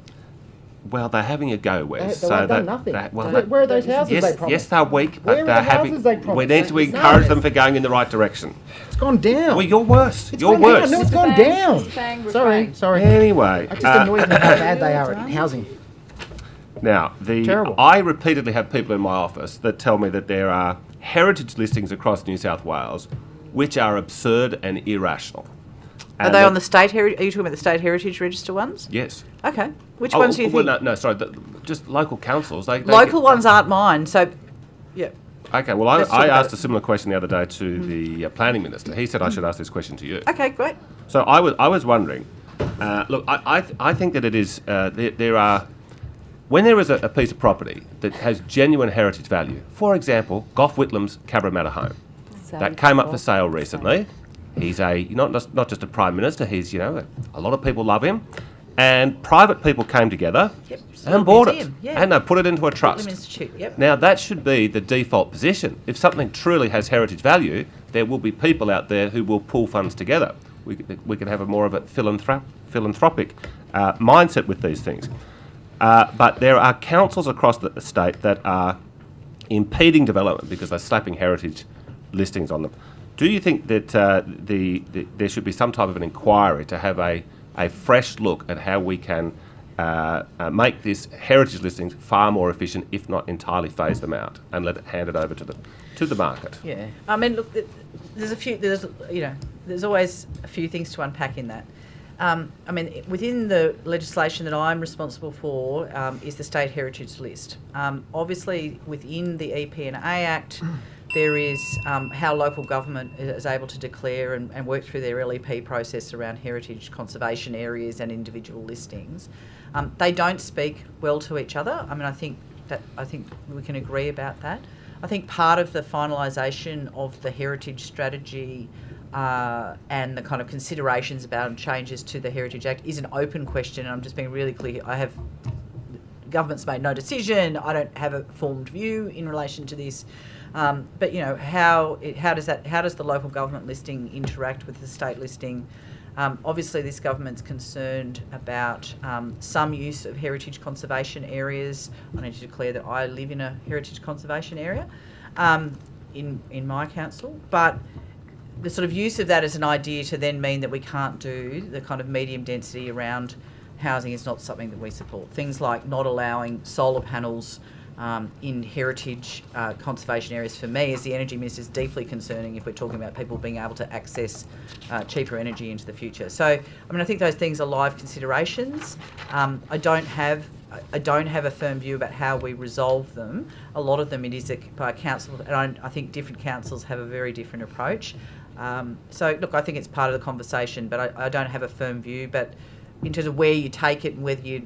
Well, they're having a go, Wes. They've done nothing. Where are those houses yes, they promised? Yes, they're weak, Where but are they're the having... houses they promised? We need to encourage them for going in the right direction. It's gone down. Well, you're worse. It's You're gone worse. Down. No, it's gone down. Sorry. Anyway. It just annoys me how bad they are at housing. Now, Terrible. I repeatedly have people in my office that tell me that there are heritage listings across New South Wales which are absurd and irrational. Are they on the state heritage? Are you talking about the state heritage register ones? Yes. Okay. Which ones do you think? No, sorry. Just local councils. Local ones aren't mine. So, yeah. Okay. Well, I asked a similar question the other day to the planning minister. He said I should ask this question to you. Okay, great. So I was wondering. Look, I think that it is there are. When there is a piece of property that has genuine heritage value, for example, Gough Whitlam's Cabramatta home, that came up for sale recently. He's not just a prime minister. He's a lot of people love him, and private people came together and bought it, and they put it into a trust. Institute, yep. Now that should be the default position. If something truly has heritage value, there will be people out there who will pull funds together. We can have more of a philanthropic mindset with these things. But there are councils across the state that are impeding development because they're slapping heritage listings on them. Do you think that there should be some type of an inquiry to have a fresh look at how we can make this heritage listings far more efficient, if not entirely phase them out, and hand it over to the market? Yeah, I mean, look, there's always a few things to unpack in that. I mean, within the legislation that I'm responsible for is the State Heritage List. Obviously, within the EP&A Act, there is how local government is able to declare and work through their LEP process around heritage conservation areas and individual listings. They don't speak well to each other. I mean, I think we can agree about that. I think part of the finalisation of the heritage strategy and the kind of considerations about changes to the Heritage Act is an open question, and I'm just being really clear. Government's made no decision. I don't have a formed view in relation to this. But how does the local government listing interact with the state listing? Obviously, this government's concerned about some use of heritage conservation areas. I need to declare that I live in a heritage conservation area in my council, but the sort of use of that as an idea to then mean that we can't do the kind of medium density around housing is not something that we support. Things like not allowing solar panels in heritage conservation areas, for me as the Energy Minister, is deeply concerning if we're talking about people being able to access cheaper energy into the future. So, I mean, I think those things are live considerations. I don't have a firm view about how we resolve them. A lot of them it is by council, and I think different councils have a very different approach. So, look, I think it's part of the conversation, but I don't have a firm view. But in terms of where you take it and whether you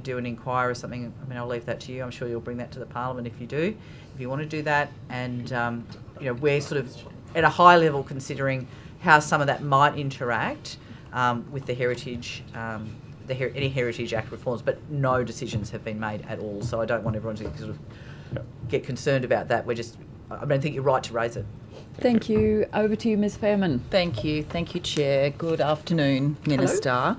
do an inquiry or something, I mean, I'll leave that to you. I'm sure you'll bring that to the Parliament if you want to do that. And we're sort of at a high level considering how some of that might interact with the heritage, any Heritage Act reforms, but no decisions have been made at all. So I don't want everyone to sort of get concerned about that. I think you're right to raise it. Thank you. Over to you, Ms. Fairman. Thank you, Chair. Good afternoon, Minister.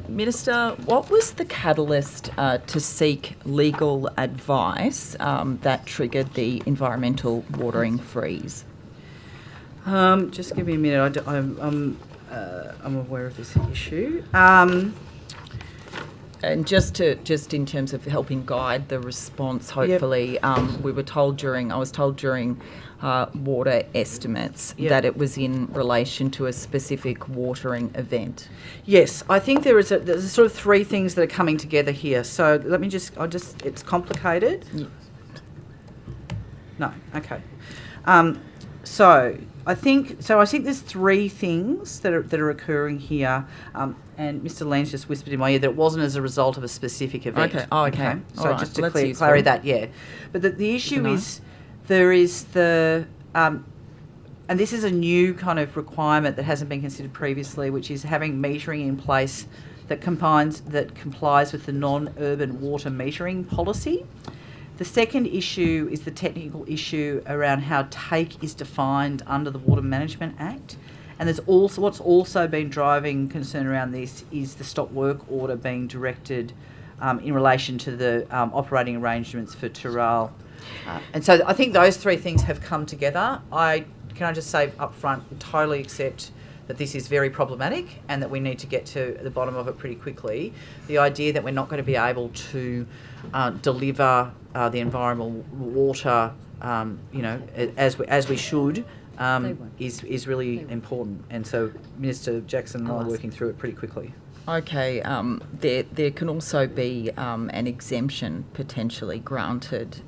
Minister, what was the catalyst to seek legal advice that triggered the environmental watering freeze? Just give me a minute. I'm aware of this issue. And just in terms of helping guide the response, hopefully, I was told during water estimates that it was in relation to a specific watering event. Yes, I think there's sort of three things that are coming together here. So let me it's complicated. Yeah. No, okay. So I think there's three things that are occurring here. And Mr. Lang's just whispered in my ear that it wasn't as a result of a specific event. Okay. Oh, okay. So all right. just to clarify that, But the issue is there is and this is a new kind of requirement that hasn't been considered previously, which is having metering in place that complies with the non-urban water metering policy. The second issue is the technical issue around how take is defined under the Water Management Act. And there's also what's also been driving concern around this is the stop work order being directed in relation to the operating arrangements for Tooral. And so I think those three things have come together. Can I just say up front, totally accept that this is very problematic and that we need to get to the bottom of it pretty quickly. The idea that we're not going to be able to deliver the environmental water, as we should, is really important. And so Minister Jackson and I are working through it pretty quickly. Okay, there can also be an exemption potentially granted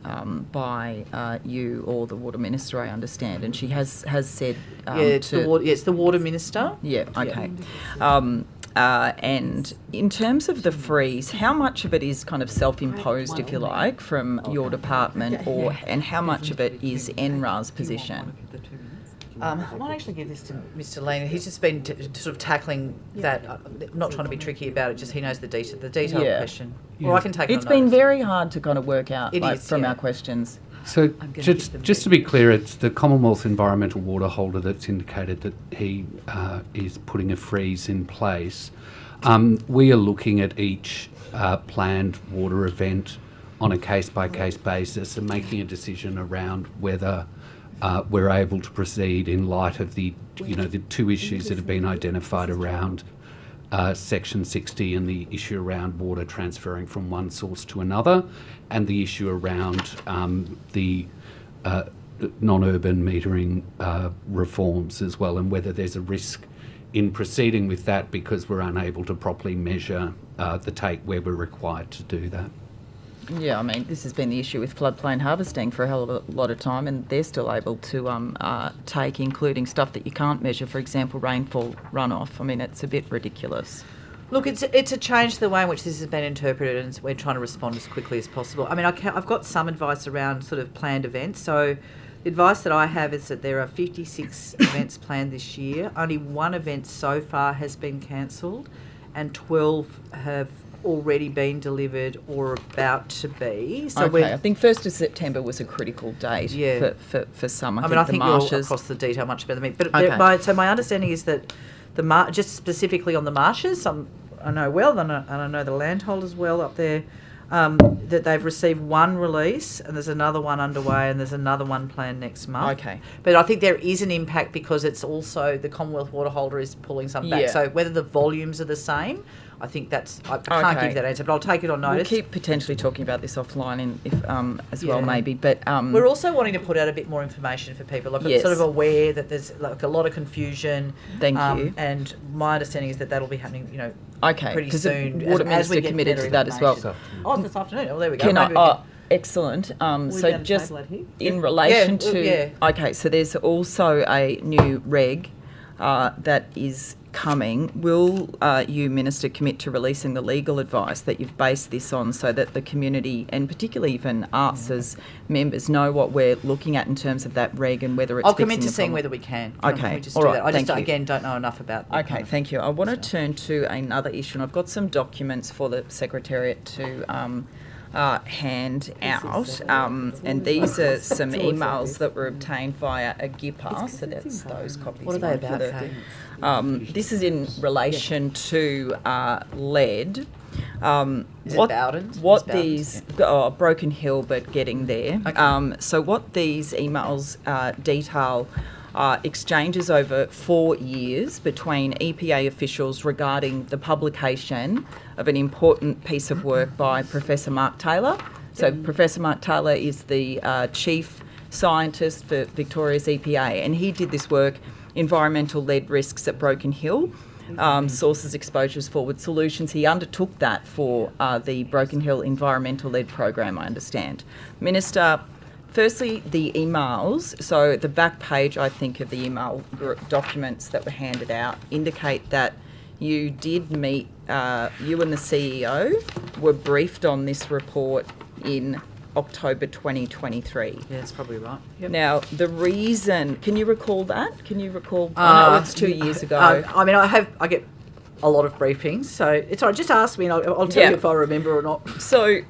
by you or the Water Minister, I understand, and she has said it's the Water Minister. Yeah, okay. And in terms of the freeze, how much of it is kind of self-imposed, if you like, from your department, and how much of it is NRA's position? I might actually give this to Mr. Lane. He's just been sort of tackling that, not trying to be tricky about it, just he knows the detailed question. Yeah. Or I can take it on It's been notice. very hard to kind of work out from our questions. So just to be clear, it's the Commonwealth Environmental Water Holder that's indicated that he is putting a freeze in place. We are looking at each planned water event on a case-by-case basis and making a decision around whether we're able to proceed in light of the two issues that have been identified around Section 60 and the issue around water transferring from one source to another, and the issue around the non-urban metering reforms as well, and whether there's a risk in proceeding with that because we're unable to properly measure the take where we're required to do that. Yeah, I mean, this has been the issue with floodplain harvesting for a hell of a lot of time, and they're still able to take, including stuff that you can't measure, for example, rainfall runoff. I mean, it's a bit ridiculous. Look, it's a change to the way in which this has been interpreted, and we're trying to respond as quickly as possible. I mean, I've got some advice around sort of planned events. So the advice that I have is that there are 56 events planned this year. Only one event so far has been cancelled, and 12 have already been delivered or about to be. So I think 1st of September was a critical date for some. I think you're across the detail much better than me. But so my understanding is that just specifically on the marshes, I know well, and I know the landholders well up there, that they've received one release, and there's another one underway, and there's another one planned next month. Okay. But I think there is an impact because it's also the Commonwealth Water Holder is pulling some back. Yeah. So whether the volumes are the same, I think I can't give that answer, but I'll take it on notice. We'll keep potentially talking about this offline as well, maybe. But we're also wanting to put out a bit more information for people. I'm sort of aware that there's like a lot of confusion. Thank you. And my understanding is that that'll be happening, pretty soon. The Water Minister committed to that as well. This afternoon. Oh, there we go. Excellent. So just in relation to... Okay, so there's also a new reg that is coming. Will you, Minister, commit to releasing the legal advice that you've based this on so that the community, and particularly even us as members, know what we're looking at in terms of that reg and whether it's I'll commit to seeing whether we can. Okay, just do that. I just, again, don't know enough about that. Okay, thank you. I want to turn to another issue, and I've got some documents for the Secretariat to hand out, and these are some emails that were obtained via a GIPA, so that's those copies. What are they about? This is in relation to lead. Is it Bowden? Broken Hill, but getting there. Okay. So what these emails detail exchanges over 4 years between EPA officials regarding the publication of an important piece of work by Professor Mark Taylor. So Professor Mark Taylor is the chief scientist for Victoria's EPA, and he did this work, Environmental Lead Risks at Broken Hill, Sources, Exposures, Forward Solutions. He undertook that for the Broken Hill Environmental Lead Program, I understand. Minister, firstly, the emails, so the back page, I think, of the email documents that were handed out indicate that you did meet, you and the CEO were briefed on this report in October 2023. Yeah, that's probably right. Yep. Now, the reason, can you recall that? Can you recall? I know it's 2 years ago. I mean, I get a lot of briefings, so it's all right. Just ask me, and I'll tell you if I remember or not. So,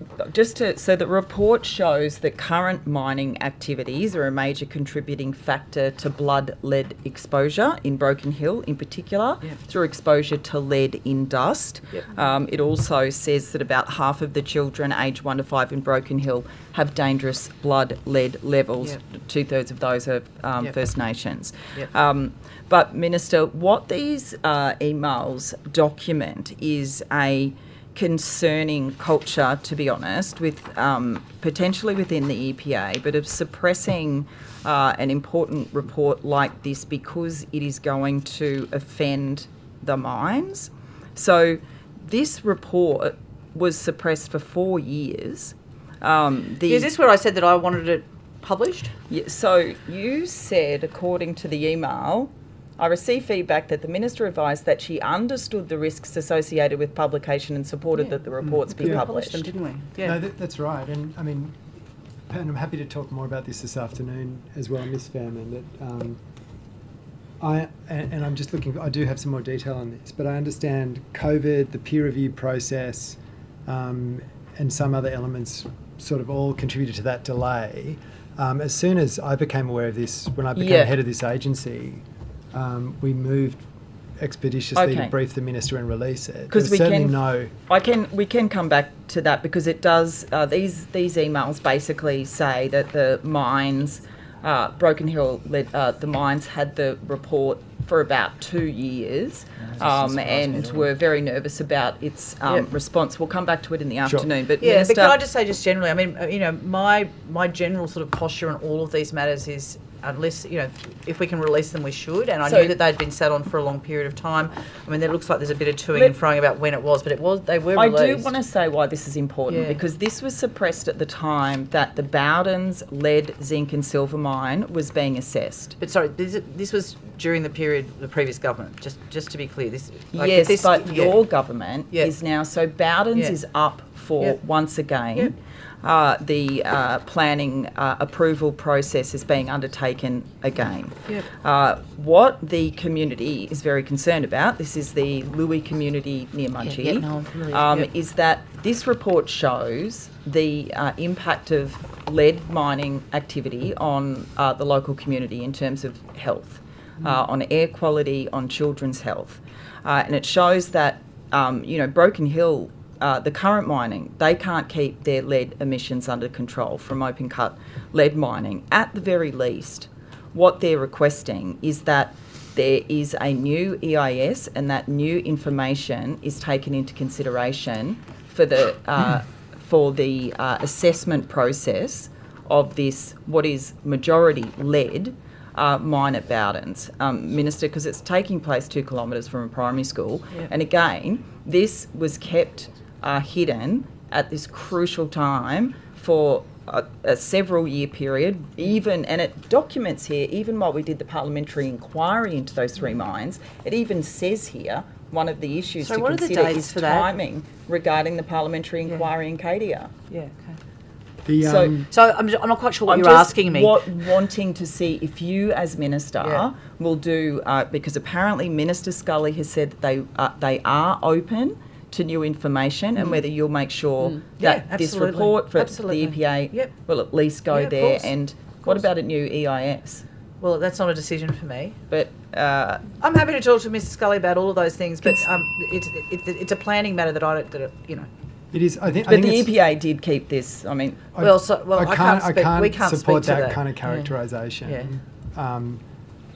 so the report shows that current mining activities are a major contributing factor to blood lead exposure in Broken Hill, in particular, through exposure to lead in dust. Yep. It also says that about half of the children aged 1 to 5 in Broken Hill have dangerous blood lead levels. Yep. 2/3 of those are First Nations. Yep. But Minister, what these emails document is a concerning culture, to be honest, with potentially within the EPA, but of suppressing an important report like this because it is going to offend the mines. So this report was suppressed for 4 years. Is this where I said that I wanted it published? Yeah, so you said, according to the email, I received feedback that the Minister advised that she understood the risks associated with publication and supported that the reports be published. Them, didn't we? Yeah. No, that's right. And I mean, and I'm happy to talk more about this afternoon as well, Ms. Fairman. That I'm just looking. I do have some more detail on this, but I understand COVID, the peer review process, and some other elements sort of all contributed to that delay. As soon as I became aware of this, when I became head of this agency, we moved expeditiously to brief the minister and release it. Because we can come back to that because it does. These emails basically say that the mines, Broken Hill, the mines had the report for about 2 years, and were very nervous about its response. We'll come back to it in the afternoon. But but can I just say, just generally, I mean, my general sort of posture on all of these matters is, unless, if we can release them, we should. And I knew that they'd been sat on for a long period of time. I mean, it looks like there's a bit of toing and froing about when it was, but they were released. I do want to say why this is important, because this was suppressed at the time that the Bowden's lead, zinc and silver mine was being assessed. But sorry, this was during the period of the previous government, just to be clear. Your government is now, so Bowden's is up for, once again, the planning approval process is being undertaken again. What the community is very concerned about, this is the Louis community near Mudgee, is that this report shows the impact of lead mining activity on the local community in terms of health, on air quality, on children's health. And it shows that, Broken Hill, the current mining, they can't keep their lead emissions under control from open cut lead mining. At the very least, what they're requesting is that there is a new EIS and that new information is taken into consideration for the assessment process of this, what is majority lead mine at Bowden's, Minister, because it's taking place 2 kilometres from a primary school. And again, this was kept hidden at this crucial time for a several year period, and it documents here, even while we did the parliamentary inquiry into those 3 mines, it even says here, one of the issues to consider is timing regarding the parliamentary inquiry in Cadia. So I'm not quite sure what you're asking me. Wanting to see if you, as Minister, will do, because apparently Minister Scully has said that they are open to new information, and whether you'll make sure that this report for the EPA will at least go there. And what about a new EIS? Well, that's not a decision for me. But I'm happy to talk to Mr. Scully about all of those things. But it's a planning matter that I don't. It is. I think. But the EPA did keep this. I mean, I can't support that kind of characterisation.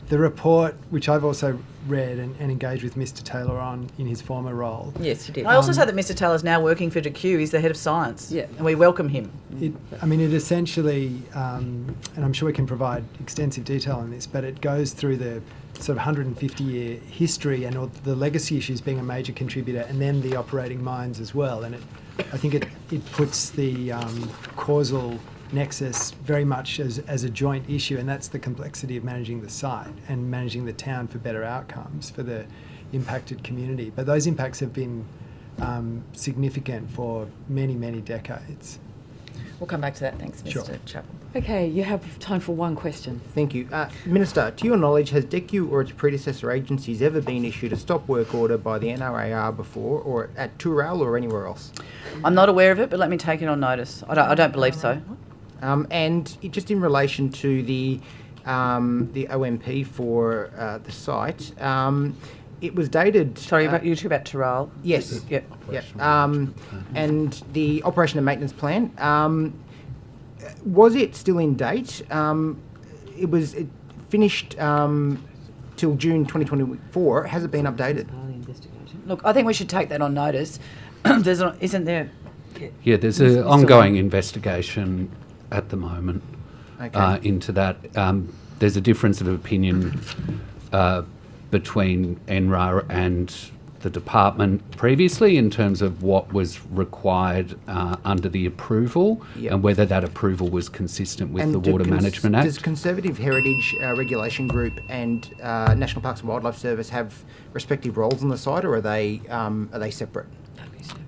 The report, which I've also read and engaged with Mr. Taylor on in his former role. Yes, you did. I also say that Mr. Taylor's now working for DQ. He's the head of science. And we welcome him. It essentially, and I'm sure we can provide extensive detail on this, but it goes through the sort of 150-year history and all the legacy issues being a major contributor, and then the operating mines as well. And I think it puts the causal nexus very much as a joint issue, and that's the complexity of managing the site and managing the town for better outcomes for the impacted community. But those impacts have been significant for many, many decades. We'll come back to that. Thanks, Mr. Chappell. Okay, you have time for one question. Thank you. Minister, to your knowledge, has DECU or its predecessor agencies ever been issued a stop work order by the NRAR before, or at Tooral or anywhere else? I'm not aware of it, but let me take it on notice. I don't believe so. And just in relation to the OMP for the site, it was dated... Sorry, you're talking about Tooral? Yes. Yep. And the operation and maintenance plan, was it still in date? It finished till June 2024. Has it been updated? Look, I think we should take that on notice. isn't there? Yeah, there's an ongoing investigation at the moment into that. There's a difference of opinion between NRA and the department previously in terms of what was required under the approval and whether that approval was consistent with the Water Management Act. Does Conservative Heritage Regulation Group and National Parks and Wildlife Service have respective roles on the site, or are they separate?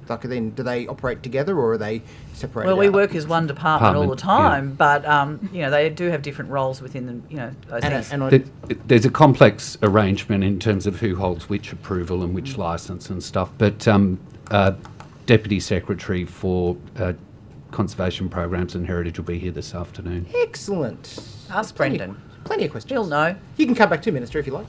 Like, then do they operate together, or are they separated? Well, we out? work as one department all the time, but they do have different roles within the those things. There's a complex arrangement in terms of who holds which approval and which licence and stuff. But Deputy Secretary for Conservation Programs and Heritage will be here this afternoon. Excellent. Ask Brendan. Plenty of questions. He'll know. You can come back to Minister if you like.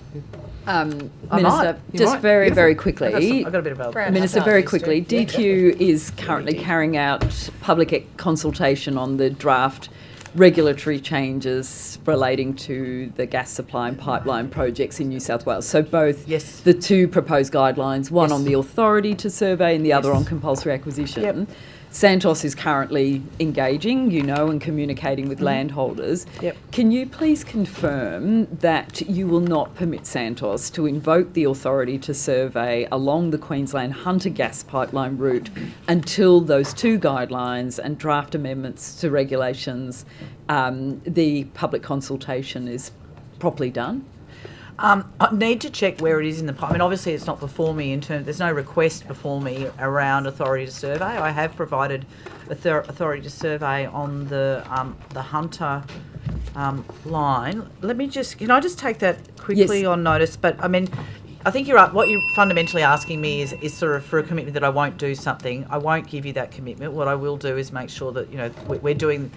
Minister, just very quickly. I've got a bit of a Minister, very quickly. DQ is currently carrying out public consultation on the draft regulatory changes relating to the gas supply and pipeline projects in New South Wales. So both the two proposed guidelines, one on the authority to survey and the other on compulsory acquisition. Yep. Santos is currently engaging, and communicating with landholders. Yep. Can you please confirm that you will not permit Santos to invoke the authority to survey along the Queensland Hunter gas pipeline route until those two guidelines and draft amendments to regulations, the public consultation is properly done? I need to check where it is in the pipeline. I mean, obviously it's not before me there's no request before me around authority to survey. I have provided authority to survey on the Hunter line. Can I just take that quickly on notice? But I mean, I think what you're fundamentally asking me is sort of for a commitment that I won't do something. I won't give you that commitment. What I will do is make sure that, we're doing,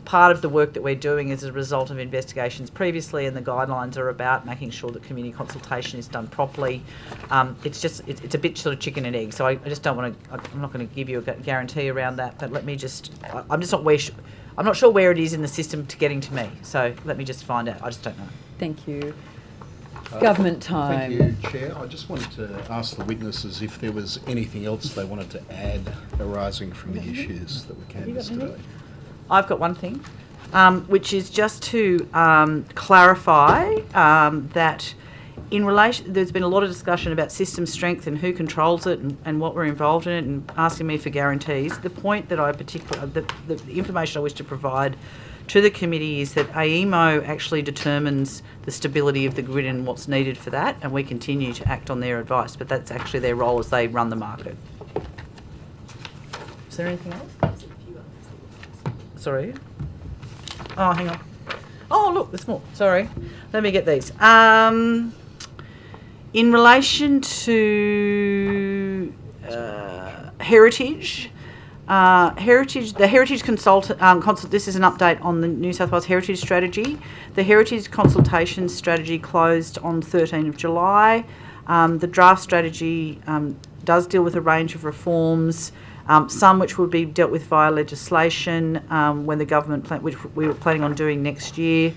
part of the work that we're doing is a result of investigations previously, and the guidelines are about making sure that community consultation is done properly. It's a bit sort of chicken and egg, so I just don't want to, I'm not going to give you a guarantee around that, but let me I'm not sure where it is in the system to getting to me, so let me just find out. I just don't know. Thank you. Government time. Thank you, Chair. I just wanted to ask the witnesses if there was anything else they wanted to add arising from the issues that we canvassed today. I've got one thing, which is just to clarify that in relation, there's been a lot of discussion about system strength and who controls it and what we're involved in it, and asking me for guarantees. The point that the information I wish to provide to the committee is that AEMO actually determines the stability of the grid and what's needed for that, and we continue to act on their advice, but that's actually their role as they run the market. Is there anything else? Sorry. Oh, hang on. Oh, look, there's more. Sorry. Let me get these. In relation to heritage, the Heritage Consultant, this is an update on the New South Wales Heritage Strategy. The Heritage Consultation Strategy closed on 13th of July. The draft strategy does deal with a range of reforms, some which would be dealt with via legislation when the government, which we were planning on doing next year.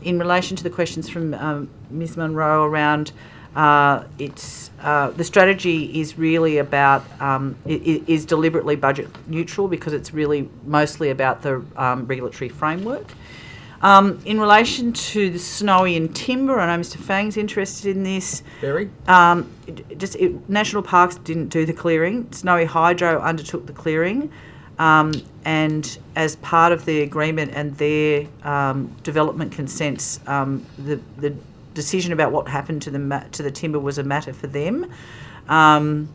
In relation to the questions from Ms Munro around the strategy is really about, is deliberately budget neutral because it's really mostly about the regulatory framework. In relation to the snowy and timber, I know Mr Fang's interested in this. Very. National Parks didn't do the clearing. Snowy Hydro undertook the clearing. And as part of the agreement and their development consents, the decision about what happened to the timber was a matter for them, and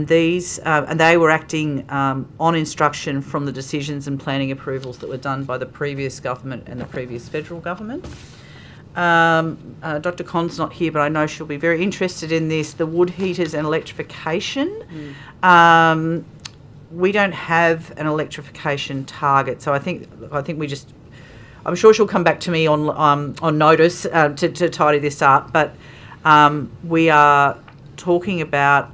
they were acting on instruction from the decisions and planning approvals that were done by the previous government and the previous federal government. Dr. Con's not here, but I know she'll be very interested in this. The wood heaters and electrification. We don't have an electrification target, so I think we just. I'm sure she'll come back to me on notice to tidy this up, but we are talking about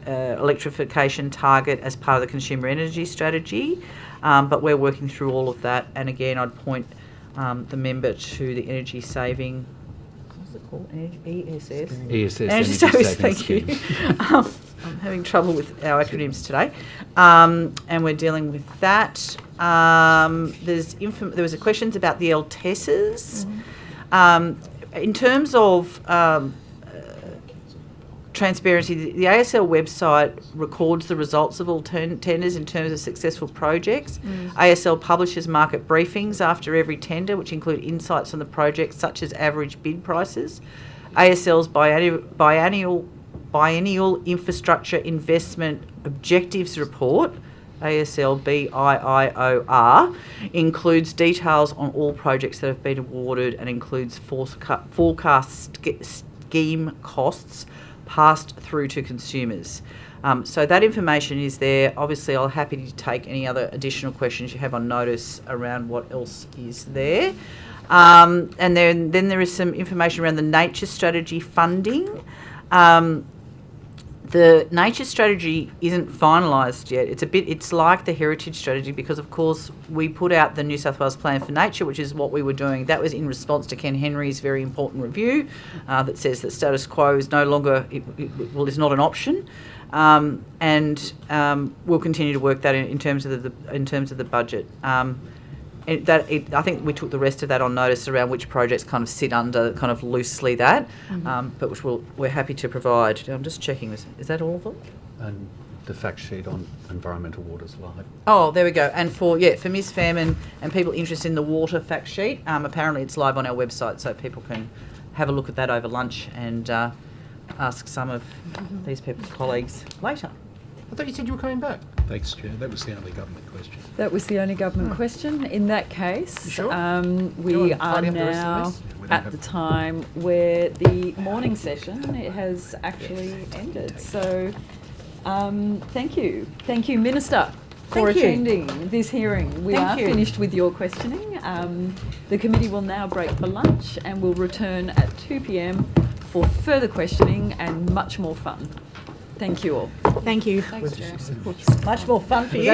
electrification target as part of the consumer energy strategy, but we're working through all of that. And again, I'd point the member to the energy saving. What's it called? ESS. ESS. Energy savings. Thank you. I'm having trouble with our acronyms today, and we're dealing with that. There was a questions about the LTESs. In terms of transparency, the ASL website records the results of all tenders in terms of successful projects. ASL publishes market briefings after every tender, which include insights on the project, such as average bid prices. ASL's biennial infrastructure investment objectives report, ASL BIIOR, includes details on all projects that have been awarded and includes forecast scheme costs passed through to consumers. So that information is there. Obviously, I'll happy to take any other additional questions you have on notice around what else is there. And then there is some information around the nature strategy funding. The nature strategy isn't finalised yet. It's like the heritage strategy because, of course, we put out the New South Wales Plan for Nature, which is what we were doing. That was in response to Ken Henry's very important review that says that status quo is no longer, is not an option. And we'll continue to work that in terms of the budget. I think we took the rest of that on notice around which projects kind of sit under kind of loosely that, but which we're happy to provide. I'm just checking this. Is that all of them? And the fact sheet on environmental waters live. Oh, there we go. And for Ms. Fairman and people interested in the water fact sheet, apparently it's live on our website, so people can have a look at that over lunch and ask some of these people's colleagues later. I thought you said you were coming back. Thanks, Chair. That was the only government question. That was the only government question. In that case, Sure. We are tidy up the rest of now this? at the time where the morning session has actually ended. So thank you. Thank you, Minister, for Thank you. attending this hearing. We Thank are you. finished with your questioning. The committee will now break for lunch and will return at 2 p.m. for further questioning and much more fun. Thank you all. Thank you. Much more fun for you.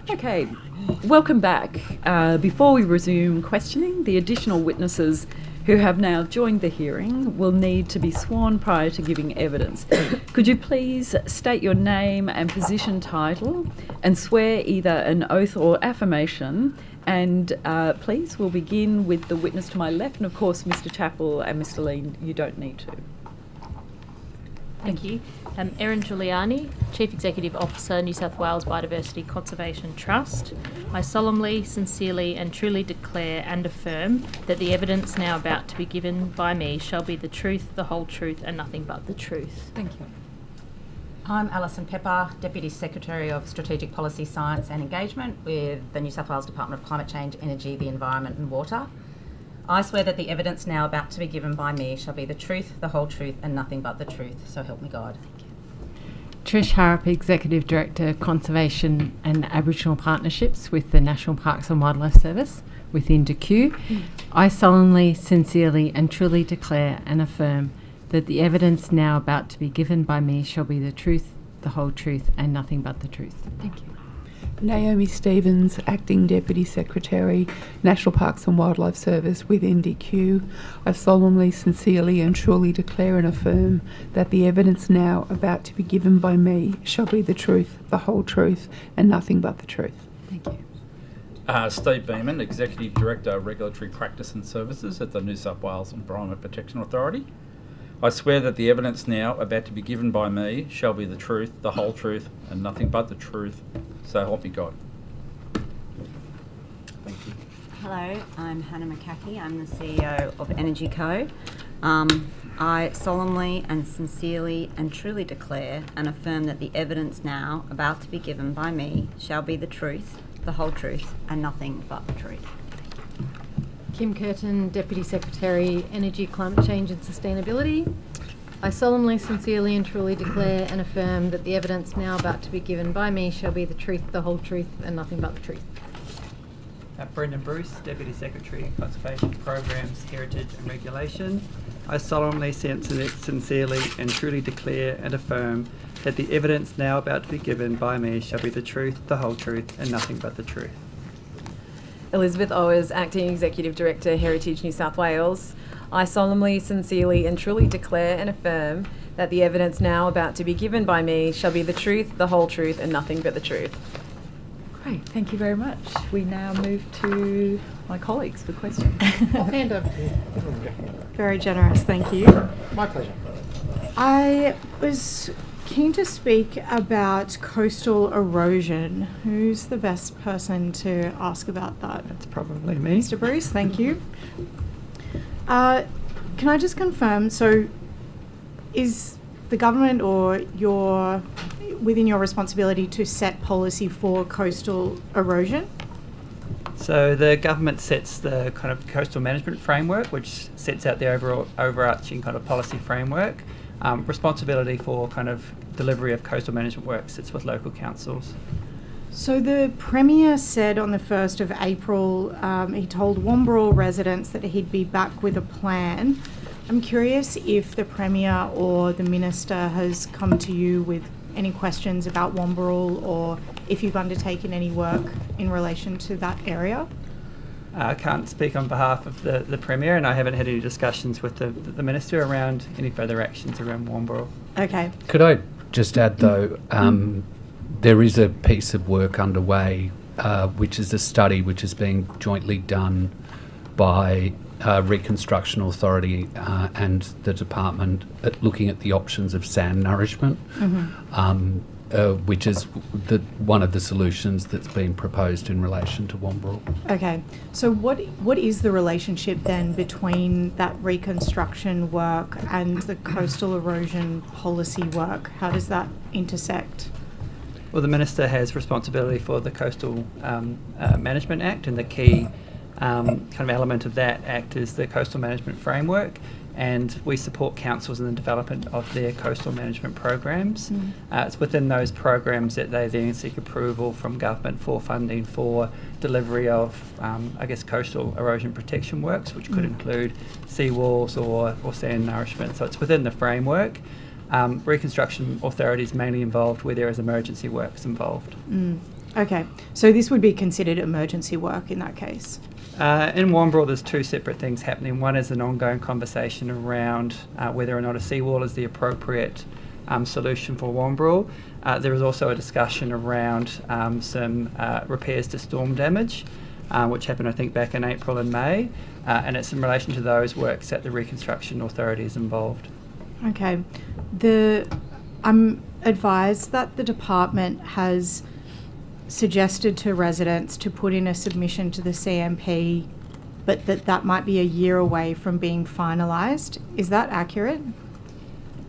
Okay, welcome back. Before we resume questioning, the additional witnesses who have now joined the hearing will need to be sworn prior to giving evidence. Could you please state your name and position title and swear either an oath or affirmation? And please, we'll begin with the witness to my left, and of course, Mr. Chappell and Mr. Lean, you don't need to. Thank you. Erin Giuliani, Chief Executive Officer, New South Wales Biodiversity Conservation Trust. I solemnly, sincerely and truly declare and affirm that the evidence now about to be given by me shall be the truth, the whole truth and nothing but the truth. Thank you. I'm Alison Pepper, Deputy Secretary of Strategic Policy, Science and Engagement with the New South Wales Department of Climate Change, Energy, the Environment and Water. I swear that the evidence now about to be given by me shall be the truth, the whole truth and nothing but the truth. So help me God. Trish Sharpe, Executive Director, Conservation and Aboriginal Partnerships with the National Parks and Wildlife Service within DQ. I solemnly, sincerely and truly declare and affirm that the evidence now about to be given by me shall be the truth, the whole truth and nothing but the truth. Thank you. Naomi Stevens, Acting Deputy Secretary, National Parks and Wildlife Service with NDQ. I solemnly, sincerely and truly declare and affirm that the evidence now about to be given by me shall be the truth, the whole truth and nothing but the truth. Thank you. Steve Beeman, Executive Director, Regulatory Practice and Services at the New South Wales Environment Protection Authority. I swear that the evidence now about to be given by me shall be the truth, the whole truth, and nothing but the truth. So help me God. Thank you. Hello, I'm Hannah McCackey. I'm the CEO of Energy Co. I solemnly and sincerely and truly declare and affirm that the evidence now about to be given by me shall be the truth, the whole truth, and nothing but the truth. Kim Curtin, Deputy Secretary, Energy, Climate Change and Sustainability. I solemnly, sincerely and truly declare and affirm that the evidence now about to be given by me shall be the truth, the whole truth and nothing but the truth. Brendan Bruce, Deputy Secretary, Conservation Programs, Heritage and Regulation. I solemnly, sincerely and truly declare and affirm that the evidence now about to be given by me shall be the truth, the whole truth and nothing but the truth. Elizabeth Owers, Acting Executive Director, Heritage New South Wales. I solemnly, sincerely and truly declare and affirm that the evidence now about to be given by me shall be the truth, the whole truth and nothing but the truth. Great, thank you very much. We now move to my colleagues for questions. Hand up. Very generous, thank you. My pleasure. I was keen to speak about coastal erosion. Who's the best person to ask about that? That's probably me. Mr. Bruce, thank you. Can I just confirm, so is the government or within your responsibility to set policy for coastal erosion? So the government sets the kind of coastal management framework, which sets out the overarching kind of policy framework. Responsibility for kind of delivery of coastal management work sits with local councils. So the Premier said on the 1st of April, he told Wombrel residents that he'd be back with a plan. I'm curious if the Premier or the Minister has come to you with any questions about Wombrel or if you've undertaken any work in relation to that area. I can't speak on behalf of the Premier, and I haven't had any discussions with the Minister around any further actions around Wombrel. Okay. Could I just add, though, there is a piece of work underway, which is a study which is being jointly done by Reconstruction Authority and the Department looking at the options of sand nourishment. Mm-hmm. Which is one of the solutions that's been proposed in relation to Wombrel. Okay, so what is the relationship then between that reconstruction work and the coastal erosion policy work? How does that intersect? Well, the Minister has responsibility for the Coastal Management Act, and the key kind of element of that act is the Coastal Management Framework. And we support councils in the development of their coastal management programs. It's within those programs that they then seek approval from government for funding for delivery of, coastal erosion protection works, which could include seawalls or sand nourishment. So it's within the framework. Reconstruction Authority is mainly involved where there is emergency works involved. Okay, so this would be considered emergency work in that case? In Warrnambool, there's two separate things happening. One is an ongoing conversation around whether or not a seawall is the appropriate solution for Warrnambool. There is also a discussion around some repairs to storm damage, which happened, I think, back in April and May, and it's in relation to those works that the Reconstruction Authority is involved. Okay. I'm advised that the department has suggested to residents to put in a submission to the CMP, but that might be a year away from being finalised. Is that accurate?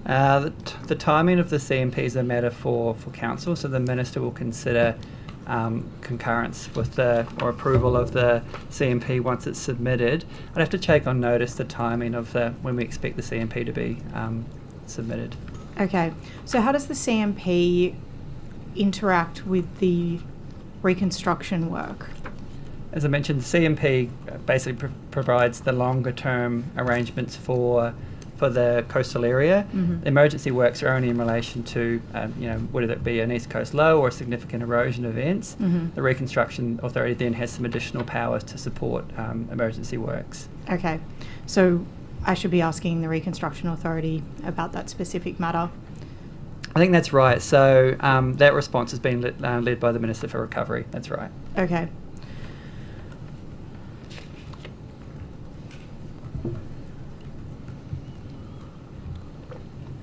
The timing of the CMP is a matter for council, so the minister will consider concurrence with or approval of the CMP once it's submitted. I'd have to check on notice the timing of when we expect the CMP to be submitted. Okay, so how does the CMP interact with the reconstruction work? As I mentioned, the CMP basically provides the longer term arrangements for the coastal area. The emergency works are only in relation to, whether it be an East Coast low or significant erosion events. The Reconstruction Authority then has some additional powers to support emergency works. Okay, so I should be asking the Reconstruction Authority about that specific matter. I think that's right. So that response has been led by the Minister for Recovery. That's right. Okay.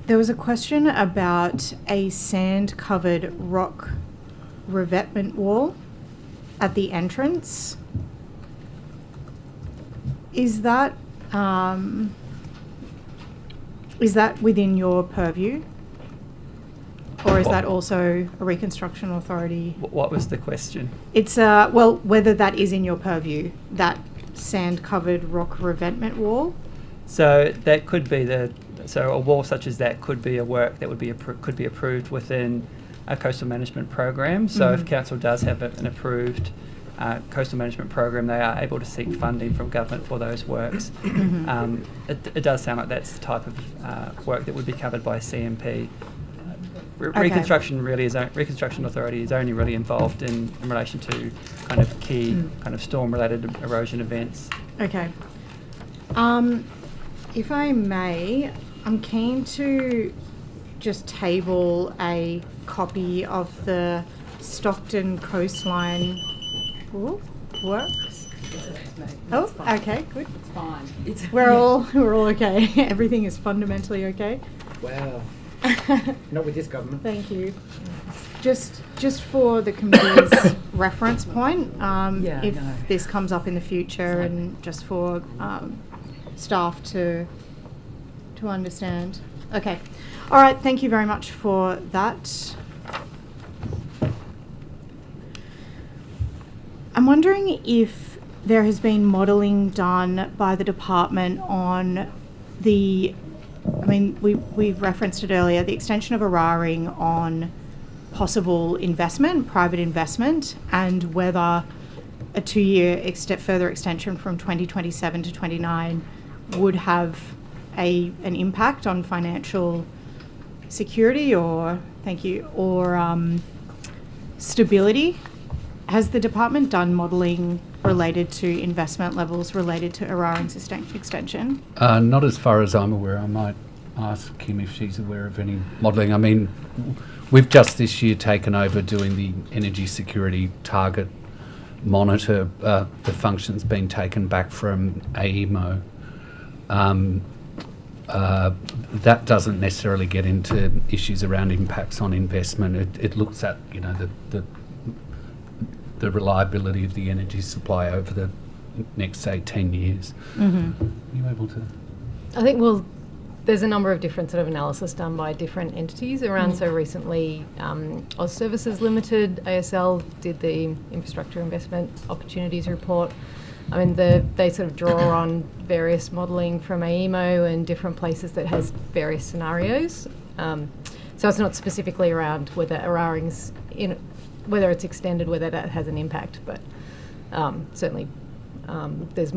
There was a question about a sand-covered rock revetment wall at the entrance. Is that within your purview? Or is that also a Reconstruction Authority? What was the question? It's, whether that is in your purview, that sand-covered rock revetment wall? So that could be so a wall such as that could be a work that would be could be approved within a coastal management program. So if council does have an approved coastal management program, they are able to seek funding from government for those works. It does sound like that's the type of work that would be covered by CMP. Reconstruction Reconstruction Authority is only really involved in relation to kind of key kind of storm-related erosion events. Okay. If I may, I'm keen to just table a copy of the Stockton coastline works. Oh, okay, good. It's fine. We're all okay. Everything is fundamentally okay. Wow. Not with this government. Thank you. Just for the committee's reference point, if this comes up in the future, and just for staff to understand. Okay. All right. Thank you very much for that. I'm wondering if there has been modelling done by the department on we referenced it earlier, the extension of Awaring on possible investment, private investment, and whether a 2-year further extension from 2027 to 29 would have an impact on financial security or stability. Has the department done modelling related to investment levels related to Awaring's extension? Not as far as I'm aware. I might ask Kim if she's aware of any modelling. I mean, we've just this year taken over doing the energy security target monitor. The function's been taken back from AEMO. That doesn't necessarily get into issues around impacts on investment. It looks at the reliability of the energy supply over the next, say, 10 years. Are you able to? I think, there's a number of different sort of analysis done by different entities around. So recently, Oz Services Limited, ASL, did the Infrastructure Investment Opportunities Report. I mean, they sort of draw on various modelling from AEMO and different places that has various scenarios. So it's not specifically around whether Awaring's whether it's extended, whether that has an impact, but certainly There's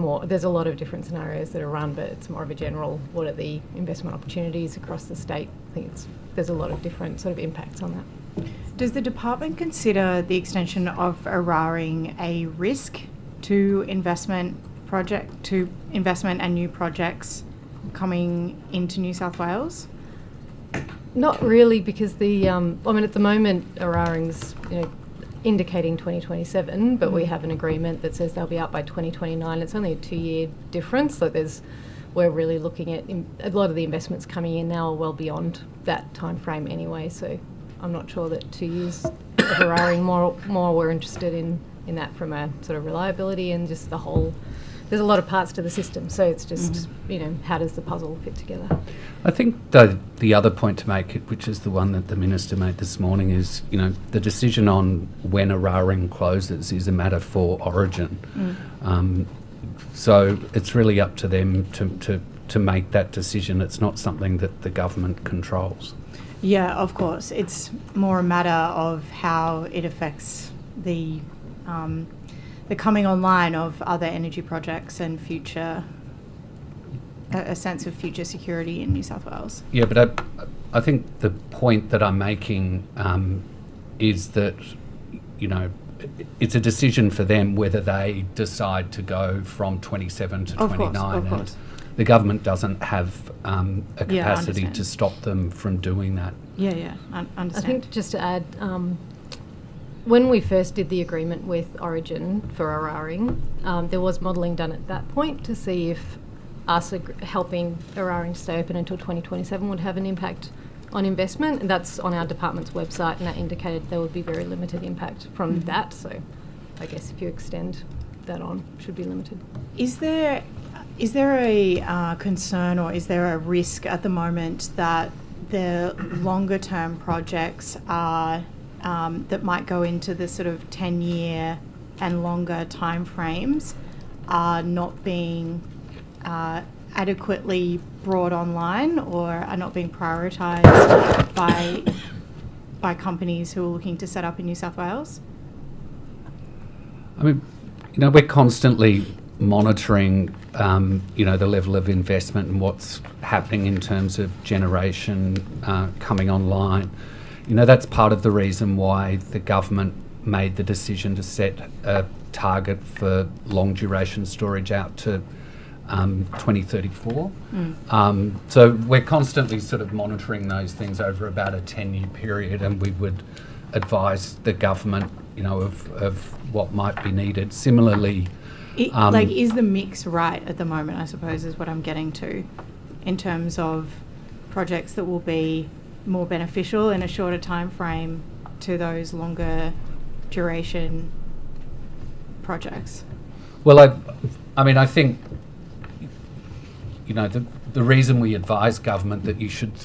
a lot of different scenarios that are run, but it's more of a general, what are the investment opportunities across the state? I think there's a lot of different sort of impacts on that. Does the department consider the extension of Awaring a risk to investment and new projects coming into New South Wales? Not really, because at the moment, Awaring's, indicating 2027, but we have an agreement that says they'll be out by 2029. It's only a 2-year difference, so we're really looking at a lot of the investments coming in now are well beyond that time frame anyway. So I'm not sure that 2 years of Awaring more we're interested in that from a sort of reliability and just the whole. There's a lot of parts to the system, so it's just how does the puzzle fit together? I think the other point to make, which is the one that the Minister made this morning, is the decision on when Awaring closes is a matter for Origin. So it's really up to them to make that decision. It's not something that the government controls. Yeah, of course. It's more a matter of how it affects the coming online of other energy projects and a sense of future security in New South Wales. Yeah, but I think the point that I'm making is that, it's a decision for them whether they decide to go from 27 to 29. Of course. And the government doesn't have a capacity I to stop them from doing that. Yeah, I understand. I think just to add, when we first did the agreement with Origin for Awaring, there was modelling done at that point to see if us helping Awaring stay open until 2027 would have an impact on investment, and that's on our department's website, and that indicated there would be very limited impact from that. So I guess if you extend that on, should be limited. Is there a concern, or is there a risk at the moment that the longer term projects are that might go into the sort of 10-year and longer time frames are not being adequately brought online, or are not being prioritised by companies who are looking to set up in New South Wales? I mean, we're constantly monitoring, the level of investment and what's happening in terms of generation coming online. That's part of the reason why the government made the decision to set a target for long duration storage out to 2034. So we're constantly sort of monitoring those things over about a 10-year period, and we would advise the government, of what might be needed. Similarly, is the mix right at the moment, I suppose, is what I'm getting to, in terms of projects that will be more beneficial in a shorter time frame to those longer duration projects? Well, I think, the reason we advise government that you should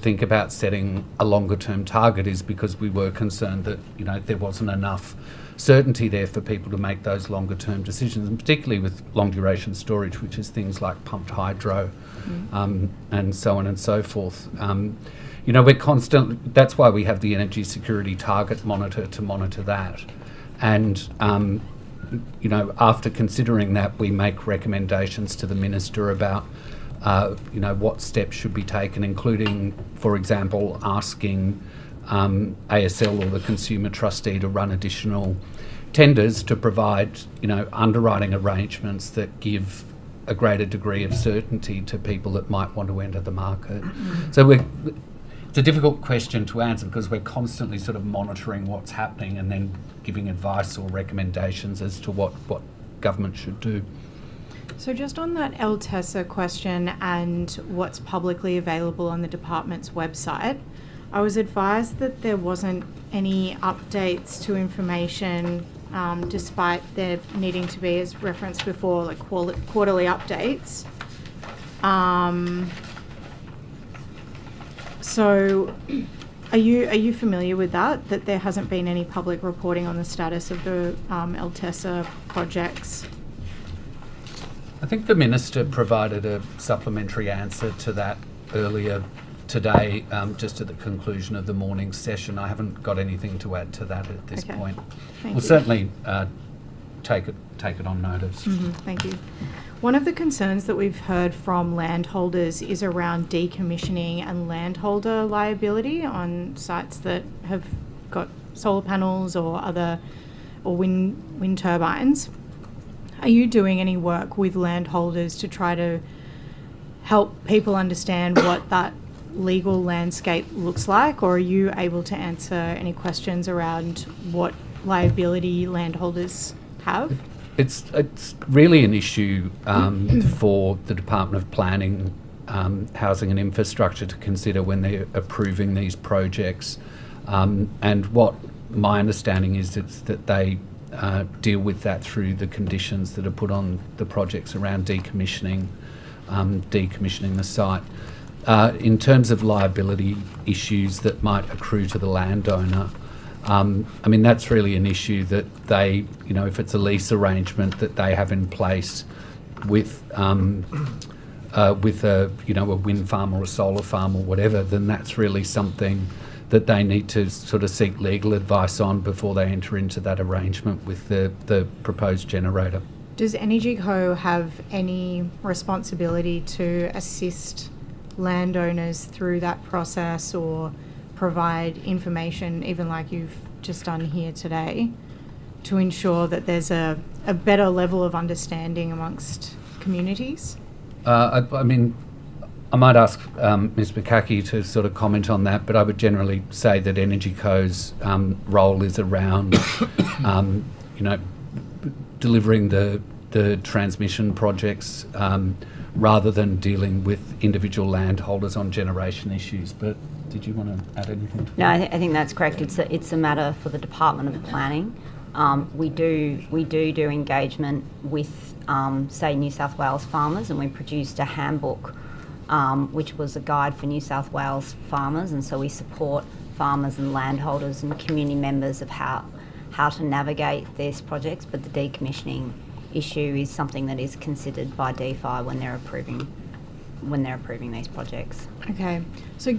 think about setting a longer term target is because we were concerned that, there wasn't enough certainty there for people to make those longer term decisions, and particularly with long duration storage, which is things like pumped hydro and so on and so forth. We're constant. That's why we have the Energy Security Target Monitor to monitor that. And, after considering that, we make recommendations to the Minister about, what steps should be taken, including, for example, asking ASL or the Consumer Trustee to run additional tenders to provide, underwriting arrangements that give a greater degree of certainty to people that might want to enter the market. So it's a difficult question to answer because we're constantly sort of monitoring what's happening and then giving advice or recommendations as to what government should do. So just on that LTESA question and what's publicly available on the department's website, I was advised that there wasn't any updates to information despite there needing to be, as referenced before, like quarterly updates. So are you familiar with that there hasn't been any public reporting on the status of the LTESA projects? I think the Minister provided a supplementary answer to that earlier today, just at the conclusion of the morning session. I haven't got anything to add to that at this point. Thank We'll you. certainly take it on notice. Thank you. One of the concerns that we've heard from landholders is around decommissioning and landholder liability on sites that have got solar panels or wind turbines. Are you doing any work with landholders to try to help people understand what that legal landscape looks like, or are you able to answer any questions around what liability landholders have? It's really an issue for the Department of Planning, Housing and Infrastructure to consider when they're approving these projects. And what my understanding is that they deal with that through the conditions that are put on the projects around decommissioning the site. In terms of liability issues that might accrue to the landowner, I mean, that's really an issue that they, if it's a lease arrangement that they have in place with a wind farm or a solar farm or whatever, then that's really something that they need to sort of seek legal advice on before they enter into that arrangement with the proposed generator. Does Energy Co have any responsibility to assist landowners through that process or provide information, even like you've just done here today, to ensure that there's a better level of understanding amongst communities? I mean, I might ask Ms McCackey to sort of comment on that, but I would generally say that Energy Co's role is around, delivering the transmission projects rather than dealing with individual landholders on generation issues. But did you want to add anything to that? No, I think that's correct. It's a matter for the Department of Planning. We do engagement with, say, New South Wales farmers, and we produced a handbook which was a guide for New South Wales farmers, and so we support farmers and landholders and community members of how to navigate these projects. But the decommissioning issue is something that is considered by DeFi when they're approving these projects. Okay, so I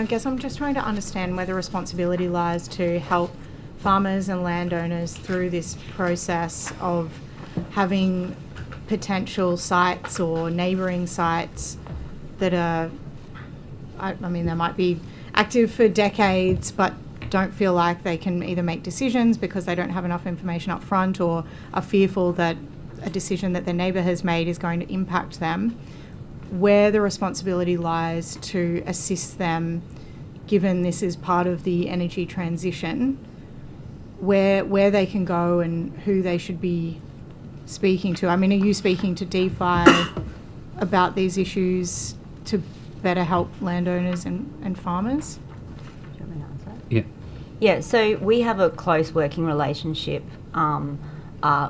guess I'm just trying to understand where the responsibility lies to help farmers and landowners through this process of having potential sites or neighbouring sites that are, they might be active for decades but don't feel like they can either make decisions because they don't have enough information up front or are fearful that a decision that their neighbour has made is going to impact them, where the responsibility lies to assist them, given this is part of the energy transition, where they can go and who they should be speaking to. I mean, are you speaking to DeFi about these issues to better help landowners and farmers? Do you want me to answer? Yeah. Yeah, so we have a close working relationship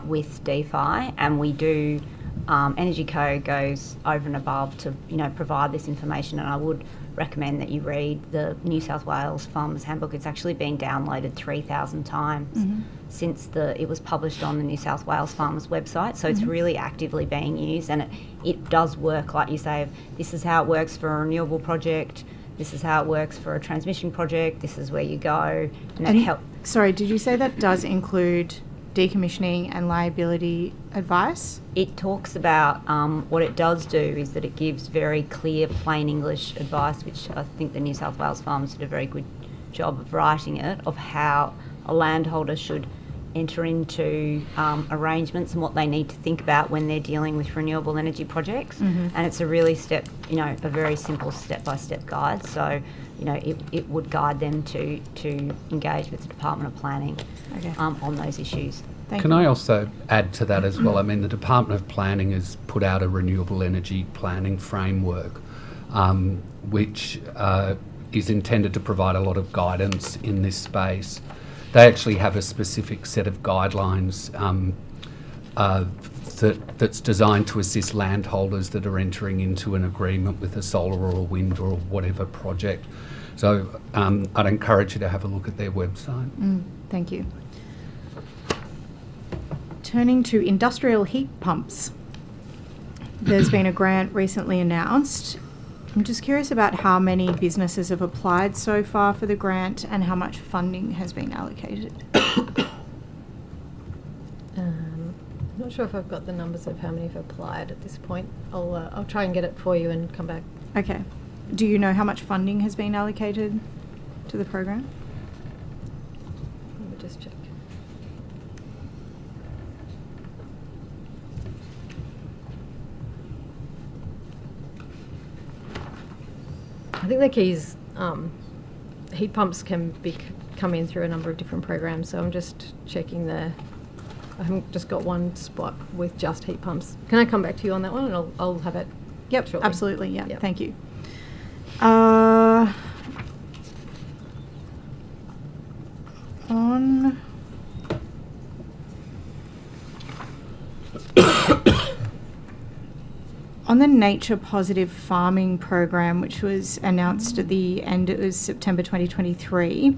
with DeFi, and we do, Energy Co goes over and above to, provide this information, and I would recommend that you read the New South Wales Farmers Handbook. It's actually been downloaded 3,000 times since it was published on the New South Wales Farmers website, so it's really actively being used, and it does work, like you say, this is how it works for a renewable project, this is how it works for a transmission project, this is where you go, and that helps. Sorry, did you say that does include decommissioning and liability advice? It talks about what it does do is that it gives very clear, plain English advice, which I think the New South Wales Farmers did a very good job of writing it, of how a landholder should enter into arrangements and what they need to think about when they're dealing with renewable energy projects. And it's a really a very simple step-by-step guide. So, it would guide them to engage with the Department of Planning on those issues. Can I also add to that as well? I mean, the Department of Planning has put out a renewable energy planning framework, which is intended to provide a lot of guidance in this space. They actually have a specific set of guidelines that's designed to assist landholders that are entering into an agreement with a solar or a wind or whatever project. So I'd encourage you to have a look at their website. Thank you. Turning to industrial heat pumps, there's been a grant recently announced. I'm just curious about how many businesses have applied so far for the grant and how much funding has been allocated. I'm not sure if I've got the numbers of how many have applied at this point. I'll try and get it for you and come back. Okay. Do you know how much funding has been allocated to the program? Let me just check. I think the key is heat pumps can come in through a number of different programs, so I'm just checking I haven't just got one spot with just heat pumps. Can I come back to you on that one, and I'll have it? Yep, shortly. absolutely. Yeah, Yep. thank you. On on the nature positive farming program, which was announced at the end, it was September 2023,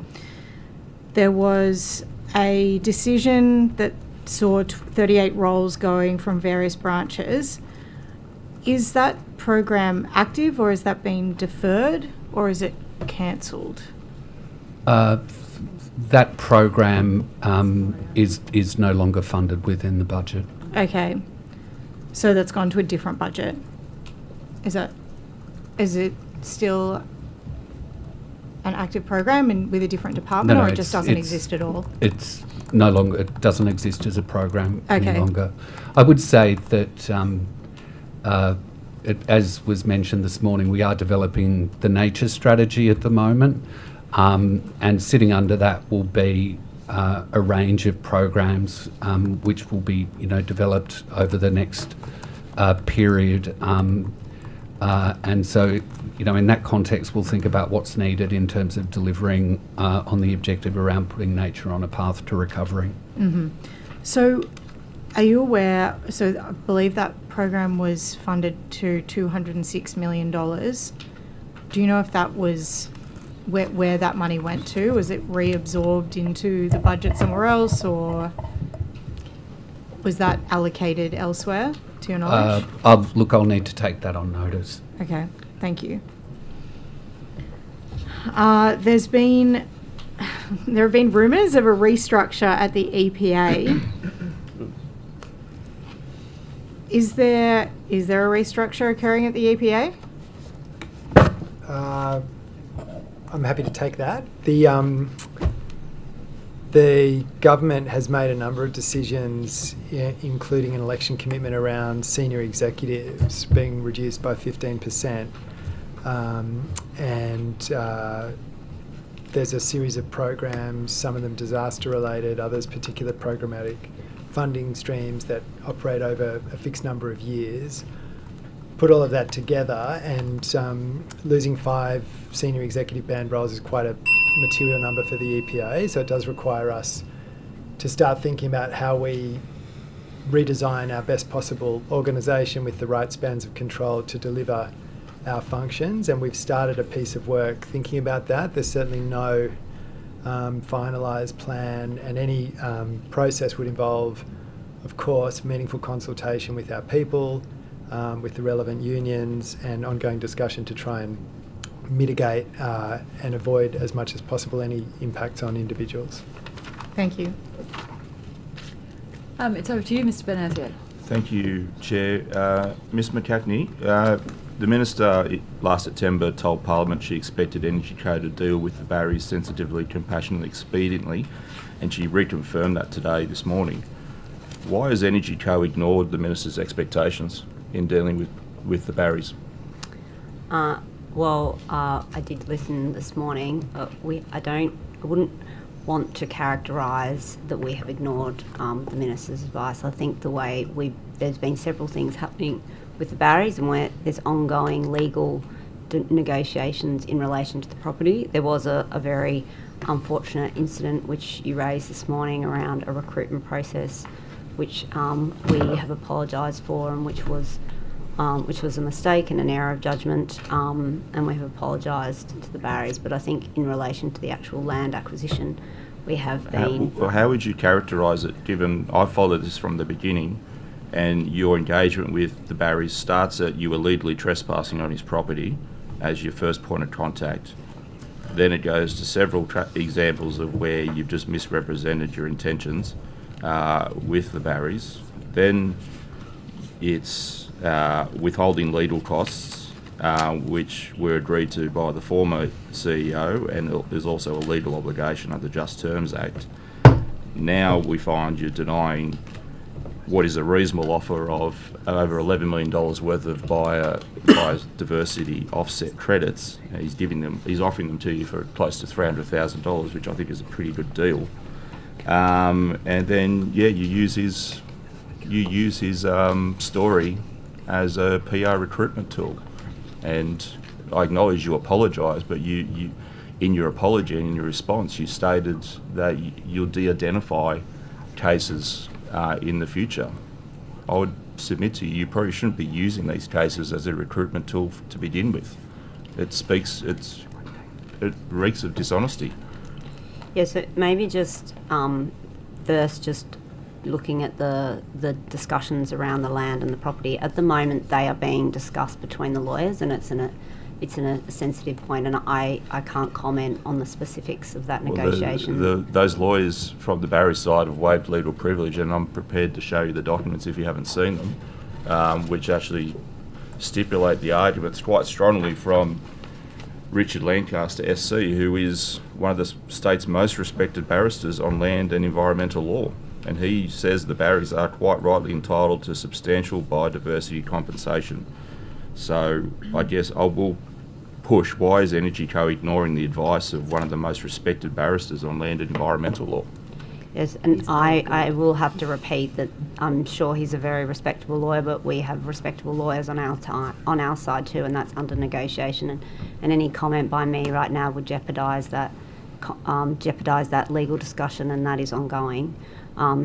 there was a decision that saw 38 roles going from various branches. Is that program active, or is that being deferred, or is it cancelled? That program is no longer funded within the budget. Okay. So that's gone to a different budget. Is it still an active program and with a different department, or it just doesn't exist at all? It's no longer, it doesn't exist as a program any Okay. longer. I would say that, as was mentioned this morning, we are developing the nature strategy at the moment, and sitting under that will be a range of programs which will be, developed over the next period. And so, in that context, we'll think about what's needed in terms of delivering on the objective around putting nature on a path to recovery. Mm-hmm. So, are you aware? So, I believe that program was funded to $206 million. Do you know if that was where that money went to? Was it reabsorbed into the budget somewhere else, or was that allocated elsewhere, to your knowledge? I'll need to take that on notice. Okay, thank you. There have been rumours of a restructure at the EPA. Is there a restructure occurring at the EPA? I'm happy to take that. The government has made a number of decisions, including an election commitment around senior executives being reduced by 15%. There's a series of programs, some of them disaster related, others particular programmatic funding streams that operate over a fixed number of years. Put all of that together, and losing 5 senior executive band roles is quite a material number for the EPA, so it does require us to start thinking about how we redesign our best possible organisation with the right spans of control to deliver our functions, and we've started a piece of work thinking about that. There's certainly no finalised plan, and any process would involve, of course, meaningful consultation with our people, with the relevant unions, and ongoing discussion to try and mitigate and avoid as much as possible any impacts on individuals. Thank you. It's over to you, Mr. Benazir. Thank you, Chair. Ms McCartney, the Minister last September told Parliament she expected Energy Co to deal with the barriers sensitively, compassionately, expediently, and she reconfirmed that today, this morning. Why has Energy Co ignored the Minister's expectations in dealing with the barriers? I did listen this morning. I wouldn't want to characterise that we have ignored the Minister's advice. I think there's been several things happening with the barriers, and where there's ongoing legal negotiations in relation to the property. There was a very unfortunate incident which you raised this morning around a recruitment process, which we have apologised for, and which was a mistake and an error of judgment, and we have apologised to the barriers. But I think in relation to the actual land acquisition, we have been... How would you characterise it, given I followed this from the beginning, and your engagement with the barriers starts at you illegally trespassing on his property as your first point of contact. Then it goes to several examples of where you've just misrepresented your intentions, with the Barrys. Then it's withholding legal costs, which were agreed to by the former CEO, and there's also a legal obligation under the Just Terms Act. Now we find you're denying what is a reasonable offer of over $11 million worth of biodiversity offset credits. He's offering them to you for close to $300,000, which I think is a pretty good deal. And then you use his story as a PR recruitment tool. And I acknowledge you apologise, but you in your apology and in your response, you stated that you'll de-identify cases in the future. I would submit to you, you probably shouldn't be using these cases as a recruitment tool to begin with. It reeks of dishonesty. Yes, so maybe just first just looking at the discussions around the land and the property. At the moment, they are being discussed between the lawyers, and it's in a sensitive point, and I can't comment on the specifics of that negotiation. Those lawyers from the Barry side have waived legal privilege, and I'm prepared to show you the documents if you haven't seen them, which actually stipulate the arguments quite strongly from Richard Lancaster SC, who is one of the state's most respected barristers on land and environmental law. And he says the Barrys are quite rightly entitled to substantial biodiversity compensation. So I guess I will push, why is Energy Co ignoring the advice of one of the most respected barristers on land and environmental law? Yes, and I will have to repeat that I'm sure he's a very respectable lawyer, but we have respectable lawyers on our side too, and that's under negotiation. And any comment by me right now would jeopardise that legal discussion, and that is ongoing.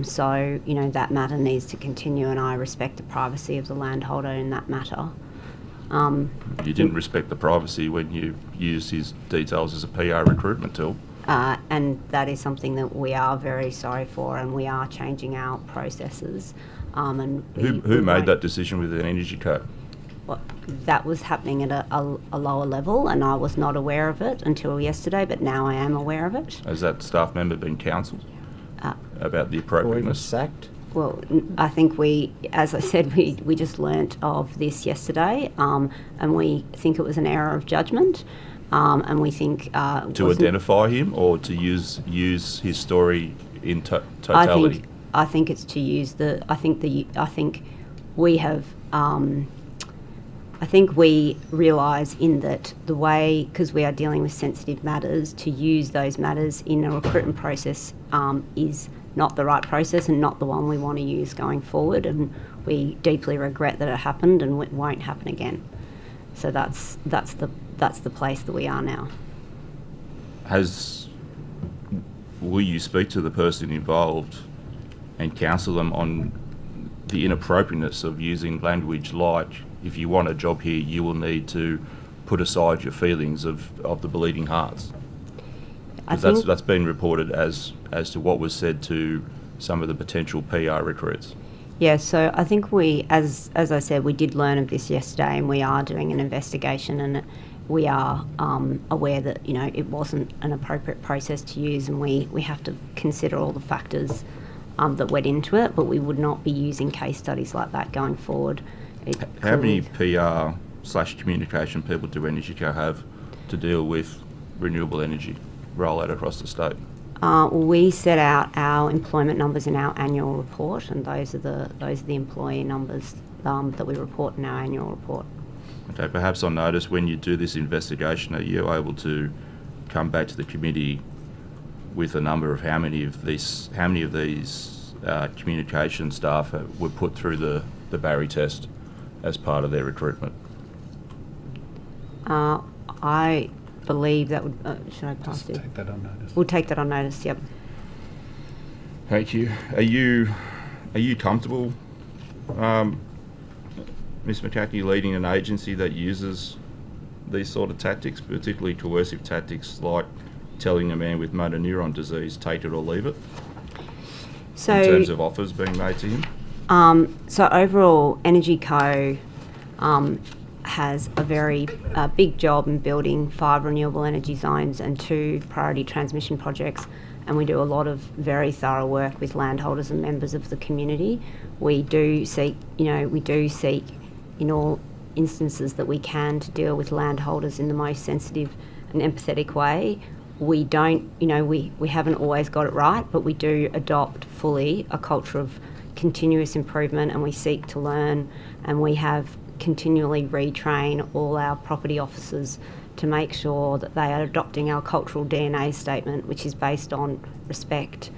So that matter needs to continue, and I respect the privacy of the landholder in that matter. You didn't respect the privacy when you used his details as a PR recruitment tool. And that is something that we are very sorry for, and we are changing our processes. Who made that decision within Energy Co? Well, that was happening at a lower level, and I was not aware of it until yesterday, but now I am aware of it. Has that staff member been counselled about the appropriateness? Sacked? Well, I think as I said, we just learnt of this yesterday, and we think it was an error of judgment, and we think to identify him or to use his story in totality. I think it's to use I think we realise in that the way, because we are dealing with sensitive matters, to use those matters in a recruitment process is not the right process and not the one we want to use going forward, and we deeply regret that it happened, and it won't happen again. So that's the place that we are now. Will you speak to the person involved and counsel them on the inappropriateness of using language like, if you want a job here, you will need to put aside your feelings of the bleeding hearts? Because that's been reported as to what was said to some of the potential PR recruits. Yeah, so I think as I said, we did learn of this yesterday, and we are doing an investigation, and we are aware that it wasn't an appropriate process to use, and we have to consider all the factors that went into it, but we would not be using case studies like that going forward. How many PR/communication people do Energy Co have to deal with renewable energy rollout across the state? We set out our employment numbers in our annual report, and those are the employee numbers that we report in our annual report. Okay, perhaps on notice, when you do this investigation, are you able to come back to the committee with a number of how many of these communication staff were put through the Barry test as part of their recruitment? I believe that would. Should I pass it? Take that on notice. We'll take that on notice. Yep. Thank you. Are you comfortable, Ms. McCackey, leading an agency that uses these sort of tactics, particularly coercive tactics like telling a man with motor neuron disease, take it or leave it, so, in terms of offers being made to him? So overall, Energy Co has a very big job in building 5 renewable energy zones and 2 priority transmission projects, and we do a lot of very thorough work with landholders and members of the community. We do seek in all instances that we can to deal with landholders in the most sensitive and empathetic way. We don't, we haven't always got it right, but we do adopt fully a culture of continuous improvement, and we seek to learn, and we have continually retrain all our property officers to make sure that they are adopting our cultural DNA statement, which is based on respect,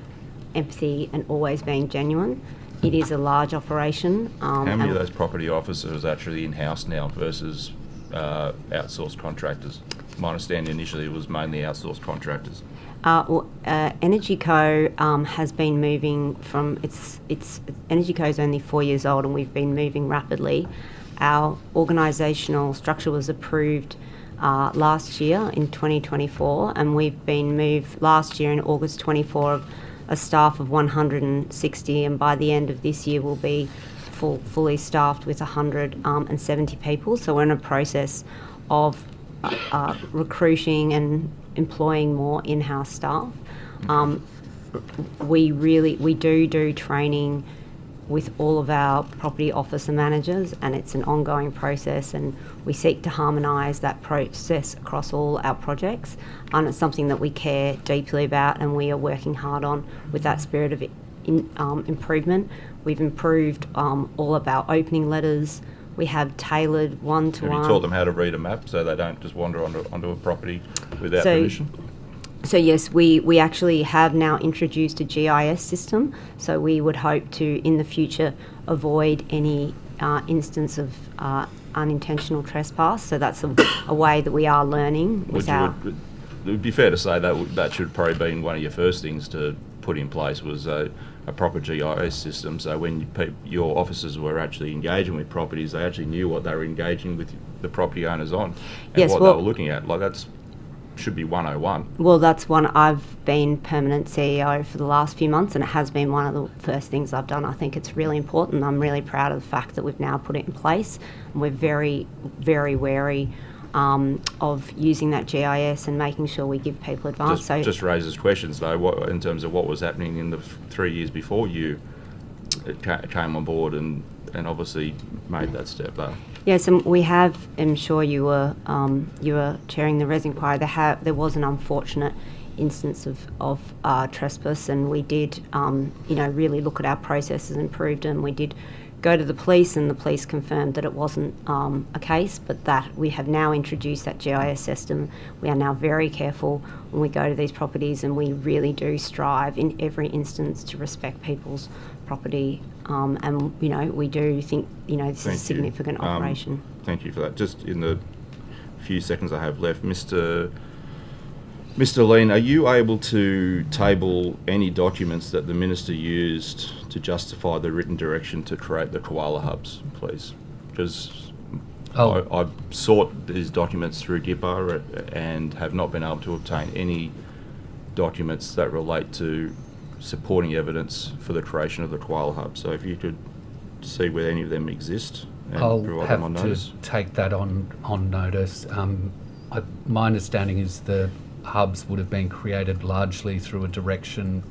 empathy, and always being genuine. It is a large operation. How many of those property officers are actually in-house now versus outsourced contractors? My understanding initially it was mainly outsourced contractors. Energy Co has been moving from Energy Co is only 4 years old, and we've been moving rapidly. Our organisational structure was approved last year in 2024, and we've been moved last year in August 24 of a staff of 160, and by the end of this year we'll be fully staffed with 170 people. So we're in a process of recruiting and employing more in-house staff. We do training with all of our property officer managers, and it's an ongoing process, and we seek to harmonise that process across all our projects, and it's something that we care deeply about and we are working hard on with that spirit of improvement. We've improved all of our opening letters. We have tailored one-to-one. Have you taught them how to read a map so they don't just wander onto a property without permission? So yes, we actually have now introduced a GIS system, so we would hope to, in the future, avoid any instance of unintentional trespass. So that's a way that we are learning with our... It would be fair to say that should probably been one of your first things to put in place was a proper GIS system, so when your officers were actually engaging with properties, they actually knew what they were engaging with the property owners on and what they were looking at. Like that's should be 101. Well, that's one. I've been permanent CEO for the last few months, and it has been one of the first things I've done. I think it's really important. I'm really proud of the fact that we've now put it in place, and we're very, very wary of using that GIS and making sure we give people advice. Just raises questions though, in terms of what was happening in the 3 years before you came on board and obviously made that step though. Yes, and we have. I'm sure you were chairing the res inquiry. There was an unfortunate instance of trespass, and we did really look at our processes and improved them. We did go to the police, and the police confirmed that it wasn't a case, but that we have now introduced that GIS system. We are now very careful when we go to these properties, and we really do strive in every instance to respect people's property. And we do think this is a significant operation. Thank you for that. Just in the few seconds I have left, Mr. Lean, are you able to table any documents that the Minister used to justify the written direction to create the Koala hubs, please? Because I've sought these documents through DIPA and have not been able to obtain any documents that relate to supporting evidence for the creation of the Koala hub. So if you could see whether any of them exist and provide them on notice. I'll have to take that on notice. My understanding is the hubs would have been created largely through a direction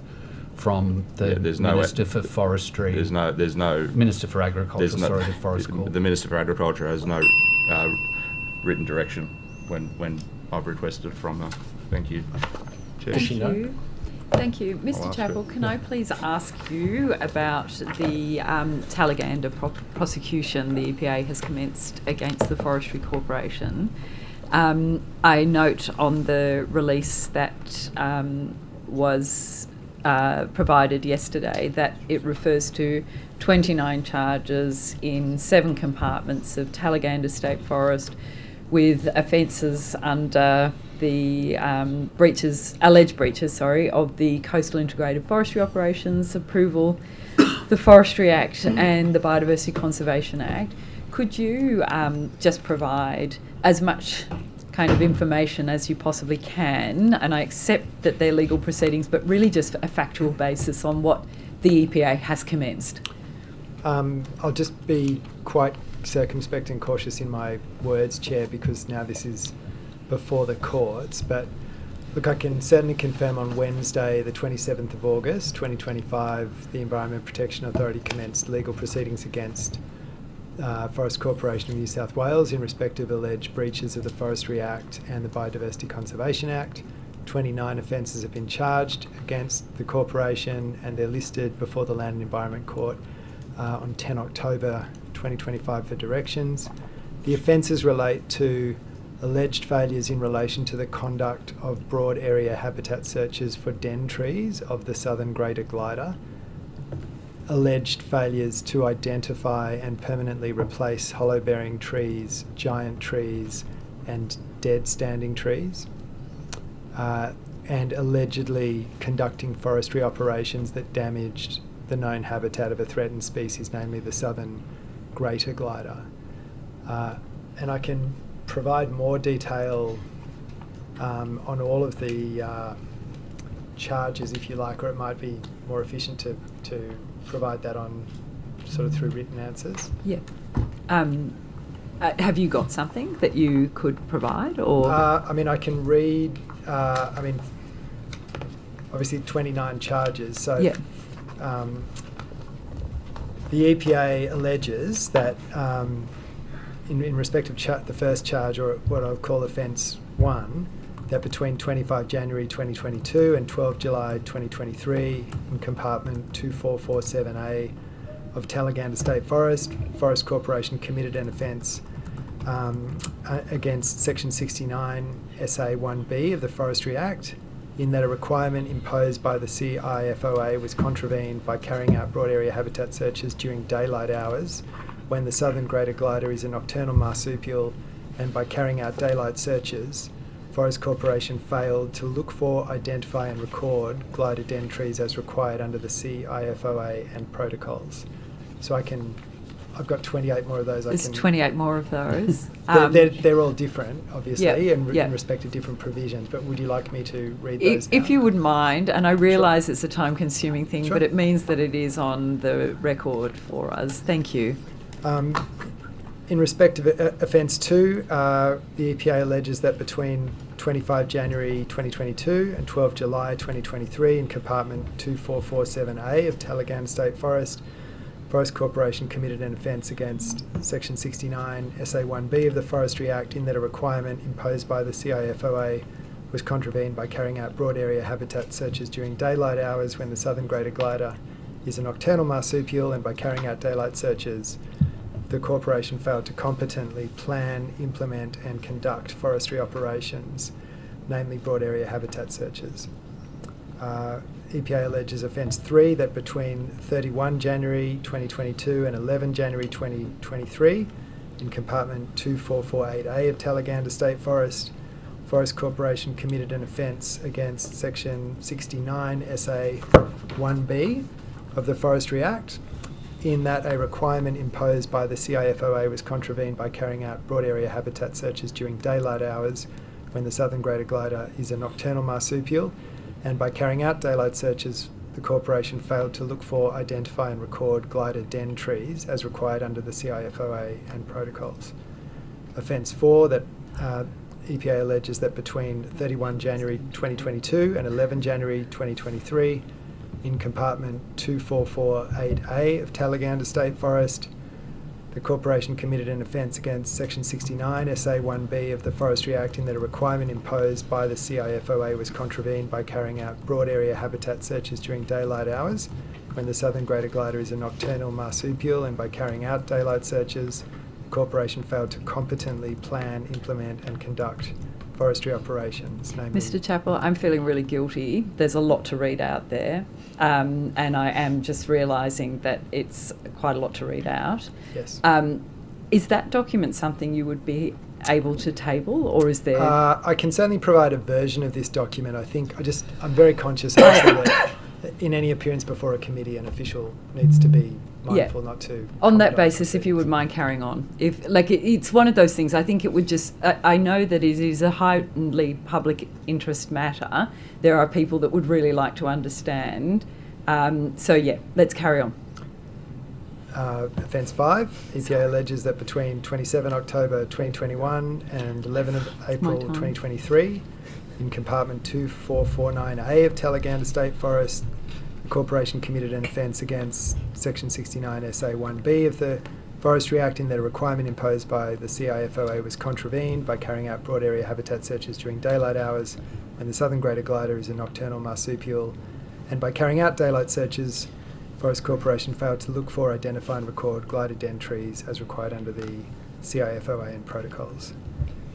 from the Minister for Forestry. There's no Minister for Agriculture. The Forest Corp. The Minister for Agriculture has no written direction when I've requested from her. Thank you. Chair. Thank you. Mr. Chappell, can I please ask you about the Talaganda prosecution the EPA has commenced against the Forestry Corporation? I note on the release that was provided yesterday that it refers to 29 charges in 7 compartments of Talaganda State Forest with offences under the alleged breaches of the Coastal Integrated Forestry Operations Approval, the Forestry Act and the Biodiversity Conservation Act. Could you just provide as much kind of information as you possibly can, and I accept that they're legal proceedings, but really just a factual basis on what the EPA has commenced? I'll just be quite circumspect and cautious in my words, Chair, because now this is before the courts. But look, I can certainly confirm on Wednesday, the 27th of August 2025, the Environment Protection Authority commenced legal proceedings against Forestry Corporation of New South Wales in respect of alleged breaches of the Forestry Act and the Biodiversity Conservation Act. 29 offences have been charged against the corporation, and they're listed before the Land and Environment Court on 10 October 2025 for directions. The offences relate to alleged failures in relation to the conduct of broad area habitat searches for den trees of the southern greater glider, alleged failures to identify and permanently replace hollow-bearing trees, giant trees and dead standing trees, and allegedly conducting forestry operations that damaged the known habitat of a threatened species, namely the southern greater glider. And I can provide more detail on all of the charges, if you like, or it might be more efficient to provide that on sort of through written answers. Yeah. Have you got something that you could provide, or? I mean, I can read. Obviously 29 charges. So yeah. The EPA alleges that in respect of the first charge, or what I'll call offence 1, that between 25 January 2022 and 12 July 2023 in compartment 2447A of Talaganda State Forest, Forest Corporation committed an offence against Section 69 SA 1B of the Forestry Act, in that a requirement imposed by the CIFOA was contravened by carrying out broad area habitat searches during daylight hours when the southern greater glider is a nocturnal marsupial, and by carrying out daylight searches, Forest Corporation failed to look for, identify and record glider den trees as required under the CIFOA and protocols. So I've got 28 more of those. There's 28 more of those. They're all different, obviously, yeah, and in respect to different provisions, but would you like me to read those now? If you wouldn't mind, and I realise it's a time-consuming thing, Sure. but it means that it is on the record for us. Thank you. In respect of offence 2, the EPA alleges that between 25 January 2022 and 12 July 2023 in compartment 2447A of Talaganda State Forest, Forest Corporation committed an offence against Section 69 SA 1B of the Forestry Act, in that a requirement imposed by the CIFOA was contravened by carrying out broad area habitat searches during daylight hours when the southern greater glider is a nocturnal marsupial, and by carrying out daylight searches, the corporation failed to competently plan, implement and conduct forestry operations, namely broad area habitat searches. EPA alleges offence 3, that between 31 January 2022 and 11 January 2023 in compartment 2448A of Talaganda State Forest, Forest Corporation committed an offence against Section 69 SA 1B of the Forestry Act, in that a requirement imposed by the CIFOA was contravened by carrying out broad area habitat searches during daylight hours when the southern greater glider is a nocturnal marsupial, and by carrying out daylight searches, the corporation failed to look for, identify and record glider den trees as required under the CIFOA and protocols. Offence 4, that EPA alleges that between 31 January 2022 and 11 January 2023 in compartment 2448A of Talaganda State Forest, the corporation committed an offence against Section 69 SA 1B of the Forestry Act, in that a requirement imposed by the CIFOA was contravened by carrying out broad area habitat searches during daylight hours when the southern greater glider is a nocturnal marsupial, and by carrying out daylight searches, the corporation failed to competently plan, implement and conduct forestry operations. Namely, Mr. Chappell, I'm feeling really guilty. There's a lot to read out there, and I am just realising that it's quite a lot to read out. Yes. Is that document something you would be able to table, or is there? I can certainly provide a version of this document. I'm very conscious obviously that in any appearance before a committee, an official needs to be mindful not to. On that basis, if you would mind carrying on. It's one of those things, I think it would just, I know that it is a highly public interest matter. There are people that would really like to understand. Let's carry on. Offence 5, EPA alleges that between 27 October 2021 and 11 April 2023, in compartment 2449A of Talaganda State Forest, the corporation committed an offence against Section 69 SA 1B of the Forestry Act in that a requirement imposed by the CIFOA was contravened by carrying out broad area habitat searches during daylight hours when the southern greater glider is a nocturnal marsupial, and by carrying out daylight searches, Forest Corporation failed to look for, identify and record glider den trees as required under the CIFOA and protocols.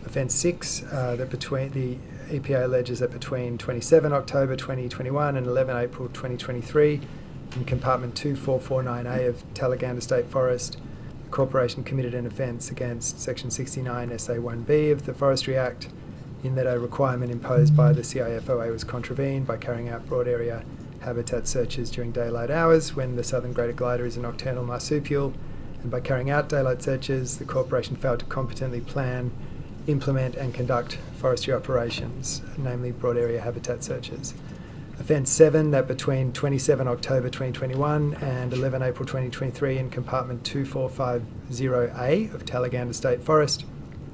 Offence 6, that between the EPA alleges that between 27 October 2021 and 11 April 2023, in compartment 2449A of Talaganda State Forest, the corporation committed an offence against Section 69 SA 1B of the Forestry Act in that a requirement imposed by the CIFOA was contravened by carrying out broad area habitat searches during daylight hours when the southern greater glider is a nocturnal marsupial, and by carrying out daylight searches, the corporation failed to competently plan, implement and conduct forestry operations, namely broad area habitat searches. Offence 7, that between 27 October 2021 and 11 April 2023 in compartment 2450A of Talaganda State Forest,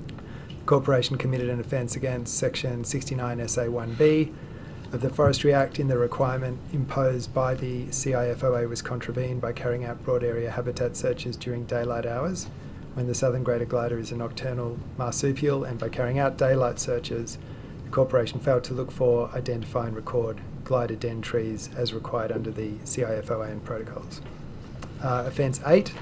the corporation committed an offence against Section 69 SA 1B of the Forestry Act in the requirement imposed by the CIFOA was contravened by carrying out broad area habitat searches during daylight hours when the southern greater glider is a nocturnal marsupial, and by carrying out daylight searches, the corporation failed to look for, identify and record glider den trees as required under the CIFOA and protocols. Offence 8,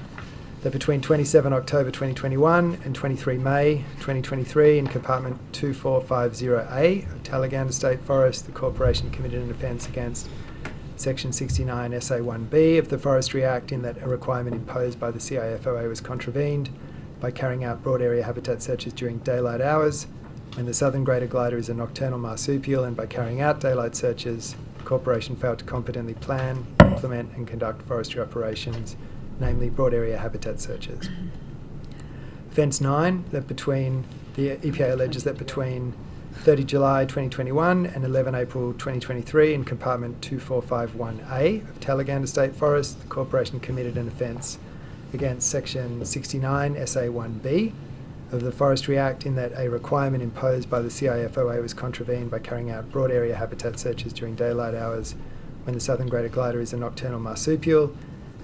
that between 27 October 2021 and 23 May 2023 in compartment 2450A of Talaganda State Forest, the corporation committed an offence against Section 69 SA 1B of the Forestry Act in that a requirement imposed by the CIFOA was contravened by carrying out broad area habitat searches during daylight hours when the southern greater glider is a nocturnal marsupial, and by carrying out daylight searches, the corporation failed to competently plan, implement and conduct forestry operations, namely broad area habitat searches. Offence 9, that between the EPA alleges that between 30 July 2021 and 11 April 2023 in compartment 2451A of Talaganda State Forest, the corporation committed an offence against Section 69 SA 1B of the Forestry Act in that a requirement imposed by the CIFOA was contravened by carrying out broad area habitat searches during daylight hours when the southern greater glider is a nocturnal marsupial,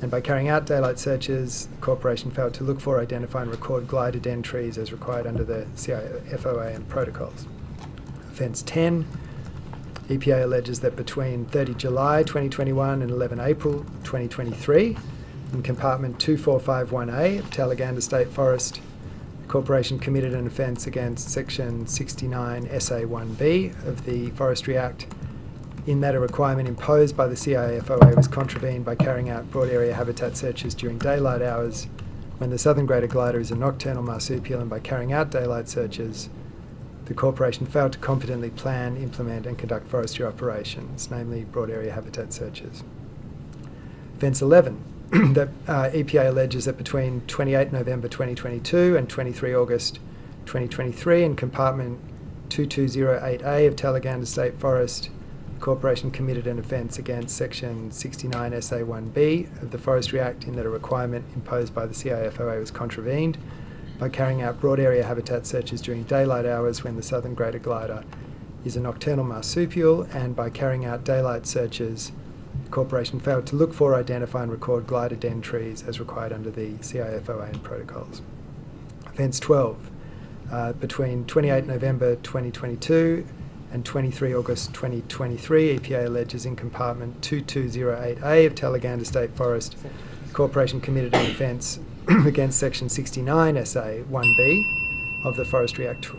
and by carrying out daylight searches, the corporation failed to look for, identify and record glider den trees as required under the CIFOA and protocols. Offence 10, EPA alleges that between 30 July 2021 and 11 April 2023, in compartment 2451A of Talaganda State Forest, the corporation committed an offence against Section 69 SA 1B of the Forestry Act in that a requirement imposed by the CIFOA was contravened by carrying out broad area habitat searches during daylight hours when the southern greater glider is a nocturnal marsupial, and by carrying out daylight searches, the corporation failed to competently plan, implement and conduct forestry operations, namely broad area habitat searches. Offence 11, that EPA alleges that between 28 November 2022 and 23 August 2023 in compartment 2208A of Talaganda State Forest, the corporation committed an offence against Section 69 SA 1B of the Forestry Act in that a requirement imposed by the CIFOA was contravened by carrying out broad area habitat searches during daylight hours when the southern greater glider is a nocturnal marsupial, and by carrying out daylight searches, the corporation failed to look for, identify and record glider den trees as required under the CIFOA and protocols. Offence 12, between 28 November 2022 and 23 August 2023, EPA alleges in compartment 2208A of Talaganda State Forest, the corporation committed an offence against Section 69 SA 1B of the Forestry Act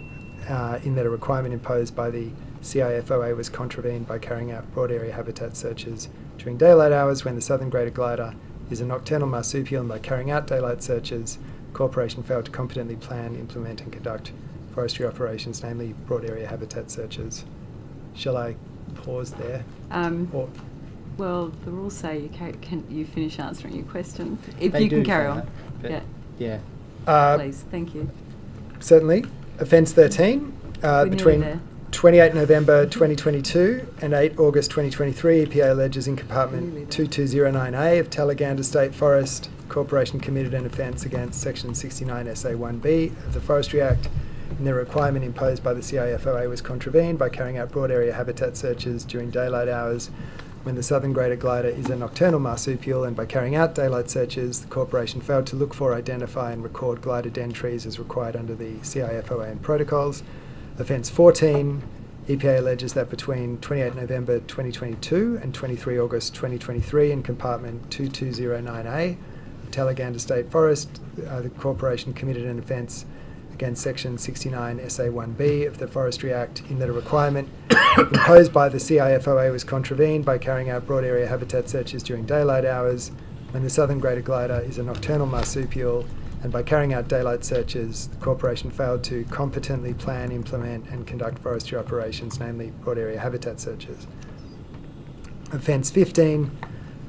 in that a requirement imposed by the CIFOA was contravened by carrying out broad area habitat searches during daylight hours when the southern greater glider is a nocturnal marsupial, and by carrying out daylight searches, the corporation failed to competently plan, implement and conduct forestry operations, namely broad area habitat searches. Shall I pause there? Well, the rules say can you finish answering your question? If They you can do carry say on. that, Yeah. Yeah. Please, thank you. Certainly. Offence 13, We're nearly between there. 28 November 2022 and 8 August 2023, EPA alleges in compartment 2209A of Talaganda State Forest Corporation committed an offence against Section 69 SA1B of the Forestry Act, and the requirement imposed by the CIFOA was contravened by carrying out broad area habitat searches during daylight hours when the southern greater glider is a nocturnal marsupial, and by carrying out daylight searches, the corporation failed to look for, identify and record glider den trees as required under the CIFOA and protocols. Offence 14, EPA alleges that between 28 November 2022 and 23 August 2023 in compartment 2209A of Talaganda State Forest, the corporation committed an offence against Section 69 SA1B of the Forestry Act in that a requirement imposed by the CIFOA was contravened by carrying out broad area habitat searches during daylight hours when the southern greater glider is a nocturnal marsupial, and by carrying out daylight searches, the corporation failed to competently plan, implement and conduct forestry operations, namely broad area habitat searches. Offence 15,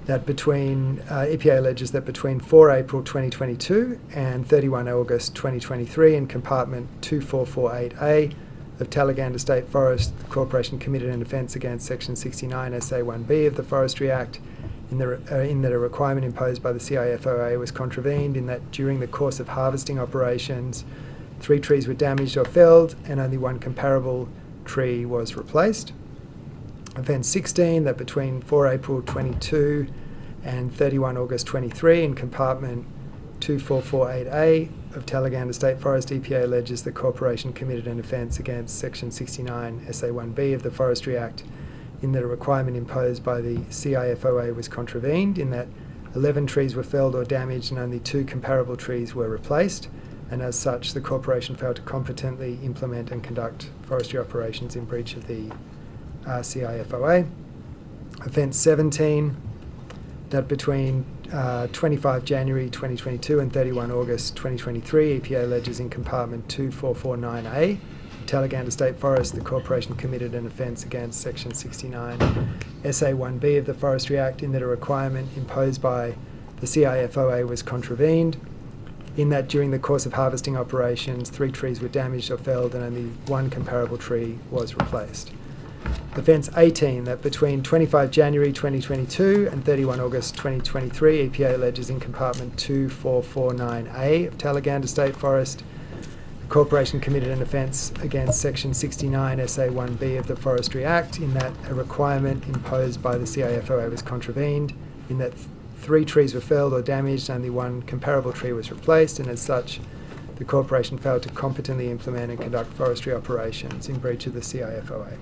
that EPA alleges that between 4 April 2022 and 31 August 2023 in compartment 2448A of Talaganda State Forest, the corporation committed an offence against Section 69 SA1B of the Forestry Act in that a requirement imposed by the CIFOA was contravened in that during the course of harvesting operations, 3 trees were damaged or felled and only 1 comparable tree was replaced. Offence 16, that between 4 April 22 and 31 August 23 in compartment 2448A of Talaganda State Forest, EPA alleges the corporation committed an offence against Section 69 SA1B of the Forestry Act in that a requirement imposed by the CIFOA was contravened in that 11 trees were felled or damaged and only 2 comparable trees were replaced, and as such the corporation failed to competently implement and conduct forestry operations in breach of the CIFOA. Offence 17, that between 25 January 2022 and 31 August 2023, EPA alleges in compartment 2449A, Talaganda State Forest, the corporation committed an offence against Section 69 SA1B of the Forestry Act in that a requirement imposed by the CIFOA was contravened in that during the course of harvesting operations, 3 trees were damaged or felled and only 1 comparable tree was replaced. Offence 18, that between 25 January 2022 and 31 August 2023, EPA alleges in compartment 2449A of Talaganda State Forest, the corporation committed an offence against Section 69 SA1B of the Forestry Act in that a requirement imposed by the CIFOA was contravened in that 3 trees were felled or damaged and only 1 comparable tree was replaced, and as such the corporation failed to competently implement and conduct forestry operations in breach of the CIFOA.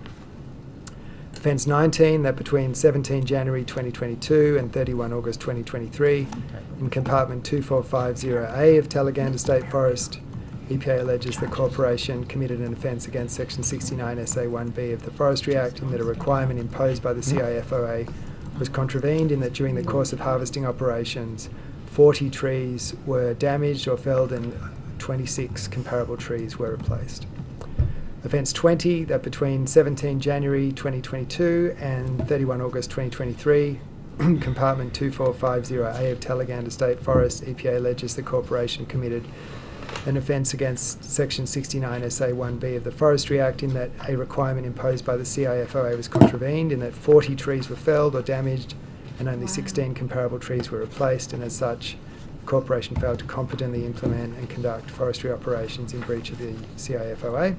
Offence 19, that between 17 January 2022 and 31 August 2023 in compartment 2450A of Talaganda State Forest, EPA alleges the corporation committed an offence against Section 69 SA1B of the Forestry Act in that a requirement imposed by the CIFOA was contravened in that during the course of harvesting operations, 40 trees were damaged or felled and 26 comparable trees were replaced. Offence 20, that between 17 January 2022 and 31 August 2023, compartment 2450A of Talaganda State Forest, EPA alleges the corporation committed an offence against Section 69 SA1B of the Forestry Act in that a requirement imposed by the CIFOA was contravened in that 40 trees were felled or damaged and only 16 comparable trees were replaced, and as such the corporation failed to competently implement and conduct forestry operations in breach of the CIFOA.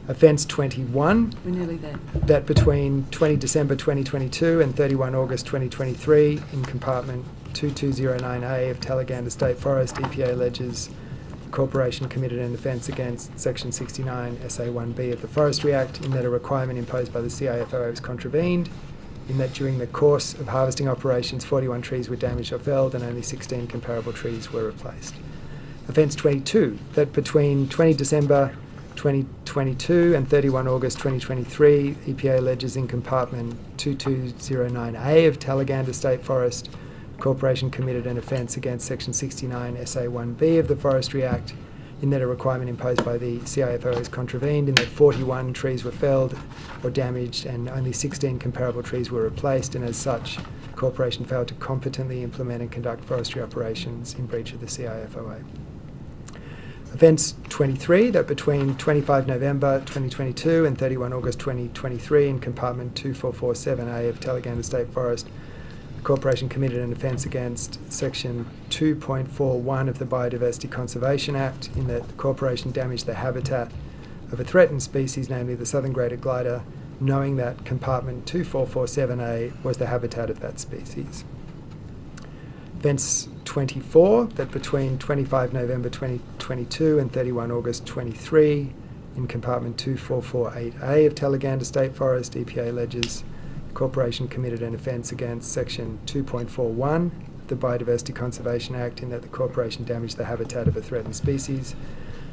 Offence 21, We're nearly there. that between 20 December 2022 and 31 August 2023 in compartment 2209A of Talaganda State Forest, EPA alleges the corporation committed an offence against Section 69 SA1B of the Forestry Act in that a requirement imposed by the CIFOA was contravened in that during the course of harvesting operations 41 trees were damaged or felled and only 16 comparable trees were replaced. Offence 22, that between 20 December 2022 and 31 August 2023, EPA alleges in compartment 2209A of Talaganda State Forest, the corporation committed an offence against Section 69 SA1B of the Forestry Act in that a requirement imposed by the CIFO is contravened in that 41 trees were felled or damaged and only 16 comparable trees were replaced, and as such the corporation failed to competently implement and conduct forestry operations in breach of the CIFOA. Events 23, that between 25 November 2022 and 31 August 2023 in compartment 2447A of Talaganda State Forest, the Corporation committed an offence against section 2.41 of the Biodiversity Conservation Act in that the Corporation damaged the habitat of a threatened species, namely the southern greater glider, knowing that compartment 2447A was the habitat of that species. Events 24, that between 25 November 2022 and 31 August 23 in compartment 2448A of Talaganda State Forest, EPA alleges the Corporation committed an offence against section 2.41 of the Biodiversity Conservation Act in that the Corporation damaged the habitat of a threatened species,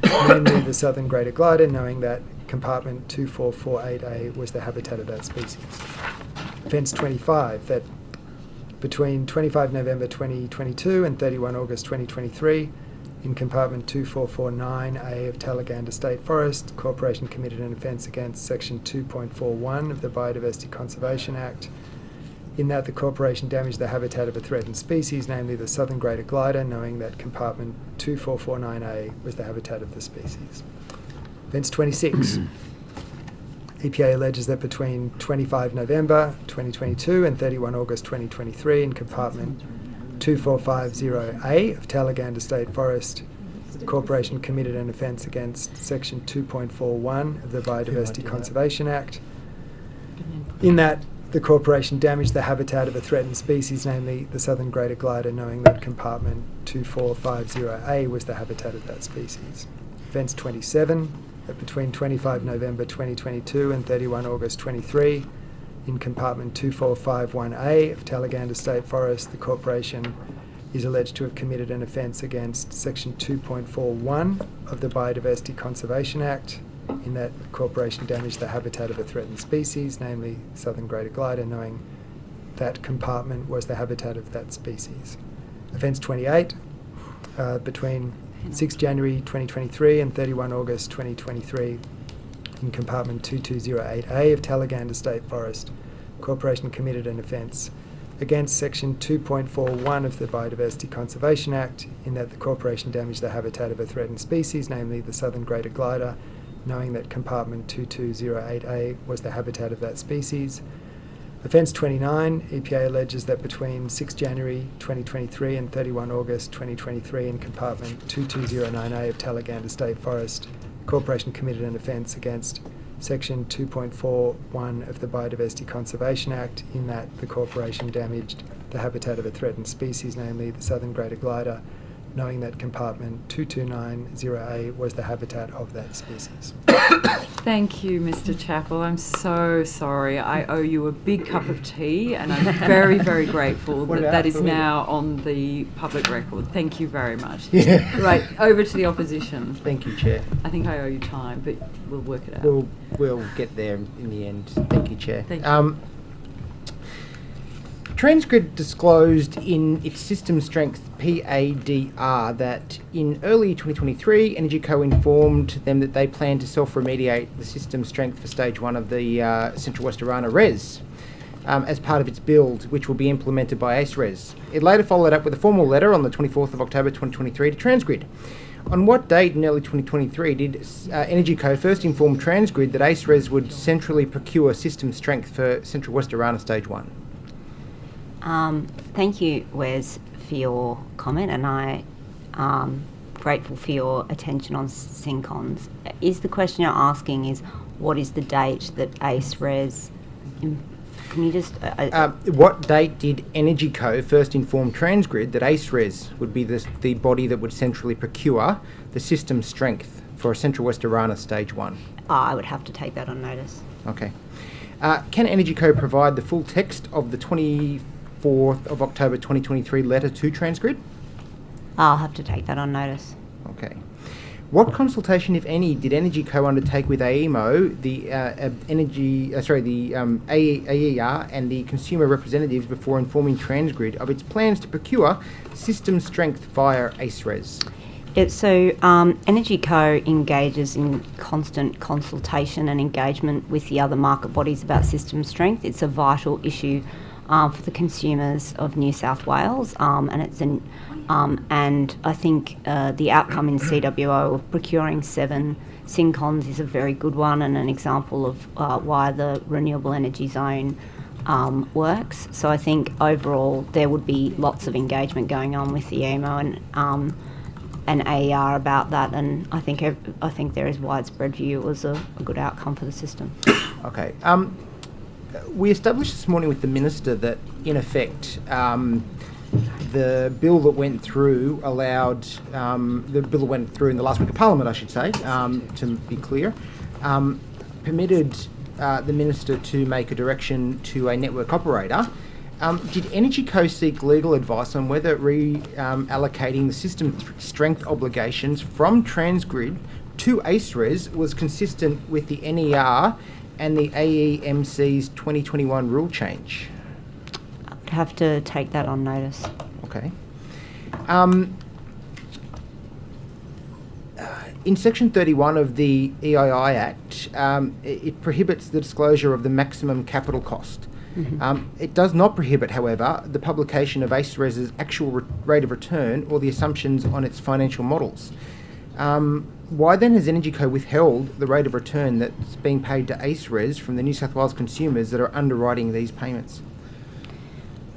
namely the southern greater glider, knowing that compartment 2448A was the habitat of that species. Offence 25, that between 25 November 2022 and 31 August 2023, in compartment 2449A of Talaganda State Forest, the Corporation committed an offence against section 2.41 of the Biodiversity Conservation Act, in that the Corporation damaged the habitat of a threatened species, namely the southern greater glider, knowing that compartment 2449A was the habitat of the species. Offence 26. EPA alleges that between 25 November 2022 and 31 August 2023 in compartment 2450A of Talaganda State Forest, the Corporation committed an offence against section 2.41 of the Biodiversity Conservation Act, in that the Corporation damaged the habitat of a threatened species, namely the southern greater glider, knowing that compartment 2450A was the habitat of that species. Offence 27, that between 25 November 2022 and 31 August 23, in compartment 2451A of Talaganda State Forest, the Corporation is alleged to have committed an offence against section 2.41 of the Biodiversity Conservation Act, in that the Corporation damaged the habitat of a threatened species, namely southern greater glider, knowing that compartment was the habitat of that species. Offence 28, between 6 January 2023 and 31 August 2023, in compartment 2208A of Talaganda State Forest, Corporation committed an offence against section 2.41 of the Biodiversity Conservation Act, in that the Corporation damaged the habitat of a threatened species, namely the southern greater glider, knowing that compartment 2208A was the habitat of that species. Offence 29, EPA alleges that between 6 January 2023 and 31 August 2023 in compartment 2209A of Talaganda State Forest, Corporation committed an offence against section 2.41 of the Biodiversity Conservation Act, in that the Corporation damaged the habitat of a threatened species, namely the southern greater glider, knowing that compartment 2290A was the habitat of that species. Thank you, Mr. Chappell. I'm so sorry. I owe you a big cup of tea, and I'm very, very grateful that that is now on the public record. Thank you very much. Yeah. Right, over to the opposition. Thank you, Chair. I think I owe you time, but we'll work it out. We'll get there in the end. Thank you, Chair. Thank you. Transgrid disclosed in its system strength PADR that in early 2023, Energy Co informed them that they plan to self-remediate the system strength for stage 1 of the Central West Orana RES as part of its build, which will be implemented by ACE RES. It later followed up with a formal letter on the 24th of October 2023 to Transgrid. On what date in early 2023 did Energy Co first inform Transgrid that ACE RES would centrally procure system strength for Central West Orana stage 1? Thank you, Wes, for your comment, and I'm grateful for your attention on SYNCONs. Is the question you're asking is what is the date that ACE RES... Can you just... what date did Energy Co first inform Transgrid that ACE RES would be the body that would centrally procure the system strength for Central West Orana stage 1? I would have to take that on notice. Okay. Can Energy Co provide the full text of the 24th of October 2023 letter to Transgrid? I'll have to take that on notice. Okay. What consultation, if any, did Energy Co undertake with AEMO, the AER and the consumer representatives before informing Transgrid of its plans to procure system strength via ACE RES? Energy Co engages in constant consultation and engagement with the other market bodies about system strength. It's a vital issue for the consumers of New South Wales, and I think the outcome in CWO of procuring 7 syncons is a very good one and an example of why the renewable energy zone works. So I think overall there would be lots of engagement going on with the EMO and AER about that, and I think there is widespread view it was a good outcome for the system. Okay. We established this morning with the Minister that, in effect, the bill that went through allowed, the bill that went through in the last week of Parliament, I should say, to be clear, permitted the Minister to make a direction to a network operator. Did EnergyCo seek legal advice on whether reallocating the system strength obligations from Transgrid to ACERES was consistent with the NER and the AEMC's 2021 rule change? I'd have to take that on notice. Okay. In Section 31 of the EII Act, it prohibits the disclosure of the maximum capital cost. It does not prohibit, however, the publication of ACERES's actual rate of return or the assumptions on its financial models. Why then has EnergyCo withheld the rate of return that's being paid to ACERES from the New South Wales consumers that are underwriting these payments?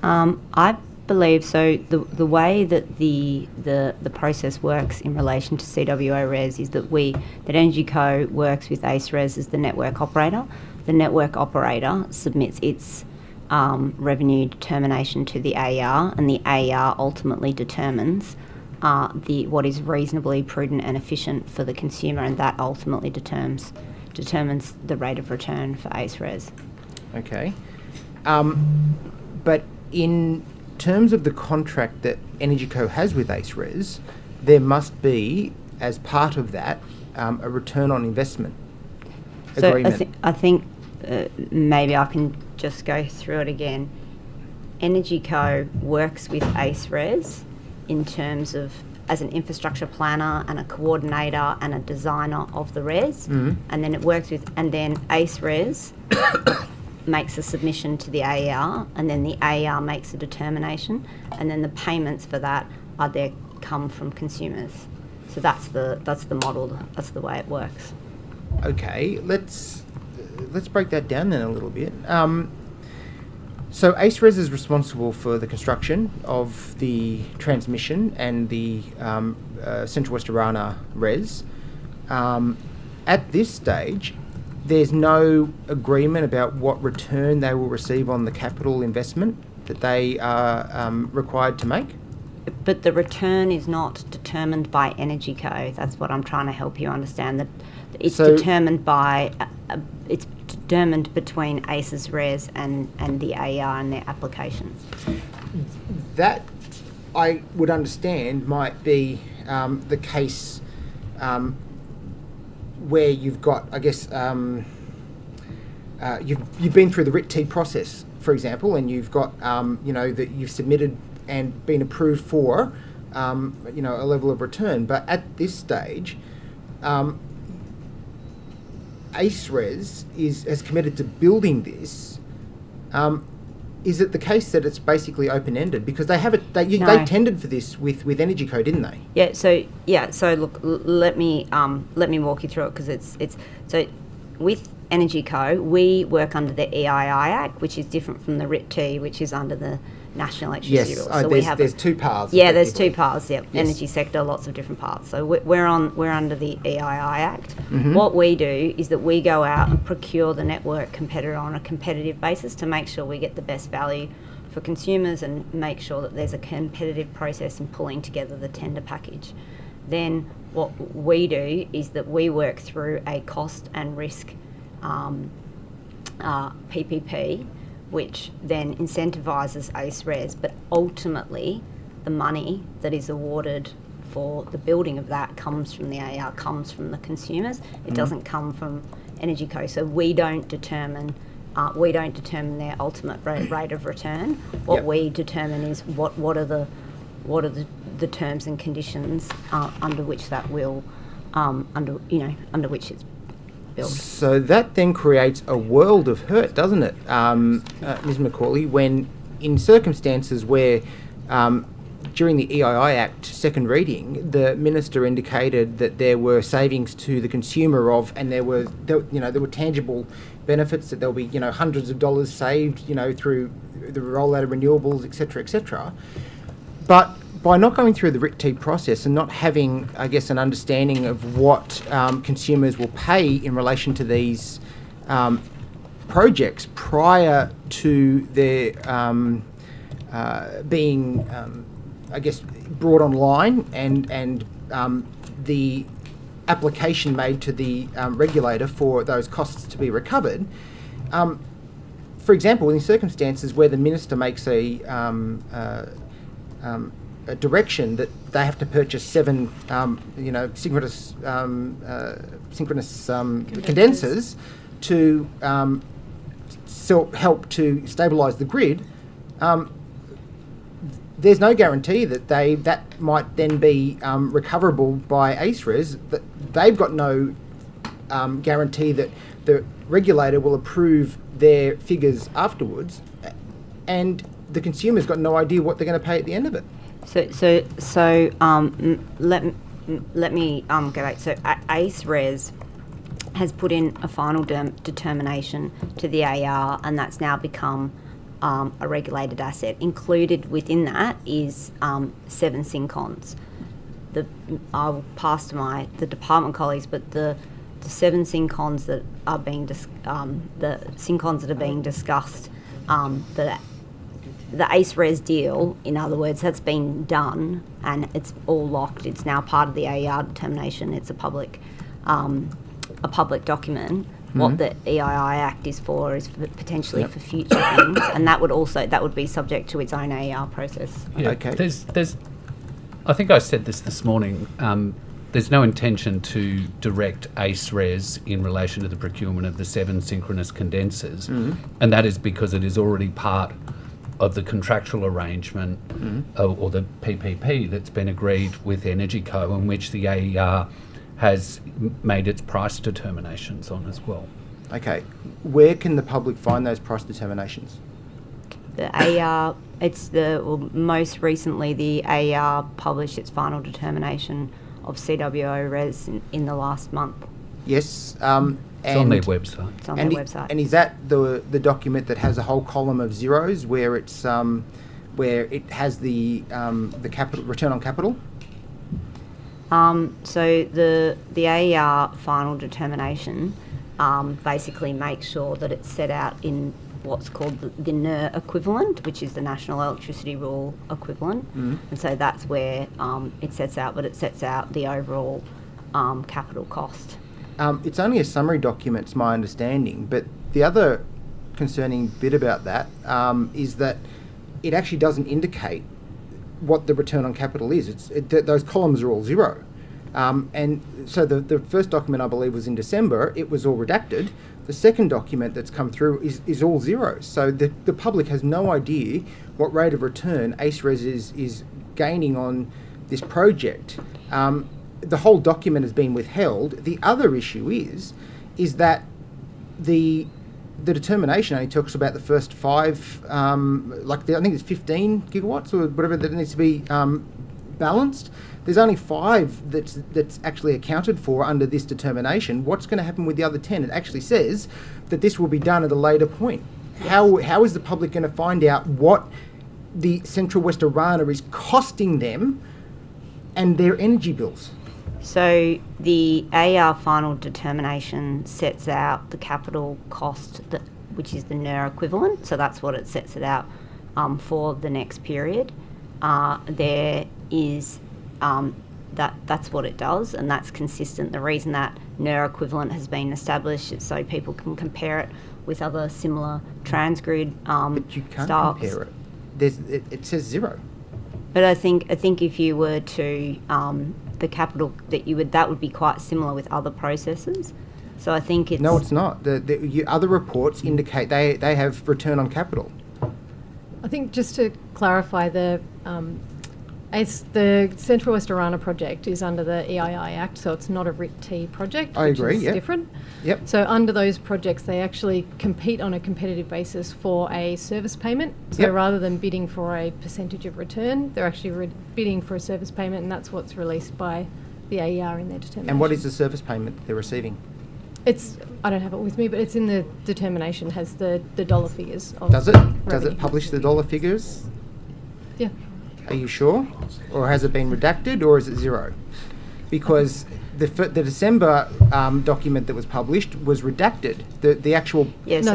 I believe so. The way that the process works in relation to CWO RES is that EnergyCo works with ACERES as the network operator. The network operator submits its revenue determination to the AER, and the AER ultimately determines what is reasonably prudent and efficient for the consumer, and that ultimately determines the rate of return for ACERES. Okay. But in terms of the contract that EnergyCo has with ACERES, there must be, as part of that, a return on investment agreement. So I think maybe I can just go through it again. EnergyCo works with ACERES in terms of as an infrastructure planner and a coordinator and a designer of the RES, and then it works with, and then ACERES makes a submission to the AER, and then the AER makes a determination, and then the payments for that come from consumers. So that's the model. That's the way it works. Okay, let's break that down then a little bit. So ACERES is responsible for the construction of the transmission and the Central West Orana RES. At this stage, there's no agreement about what return they will receive on the capital investment that they are required to make? But the return is not determined by EnergyCo. That's what I'm trying to help you understand. That it's determined by it's determined between ACES RES and the AER and their applications. That I would understand might be the case where you've got, I guess, you've been through the RIT-T process, for example, and you've got, that you've submitted and been approved for, a level of return. But at this stage, ACERES has committed to building this. Is it the case that it's basically open-ended? Because they tendered for this with EnergyCo, didn't they? So look, let me walk you through it, because it's so with EnergyCo, we work under the EII Act, which is different from the RIT-T, which is under the National Electricity Rules. So there's two paths. Yeah, there's two paths. Yep, yes. Energy sector, lots of different paths. So we're under the EII Act. Mm-hmm. What we do is that we go out and procure the network competitor on a competitive basis to make sure we get the best value for consumers and make sure that there's a competitive process in pulling together the tender package. Then what we do is that we work through a cost and risk PPP, which then incentivises ACERES, but ultimately the money that is awarded for the building of that comes from the AER, comes from the consumers. It doesn't come from EnergyCo. So we don't determine their ultimate rate of return. What we determine is what are the terms and conditions under which that will under which it's built. So that then creates a world of hurt, doesn't it, Ms. McCauley, when in circumstances where during the EII Act second reading, the minister indicated that there were savings to the consumer and there were tangible benefits, that there'll be hundreds of dollars saved through the rollout of renewables, etc. But by not going through the RIT-T process and not having, I guess, an understanding of what consumers will pay in relation to these projects prior to their being, I guess, brought online and the application made to the regulator for those costs to be recovered. For example, in circumstances where the minister makes a direction that they have to purchase 7, synchronous condensers to help to stabilise the grid. There's no guarantee that might then be recoverable by ACERES. That they've got no guarantee that the regulator will approve their figures afterwards, and the consumer's got no idea what they're going to pay at the end of it. Let me go back. So ACERES has put in a final determination to the AR, and that's now become a regulated asset. Included within that is 7 syncons. I'll pass to the department colleagues, but the 7 syncons that are being discussed, the ACERES deal, in other words, that's been done and it's all locked. It's now part of the AER determination. It's a public document. What the EII Act is for is potentially for future things, and that would be subject to its own AER process. Yeah, okay. There's I think I said this morning. There's no intention to direct ACERES in relation to the procurement of the 7 synchronous condensers, and that is because it is already part of the contractual arrangement or the PPP that's been agreed with Energy Co, in which the AER has made its price determinations on as well. Okay, where can the public find those price determinations? The AER, most recently the AER published its final determination of CWO res in the last month. Yes. It's on their website. It's on their website. And is that the document that has a whole column of zeros where it's where it has the capital return on capital? So the AER final determination basically makes sure that it's set out in what's called the NER equivalent, which is the National Electricity Rule equivalent. And so that's where it sets out the overall capital cost. It's only a summary document, it's my understanding, but the other concerning bit about that is that it actually doesn't indicate what the return on capital is. Those columns are all zero. And so the first document, I believe, was in December. It was all redacted. The second document that's come through is all zeros. So the public has no idea what rate of return ACERES is gaining on this project. The whole document has been withheld. The other issue is that the determination only talks about the first 5, I think it's 15 gigawatts or whatever that needs to be balanced. There's only 5 that's actually accounted for under this determination. What's going to happen with the other 10? It actually says that this will be done at a later point. How is the public going to find out what the Central West Orana is costing them and their energy bills? So the AER final determination sets out the capital cost, which is the NER equivalent. So that's what it sets it out for the next period. There is that's what it does, and that's consistent. The reason that NER equivalent has been established is so people can compare it with other similar transgrid but you can't compare it. It says zero. But I think if you were to the capital that would be quite similar with other processes. So I think it's... No, it's not. The other reports indicate they have return on capital. I think just to clarify, the It's the Central West Orana project is under the EII Act, so it's not a RIT-T project. I which agree, is yep. different. Yep. So under those projects, they actually compete on a competitive basis for a service payment. So Yep. rather than bidding for a percentage of return, they're actually bidding for a service payment, and that's what's released by the AER in their determination. And what is the service payment they're receiving? It's, I don't have it with me, but it's in the determination, has the dollar figures. Of Does it? Does revenue. it publish the dollar figures? Yeah. Are you sure? Or has it been redacted, or is it zero? Because the December document that was published was redacted. The actual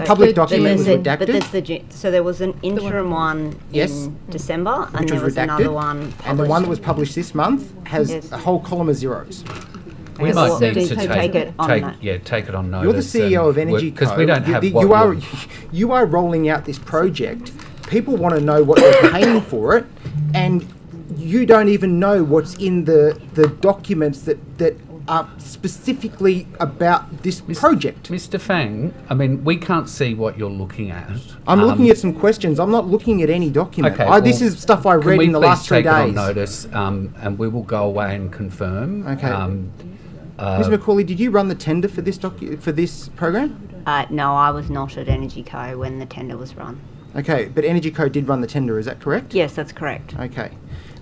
public document was redacted. So there was an interim one in December, and which there was was another redacted, one and the one that published. was published this month has a whole column of zeros. We might need to take it on take it on notice. You're the CEO of Energy Co. Because we don't have you are rolling out this project. People want to know what they're paying for it, and you don't even know what's in the documents that are specifically about this project. Mr. Fang, I mean, we can't see what you're looking at. I'm looking at some questions. I'm not looking at any document. Okay, This is stuff I read in the last 3 days. Can we please take it on notice, and we will go away and confirm. Okay. Ms. McCauley, did you run the tender for this for this program? No, I was not at Energy Co when the tender was run. Okay, but Energy Co did run the tender, is that correct? Yes, that's correct. Okay.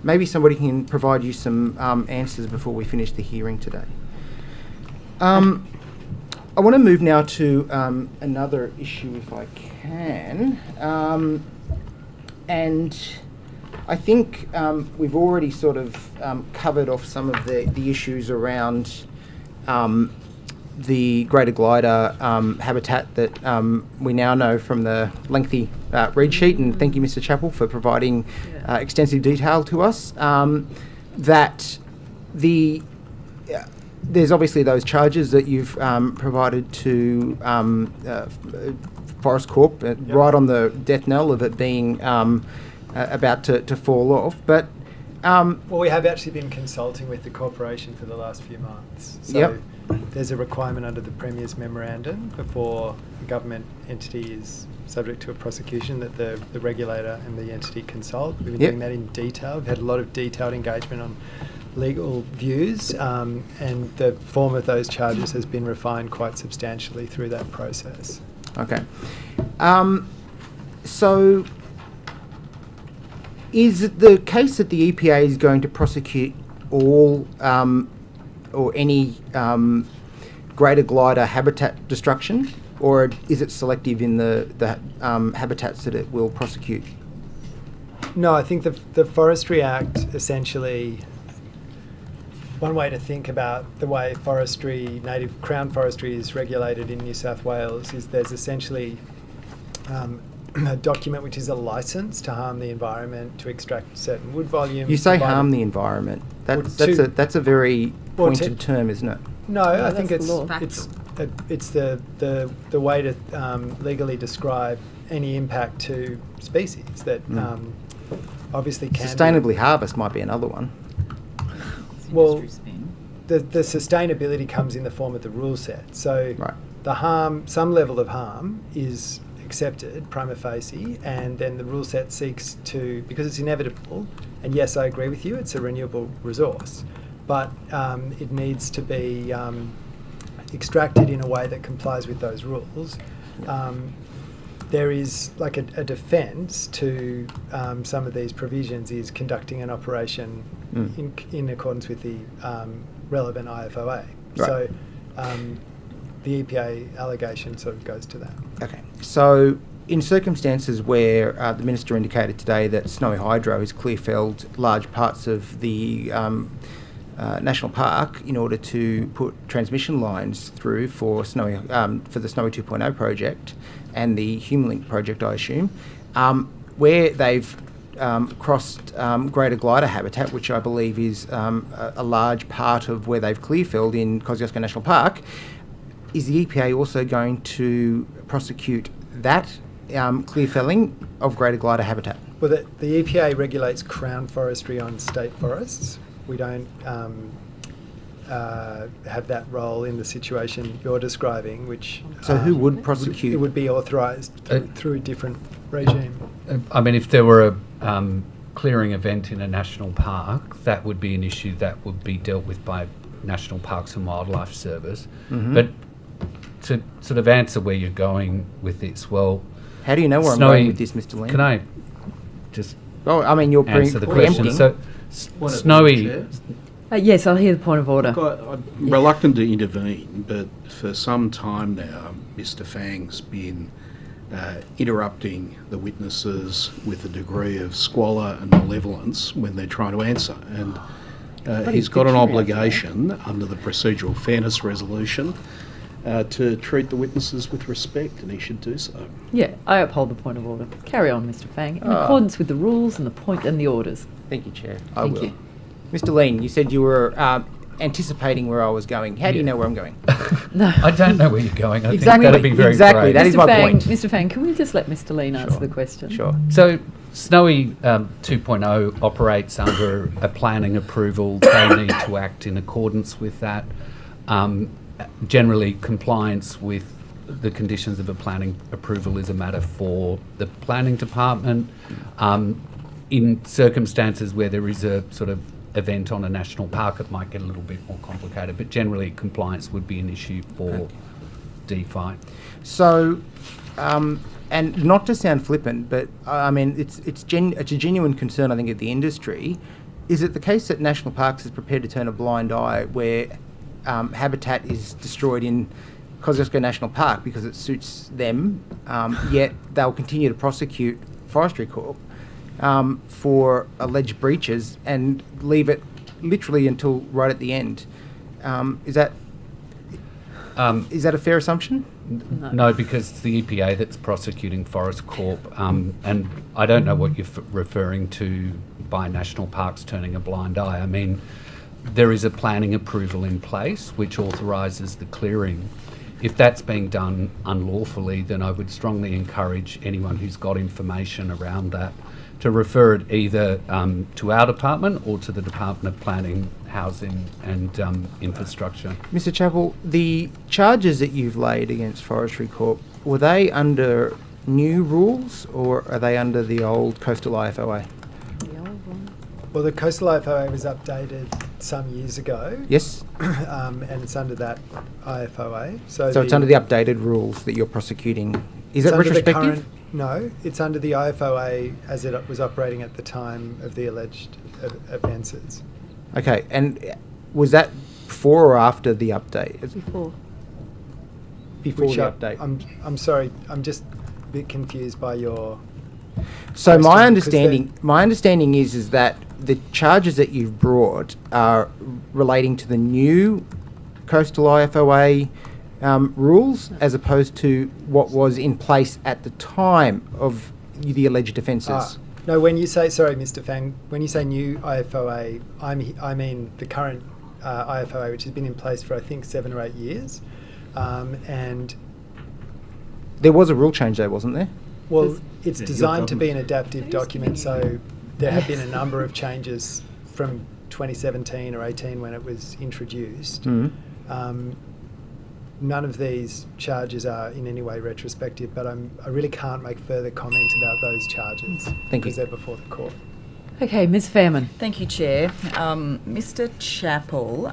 Maybe somebody can provide you some answers before we finish the hearing today. I want to move now to another issue, if I can. And I think we've already sort of covered off some of the issues around the greater glider habitat that we now know from the lengthy read sheet, and thank you, Mr. Chappell, for providing extensive detail to us. That there's obviously those charges that you've provided to Forest Corp, right on the death knell of it being about to fall off, but well, we have actually been consulting with the corporation for the last few months. So there's a requirement under the Premier's memorandum before a government entity is subject to a prosecution that the regulator and the entity consult. We've been doing that in detail. We've had a lot of detailed engagement on legal views, and the form of those charges has been refined quite substantially through that process. Okay. So is it the case that the EPA is going to prosecute all or any greater glider habitat destruction, or is it selective in the habitats that it will prosecute? No, I think the Forestry Act essentially, one way to think about the way forestry, native Crown forestry is regulated in New South Wales is there's essentially a document which is a licence to harm the environment, to extract certain wood volume. You say harm the environment. That's a very pointed term, isn't it? No, I think it's the way to legally describe any impact to species that obviously can sustainably harvest might be another one. Well, the sustainability comes in the form of the rule set. So the harm, some level of harm is accepted prima facie, and then the rule set seeks to, because it's inevitable, and yes, I agree with you, it's a renewable resource, but it needs to be extracted in a way that complies with those rules. There is like a defence to some of these provisions is conducting an operation in accordance with the relevant IFOA. So the EPA allegation sort of goes to that. Okay. So in circumstances where the Minister indicated today that Snowy Hydro has clear-felled large parts of the National Park in order to put transmission lines through for the Snowy 2.0 project and the HumeLink project, I assume, where they've crossed greater glider habitat, which I believe is a large part of where they've clear-felled in Kosciuszko National Park, is the EPA also going to prosecute that clear-felling of greater glider habitat? Well, the EPA regulates Crown forestry on state forests. We don't have that role in the situation you're describing, which... So who would prosecute? It would be authorised through a different regime. I mean, if there were clearing event in a national park, that would be an issue that would be dealt with by National Parks and Wildlife Service. But to sort of answer where you're going with this, well... How do you know where I'm going with this, Mr. Lane? Can I just you're answer the question? preempting. So, Snowy... Yes, I'll hear the point of order. Look, I'm reluctant to intervene, but for some time now, Mr. Fang's been interrupting the witnesses with a degree of squalor and malevolence when they're trying to answer. And he's got an obligation under the procedural fairness resolution to treat the witnesses with respect, and he should do so. Yeah, I uphold the point of order. Carry on, Mr. Fang, in accordance with the rules and the point and the orders. Thank you, Chair. Thank you. Mr. Lean, you said you were anticipating where I was going. How do you know where I'm going? No. I don't know where you're going. I Exactly. think that'd be very Exactly. brave. That is my point. Mr. Fang, can we just let Mr. Lean answer the question? Sure. So, Snowy 2.0 operates under a planning approval. They need to act in accordance with that. Generally, compliance with the conditions of a planning approval is a matter for the planning department. In circumstances where there is a sort of event on a national park, it might get a little bit more complicated, but generally compliance would be an issue for DeFi. So, and not to sound flippant, but I mean, it's a genuine concern, I think, of the industry. Is it the case that National Parks is prepared to turn a blind eye where habitat is destroyed in Kosciuszko National Park because it suits them, yet they'll continue to prosecute Forestry Corp for alleged breaches and leave it literally until right at the end? Is that a fair assumption? No, because it's the EPA that's prosecuting Forest Corp, and I don't know what you're referring to by national parks turning a blind eye. I mean, there is a planning approval in place which authorises the clearing. If that's being done unlawfully, then I would strongly encourage anyone who's got information around that to refer it either to our department or to the Department of Planning, Housing and Infrastructure. Mr. Chappell, the charges that you've laid against Forestry Corp, were they under new rules or are they under the old coastal IFOA? Well, the coastal IFOA was updated some years ago. Yes. And it's under that IFOA. So it's under the updated rules that you're prosecuting. Is it retrospective? No, it's under the IFOA as it was operating at the time of the alleged offences. Okay, and was that before or after the update? Before. Before the update. I'm sorry, I'm just a bit confused by your... So my understanding is that the charges that you've brought are relating to the new coastal IFOA rules as opposed to what was in place at the time of the alleged offences. No, when you say, sorry, Mr. Fang, when you say new IFOA, I mean the current IFOA, which has been in place for, I think, 7 or 8 years. And there was a rule change though, wasn't there? Well, it's designed to be an adaptive document, so there have been a number of changes from 2017 or 18 when it was introduced. None of these charges are in any way retrospective, but I really can't make further comment about those charges. Thank you. Because they're before the court. Okay, Ms. Fairman. Thank you, Chair. Mr. Chappell,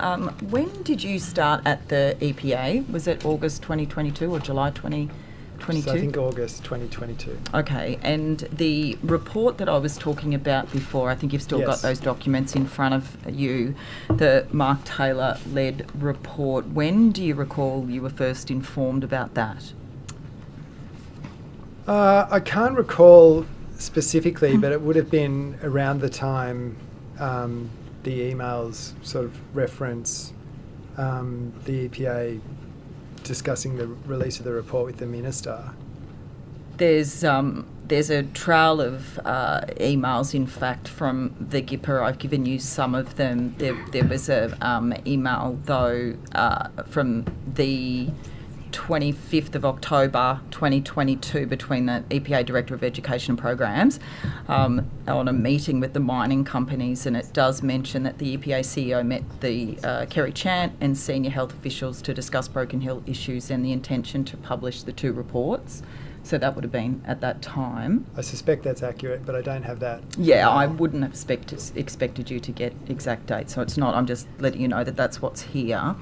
when did you start at the EPA? Was it August 2022 or July 2022? So I think August 2022. Okay, and the report that I was talking about before, I think you've still got those documents in front of you, the Mark Taylor-led report. When do you recall you were first informed about that? I can't recall specifically, but it would have been around the time the emails sort of reference the EPA discussing the release of the report with the minister. There's a trail of emails, in fact, from the GIPA. I've given you some of them. There was a email, though, from the 25th of October 2022 between the EPA Director of Education and Programs on a meeting with the mining companies, and it does mention that the EPA CEO met the Kerry Chant and senior health officials to discuss Broken Hill issues and the intention to publish the 2 reports. So that would have been at that time. I suspect that's accurate, but I don't have that. Yeah, I wouldn't have expected you to get exact dates, so it's not. I'm just letting you know that that's what's here.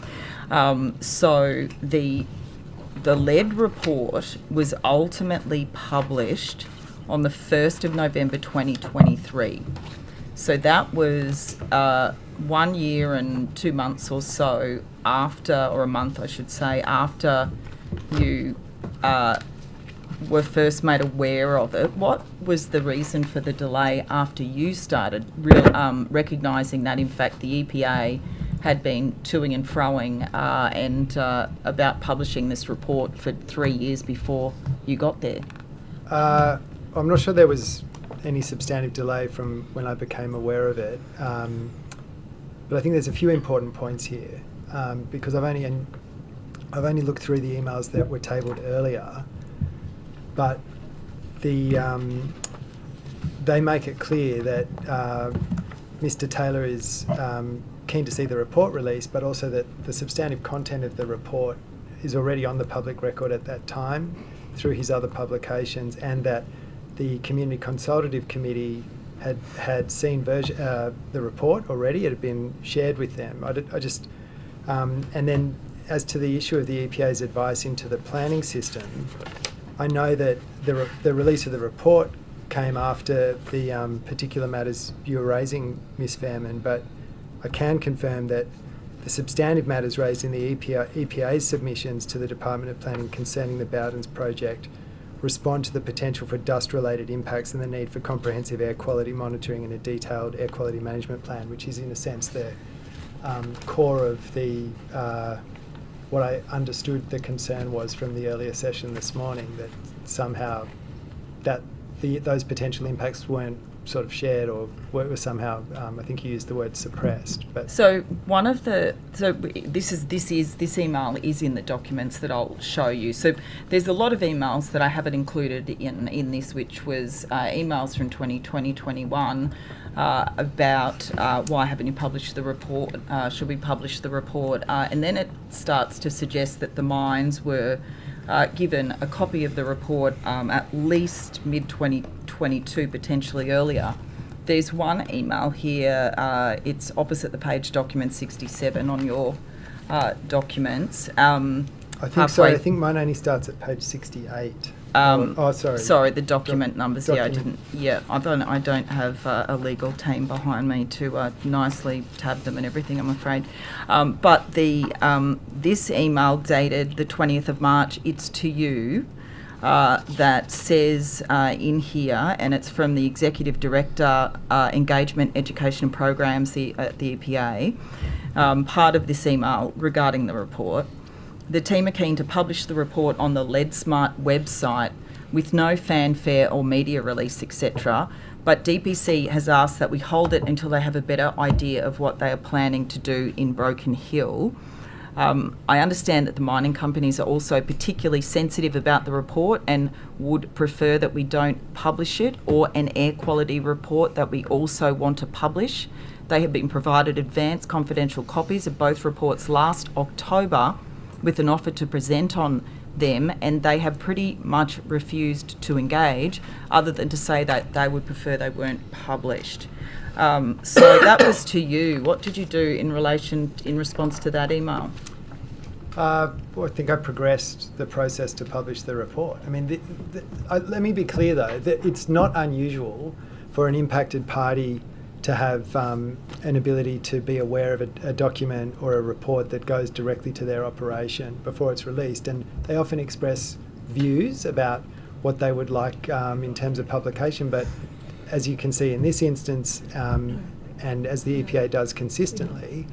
So the lead report was ultimately published on the 1st of November 2023. So that was 1 year and 2 months or so after, or a month I should say, after you were first made aware of it. What was the reason for the delay after you started recognising that in fact the EPA had been toing and froing and about publishing this report for 3 years before you got there? I'm not sure there was any substantive delay from when I became aware of it, but I think there's a few important points here because I've only looked through the emails that were tabled earlier, but they make it clear that Mr. Taylor is keen to see the report released, but also that the substantive content of the report is already on the public record at that time through his other publications, and that the Community Consultative Committee had seen the report already. It had been shared with them. And then as to the issue of the EPA's advice into the planning system, I know that the release of the report came after the particular matters you were raising, Ms. Fairman, but I can confirm that the substantive matters raised in the EPA's submissions to the Department of Planning concerning the Bowdens project respond to the potential for dust-related impacts and the need for comprehensive air quality monitoring and a detailed air quality management plan, which is in a sense the core of the what I understood the concern was from the earlier session this morning, that somehow those potential impacts weren't sort of shared or were somehow, I think you used the word suppressed. But so this email is in the documents that I'll show you. So there's a lot of emails that I haven't included in this, which was emails from 2020-21 about why haven't you published the report? Should we publish the report? And then it starts to suggest that the mines were given a copy of the report at least mid-2022, potentially earlier. There's one email here, it's opposite the page document 67 on your documents. I think mine only starts at page 68. Sorry, the document numbers. I don't have a legal team behind me to nicely tab them and everything, I'm afraid. But this email dated the 20th of March, it's to you, that says in here, and it's from the Executive Director, Engagement, Education and Programs at the EPA, part of this email regarding the report. The team are keen to publish the report on the LeadSmart website with no fanfare or media release, etc. But DPC has asked that we hold it until they have a better idea of what they are planning to do in Broken Hill. I understand that the mining companies are also particularly sensitive about the report and would prefer that we don't publish it, or an air quality report that we also want to publish. They have been provided advance confidential copies of both reports last October with an offer to present on them, and they have pretty much refused to engage, other than to say that they would prefer they weren't published. So that was to you. What did you do in response to that email? I think I progressed the process to publish the report. I mean, let me be clear though, that it's not unusual for an impacted party to have an ability to be aware of a document or a report that goes directly to their operation before it's released, and they often express views about what they would like in terms of publication. But as you can see in this instance, and as the EPA does consistently,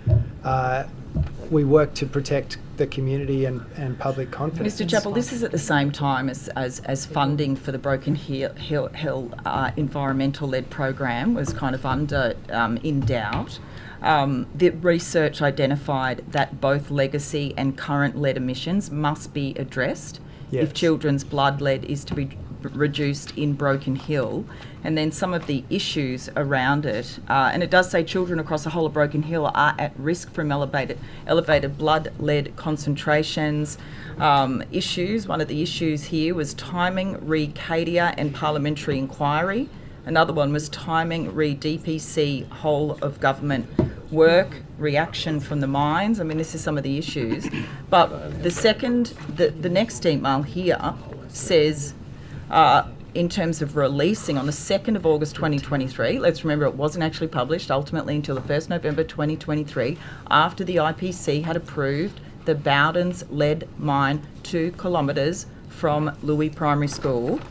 we work to protect the community and public confidence. Mr. Chappell, this is at the same time as funding for the Broken Hill environmental-led program was kind of in doubt. The research identified that both legacy and current lead emissions must be addressed. Yes. If children's blood lead is to be reduced in Broken Hill, and then some of the issues around it. And it does say children across the whole of Broken Hill are at risk from elevated blood lead concentrations. Issues. One of the issues here was timing re CADIA and parliamentary inquiry. Another one was timing re DPC whole of government work, reaction from the mines. I mean, this is some of the issues. But the next email here says, in terms of releasing on the 2nd of August 2023, let's remember it wasn't actually published ultimately until the 1st November 2023, after the IPC had approved the Bowdens lead mine 2 kilometres from Louis Primary School.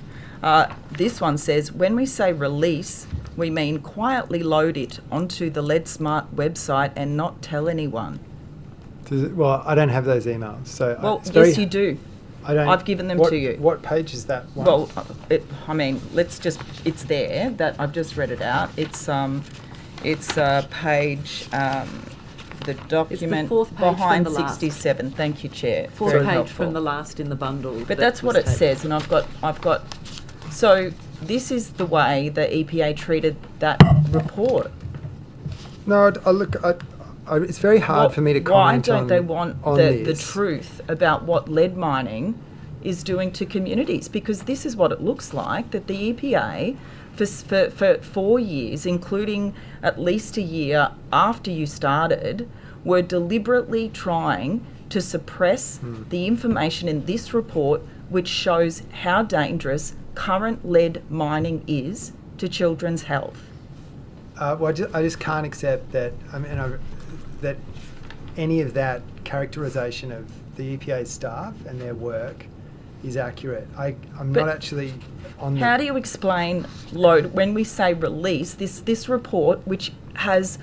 This one says, when we say release, we mean quietly load it onto the Lead Smart website and not tell anyone. Well, I don't have those emails. So well, yes, you do. I've given them to you. What page is that one? Well, it's there. That I've just read it out. It's page, the document It's the 4th page behind from the last. 67. Thank you, Chair. 4th Very page helpful. from the last in the bundle. But that's what it says, and I've got. So this is the way the EPA treated that report. No, it's very hard for me to comment on. Why don't they want the truth about what lead mining is doing to communities? Because this is what it looks like, that the EPA, for 4 years, including at least a year after you started, were deliberately trying to suppress the information in this report, which shows how dangerous current lead mining is to children's health. Well, I just can't accept that. That any of that characterisation of the EPA staff and their work is accurate. I'm not actually on. How do you explain load when we say release? This report, which has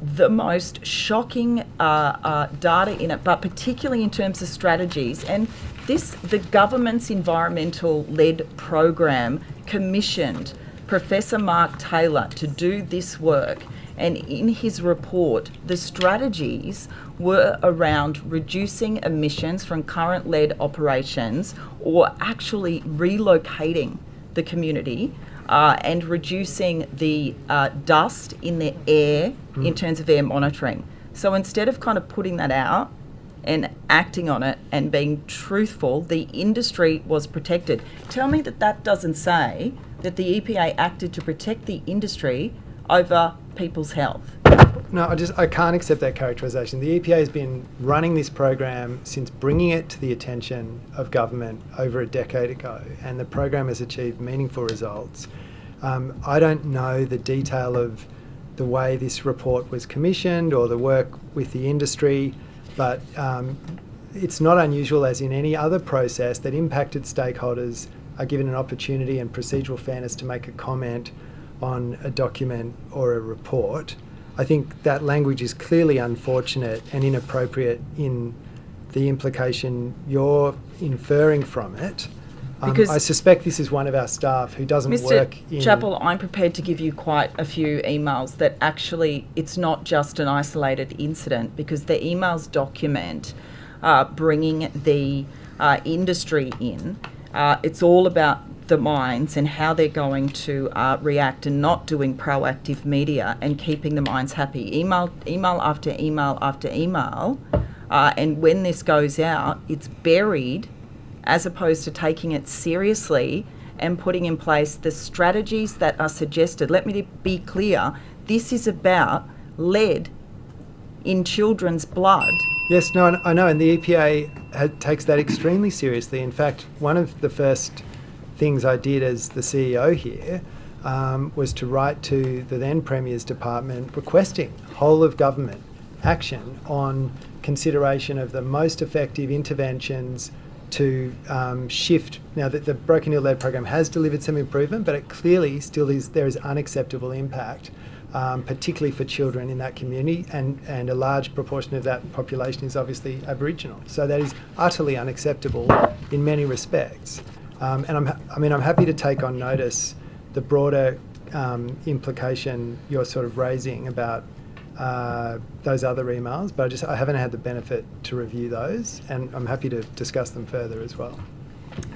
the most shocking data in it, but particularly in terms of strategies, and the government's environmental lead program commissioned Professor Mark Taylor to do this work. And in his report, the strategies were around reducing emissions from current lead operations, or actually relocating the community and reducing the dust in the air in terms of air monitoring. So instead of kind of putting that out and acting on it and being truthful, the industry was protected. Tell me that doesn't say that the EPA acted to protect the industry over people's health. No, I can't accept that characterisation. The EPA has been running this program since bringing it to the attention of government over a decade ago, and the program has achieved meaningful results. I don't know the detail of the way this report was commissioned or the work with the industry, but it's not unusual, as in any other process, that impacted stakeholders are given an opportunity and procedural fairness to make a comment on a document or a report. I think that language is clearly unfortunate and inappropriate in the implication you're inferring from it. Because I suspect this is one of our staff who doesn't work in... Mr. Chappell, I'm prepared to give you quite a few emails that actually it's not just an isolated incident, because the emails document bringing the industry in. It's all about the mines and how they're going to react, and not doing proactive media and keeping the mines happy. Email after email after email, and when this goes out, it's buried, as opposed to taking it seriously and putting in place the strategies that are suggested. Let me be clear, this is about lead in children's blood. Yes, no, I know, and the EPA takes that extremely seriously. In fact, one of the first things I did as the CEO here was to write to the then Premier's department requesting whole of government action on consideration of the most effective interventions to shift. Now, that the Broken Hill Lead program has delivered some improvement, but it clearly still there is unacceptable impact, particularly for children in that community, and a large proportion of that population is obviously Aboriginal. So that is utterly unacceptable in many respects. And I'm happy to take on notice the broader implication you're sort of raising about those other emails, but I haven't had the benefit to review those, and I'm happy to discuss them further as well.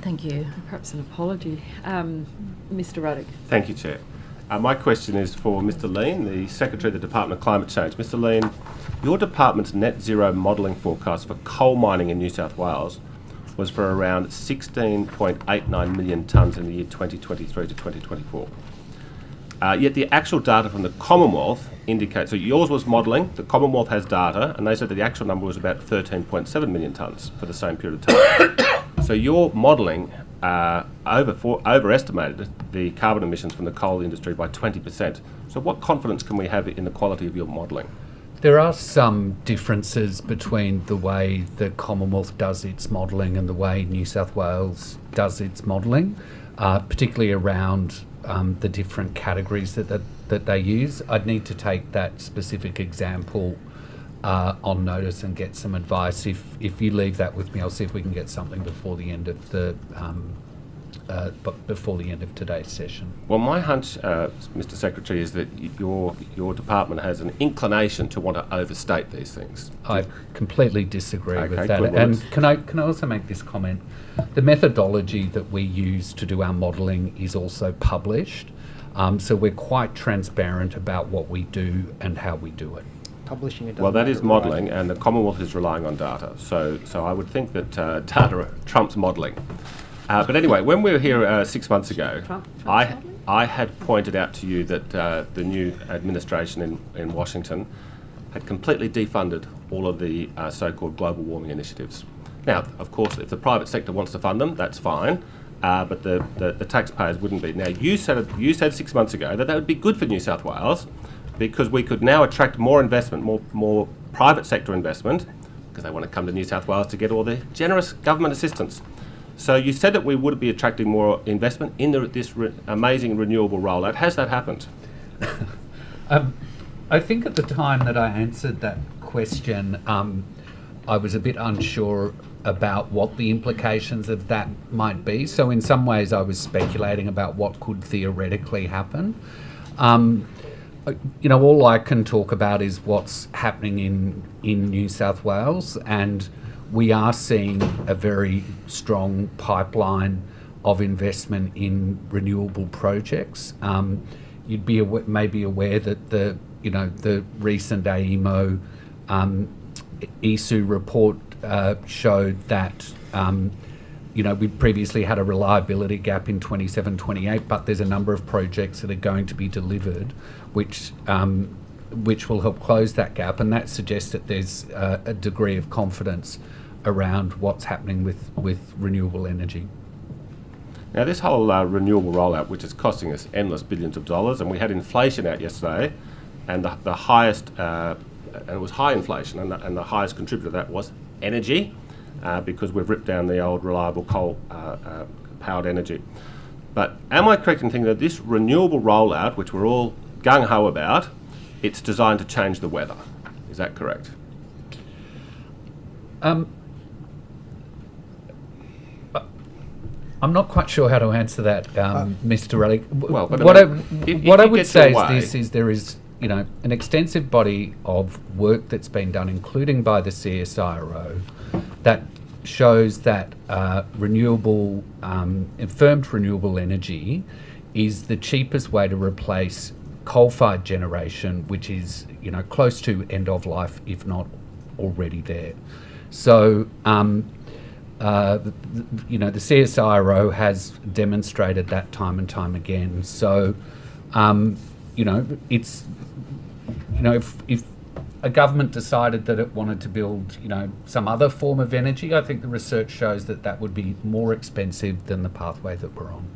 Thank you. Perhaps an apology. Mr Ruddock. Thank you, Chair. My question is for Mr Lean, the Secretary of the Department of Climate Change. Mr Lean, your department's net zero modelling forecast for coal mining in New South Wales was for around 16.89 million tonnes in the year 2023 to 2024. Yet the actual data from the Commonwealth indicates, so yours was modelling, the Commonwealth has data, and they said that the actual number was about 13.7 million tonnes for the same period of time. So your modelling overestimated the carbon emissions from the coal industry by 20%. So what confidence can we have in the quality of your modelling? There are some differences between the way the Commonwealth does its modelling and the way New South Wales does its modelling, particularly around the different categories that they use. I'd need to take that specific example on notice and get some advice. If you leave that with me, I'll see if we can get something before the end of today's session. Well, my hunch, Mr Secretary, is that your department has an inclination to want to overstate these things. I completely disagree with that. Good. And can I also make this comment? The methodology that we use to do our modelling is also published, so we're quite transparent about what we do and how we do it. Publishing it. Well, that is modelling, and the Commonwealth is relying on data. So I would think that data trumps modelling. But anyway, when we were here 6 months ago, I had pointed out to you that the new administration in Washington had completely defunded all of the so-called global warming initiatives. Now, of course, if the private sector wants to fund them, that's fine, but the taxpayers wouldn't be. Now, you said 6 months ago that would be good for New South Wales because we could now attract more investment, more private sector investment, because they want to come to New South Wales to get all the generous government assistance. So you said that we would be attracting more investment in this amazing renewable rollout. Has that happened? I think at the time that I answered that question, I was a bit unsure about what the implications of that might be. So in some ways I was speculating about what could theoretically happen. All I can talk about is what's happening in New South Wales, and we are seeing a very strong pipeline of investment in renewable projects. You'd be maybe aware that the recent AEMO ESU report showed that we previously had a reliability gap in 27-28, but there's a number of projects that are going to be delivered which will help close that gap, and that suggests that there's a degree of confidence around what's happening with renewable energy. Now, this whole renewable rollout, which is costing us endless billions of dollars, and we had inflation out yesterday, and the highest, and it was high inflation, and the highest contributor to that was energy, because we've ripped down the old reliable coal-powered energy. But am I correct in thinking that this renewable rollout, which we're all gung-ho about, it's designed to change the weather? Is that correct? I'm not quite sure how to answer that, Mr. Relic. Well, but what I would say is there is an extensive body of work that's been done, including by the CSIRO, that shows that firmed renewable energy is the cheapest way to replace coal-fired generation, which is close to end of life, if not already there. So the CSIRO has demonstrated that time and time again. So it's if a government decided that it wanted to build some other form of energy, I think the research shows that would be more expensive than the pathway that we're on.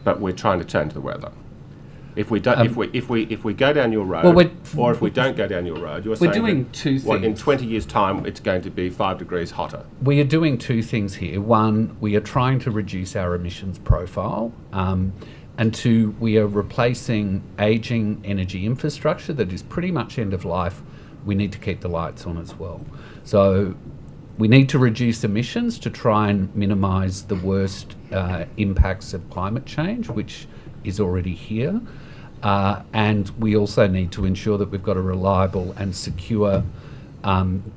But we're trying to change the weather. If we don't, if we go down your road, or if we don't go down your road, you're saying doing two things. In 20 years' time, it's going to be 5 degrees hotter. We are doing two things here. One, we are trying to reduce our emissions profile, and two, we are replacing ageing energy infrastructure that is pretty much end of life. We need to keep the lights on as well. So we need to reduce emissions to try and minimise the worst impacts of climate change, which is already here. And we also need to ensure that we've got a reliable and secure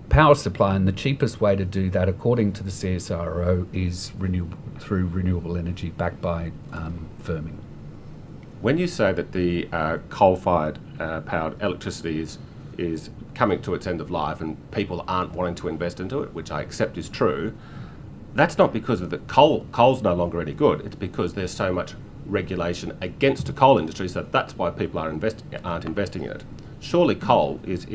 power supply, and the cheapest way to do that, according to the CSIRO, is through renewable energy backed by firming. When you say that the coal-fired powered electricity is coming to its end of life and people aren't wanting to invest into it, which I accept is true, that's not because of the coal's no longer any good. It's because there's so much regulation against the coal industry, so that's why people aren't investing in it. Surely coal is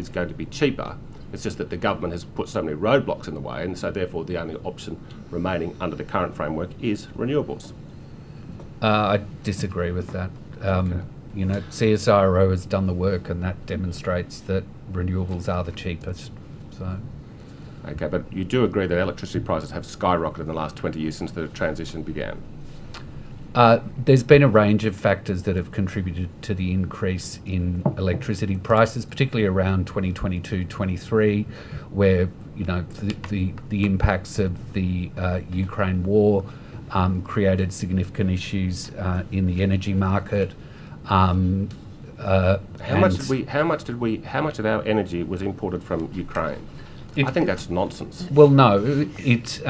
going to be cheaper. It's just that the government has put so many roadblocks in the way, and so therefore the only option remaining under the current framework is renewables. I disagree with that. You know, CSIRO has done the work, and that demonstrates that renewables are the cheapest. So, okay, but you do agree that electricity prices have skyrocketed in the last 20 years since the transition began? There's been a range of factors that have contributed to the increase in electricity prices, particularly around 2022-23, where you know the impacts of the Ukraine war created significant issues in the energy market. How much of our energy was imported from Ukraine? I think that's nonsense. Well, no, it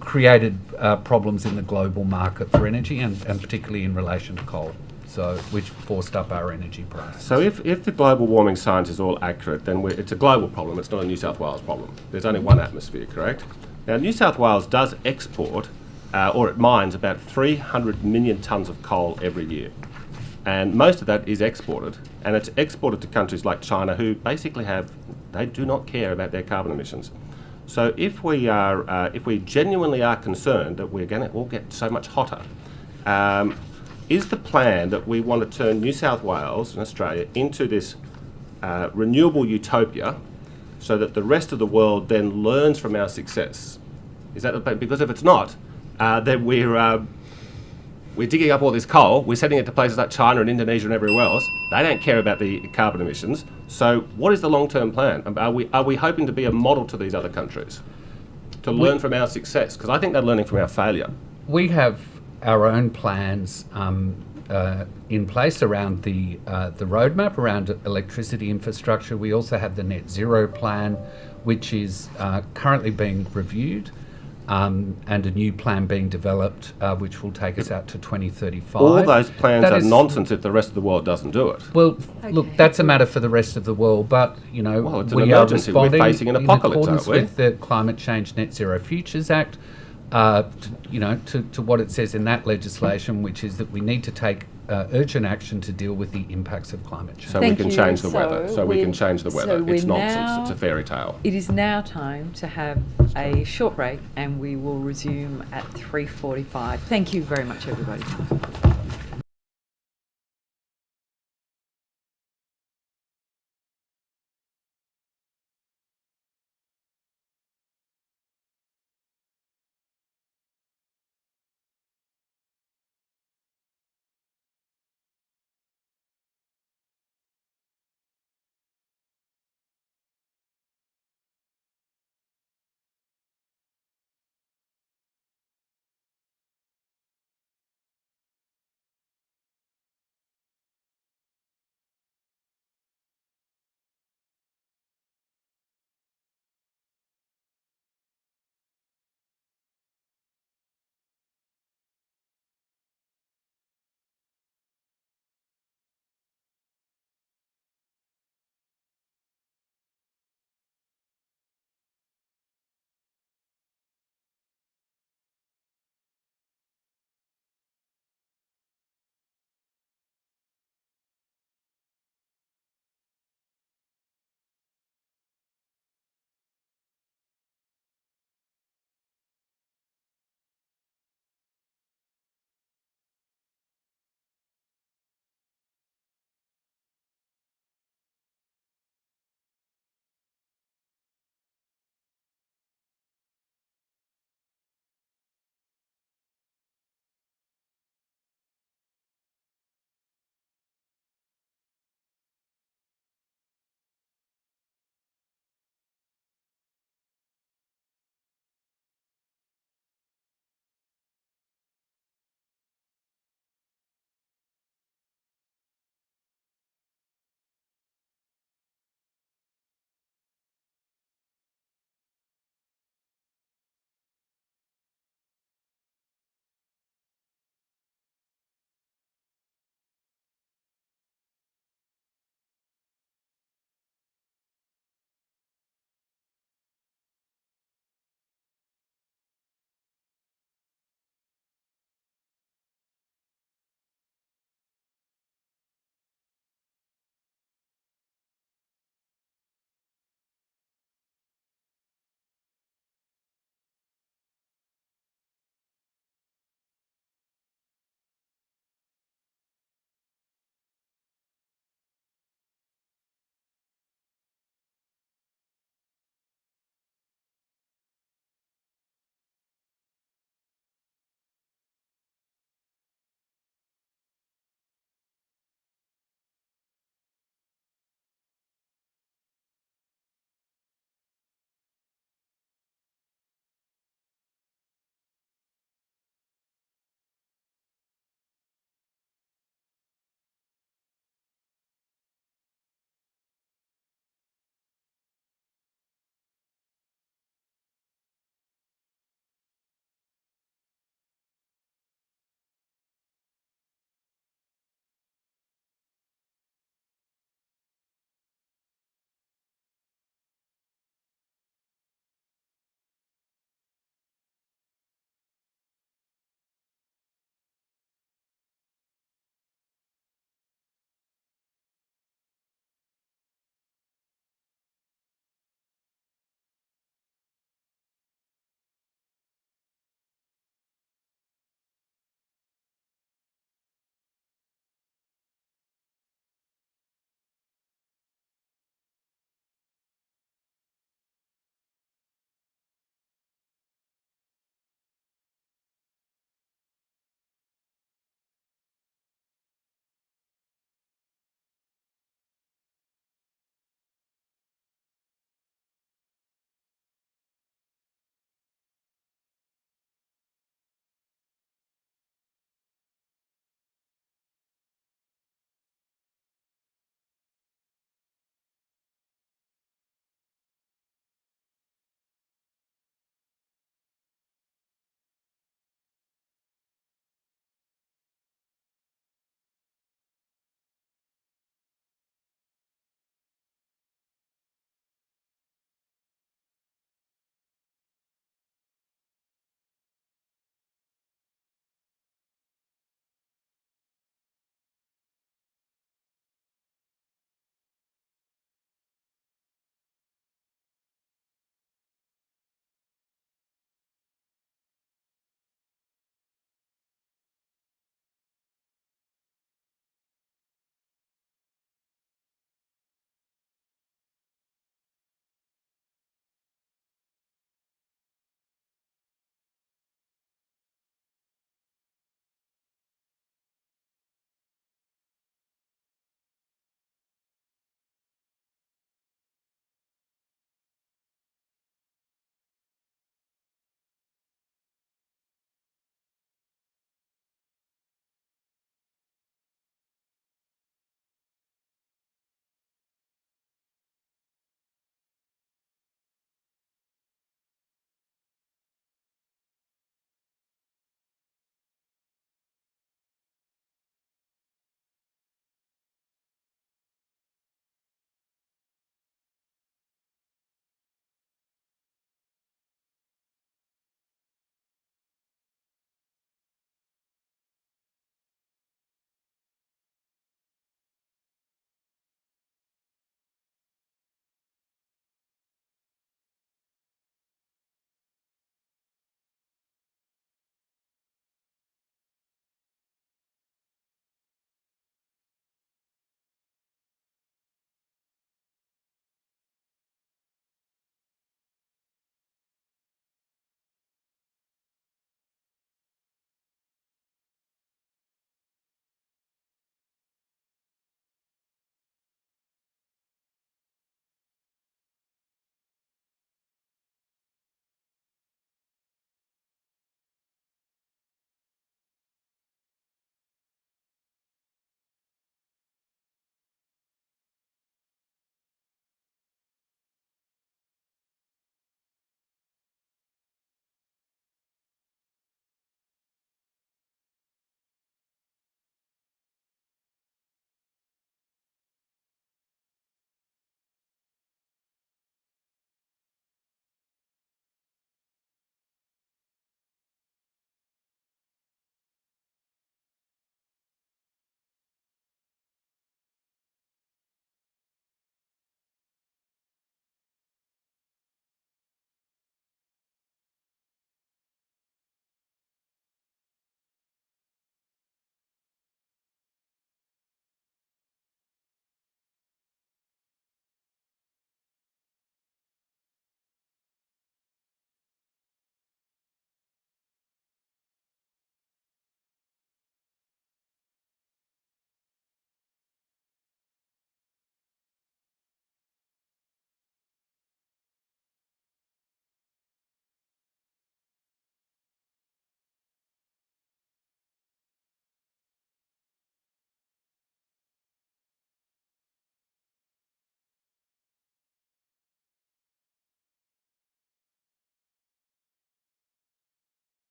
created problems in the global market for energy, and particularly in relation to coal, so which forced up our energy prices. So if the global warming science is all accurate, then it's a global problem, it's not a New South Wales problem. There's only one atmosphere, correct? Now, New South Wales does export, or it mines, about 300 million tonnes of coal every year. And most of that is exported, and it's exported to countries like China, who basically they do not care about their carbon emissions. So if we genuinely are concerned that we're going to all get so much hotter, is the plan that we want to turn New South Wales and Australia into this renewable utopia, so that the rest of the world then learns from our success? Is that the plan? Because if it's not, then we're digging up all this coal, we're sending it to places like China and Indonesia and everywhere else. They don't care about the carbon emissions. So what is the long-term plan? Are we hoping to be a model to these other countries, to learn from our success? Because I think they're learning from our failure. We have our own plans in place around the roadmap around electricity infrastructure. We also have the net zero plan, which is currently being reviewed. And a new plan being developed, which will take us out to 2035. All those plans are nonsense if the rest of the world doesn't do it. Well, look, that's a matter for the rest of the world, but, you know, it's we an are emergency. responding We're facing an apocalypse, in accordance aren't we? with the Climate Change Net Zero Futures Act, to what it says in that legislation, which is that we need to take urgent action to deal with the impacts of climate change. So we can change the weather. So we can change the weather. It's nonsense. It's a fairy tale. It is now time to have a short break, and we will resume at 3:45. Thank you very much, everybody.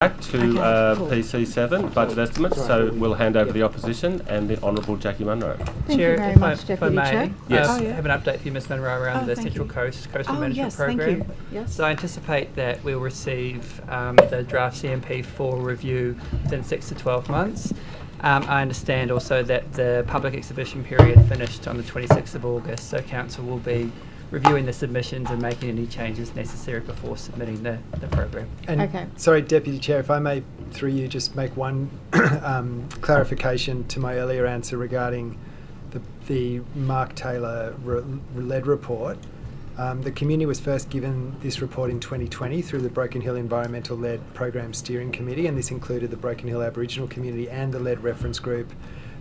Back to PC7, budget estimates, so we'll hand over the opposition and the Honourable Jackie Munro. Thank Chair, you very if much, I Deputy may, Chair. Yes. I have an update for you, Ms Munro, around the Central Coast Coastal Management yes, Program. thank you. Yes. So I anticipate that we'll receive the draft CMP for review within 6 to 12 months. I understand also that the public exhibition period finished on the 26th of August, so Council will be reviewing the submissions and making any changes necessary before submitting the program. And sorry, Deputy Chair, if I may, through you, just make one clarification to my earlier answer regarding the Mark Taylor lead report. The community was first given this report in 2020 through the Broken Hill Environmental Lead Program Steering Committee, and this included the Broken Hill Aboriginal community and the Lead Reference Group,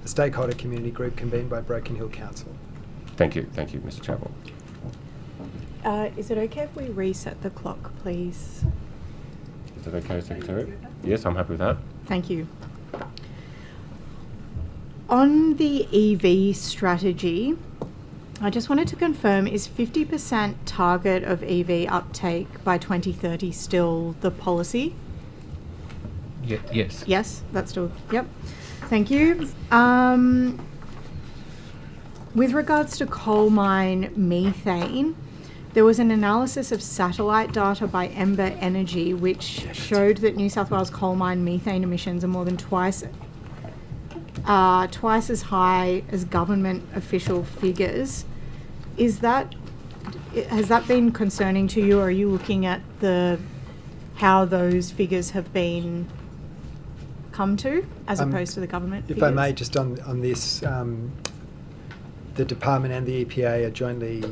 a stakeholder community group convened by Broken Hill Council. Thank you, Mr Chappell. Is it okay if we reset the clock, please? Is that okay, Secretary? Yes, I'm happy with that. Thank you. On the EV strategy, I just wanted to confirm, is 50% target of EV uptake by 2030 still the policy? Yes. Yes, that's still, yep. Thank you. With regards to coal mine methane, there was an analysis of satellite data by Ember Energy which showed that New South Wales coal mine methane emissions are more than twice as high as government official figures. Has that been concerning to you, or are you looking at how those figures have been come to as opposed to the government figures? If I may, just on this, the Department and the EPA are jointly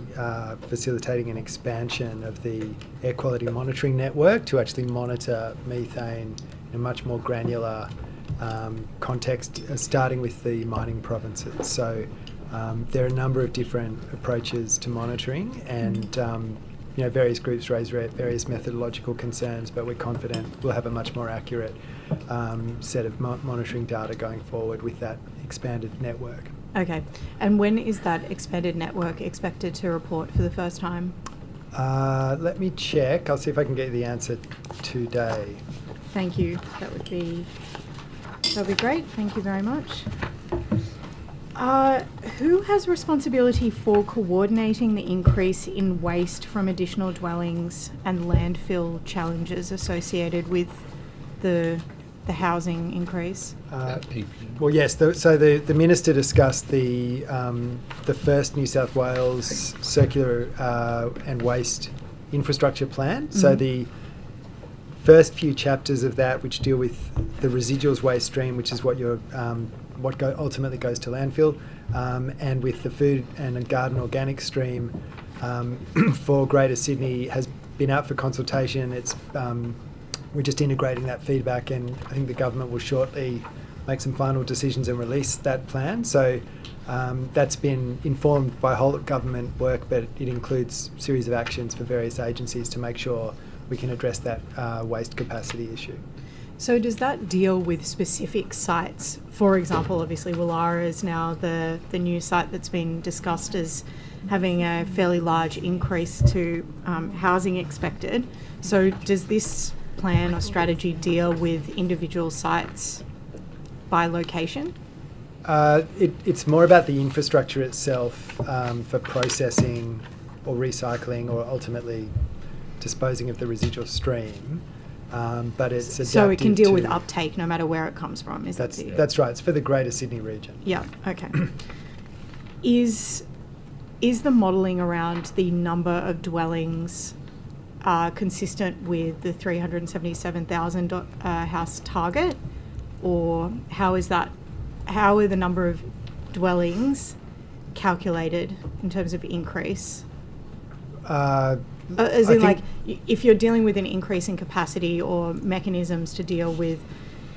facilitating an expansion of the air quality monitoring network to actually monitor methane in a much more granular context, starting with the mining provinces. So there are a number of different approaches to monitoring, and various groups raise various methodological concerns, but we're confident we'll have a much more accurate set of monitoring data going forward with that expanded network. Okay. And when is that expanded network expected to report for the first time? Let me check. I'll see if I can get the answer today. Thank you. That would be great. Thank you very much. Who has responsibility for coordinating the increase in waste from additional dwellings and landfill challenges associated with the housing increase? Well, yes. So the Minister discussed the first New South Wales circular and waste infrastructure plan. Mm-hmm. So the first few chapters of that, which deal with the residuals waste stream, which is what ultimately goes to landfill, and with the food and garden organic stream for Greater Sydney, has been out for consultation. It's we're just integrating that feedback, and I think the government will shortly make some final decisions and release that plan. So that's been informed by whole government work, but it includes a series of actions for various agencies to make sure we can address that waste capacity issue. So does that deal with specific sites? For example, obviously Willara is now the new site that's been discussed as having a fairly large increase to housing expected. So does this plan or strategy deal with individual sites by location? It's more about the infrastructure itself for processing or recycling or ultimately disposing of the residual stream. But it's adaptive. So it can deal with uptake no matter where it comes from. That's right. It's for the Greater Sydney region. Yeah. Okay. Is the modelling around the number of dwellings consistent with the 377,000 house target, or how is that? How are the number of dwellings calculated in terms of increase? As in, like, if you're dealing with an increase in capacity or mechanisms to deal with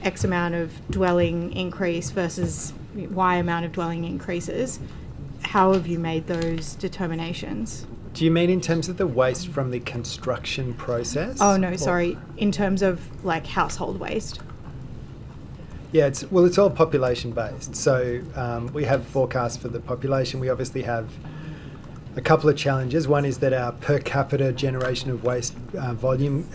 X amount of dwelling increase versus Y amount of dwelling increases, how have you made those determinations? Do you mean in terms of the waste from the construction process? Oh, no, sorry. In terms of, like, household waste. Yeah, it's all population based. So we have forecasts for the population. We obviously have a couple of challenges. One is that our per capita generation of waste volume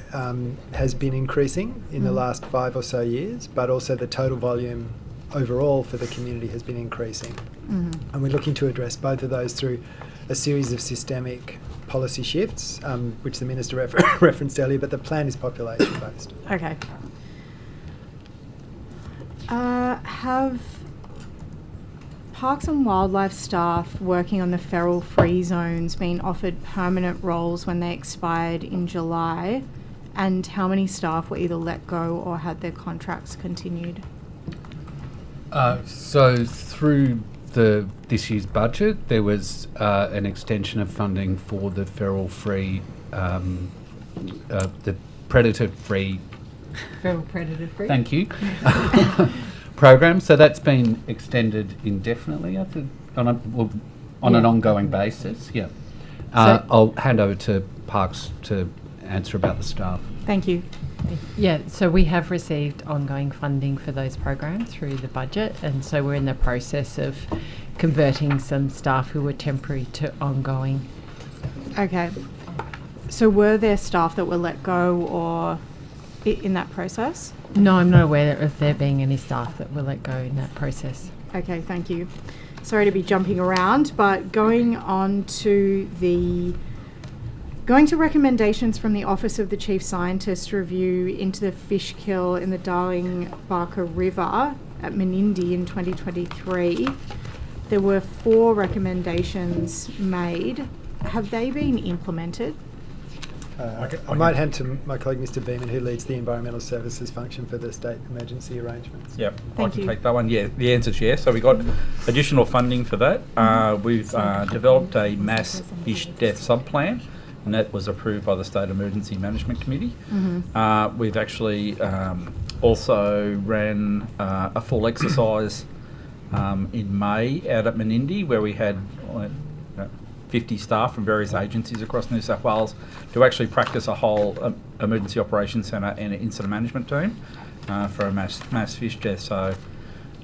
has been increasing in the last 5 or so years, but also the total volume overall for the community has been increasing. And we're looking to address both of those through a series of systemic policy shifts, which the Minister referenced earlier, but the plan is population-based. Okay. Have Parks and Wildlife staff working on the feral free zones been offered permanent roles when they expired in July? And how many staff were either let go or had their contracts continued? So through this year's budget, there was an extension of funding for the feral-free, the predator-free. Feral predator-free. Thank you. Program. So that's been extended indefinitely on an ongoing basis. Yeah. I'll hand over to Parks to answer about the staff. Thank you. Yeah, so we have received ongoing funding for those programs through the budget, and so we're in the process of converting some staff who were temporary to ongoing. Okay. So were there staff that were let go or in that process? No, I'm not aware of there being any staff that were let go in that process. Okay, thank you. Sorry to be jumping around, but going to recommendations from the Office of the Chief Scientist review into the fish kill in the Darling Barker River at Menindee in 2023, there were 4 recommendations made. Have they been implemented? I might hand to my colleague Mr. Beeman, who leads the environmental services function for the state emergency arrangements. Yep, I can take that one. Yeah, the answer is yes. So we got additional funding for that. We've developed a mass fish death subplan, and that was approved by the State Emergency Management Committee. We've actually also ran a full exercise in May out at Menindee, where we had 50 staff from various agencies across New South Wales to actually practice a whole emergency operations centre and an incident management team for a mass fish death. So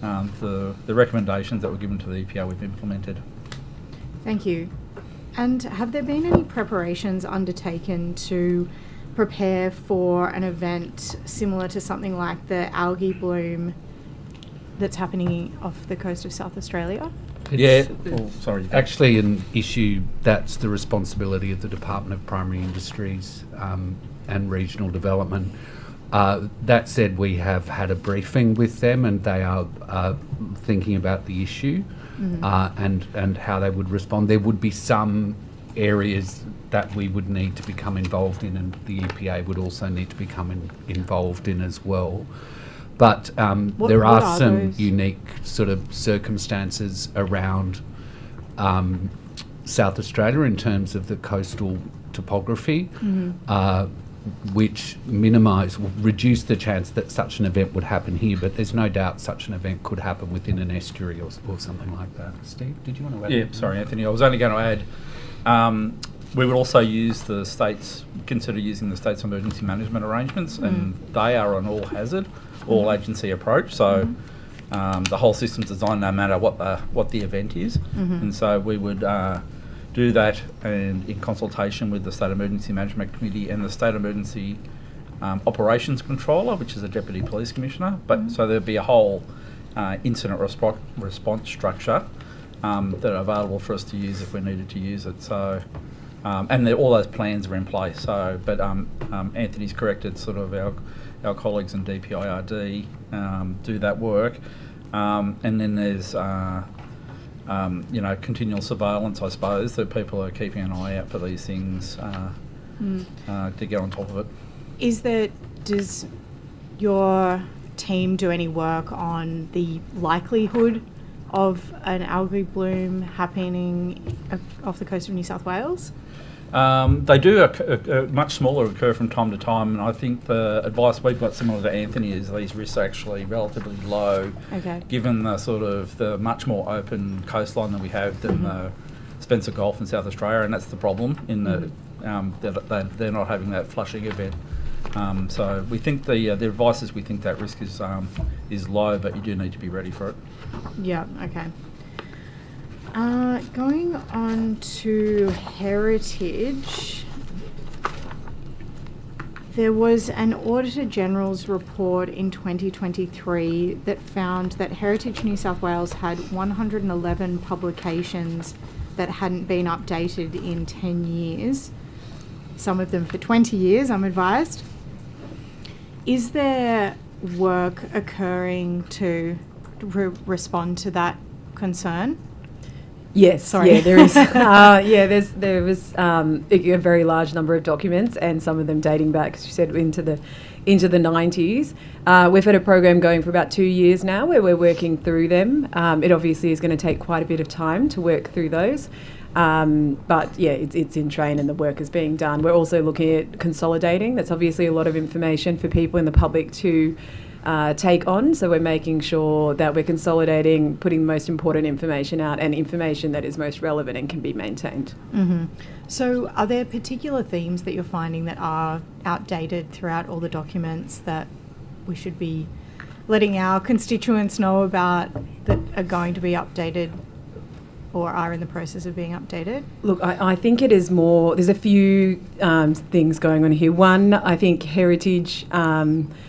the recommendations that were given to the EPA we've implemented. Thank you. And have there been any preparations undertaken to prepare for an event similar to something like the algae bloom that's happening off the coast of South Australia? It's actually an issue that's the responsibility of the Department of Primary Industries and Regional Development. That said, we have had a briefing with them, and they are thinking about the issue and how they would respond. There would be some areas that we would need to become involved in, and the EPA would also need to become involved in as well. But there are some unique sort of circumstances around South Australia in terms of the coastal topography, which reduce the chance that such an event would happen here. But there's no doubt such an event could happen within an estuary or something like that. Steve, did you want to add? Yeah, sorry, Anthony. I was only going to add, we would also consider using the state's emergency management arrangements, and they are an all-hazard, all-agency approach. So the whole system's designed no matter what the event is. And so we would do that, and in consultation with the State Emergency Management Committee and the State Emergency Operations Controller, which is a Deputy Police Commissioner. But so there'd be a whole incident response structure that are available for us to use if we needed to use it. So, and all those plans are in place. So, but Anthony's correct. It's sort of our colleagues in DPIRD do that work, and then there's continual surveillance, I suppose, that people are keeping an eye out for these things to get on top of it. Does your team do any work on the likelihood of an algae bloom happening off the coast of New South Wales? They do much smaller occur from time to time, and I think the advice we've got similar to Anthony is these risks are actually relatively low, given the sort of the much more open coastline that we have than the Spencer Gulf in South Australia, and that's the problem in the they're not having that flushing event. So we think the advice is we think that risk is low, but you do need to be ready for it. Yeah. Okay. Going on to heritage, there was an Auditor General's report in 2023 that found that Heritage New South Wales had 111 publications that hadn't been updated in 10 years, some of them for 20 years, I'm advised. Is there work occurring to respond to that concern? Yes, Sorry. yeah, there is. There was a very large number of documents, and some of them dating back, as you said, into the 90s. We've had a program going for about 2 years now, where we're working through them. It obviously is going to take quite a bit of time to work through those. But yeah, it's in train and the work is being done. We're also looking at consolidating. That's obviously a lot of information for people in the public to take on. So we're making sure that we're consolidating, putting the most important information out, and information that is most relevant and can be maintained. Mm-hmm. So are there particular themes that you're finding that are outdated throughout all the documents that we should be letting our constituents know about, that are going to be updated or are in the process of being updated? Look, I think it is more, there's a few things going on here. One, I think Heritage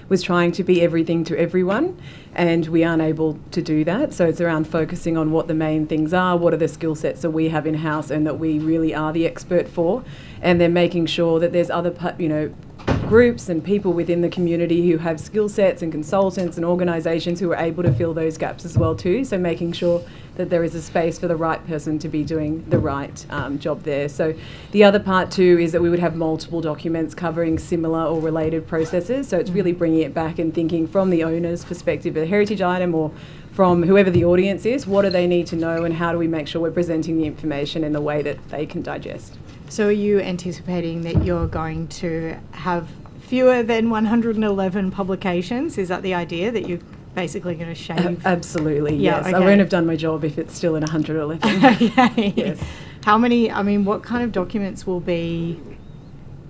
was trying to be everything to everyone, and we aren't able to do that. So it's around focusing on what the main things are, what are the skill sets that we have in-house and that we really are the expert for, and then making sure that there's other, groups and people within the community who have skill sets, and consultants and organisations who are able to fill those gaps as well too. So making sure that there is a space for the right person to be doing the right job there. So the other part too is that we would have multiple documents covering similar or related processes. So it's really bringing it back and thinking from the owner's perspective of the heritage item, or from whoever the audience is, what do they need to know and how do we make sure we're presenting the information in the way that they can digest. So are you anticipating that you're going to have fewer than 111 publications? Is that the idea, that you're basically going to shave? Absolutely, Yeah, yes. okay. I won't have done my job if it's still in 111. Okay. Yes. How many, what kind of documents will be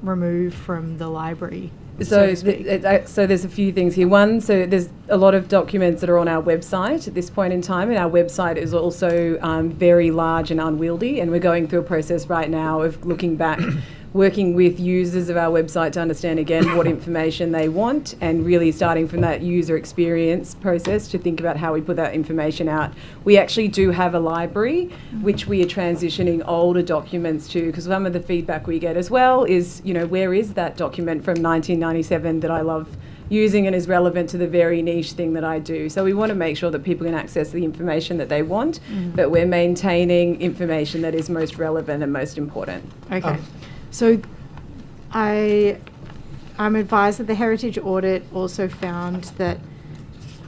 removed from the library? So to speak? so there's a few things here. One, so there's a lot of documents that are on our website at this point in time, and our website is also very large and unwieldy, and we're going through a process right now of looking back, working with users of our website to understand again what information they want, and really starting from that user experience process to think about how we put that information out. We actually do have a library which we are transitioning older documents to, because some of the feedback we get as well is, where is that document from 1997 that I love using and is relevant to the very niche thing that I do. So we want to make sure that people can access the information that they want, but we're maintaining information that is most relevant and most important. Okay. So I'm advised that the Heritage audit also found that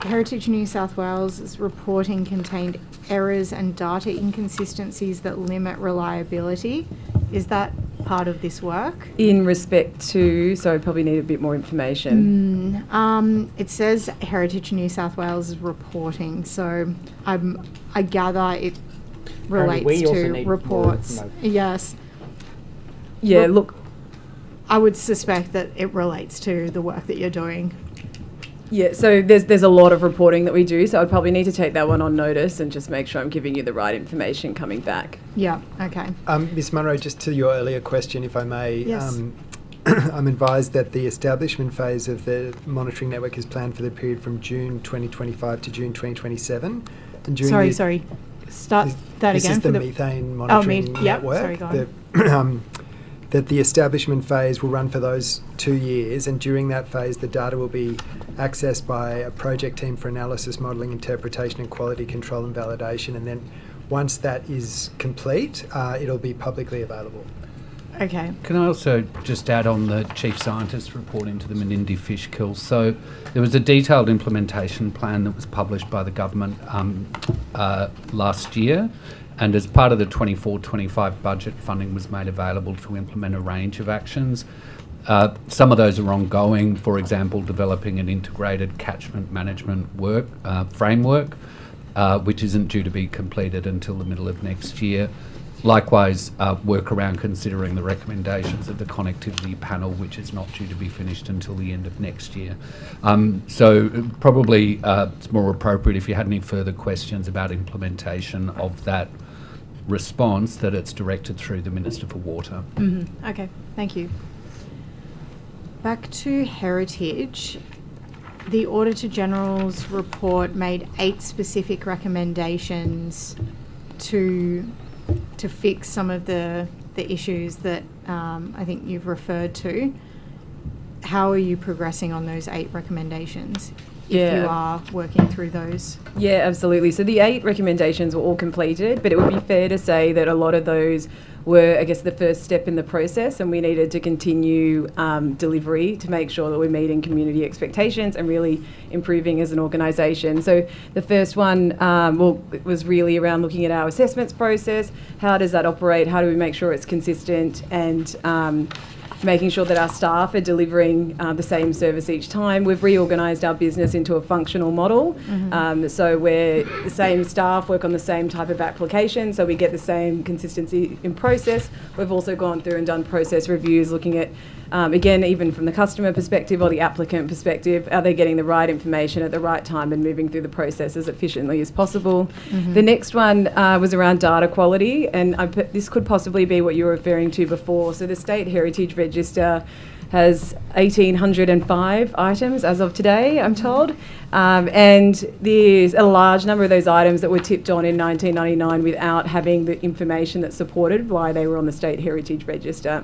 Heritage New South Wales' reporting contained errors and data inconsistencies that limit reliability. Is that part of this work? In respect to, so I probably need a bit more information. It says Heritage New South Wales' reporting, so I gather it relates we also to need more reports. information. Yes. Yeah, look, I would suspect that it relates to the work that you're doing. yeah, so there's a lot of reporting that we do, so I'd probably need to take that one on notice and just make sure I'm giving you the right information coming back. Yeah, okay. Ms Munro, just to your earlier question, if I may, Yes. I'm advised that the establishment phase of the monitoring network is planned for the period from June 2025 to June 2027. And during Sorry. Start that this again. is the methane monitoring network. Sorry, go on. That the establishment phase will run for those 2 years, and during that phase the data will be accessed by a project team for analysis, modelling, interpretation and quality control and validation, and then once that is complete, it'll be publicly available. Okay. Can I also just add on the Chief Scientist report into the Menindee fish kill? So there was a detailed implementation plan that was published by the government last year, and as part of the 24-25 budget, funding was made available to implement a range of actions. Some of those are ongoing, for example, developing an integrated catchment management framework, which isn't due to be completed until the middle of next year. Likewise, work around considering the recommendations of the connectivity panel, which is not due to be finished until the end of next year. So probably it's more appropriate if you had any further questions about implementation of that response, that it's directed through the Minister for Water. Okay, thank you. Back to heritage. The Auditor General's report made 8 specific recommendations to fix some of the issues that I think you've referred to. How are you progressing on those 8 recommendations? If you are working through those. Yeah, absolutely. So the 8 recommendations were all completed, but it would be fair to say that a lot of those were, I guess, the first step in the process, and we needed to continue delivery to make sure that we're meeting community expectations and really improving as an organisation. So the first one it was really around looking at our assessments process. How does that operate? How do we make sure it's consistent, and making sure that our staff are delivering the same service each time. We've reorganised our business into a functional model. So where the same staff work on the same type of application, so we get the same consistency in process. We've also gone through and done process reviews looking at, again, even from the customer perspective or the applicant perspective, are they getting the right information at the right time and moving through the process as efficiently as possible. The next one was around data quality, and this could possibly be what you were referring to before. So the State Heritage Register has 1,805 items as of today, I'm told. And there's a large number of those items that were tipped on in 1999 without having the information that supported why they were on the State Heritage Register.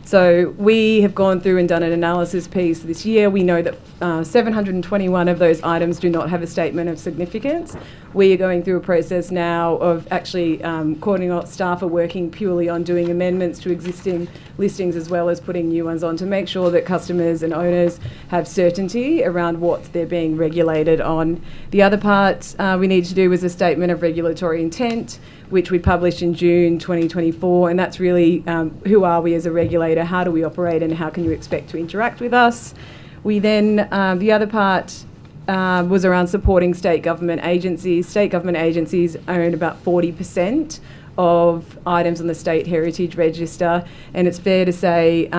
So we have gone through and done an analysis piece this year. We know that 721 of those items do not have a statement of significance. We are going through a process now of actually coordinating staff are working purely on doing amendments to existing listings as well as putting new ones on to make sure that customers and owners have certainty around what they're being regulated on. The other part we need to do was a statement of regulatory intent, which we published in June 2024, and that's really who are we as a regulator, how do we operate, and how can you expect to interact with us. We then, the other part was around supporting state government agencies. State government agencies own about 40% of items on the State Heritage Register, and it's fair to say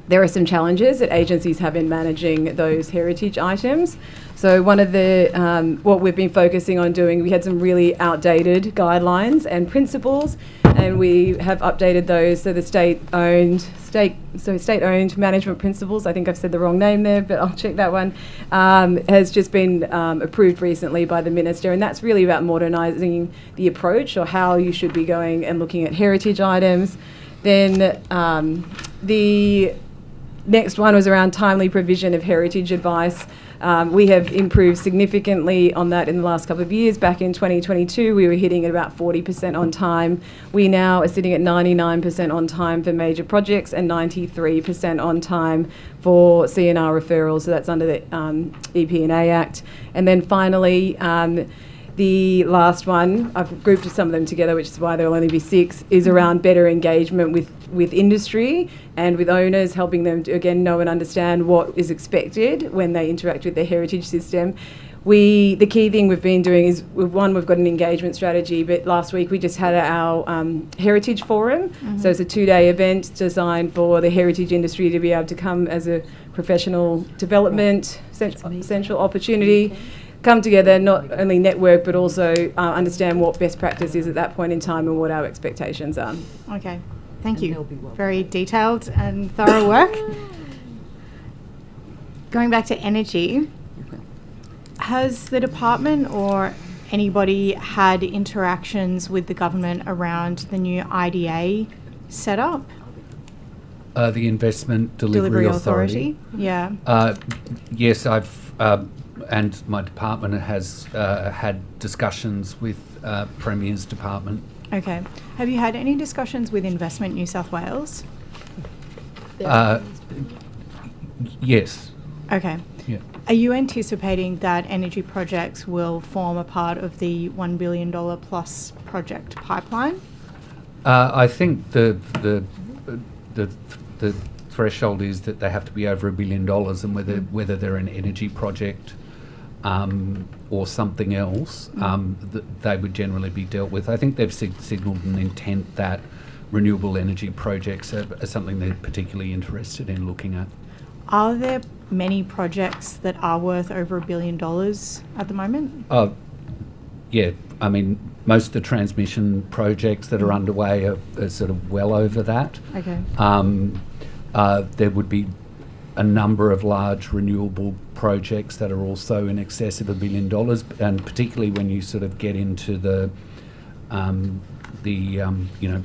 there are some challenges that agencies have in managing those heritage items. So one of the, what we've been focusing on doing, we had some really outdated guidelines and principles, and we have updated those. So the state-owned management principles, I think I've said the wrong name there, but I'll check that one, has just been approved recently by the Minister, and that's really about modernising the approach or how you should be going and looking at heritage items. Then the next one was around timely provision of heritage advice. We have improved significantly on that in the last couple of years. Back in 2022, we were hitting at about 40% on time. We now are sitting at 99% on time for major projects and 93% on time for CNR referrals. So that's under the EP&A Act. And then finally, the last one, I've grouped some of them together, which is why there will only be 6, is around better engagement with industry and with owners, helping them to, again, know and understand what is expected when they interact with their heritage system. The key thing we've been doing is, one, we've got an engagement strategy, but last week we just had our Heritage Forum. So it's a 2-day event designed for the heritage industry to be able to come as a professional development central opportunity. Come together, not only network, but also understand what best practice is at that point in time and what our expectations are. Okay, thank you. Very detailed and thorough work. Going back to energy, has the department or anybody had interactions with the government around the new IDA setup? The Investment Delivery Authority. Yeah. Yes, I've and my department has had discussions with Premier's department. Okay. Have you had any discussions with Investment New South Wales? Yes. Okay. Yeah. Are you anticipating that energy projects will form a part of the $1 billion plus project pipeline? I think the threshold is that they have to be over $1 billion, and whether they're an energy project or something else, they would generally be dealt with. I think they've signalled an intent that renewable energy projects are something they're particularly interested in looking at. Are there many projects that are worth over $1 billion at the moment? Yeah, I mean, most of the transmission projects that are underway are sort of well over that. Okay. There would be a number of large renewable projects that are also in excess of $1 billion, and particularly when you sort of get into the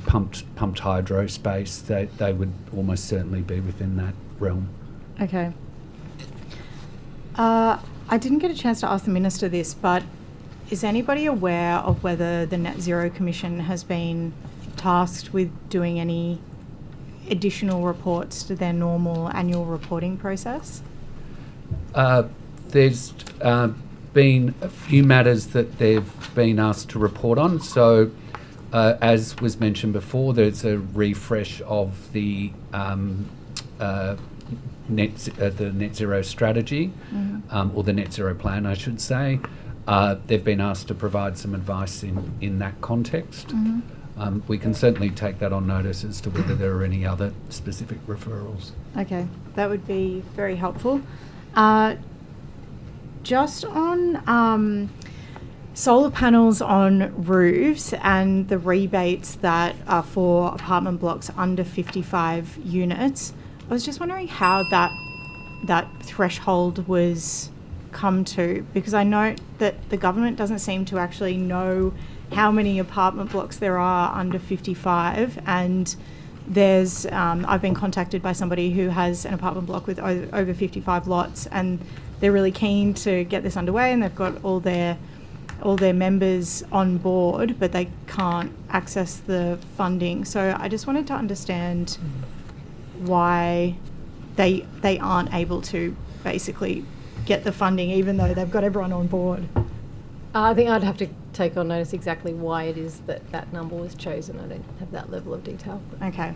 pumped hydro space, they would almost certainly be within that realm. Okay. I didn't get a chance to ask the Minister this, but is anybody aware of whether the Net Zero Commission has been tasked with doing any additional reports to their normal annual reporting process? There's been a few matters that they've been asked to report on. So, as was mentioned before, there's a refresh of the net zero strategy, or the net zero plan, I should say. They've been asked to provide some advice in that context. We can certainly take that on notice as to whether there are any other specific referrals. Okay, that would be very helpful. Just on solar panels on roofs and the rebates that are for apartment blocks under 55 units, I was just wondering how that threshold was come to, because I note that the government doesn't seem to actually know how many apartment blocks there are under 55, and there's I've been contacted by somebody who has an apartment block with over 55 lots, and they're really keen to get this underway, and they've got all their members on board, but they can't access the funding. So I just wanted to understand why they aren't able to basically get the funding, even though they've got everyone on board. I think I'd have to take on notice exactly why it is that number was chosen. I don't have that level of detail. Okay.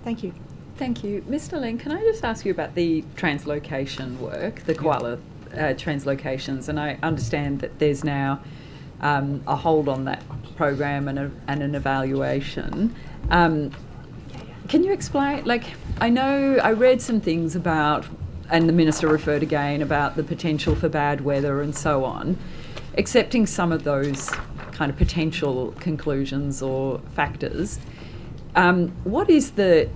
Thank you. Thank you. Mr. Ling, can I just ask you about the translocation work, the Koala translocations? And I understand that there's now a hold on that program and an evaluation. Can you explain, I know I read some things about, and the Minister referred again, about the potential for bad weather and so on. Accepting some of those kind of potential conclusions or factors, what is the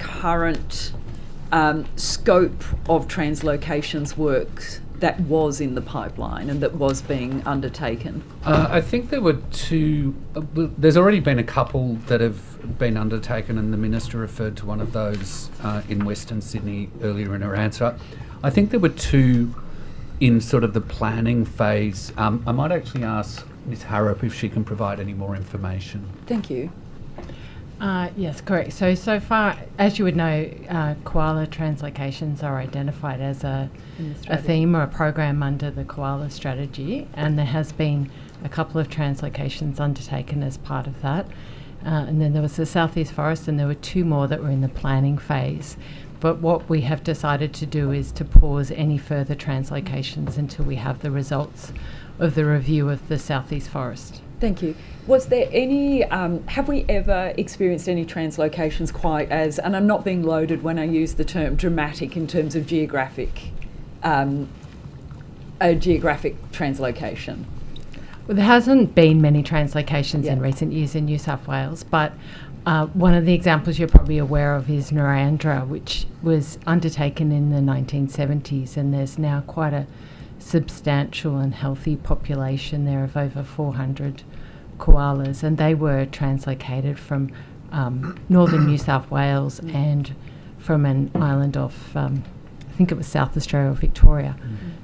current scope of translocations work that was in the pipeline and that was being undertaken? I think there were two. There's already been a couple that have been undertaken, and the Minister referred to one of those in Western Sydney earlier in her answer. I think there were two in sort of the planning phase. I might actually ask Ms. Harrop if she can provide any more information. Thank you. Yes, correct. So far, as you would know, koala translocations are identified as a theme or a program under the Koala strategy, and there has been a couple of translocations undertaken as part of that. And then there was the Southeast Forest, and there were two more that were in the planning phase. But what we have decided to do is to pause any further translocations until we have the results of the review of the Southeast Forest. Thank you. Was there any, have we ever experienced any translocations quite as, and I'm not being loaded when I use the term dramatic in terms of geographic translocation? Well, there hasn't been many translocations in recent years in New South Wales, but one of the examples you're probably aware of is Narrandera, which was undertaken in the 1970s, and there's now quite a substantial and healthy population there of over 400 koalas, and they were translocated from northern New South Wales and from an island off, I think it was South Australia or Victoria.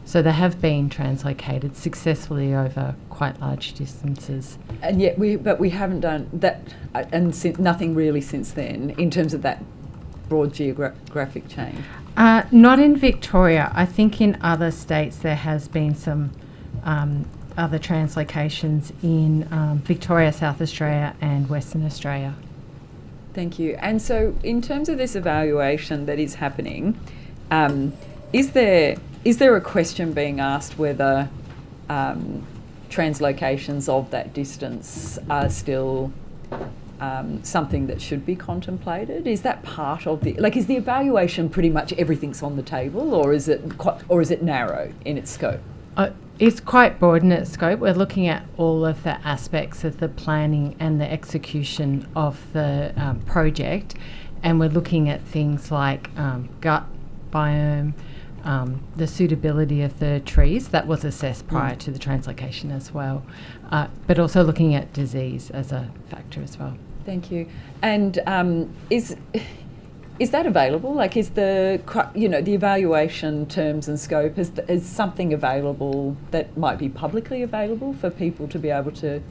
So they have been translocated successfully over quite large distances. And yet we haven't done that, and nothing really since then in terms of that broad geographic change. Not in Victoria. I think in other states there has been some other translocations in Victoria, South Australia and Western Australia. Thank you. And so in terms of this evaluation that is happening, is there a question being asked whether translocations of that distance are still something that should be contemplated? Is that part of the, is the evaluation pretty much everything's on the table, or is it narrow in its scope? It's quite broad in its scope. We're looking at all of the aspects of the planning and the execution of the project, and we're looking at things like gut biome, the suitability of the trees that was assessed prior to the translocation as well, but also looking at disease as a factor as well. Thank you. And is that available? Like, is the evaluation terms and scope, is something available that might be publicly available for people to be able to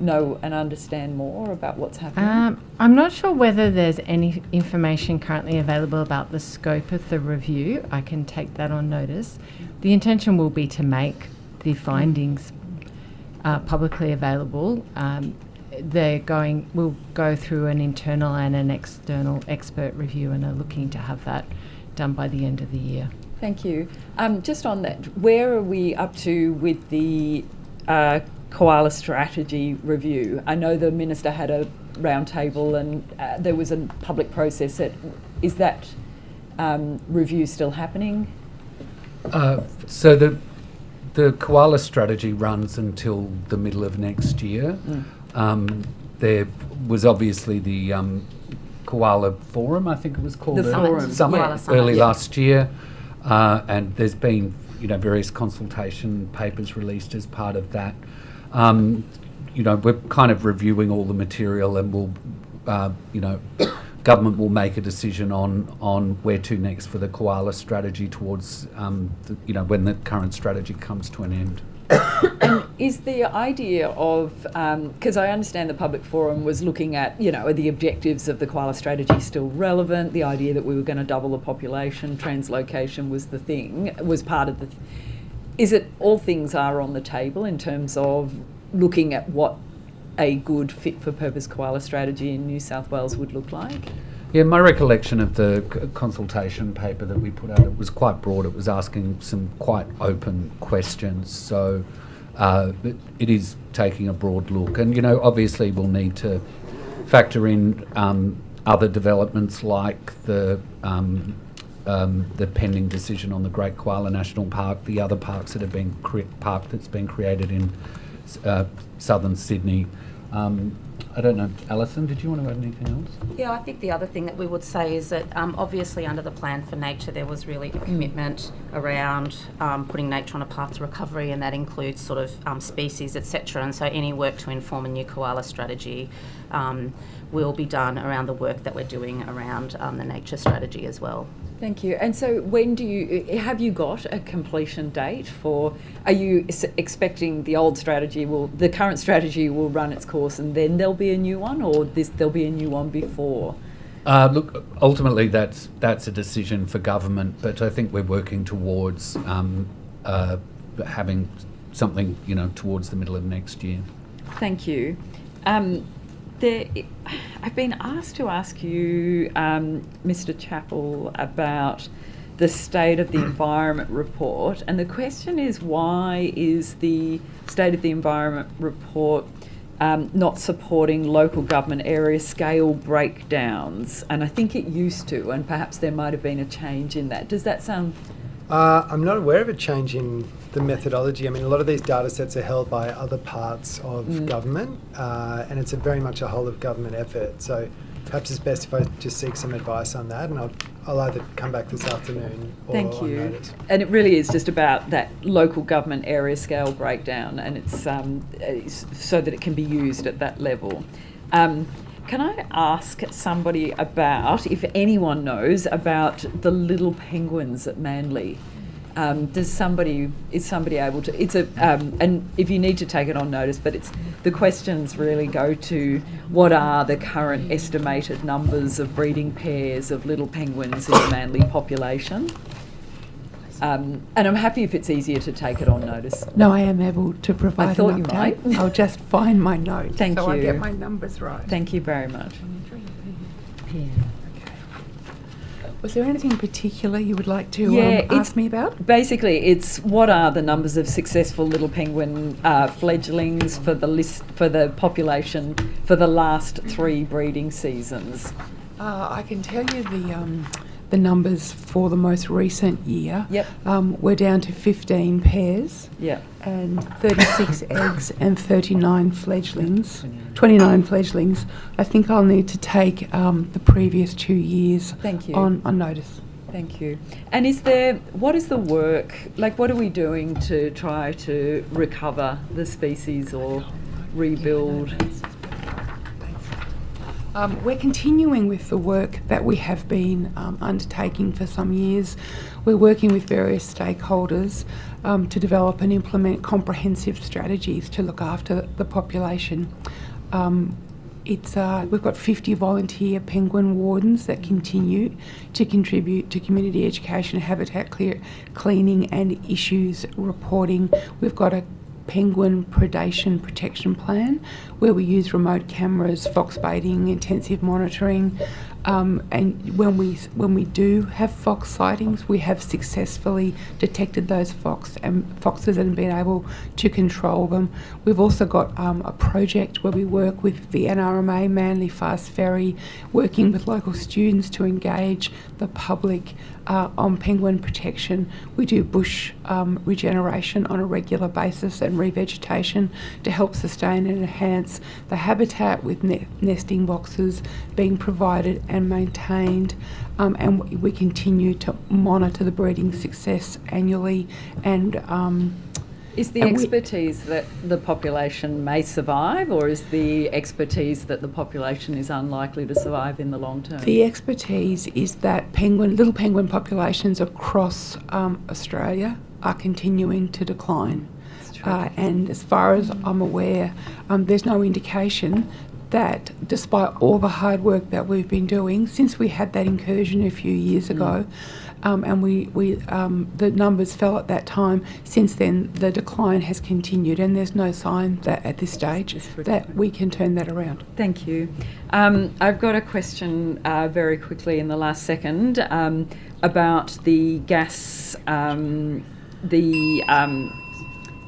know and understand more about what's happening? I'm not sure whether there's any information currently available about the scope of the review. I can take that on notice. The intention will be to make the findings publicly available. We'll go through an internal and an external expert review and are looking to have that done by the end of the year. Thank you. Just on that, where are we up to with the Koala strategy review? I know the Minister had a roundtable and there was a public process. Is that review still happening? So the Koala strategy runs until the middle of next year. There was obviously the Koala Forum, I think it was called, the Forum Summit early last year, and there's been various consultation papers released as part of that. We're kind of reviewing all the material, and we'll, government will make a decision on where to next for the Koala strategy towards, when the current strategy comes to an end. And is the idea of, because I understand the public forum was looking at, are the objectives of the Koala strategy still relevant? The idea that we were going to double the population, translocation was part of the... Is it all things are on the table in terms of looking at what a good fit-for-purpose Koala strategy in New South Wales would look like? Yeah, my recollection of the consultation paper that we put out, it was quite broad. It was asking some quite open questions. So it is taking a broad look. And, obviously we'll need to factor in other developments like the pending decision on the Great Koala National Park, the other parks that have been that's been created in southern Sydney. I don't know, Alison, did you want to add anything else? Yeah, I think the other thing that we would say is that obviously under the Plan for Nature there was really a commitment around putting nature on a path to recovery, and that includes sort of species, etc. And so any work to inform a new Koala strategy will be done around the work that we're doing around the nature strategy as well. Thank you. And so when have you got a completion date for, are you expecting the current strategy will run its course and then there'll be a new one, or there'll be a new one before? Look, ultimately that's a decision for government, but I think we're working towards having something, towards the middle of next year. Thank you. I've been asked to ask you, Mr. Chappell, about the State of the Environment report, and the question is, why is the State of the Environment report not supporting local government area scale breakdowns? And I think it used to, and perhaps there might have been a change in that. Does that sound... I'm not aware of a change in the methodology. I mean, a lot of these data sets are held by other parts of government, and it's very much a whole of government effort. So perhaps it's best if I just seek some advice on that, and I'll either come back this afternoon or Thank you. on notice. And it really is just about that local government area scale breakdown, and it's so that it can be used at that level. Can I ask somebody about, if anyone knows, about the little penguins at Manly? Is somebody able to? It's and if you need to take it on notice, but the questions really go to what are the current estimated numbers of breeding pairs of little penguins in the Manly population? And I'm happy if it's easier to take it on notice. No, I am able to provide I thought an you update. might. I'll just find my note Thank so you. I get my numbers right. Thank you very much. Was there anything in particular you would like to ask me about? Basically, it's what are the numbers of successful little penguin fledglings for the population for the last 3 breeding seasons? I can tell you the numbers for the most recent year. Yep. We're down to 15 pairs. Yep. And 36 eggs and 39 fledglings. 29 fledglings. I think I'll need to take the previous 2 years Thank you. on notice. Thank you. And what is the work, like what are we doing to try to recover the species or rebuild? We're continuing with the work that we have been undertaking for some years. We're working with various stakeholders to develop and implement comprehensive strategies to look after the population. We've got 50 volunteer penguin wardens that continue to contribute to community education, habitat cleaning and issues reporting. We've got a penguin predation protection plan where we use remote cameras, fox baiting, intensive monitoring, and when we do have fox sightings, we have successfully detected those foxes and been able to control them. We've also got a project where we work with the NRMA, Manly Fast Ferry, working with local students to engage the public on penguin protection. We do bush regeneration on a regular basis and revegetation to help sustain and enhance the habitat, with nesting boxes being provided and maintained, and we continue to monitor the breeding success annually. And is the expertise that the population may survive, or is the expertise that the population is unlikely to survive in the long term? The expertise is that little penguin populations across Australia are continuing to decline. And as far as I'm aware, there's no indication that despite all the hard work that we've been doing since we had that incursion a few years ago, and the numbers fell at that time, since then the decline has continued, and there's no sign that at this stage that we can turn that around. Thank you. I've got a question very quickly in the last second about the gas,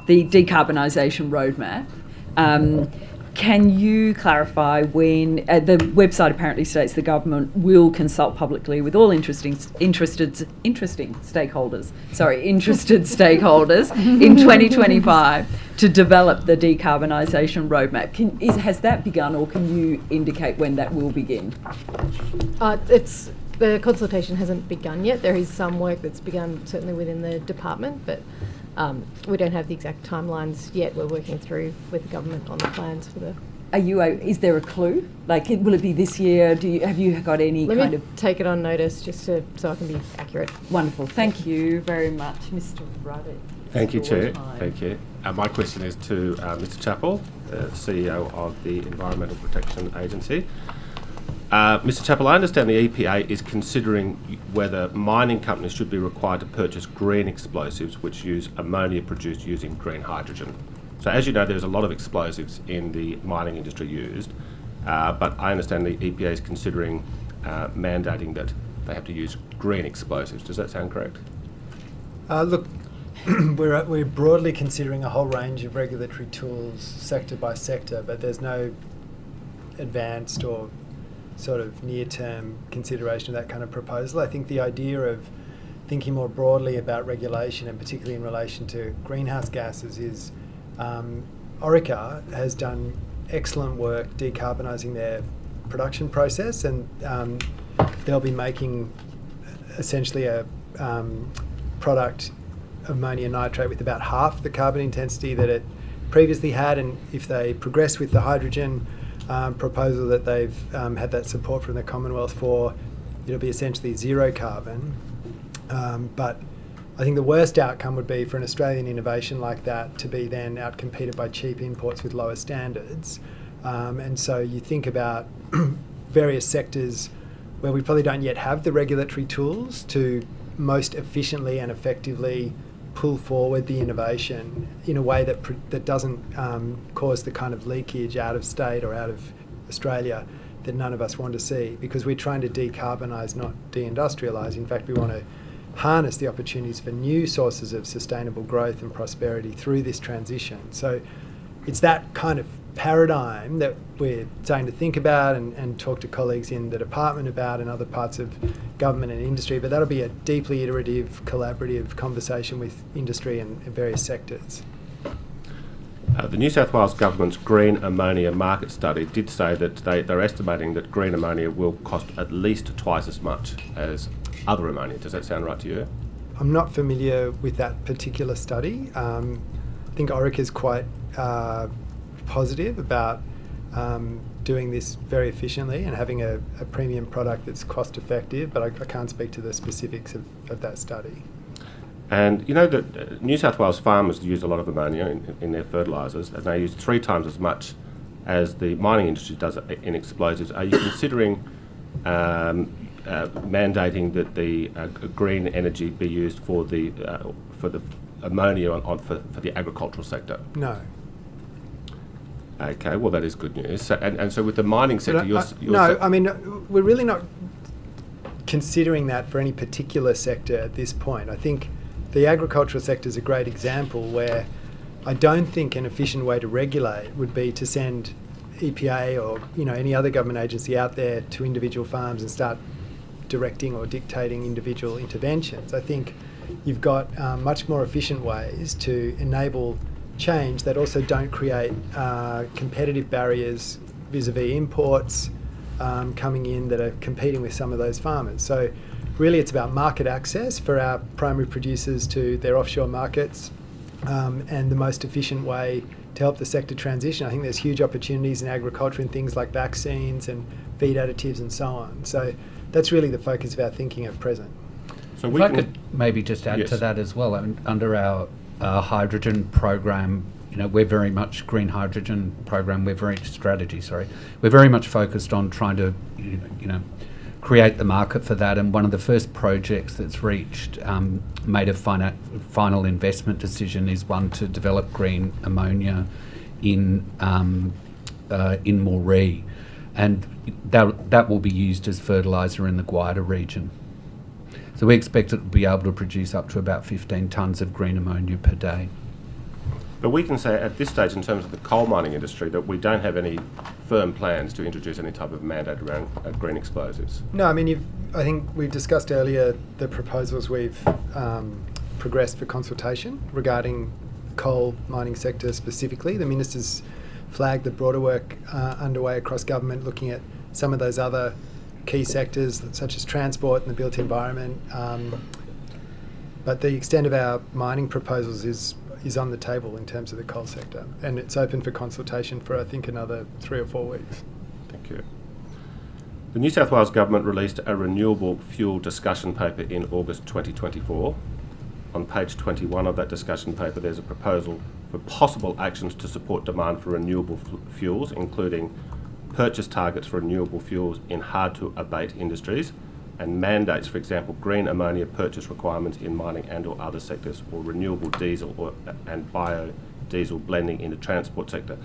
the decarbonisation roadmap. Can you clarify when the website apparently states the government will consult publicly with all interested stakeholders in 2025 to develop the decarbonisation roadmap? Has that begun, or can you indicate when that will begin? The consultation hasn't begun yet. There is some work that's begun certainly within the department, but we don't have the exact timelines yet. We're working through with the government on the plans for the... Is there a clue? Like, will it be this year? Have you got any Let me take it on notice just so I can be accurate. Wonderful. Thank you very much, Mr. Roddy. Thank you, Chair. Thank you. My question is to Mr. Chappell, CEO of the Environmental Protection Agency. Mr. Chappell, I understand the EPA is considering whether mining companies should be required to purchase green explosives which use ammonia produced using green hydrogen. So as you know, there's a lot of explosives in the mining industry used, but I understand the EPA is considering mandating that they have to use green explosives. Does that sound correct? Look, we're broadly considering a whole range of regulatory tools sector by sector, but there's no advanced or sort of near-term consideration of that kind of proposal. I think the idea of thinking more broadly about regulation, and particularly in relation to greenhouse gases, is Orica has done excellent work decarbonising their production process, and they'll be making essentially a product, ammonium nitrate, with about half the carbon intensity that it previously had, and if they progress with the hydrogen proposal that they've had that support from the Commonwealth for, it'll be essentially zero carbon. But I think the worst outcome would be for an Australian innovation like that to be then outcompeted by cheap imports with lower standards. And so you think about various sectors where we probably don't yet have the regulatory tools to most efficiently and effectively pull forward the innovation in a way that doesn't cause the kind of leakage out of state or out of Australia that none of us want to see, because we're trying to decarbonise, not deindustrialise. In fact, we want to harness the opportunities for new sources of sustainable growth and prosperity through this transition. So it's that kind of paradigm that we're starting to think about and talk to colleagues in the department about and other parts of government and industry, but that'll be a deeply iterative, collaborative conversation with industry and various sectors. The New South Wales Government's green ammonia market study did say that they're estimating that green ammonia will cost at least twice as much as other ammonia. Does that sound right to you? I'm not familiar with that particular study. I think Orica's quite positive about doing this very efficiently and having a premium product that's cost effective, but I can't speak to the specifics of that study. And you know that New South Wales farmers use a lot of ammonia in their fertilisers, and they use 3 times as much as the mining industry does in explosives. Are you considering mandating that the green energy be used for the ammonia for the agricultural sector? No. Okay, well that is good news. So, and so with the mining sector, I mean, we're really not considering that for any particular sector at this point. I think the agricultural sector is a great example where I don't think an efficient way to regulate would be to send EPA or any other government agency out there to individual farms and start directing or dictating individual interventions. I think you've got much more efficient ways to enable change that also don't create competitive barriers vis-a-vis imports coming in that are competing with some of those farmers. So really it's about market access for our primary producers to their offshore markets and the most efficient way to help the sector transition. I think there's huge opportunities in agriculture in things like vaccines and feed additives and so on. So that's really the focus of our thinking at present. So if I could maybe just add to that as well. I mean, under our hydrogen program, we're very much green hydrogen program. We're very much focused on trying to, create the market for that. And one of the first projects that's reached made a final investment decision is one to develop green ammonia in Moree, and that will be used as fertiliser in the Guida region. So we expect it to be able to produce up to about 15 tonnes of green ammonia per day. But we can say at this stage, in terms of the coal mining industry, that we don't have any firm plans to introduce any type of mandate around green explosives. No, I mean, I think we've discussed earlier the proposals we've progressed for consultation regarding coal mining sector specifically. The Minister's flagged the broader work underway across government looking at some of those other key sectors such as transport and the built environment. But the extent of our mining proposals is on the table in terms of the coal sector, and it's open for consultation for I think another 3 or 4 weeks. Thank you. The New South Wales Government released a renewable fuel discussion paper in August 2024. On page 21 of that discussion paper there's a proposal for possible actions to support demand for renewable fuels, including purchase targets for renewable fuels in hard-to-abate industries, and mandates, for example, green ammonia purchase requirements in mining and or other sectors, or renewable diesel and biodiesel blending in the transport sector.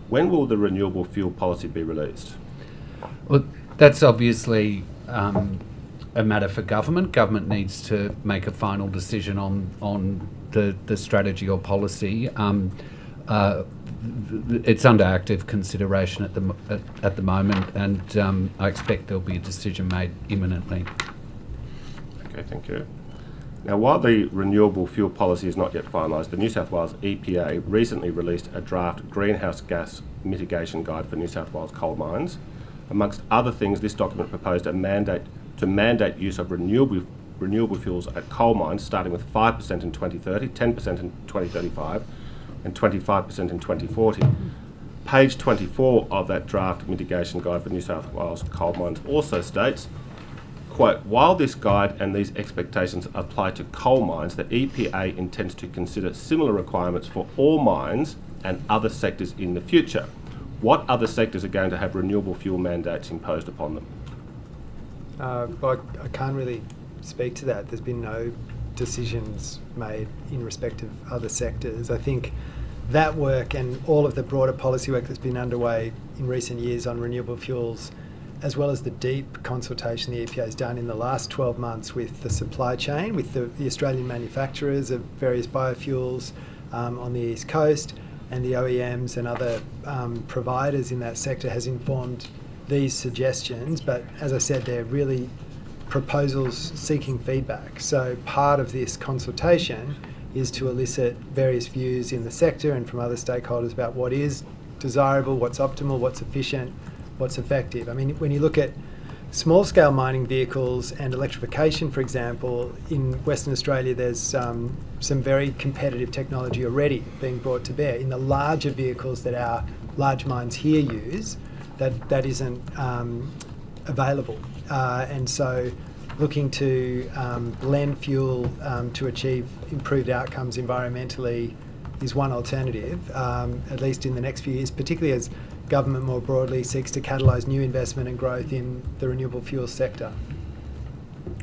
When will the renewable fuel policy be released? Well, that's obviously a matter for government. Government needs to make a final decision on the strategy or policy. It's under active consideration at the moment, and I expect there'll be a decision made imminently. Okay, thank you. Now, while the renewable fuel policy is not yet finalised, the New South Wales EPA recently released a draft greenhouse gas mitigation guide for New South Wales coal mines. Amongst other things, this document proposed a mandate use of renewable fuels at coal mines, starting with 5% in 2030, 10% in 2035, and 25% in 2040. Page 24 of that draft mitigation guide for New South Wales coal mines also states, quote, while this guide and these expectations apply to coal mines, the EPA intends to consider similar requirements for all mines and other sectors in the future. What other sectors are going to have renewable fuel mandates imposed upon them? Well, I can't really speak to that. There's been no decisions made in respect of other sectors. I think that work and all of the broader policy work that's been underway in recent years on renewable fuels, as well as the deep consultation the EPA has done in the last 12 months with the supply chain, with the Australian manufacturers of various biofuels on the East Coast, and the OEMs and other providers in that sector has informed these suggestions. But as I said, they're really proposals seeking feedback. So part of this consultation is to elicit various views in the sector and from other stakeholders about what is desirable, what's optimal, what's efficient, what's effective. I mean, when you look at small-scale mining vehicles and electrification, for example, in Western Australia there's some very competitive technology already being brought to bear. In the larger vehicles that our large mines here use, that isn't available. And so looking to blend fuel to achieve improved outcomes environmentally is one alternative, at least in the next few years, particularly as government more broadly seeks to catalyse new investment and growth in the renewable fuels sector.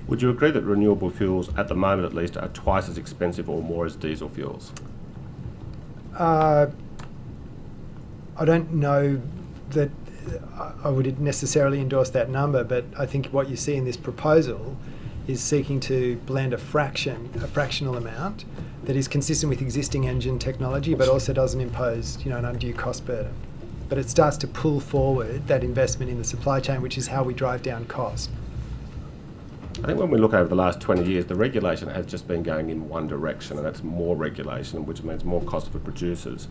Would you agree that renewable fuels, at the moment at least, are twice as expensive or more as diesel fuels? I don't know that I would necessarily endorse that number, but I think what you see in this proposal is seeking to blend a fractional amount that is consistent with existing engine technology, but also doesn't impose, an undue cost burden. But it starts to pull forward that investment in the supply chain, which is how we drive down cost. I think when we look over the last 20 years, the regulation has just been going in one direction, and that's more regulation, which means more cost for producers.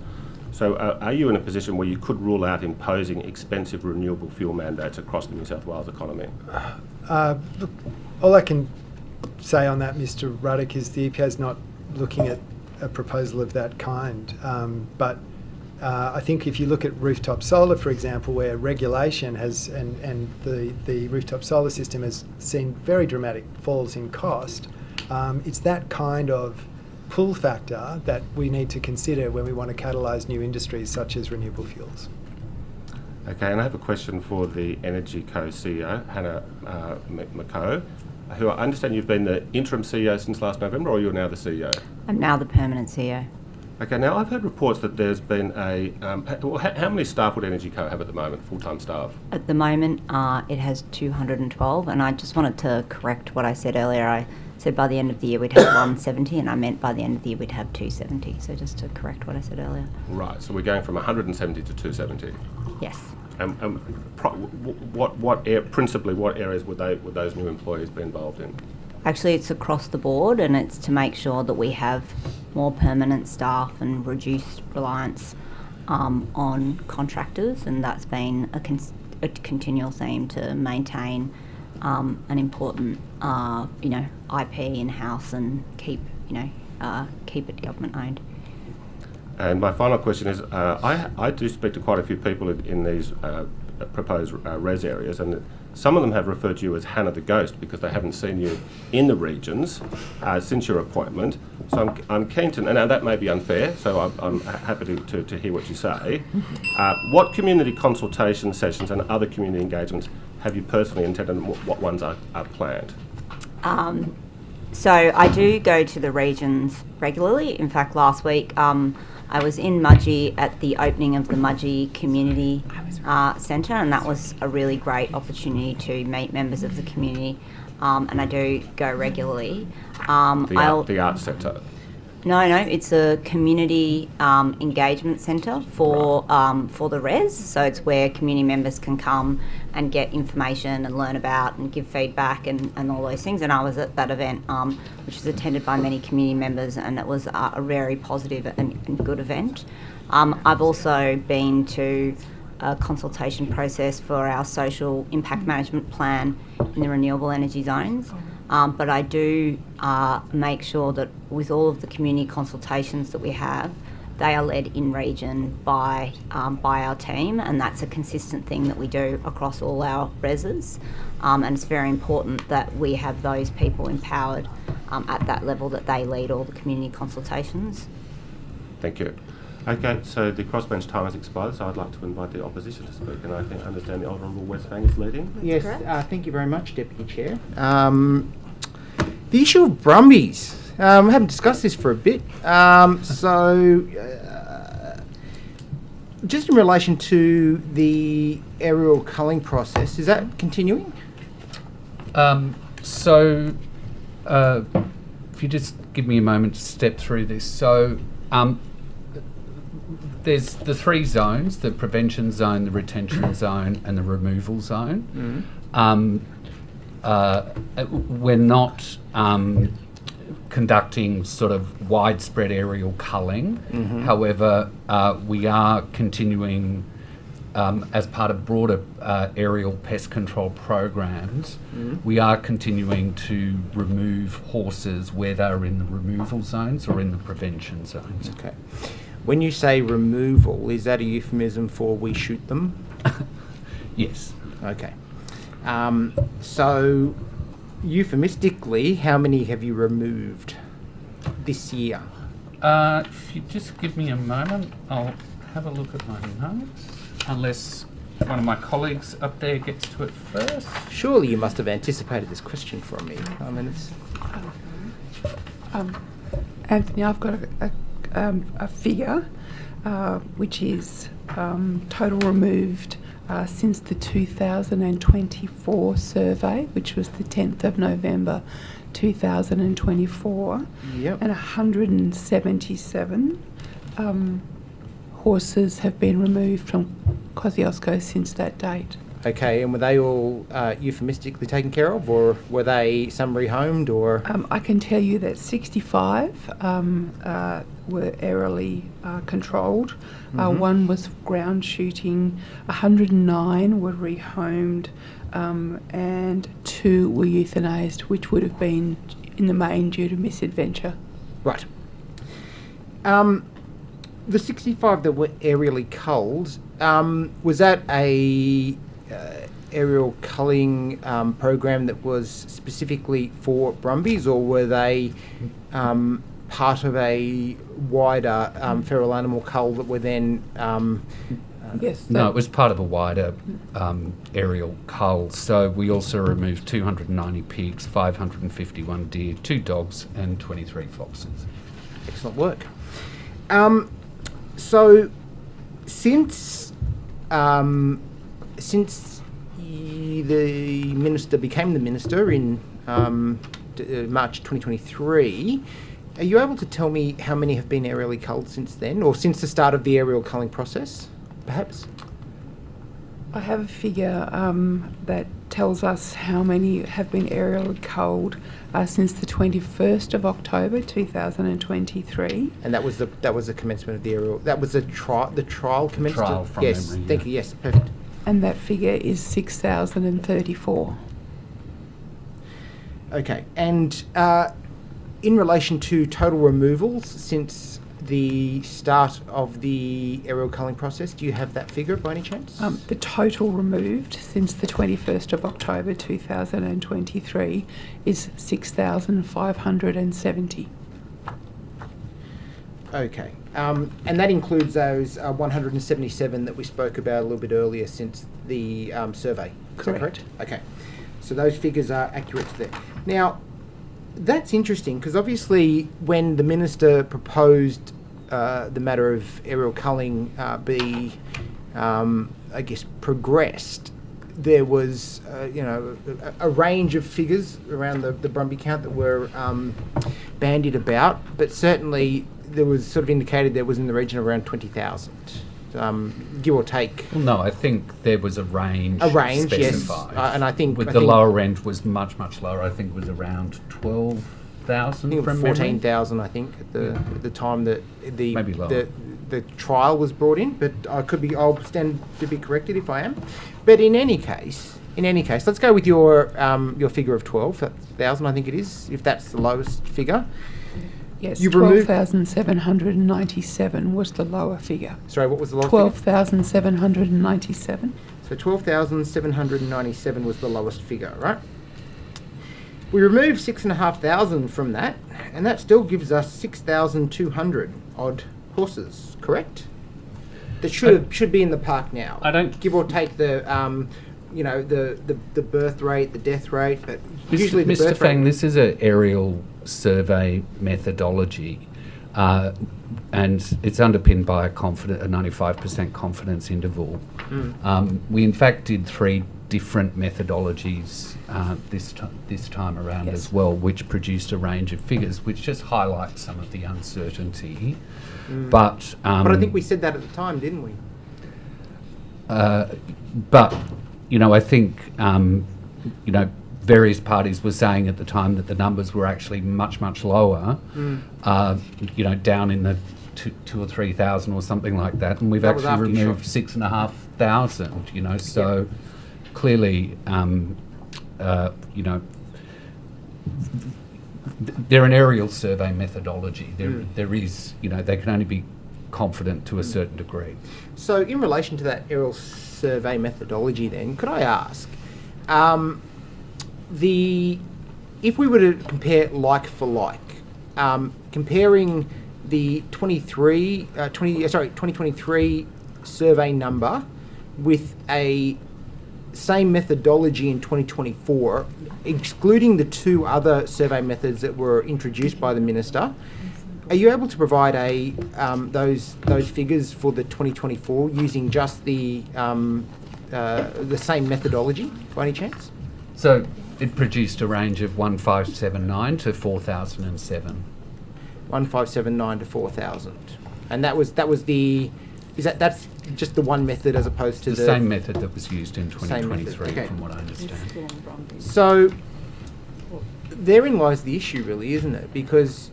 So are you in a position where you could rule out imposing expensive renewable fuel mandates across the New South Wales economy? Look, all I can say on that, Mr. Ruddock, is the EPA is not looking at a proposal of that kind. But I think if you look at rooftop solar, for example, where regulation has, and the rooftop solar system has seen very dramatic falls in cost, it's that kind of pull factor that we need to consider when we want to catalyse new industries such as renewable fuels. Okay, and I have a question for the Energy Co CEO, Hannah McCoe, who I understand you've been the interim CEO since last November, or you're now the CEO? I'm now the permanent CEO. Okay, now I've heard reports that there's been how many staff would Energy Co have at the moment, full-time staff? At the moment, it has 212, and I just wanted to correct what I said earlier. I said by the end of the year we'd have 170, and I meant by the end of the year we'd have 270. So just to correct what I said earlier. Right, so we're going from 170 to 270. Yes. Principally, what areas would those new employees be involved in? Actually, it's across the board, and it's to make sure that we have more permanent staff and reduced reliance on contractors, and that's been a continual theme to maintain an important, IP in-house and keep it government owned. And my final question is, I do speak to quite a few people in these proposed res areas, and some of them have referred to you as Hannah the Ghost because they haven't seen you in the regions since your appointment. So I'm keen to, and now that may be unfair, so I'm happy to hear what you say. What community consultation sessions and other community engagements have you personally attended, and what ones are planned? So I do go to the regions regularly. In fact, last week I was in Mudgee at the opening of the Mudgee Community Centre, and that was a really great opportunity to meet members of the community, and I do go regularly. The Arts Centre? No, it's a community engagement centre for the res. So it's where community members can come and get information and learn about and give feedback and all those things. And I was at that event, which was attended by many community members, and it was a very positive and good event. I've also been to a consultation process for our social impact management plan in the renewable energy zones. But I do make sure that with all of the community consultations that we have, they are led in region by our team, and that's a consistent thing that we do across all our reses. And it's very important that we have those people empowered at that level, that they lead all the community consultations. Thank you. Okay, so the crossbench time has expired, so I'd like to invite the opposition to speak, and I understand the Honourable West Fang is leading. Yes, thank you very much, Deputy Chair. The issue of Brumbies. We haven't discussed this for a bit. Just in relation to the aerial culling process, is that continuing? If you just give me a moment to step through this. So, there's the three zones: the prevention zone, the retention zone, and the removal zone. We're not conducting sort of widespread aerial culling. However, we are continuing as part of broader aerial pest control programs. We are continuing to remove horses where they're in the removal zones or in the prevention zones. Okay. When you say removal, is that a euphemism for we shoot them? Yes. Okay. So, euphemistically, how many have you removed this year? If you just give me a moment, I'll have a look at my notes, unless one of my colleagues up there gets to it first. Surely you must have anticipated this question from me. I mean, it's... Anthony, I've got a figure, which is total removed since the 2024 survey, which was the 10th of November 2024, Yep. and 177 horses have been removed from Kosciuszko since that date. Okay, and were they all euphemistically taken care of, or were they some rehomed, or...? I can tell you that 65 were aerially controlled. One was ground shooting, 109 were rehomed, and 2 were euthanized, which would have been in the main due to misadventure. Right. The 65 that were aerially culled, was that a aerial culling program that was specifically for brumbies, or were they part of a wider feral animal cull that were then... Yes. No, it was part of a wider aerial cull. So we also removed 290 pigs, 551 deer, 2 dogs, and 23 foxes. Excellent work. So, since the minister became the minister in March 2023, are you able to tell me how many have been aerially culled since then, or since the start of the aerial culling process, perhaps? I have a figure that tells us how many have been aerially culled since the 21st of October 2023. And that was the commencement of the aerial. That was the trial commenced. Trial from yes, memory. thank you. Yes, perfect. And that figure is 6,034. Okay, and in relation to total removals since the start of the aerial culling process, do you have that figure by any chance? The total removed since the 21st of October 2023 is 6,570. Okay, and that includes those 177 that we spoke about a little bit earlier since the survey. Is that correct? Okay, so those figures are accurate there. Now, that's interesting because obviously when the minister proposed the matter of aerial culling be, I guess, progressed, there was, a range of figures around the Brumby count that were bandied about, but certainly there was sort of indicated there was in the region of around 20,000, give or take. Well, no, I think there was a range. Yes. Specified. And I think... the lower end was much, much lower. I think it was around 12,000 from 14,000, I think, at the time that Maybe lower. the trial was brought in, but I'll stand to be corrected if I am. But in any case, let's go with your figure of 12,000, I think it is, if that's the lowest figure. Yes, 12,797 was the lower figure. Sorry, what was the lower 12,797. So 12,797 was the lowest figure, right? We removed 6,500 from that, and that still gives us 6,200 odd horses, correct? That should be in the park now. I don't... Give or take the birth rate, the death rate, but usually the Mr. birth Fang, rate... this is an aerial survey methodology. and it's underpinned by a 95% confidence interval. We in fact did 3 different methodologies this time around as well, which produced a range of figures, which just highlights some of the uncertainty. But I think we said that at the time, didn't we? But I think various parties were saying at the time that the numbers were actually much lower. Down in the 2,000 or 3,000 or something like that, and we've That was actually after you removed 6,500. So clearly, they're an aerial survey methodology. There is, they can only be confident to a certain degree. So in relation to that aerial survey methodology then, could I ask, if we were to compare like for like, comparing the 2023 survey number with a same methodology in 2024, excluding the 2 other survey methods that were introduced by the Minister, are you able to provide those figures for the 2024 using just the same methodology by any chance? So it produced a range of 1,579 to 4,007. 1,579 to 4,000, and that's just the one method as opposed to the same method that was used in 2023, from what I understand. So therein lies the issue, really, isn't it? Because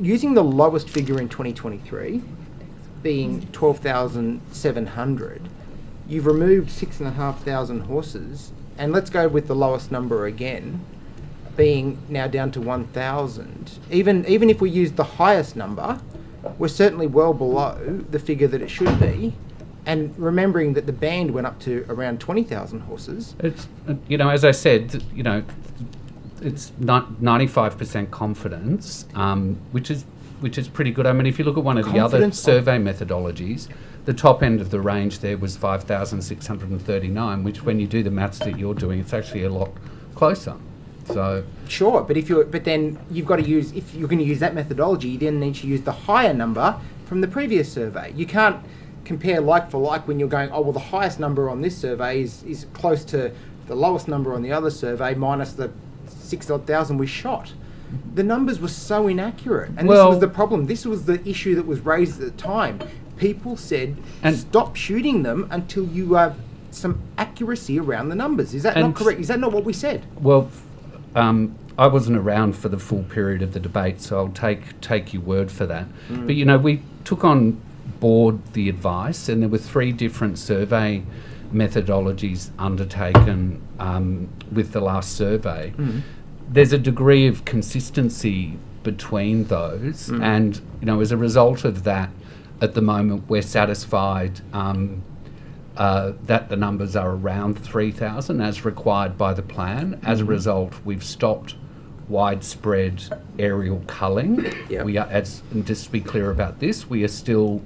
using the lowest figure in 2023, being 12,700, you've removed 6,500 horses, and let's go with the lowest number again, being now down to 1,000. Even if we use the highest number, we're certainly well below the figure that it should be. And remembering that the band went up to around 20,000 horses. It's, as I said, it's 95% confidence, which is pretty good. I mean, if you look at one of the other survey methodologies, the top end of the range there was 5,639, which when you do the maths that you're doing, it's actually a lot closer. So sure, but then you've got to use, if you're going to use that methodology, you then need to use the higher number from the previous survey. You can't compare like for like when you're going, oh well, the highest number on this survey is close to the lowest number on the other survey minus the 6,000 we shot. The numbers were so inaccurate, and this was the problem. This was the issue that was raised at the time. People said, stop shooting them until you have some accuracy around the numbers. Is that not correct? Is that not what we said? Well, I wasn't around for the full period of the debate, so I'll take your word for that. But we took on board the advice, and there were 3 different survey methodologies undertaken with the last survey. There's a degree of consistency between those, and as a result of that, at the moment we're satisfied that the numbers are around 3,000 as required by the plan. As a result, we've stopped widespread aerial culling. We are, and just to be clear about this, we are still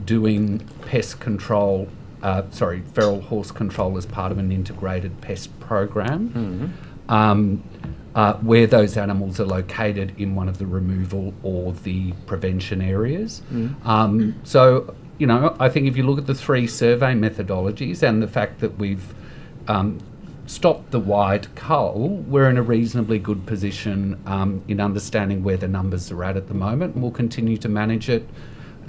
doing pest control, feral horse control as part of an integrated pest program, where those animals are located in one of the removal or the prevention areas. So, I think if you look at the 3 survey methodologies and the fact that we've stopped the wide cull, we're in a reasonably good position in understanding where the numbers are at the moment, and we'll continue to manage it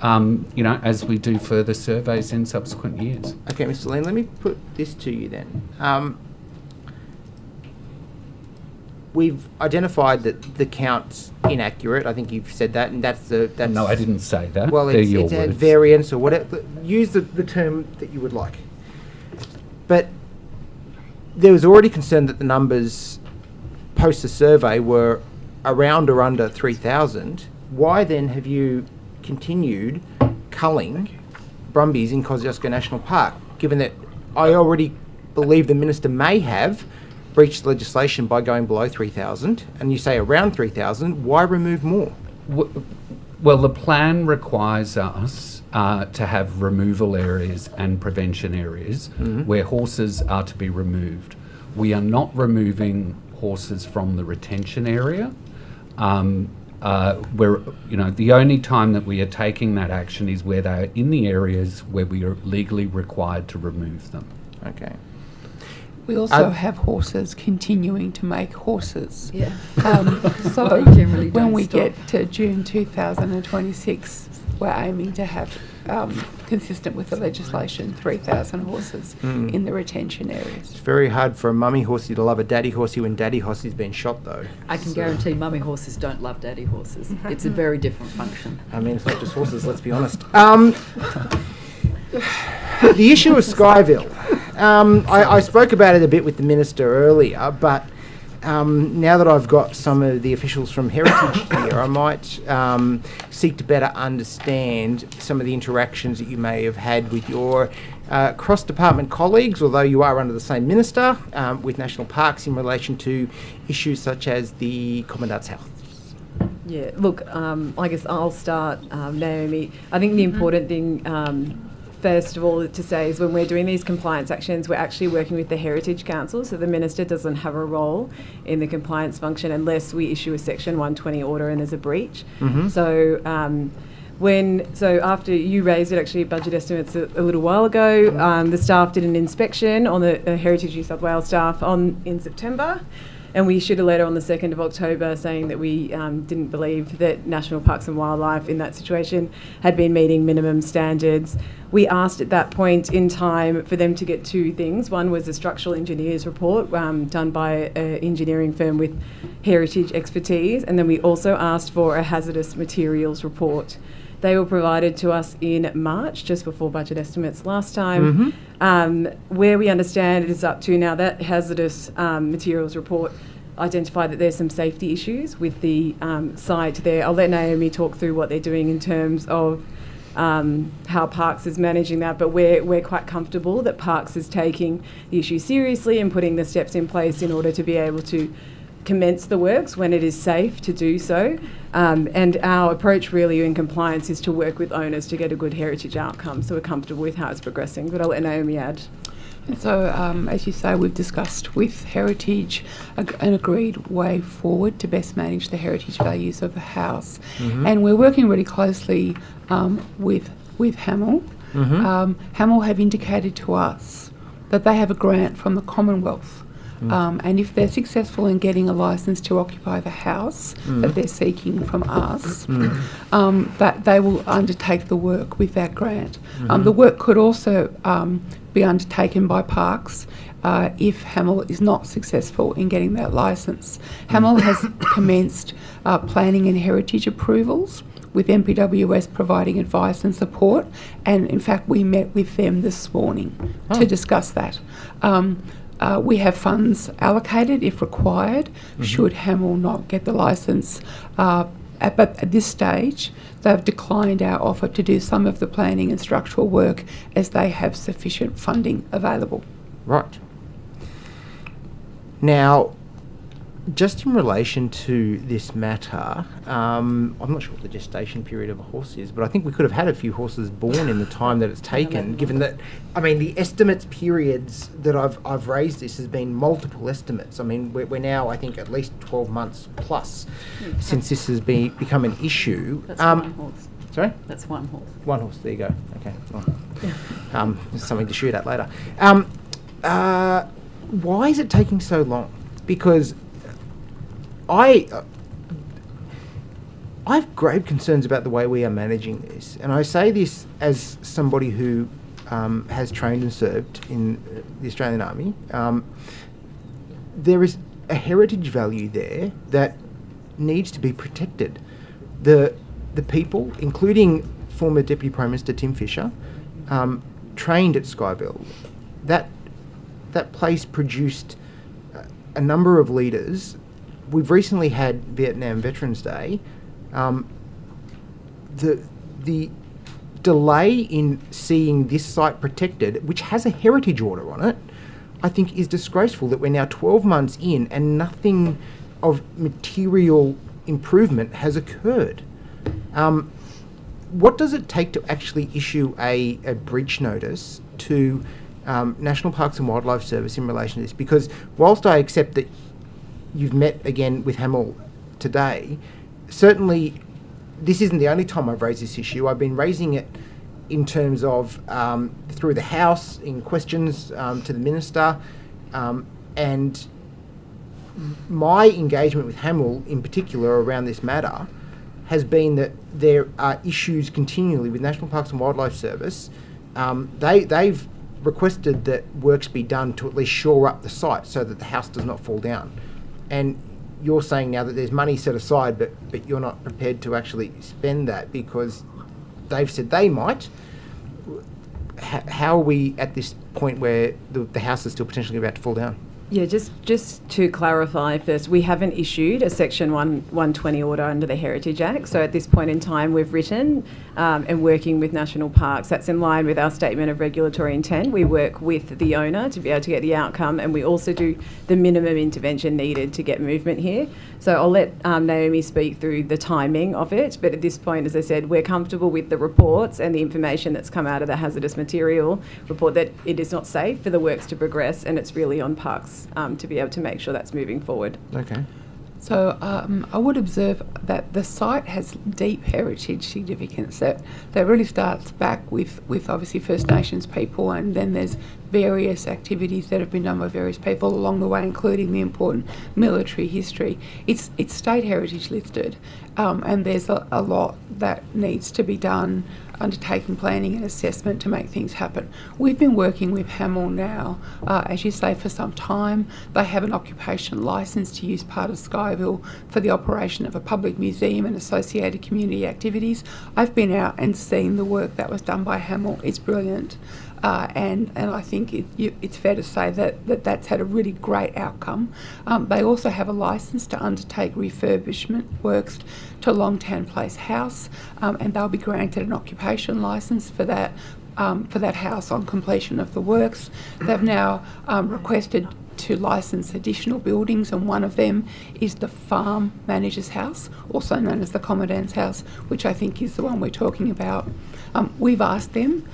as we do further surveys in subsequent years. Okay, Mr. Lane, let me put this to you then. We've identified that the count's inaccurate. I think you've said that, and that's No, I didn't say that. Well, it's at variance or whatever. Use the term that you would like. But there was already concern that the numbers post the survey were around or under 3,000. Why then have you continued culling brumbies in Kosciuszko National Park, given that I already believe the Minister may have breached legislation by going below 3,000, and you say around 3,000, why remove more? Well, the plan requires us to have removal areas and prevention areas where horses are to be removed. We are not removing horses from the retention area. where, the only time that we are taking that action is where they are in the areas where we are legally required to remove them. Okay. We also have horses continuing to make horses. Yeah. So They generally when don't we stop. get to June 2026, we're aiming to have, consistent with the legislation, 3,000 horses in the retention areas. It's very hard for a mummy horsey to love a daddy horsey when daddy horsey's been shot, though. I can guarantee mummy horses don't love daddy horses. It's a very different function. I mean, it's not just horses, let's be honest. The issue of Skyville. I spoke about it a bit with the Minister earlier, but now that I've got some of the officials from Heritage here, I might seek to better understand some of the interactions that you may have had with your cross-department colleagues, although you are under the same Minister, with National Parks in relation to issues such as the Commandant's Health. Yeah, look, I guess I'll start, Naomi. I think the important thing, first of all, to say is when we're doing these compliance actions, we're actually working with the Heritage Council, so the Minister doesn't have a role in the compliance function unless we issue a Section 120 order and there's a breach. So after you raised it, actually, budget estimates a little while ago, the staff did an inspection on the Heritage New South Wales staff in September. And we issued a letter on the 2nd of October saying that we didn't believe that National Parks and Wildlife in that situation had been meeting minimum standards. We asked at that point in time for them to get two things. One was a structural engineer's report done by an engineering firm with heritage expertise. And then we also asked for a hazardous materials report. They were provided to us in March, just before budget estimates last time. Where we understand it is up to now, that hazardous materials report identified that there's some safety issues with the site there. I'll let Naomi talk through what they're doing in terms of how Parks is managing that, but we're quite comfortable that Parks is taking the issue seriously and putting the steps in place in order to be able to commence the works when it is safe to do so. And our approach really in compliance is to work with owners to get a good heritage outcome, so we're comfortable with how it's progressing. But I'll let Naomi add. And so, as you say, we've discussed with Heritage an agreed way forward to best manage the heritage values of the house. And we're working really closely with Hamel. Hamel have indicated to us that they have a grant from the Commonwealth. And if they're successful in getting a licence to occupy the house that they're seeking from us, that they will undertake the work with that grant. The work could also be undertaken by Parks if Hamel is not successful in getting that licence. Hamel has commenced planning and heritage approvals, with MPWS providing advice and support, and in fact we met with them this morning to discuss that. We have funds allocated if required, should Hamel not get the licence. But at this stage, they've declined our offer to do some of the planning and structural work as they have sufficient funding available. Right. Now, just in relation to this matter, I'm not sure what the gestation period of a horse is, but I think we could have had a few horses born in the time that it's taken, given that, I mean, the estimates periods that I've raised this has been multiple estimates. I mean, we're now, I think, at least 12 months plus since this has become an issue. That's one horse. Sorry? That's one horse. One horse, there you go. Okay. Well, there's something to shoot at later. Why is it taking so long? Because I have grave concerns about the way we are managing this, and I say this as somebody who has trained and served in the Australian Army. There is a heritage value there that needs to be protected. The people, including former Deputy Prime Minister Tim Fischer, trained at Skyville. That place produced a number of leaders. We've recently had Vietnam Veterans Day. The delay in seeing this site protected, which has a heritage order on it, I think is disgraceful that we're now 12 months in and nothing of material improvement has occurred. What does it take to actually issue a breach notice to National Parks and Wildlife Service in relation to this? Because whilst I accept that you've met again with Hamel today, certainly, this isn't the only time I've raised this issue. I've been raising it in terms of through the House, in questions to the Minister, and my engagement with Hamel in particular around this matter has been that there are issues continually with National Parks and Wildlife Service. They've requested that works be done to at least shore up the site so that the house does not fall down. And you're saying now that there's money set aside, but you're not prepared to actually spend that because they've said they might. How are we at this point where the house is still potentially about to fall down? Yeah, just to clarify first, we haven't issued a Section 120 order under the Heritage Act. So at this point in time, we've written and working with National Parks. That's in line with our statement of regulatory intent. We work with the owner to be able to get the outcome, and we also do the minimum intervention needed to get movement here. So I'll let Naomi speak through the timing of it. But at this point, as I said, we're comfortable with the reports and the information that's come out of the hazardous material report that it is not safe for the works to progress, and it's really on Parks to be able to make sure that's moving forward. Okay. So I would observe that the site has deep heritage significance that really starts back with obviously First Nations people, and then there's various activities that have been done by various people along the way, including the important military history. It's state heritage listed, and there's a lot that needs to be done, undertaking planning and assessment to make things happen. We've been working with Hamel now, as you say, for some time. They have an occupation licence to use part of Skyville for the operation of a public museum and associated community activities. I've been out and seen the work that was done by Hamel. It's brilliant. And I think it's fair to say that's had a really great outcome. They also have a licence to undertake refurbishment works to Longtown Place House, and they'll be granted an occupation licence for that house on completion of the works. They've now requested to license additional buildings, and one of them is the farm manager's house, also known as the commandant's house, which I think is the one we're talking about. We've asked them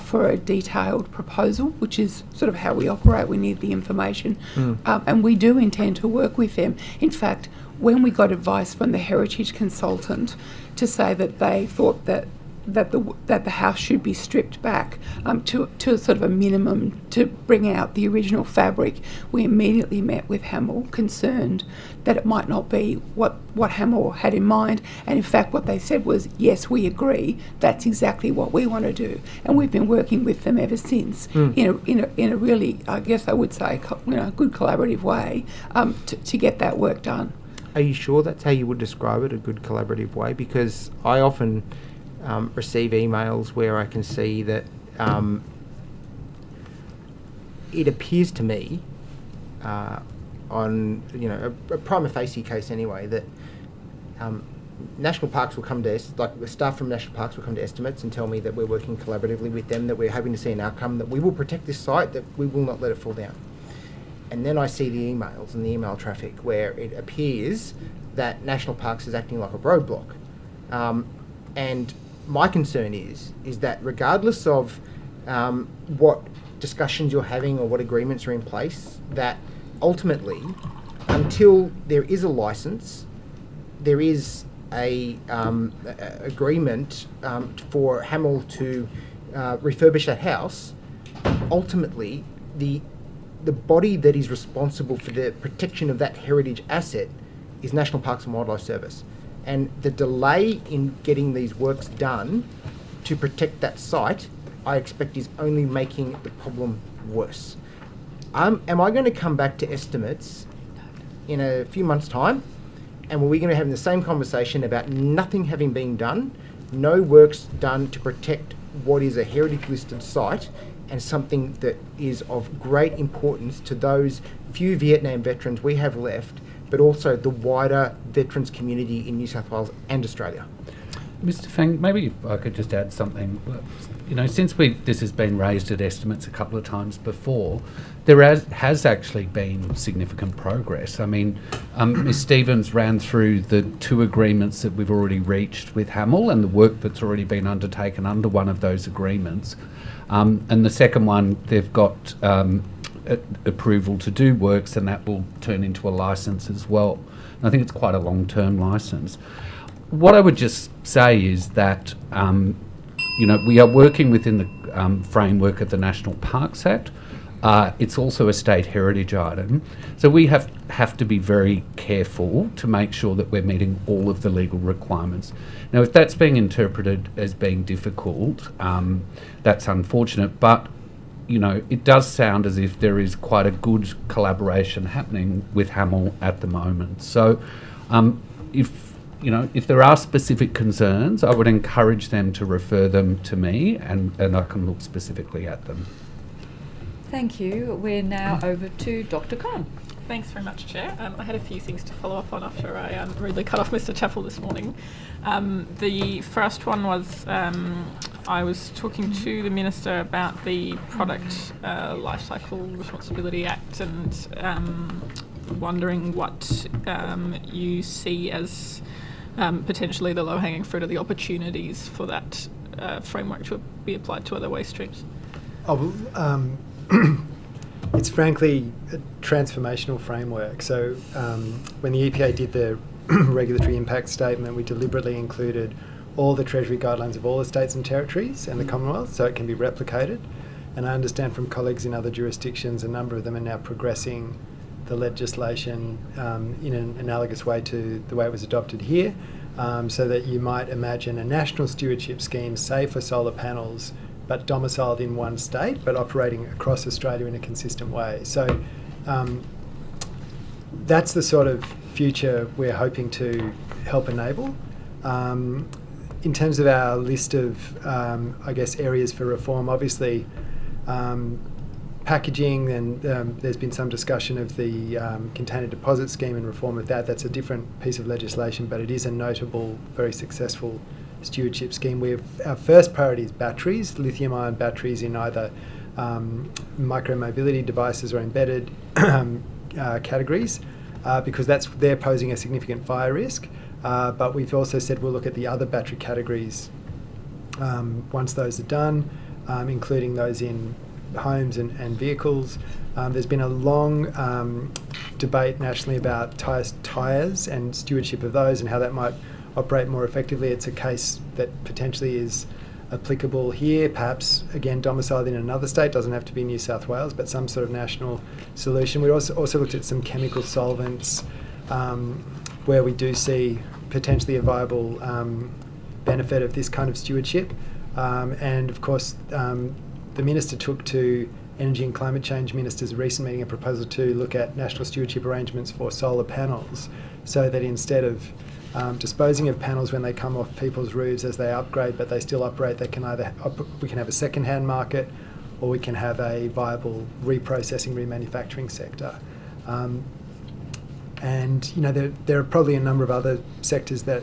for a detailed proposal, which is sort of how we operate. We need the information, and we do intend to work with them. In fact, when we got advice from the heritage consultant to say that they thought that the house should be stripped back to sort of a minimum to bring out the original fabric, we immediately met with Hamel, concerned that it might not be what Hamel had in mind. And in fact, what they said was, yes, we agree, that's exactly what we want to do. And we've been working with them ever since in a really, I guess I would say, good collaborative way to get that work done. Are you sure that's how you would describe it, a good collaborative way? Because I often receive emails where I can see that it appears to me on a prima facie case anyway that National Parks will come to staff from National Parks will come to estimates and tell me that we're working collaboratively with them, that we're hoping to see an outcome, that we will protect this site, that we will not let it fall down. And then I see the emails and the email traffic where it appears that National Parks is acting like a roadblock. And my concern is that regardless of what discussions you're having or what agreements are in place, that ultimately, until there is a licence, there is a agreement for Hamel to refurbish that house, ultimately the body that is responsible for the protection of that heritage asset is National Parks and Wildlife Service. And the delay in getting these works done to protect that site, I expect, is only making the problem worse. Am I going to come back to estimates in a few months' time, and are we going to have the same conversation about nothing having been done, no works done to protect what is a heritage-listed site, and something that is of great importance to those few Vietnam veterans we have left, but also the wider veterans community in New South Wales and Australia? Mr. Fang, maybe if I could just add something. Since this has been raised at estimates a couple of times before, there has actually been significant progress. I mean, Ms. Stevens ran through the 2 agreements that we've already reached with Hamel and the work that's already been undertaken under one of those agreements. And the second one, they've got approval to do works, and that will turn into a licence as well. And I think it's quite a long-term licence. what I would just say is that, we are working within the framework of the National Parks Act. It's also a state heritage item. So we have to be very careful to make sure that we're meeting all of the legal requirements. Now, if that's being interpreted as being difficult, that's unfortunate, but it does sound as if there is quite a good collaboration happening with Hamel at the moment. So if there are specific concerns, I would encourage them to refer them to me and I can look specifically at them. Thank you. We're now over to Dr. Conn. Thanks very much, Chair. I had a few things to follow up on after I rudely cut off Mr. Chappell this morning. The first one was I was talking to the Minister about the Product Lifecycle Responsibility Act and wondering what you see as potentially the low-hanging fruit or the opportunities for that framework to be applied to other waste streams. It's frankly a transformational framework. So when the EPA did the regulatory impact statement, we deliberately included all the Treasury guidelines of all the states and territories and the Commonwealth so it can be replicated. And I understand from colleagues in other jurisdictions, a number of them are now progressing the legislation in an analogous way to the way it was adopted here, so that you might imagine a national stewardship scheme, say for solar panels, but domiciled in one state, but operating across Australia in a consistent way. So that's the sort of future we're hoping to help enable. In terms of our list of, areas for reform, obviously packaging, and there's been some discussion of the container deposit scheme and reform of that. That's a different piece of legislation, but it is a notable, very successful stewardship scheme. Our first priority is batteries, lithium-ion batteries in either micro-mobility devices or embedded categories, because they're posing a significant fire risk. But we've also said we'll look at the other battery categories once those are done, including those in homes and vehicles. There's been a long debate nationally about tyres and stewardship of those and how that might operate more effectively. It's a case that potentially is applicable here, perhaps again domiciled in another state, doesn't have to be New South Wales, but some sort of national solution. We also looked at some chemical solvents where we do see potentially a viable benefit of this kind of stewardship. And of course, the Minister took to Energy and Climate Change Minister's recent meeting a proposal to look at national stewardship arrangements for solar panels, so that instead of disposing of panels when they come off people's roofs as they upgrade but they still operate, they can we can have a second-hand market, or we can have a viable reprocessing, remanufacturing sector. And there are probably a number of other sectors that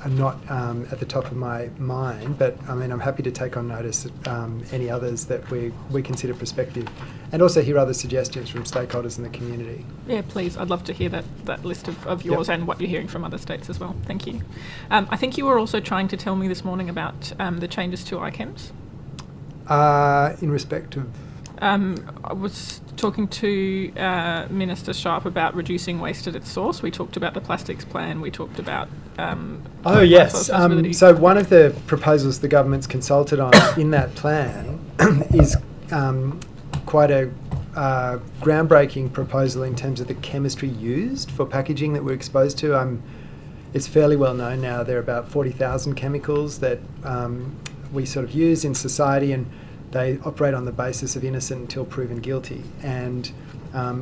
are not at the top of my mind, but I'm happy to take on notice any others that we consider prospective, and also hear other suggestions from stakeholders in the community. Yeah, please. I'd love to hear that list of yours and what you're hearing from other states as well. Thank you. I think you were also trying to tell me this morning about the changes to ICHEMS. In respect of? I was talking to Minister Sharpe about reducing waste at its source. We talked about the plastics plan. We talked about... oh, yes. So one of the proposals the government's consulted on in that plan is quite a groundbreaking proposal in terms of the chemistry used for packaging that we're exposed to. It's fairly well known now. There are about 40,000 chemicals that we sort of use in society, and they operate on the basis of innocent until proven guilty. And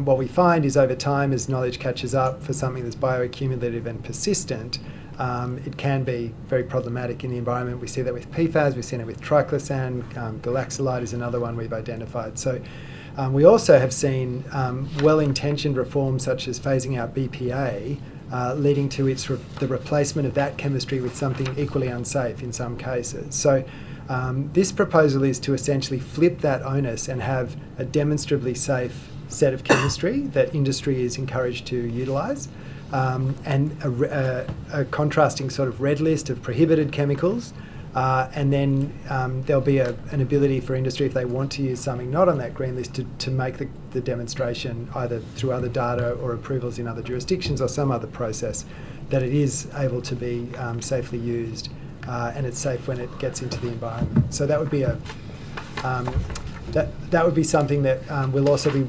what we find is over time, as knowledge catches up for something that's bioaccumulative and persistent, it can be very problematic in the environment. We see that with PFAS, we've seen it with triclosan, galaxolide is another one we've identified. So we also have seen well-intentioned reforms such as phasing out BPA, leading to the replacement of that chemistry with something equally unsafe in some cases. So this proposal is to essentially flip that onus and have a demonstrably safe set of chemistry that industry is encouraged to utilise, and a contrasting sort of red list of prohibited chemicals, and then there'll be an ability for industry, if they want to use something not on that green list, to make the demonstration either through other data or approvals in other jurisdictions or some other process that it is able to be safely used, and it's safe when it gets into the environment. So that would be that would be something that we'll also be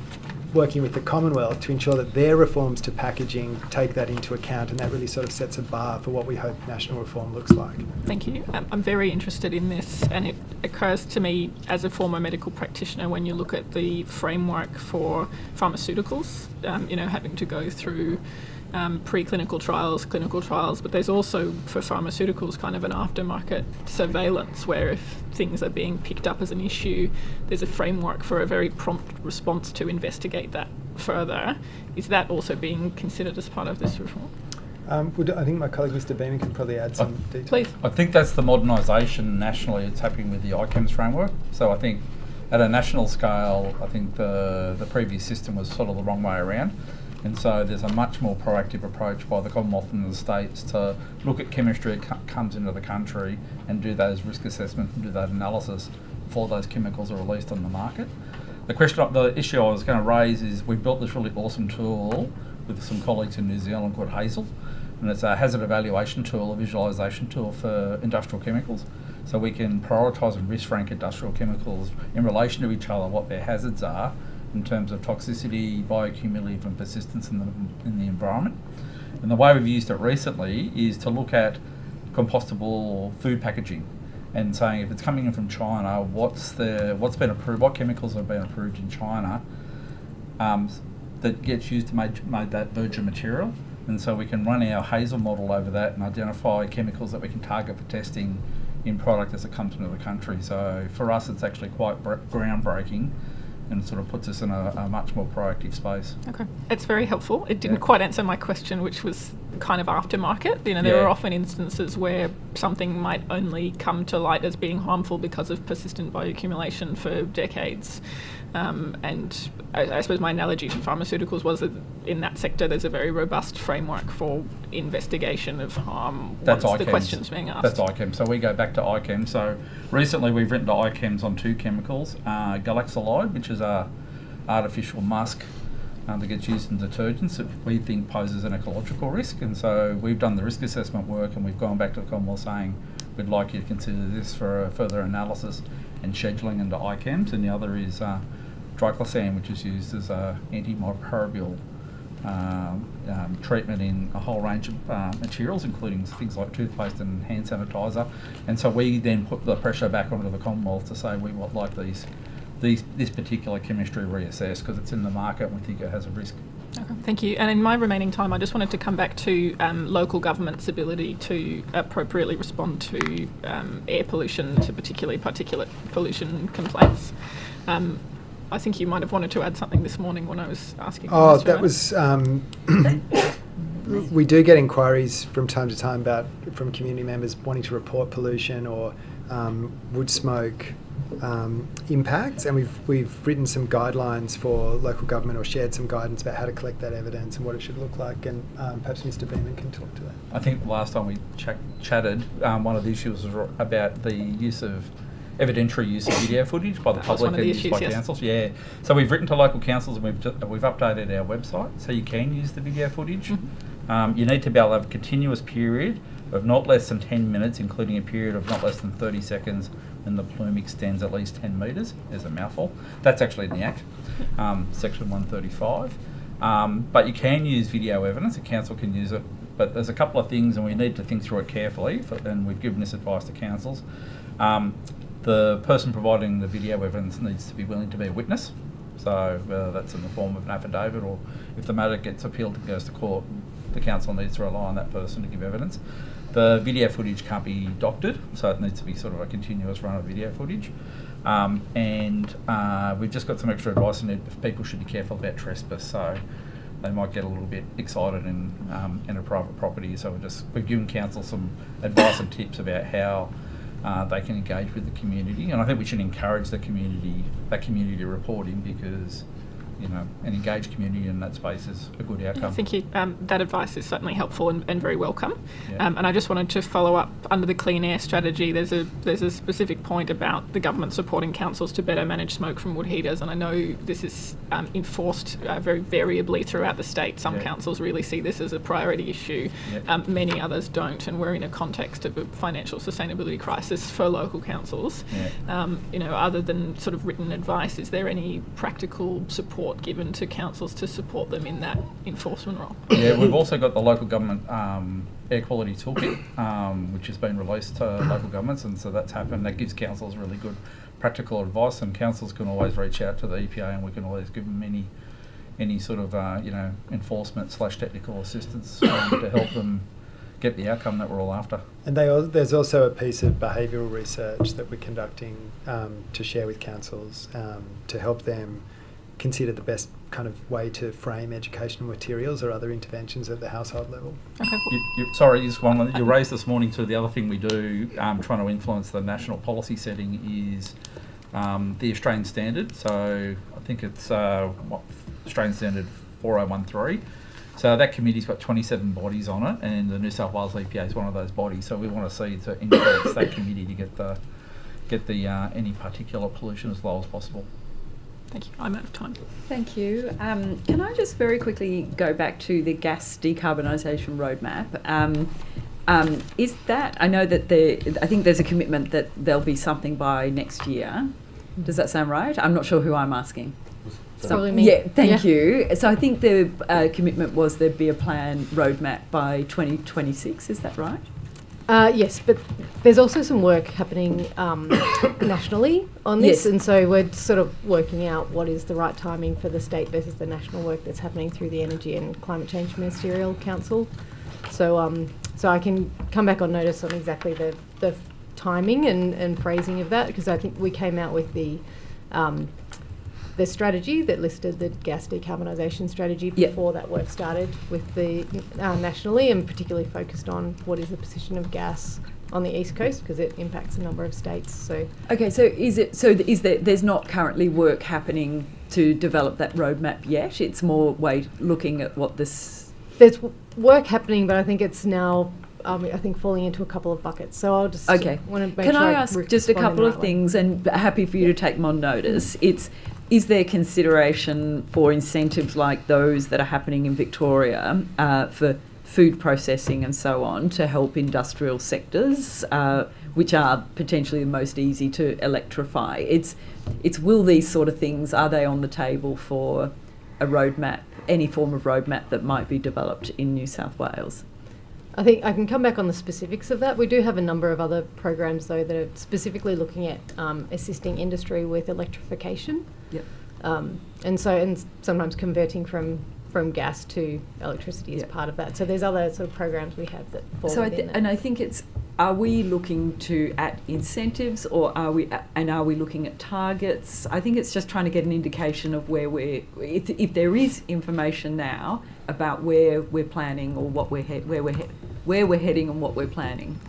working with the Commonwealth to ensure that their reforms to packaging take that into account, and that really sort of sets a bar for what we hope national reform looks like. Thank you. I'm very interested in this, and it occurs to me as a former medical practitioner when you look at the framework for pharmaceuticals, having to go through preclinical trials, clinical trials, but there's also for pharmaceuticals kind of an aftermarket surveillance where if things are being picked up as an issue, there's a framework for a very prompt response to investigate that further. Is that also being considered as part of this reform? I think my colleague Mr. Beaman can probably add some detail. Please. I think that's the modernisation nationally. It's happening with the ICAMS framework. So I think at a national scale, I think the previous system was sort of the wrong way around. And so there's a much more proactive approach by the Commonwealth and the states to look at chemistry that comes into the country and do those risk assessments and do that analysis before those chemicals are released on the market. The issue I was going to raise is we built this really awesome tool with some colleagues in New Zealand called Hazel, and it's a hazard evaluation tool, a visualisation tool for industrial chemicals. So we can prioritise and risk rank industrial chemicals in relation to each other, what their hazards are, in terms of toxicity, bioaccumulative and persistence in the environment. And the way we've used it recently is to look at compostable food packaging and saying if it's coming in from China, what's been approved, what chemicals have been approved in China that gets used to make that virgin material. And so we can run our Hazel model over that and identify chemicals that we can target for testing in product as it comes into the country. So for us, it's actually quite groundbreaking, and it sort of puts us in a much more proactive space. Okay, it's very helpful. It didn't quite answer my question, which was kind of aftermarket. There are often instances where something might only come to light as being harmful because of persistent bioaccumulation for decades. And I suppose my analogy to pharmaceuticals was that in that sector there's a very robust framework for investigation of harm once the question's being asked. That's ICAMS. So we go back to ICAMS. So recently we've written to ICAMS on 2 chemicals, galaxolide, which is a artificial musk that gets used in detergents that we think poses an ecological risk. And so we've done the risk assessment work and we've gone back to the Commonwealth saying we'd like you to consider this for further analysis and scheduling into ICAMS. And the other is triclosan, which is used as an antimicrobial treatment in a whole range of materials, including things like toothpaste and hand sanitizer. And so we then put the pressure back onto the Commonwealth to say we would like this particular chemistry reassessed because it's in the market and we think it has a risk. Okay, thank you. And in my remaining time, I just wanted to come back to local government's ability to appropriately respond to air pollution, to particularly particulate pollution complaints. I think you might have wanted to add something this morning when I was asking. Oh, that was. We do get inquiries from time to time from community members wanting to report pollution or wood smoke impacts, and we've written some guidelines for local government or shared some guidance about how to collect that evidence and what it should look like. And perhaps Mr. Beaman can talk to that. I think last time we chatted, one of the issues was about the evidentiary use of video footage by the public and by councils. Yeah, so we've written to local councils and we've updated our website so you can use the video footage. You need to be able to have a continuous period of not less than 10 minutes, including a period of not less than 30 seconds when the plume extends at least 10 metres. There's a mouthful. That's actually in the Act, Section 135. But you can use video evidence, a council can use it, but there's a couple of things and we need to think through it carefully, and we've given this advice to councils. The person providing the video evidence needs to be willing to be a witness, so that's in the form of an affidavit, or if the matter gets appealed and goes to court, the council needs to rely on that person to give evidence. The video footage can't be doctored, so it needs to be sort of a continuous run of video footage. And we've just got some extra advice on it. People should be careful about trespass, so they might get a little bit excited in a private property. So we've given council some advice and tips about how they can engage with the community, and I think we should encourage that community reporting because an engaged community in that space is a good outcome. Thank you. That advice is certainly helpful and very welcome. Yeah. And I just wanted to follow up under the clean air strategy. There's a specific point about the government supporting councils to better manage smoke from wood heaters, and I know this is enforced very variably throughout the state. Some councils really see this as a priority issue. Many others don't, and we're in a context of a financial sustainability crisis for local councils. Other than sort of written advice, is there any practical support given to councils to support them in that enforcement role? Yeah, we've also got the local government air quality toolkit, which has been released to local governments, and so that's happened. That gives councils really good practical advice, and councils can always reach out to the EPA, and we can always give them any sort of enforcement / technical assistance to help them get the outcome that we're all after. And there's also a piece of behavioural research that we're conducting to share with councils to help them consider the best kind of way to frame educational materials or other interventions at the household level. Okay. Just one that you raised this morning to the other thing we do, trying to influence the national policy setting, is the Australian standard. So I think it's Australian standard 4013. So that committee's got 27 bodies on it, and the New South Wales EPA is one of those bodies. So we want to see to influence that committee to get the any particulate pollution as low as possible. Thank you. I'm out of time. Thank you. Can I just very quickly go back to the gas decarbonisation roadmap? Is that, I know that I think there's a commitment that there'll be something by next year. Does that sound right? I'm not sure who I'm asking. Probably me. Yeah, thank you. So I think the commitment was there'd be a plan roadmap by 2026, is that right? Yes, but there's also some work happening nationally on this, and so we're sort of working out what is the right timing for the state versus the national work that's happening through the Energy and Climate Change Ministerial Council. So I can come back on notice on exactly the timing and phrasing of that, because I think we came out with the strategy that listed the gas decarbonisation strategy before that work started with the nationally, and particularly focused on what is the position of gas on the east coast, because it impacts a number of states. So okay, so there's not currently work happening to develop that roadmap yet? It's more looking at what this. There's work happening, but I think it's now. I think falling into a couple of buckets. So I'll just want to make Can sure I ask just a couple of things, and happy for you to take them on notice. Is there consideration for incentives like those that are happening in Victoria for food processing and so on to help industrial sectors, which are potentially the most easy to electrify? It's will these sort of things, are they on the table for a roadmap, any form of roadmap that might be developed in New South Wales? I think I can come back on the specifics of that. We do have a number of other programs, though, that are specifically looking at assisting industry with electrification. Yep. And sometimes converting from gas to electricity is part of that. So there's other sort of programs we have that fall within that. And I think are we looking at incentives, or are we looking at targets? I think it's just trying to get an indication of where if there is information now about where we're planning, or where we're heading and what we're planning.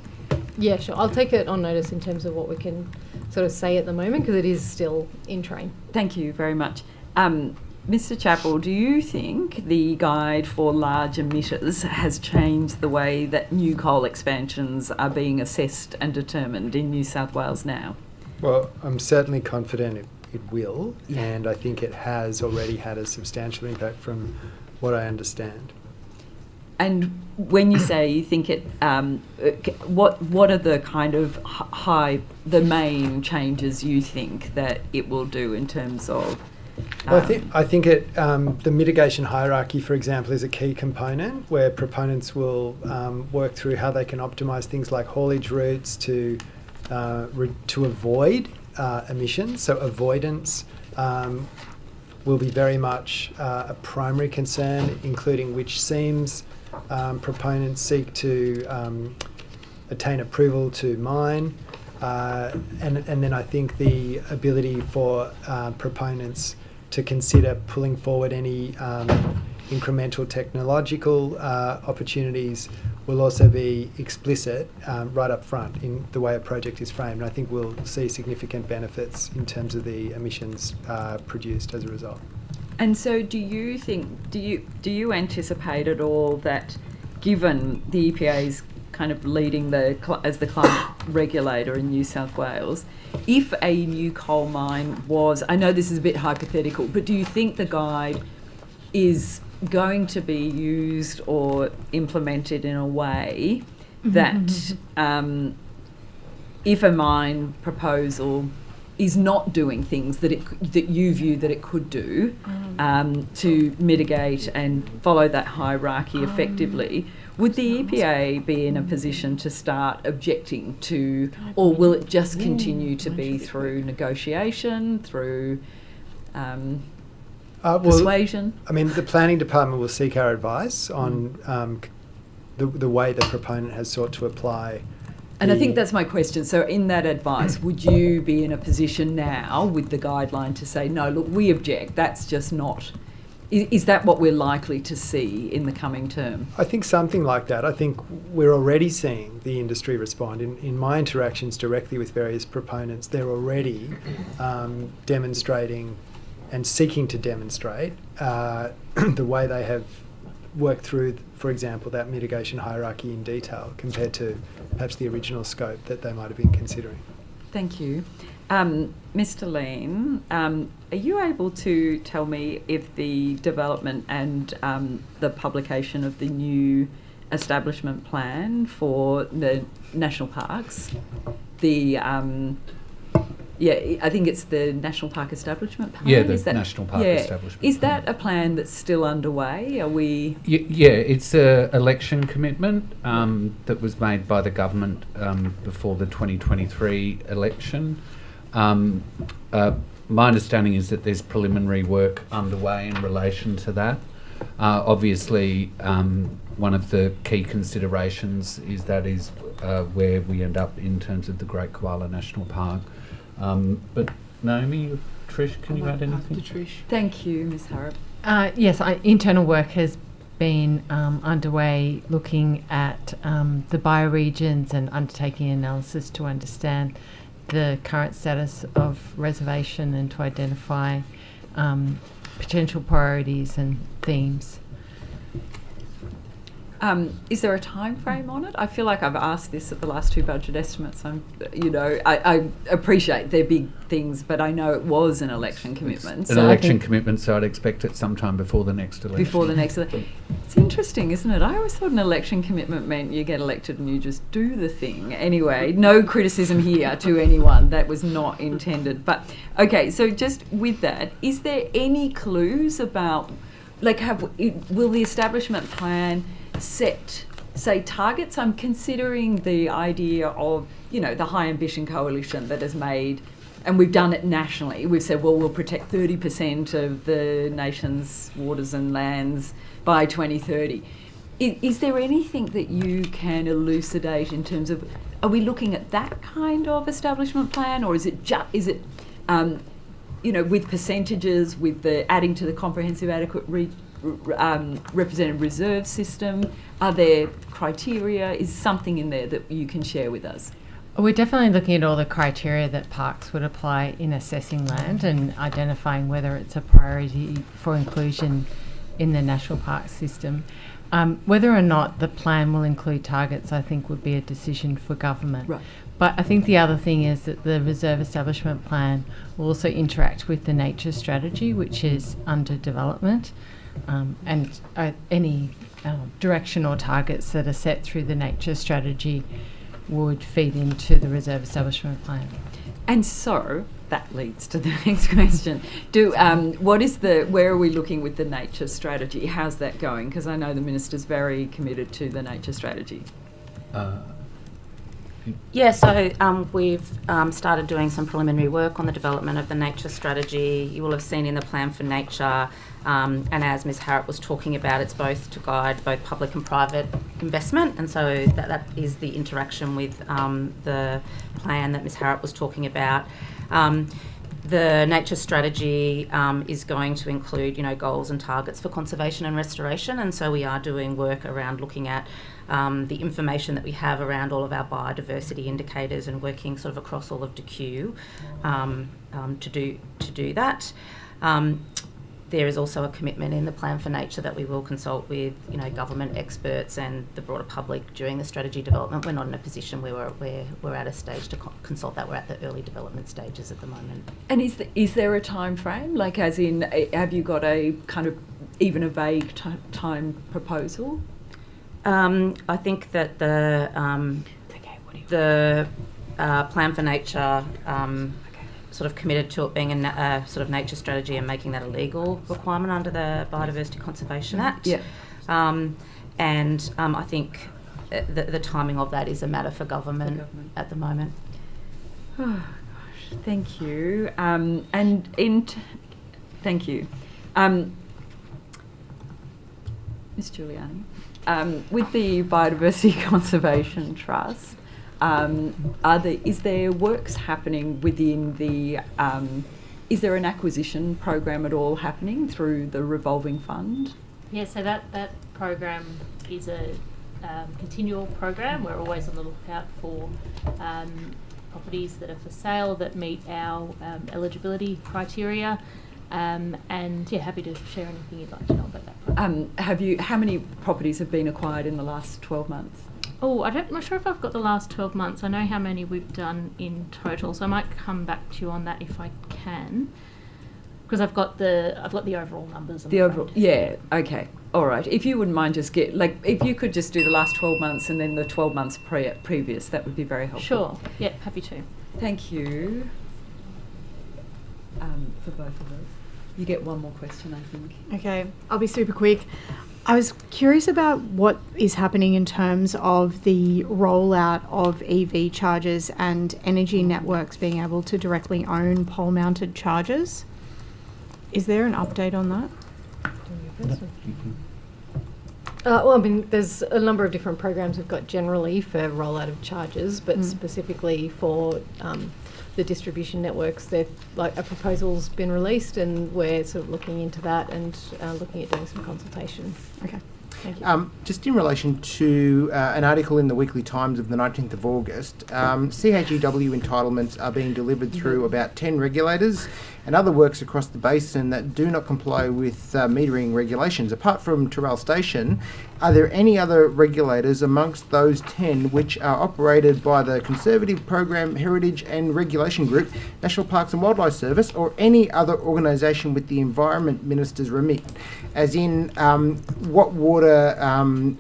Yeah, sure. I'll take it on notice in terms of what we can sort of say at the moment, because it is still in train. Thank you very much. Mr. Chappell, do you think the guide for large emitters has changed the way that new coal expansions are being assessed and determined in New South Wales now? Well, I'm certainly confident it will, and I think it has already had a substantial impact from what I understand. And when you say you think it, what are the kind of the main changes you think that it will do in terms of? Well, I think the mitigation hierarchy, for example, is a key component where proponents will work through how they can optimise things like haulage routes to avoid emissions. So avoidance will be very much a primary concern, including which seams proponents seek to attain approval to mine. And then I think the ability for proponents to consider pulling forward any incremental technological opportunities will also be explicit right up front in the way a project is framed. And I think we'll see significant benefits in terms of the emissions produced as a result. And so do you anticipate at all that, given the EPA's kind of leading as the climate regulator in New South Wales, if a new coal mine was, I know this is a bit hypothetical, but do you think the guide is going to be used or implemented in a way that if a mine proposal is not doing things that you view that it could do to mitigate and follow that hierarchy effectively, would the EPA be in a position to start objecting to, or will it just continue to be through negotiation, through persuasion? I mean, the planning department will seek our advice on the way the proponent has sought to apply. And I think that's my question. So in that advice, would you be in a position now with the guideline to say, no, look, we object, that's just not... Is that what we're likely to see in the coming term? I think something like that. I think we're already seeing the industry respond. In my interactions directly with various proponents, they're already demonstrating and seeking to demonstrate the way they have worked through, for example, that mitigation hierarchy in detail compared to perhaps the original scope that they might have been considering. Thank you. Mr. Lean, are you able to tell me if the development and the publication of the new establishment plan for the national parks, I think it's the National Park Establishment Plan. Yeah, the National Park Establishment Is Plan. that a plan that's still underway? Are we... Yeah, it's an election commitment that was made by the government before the 2023 election. My understanding is that there's preliminary work underway in relation to that. Obviously, one of the key considerations is where we end up in terms of the Great Koala National Park. But Naomi, Trish, can you add anything? Thank you, Ms. Harrop. Yes, internal work has been underway looking at the bioregions and undertaking analysis to understand the current status of reservation and to identify potential priorities and themes. Is there a time frame on it? I feel like I've asked this at the last two budget estimates. I appreciate they're big things, but I know it was an election commitment. So I'd expect it sometime before the next election. Before the next election. It's interesting, isn't it? I always thought an election commitment meant you get elected and you just do the thing. Anyway, no criticism here to anyone. That was not intended. But, okay, so just with that, is there any clues about, will the establishment plan set, say, targets? I'm considering the idea of, the High Ambition Coalition that has made, and we've done it nationally. We've said, well, we'll protect 30% of the nation's waters and lands by 2030. Is there anything that you can elucidate in terms of, are we looking at that kind of establishment plan, or is it with percentages, with the adding to the comprehensive adequate representative reserve system? Are there criteria? Is something in there that you can share with us? We're definitely looking at all the criteria that parks would apply in assessing land and identifying whether it's a priority for inclusion in the national park system. Whether or not the plan will include targets, I think, would be a decision for government. Right. But I think the other thing is that the reserve establishment plan will also interact with the nature strategy, which is under development. And any direction or targets that are set through the nature strategy would feed into the reserve establishment plan. And so that leads to the next question. Where are we looking with the nature strategy? How's that going? Because I know the Minister's very committed to the nature strategy. Yeah, so we've started doing some preliminary work on the development of the nature strategy. You will have seen in the plan for nature, and as Ms Harrop was talking about, it's both to guide both public and private investment, and so that is the interaction with the plan that Ms Harrop was talking about. The nature strategy is going to include, goals and targets for conservation and restoration, and so we are doing work around looking at the information that we have around all of our biodiversity indicators and working sort of across all of DQ to do that. there is also a commitment in the plan for nature that we will consult with, government experts and the broader public during the strategy development. We're not in a position where we're at a stage to consult that. We're at the early development stages at the moment. And is there a time frame? Like, as in, have you got a kind of even a vague time proposal? I think that the plan for nature sort of committed to it being a sort of nature strategy and making that a legal requirement under the Biodiversity Conservation Act. Yeah. And I think the timing of that is a matter for government at the moment. Oh gosh, thank you. Thank you, Ms. Giuliani. With the Biodiversity Conservation Trust, is there works happening within the? Is there an acquisition program at all happening through the revolving fund? Yeah, so that program is a continual program. We're always on the lookout for properties that are for sale that meet our eligibility criteria. And yeah, happy to share anything you'd like to know about that program. How many properties have been acquired in the last 12 months? Oh, I'm not sure if I've got the last 12 months. I know how many we've done in total, so I might come back to you on that if I can, because I've got the overall numbers. The overall, yeah, okay, all right. If you wouldn't mind, if you could just do the last 12 months and then the 12 months previous, that would be very helpful. Sure. Yeah, happy to. Thank you. For both of us, you get one more question, I think. Okay, I'll be super quick. I was curious about what is happening in terms of the rollout of EV chargers and energy networks being able to directly own pole-mounted chargers. Is there an update on that? There's a number of different programs we've got generally for rollout of chargers, but specifically for the distribution networks, a proposal's been released, and we're sort of looking into that and looking at doing some consultation. Okay, thank you. Just in relation to an article in the Weekly Times of the 19th of August, CHEW entitlements are being delivered through about 10 regulators and other works across the basin that do not comply with metering regulations. Apart from Tyrrell Station, are there any other regulators amongst those 10 which are operated by the Conservative Program, Heritage and Regulation Group, National Parks and Wildlife Service, or any other organisation with the Environment Minister's remit? As in, what water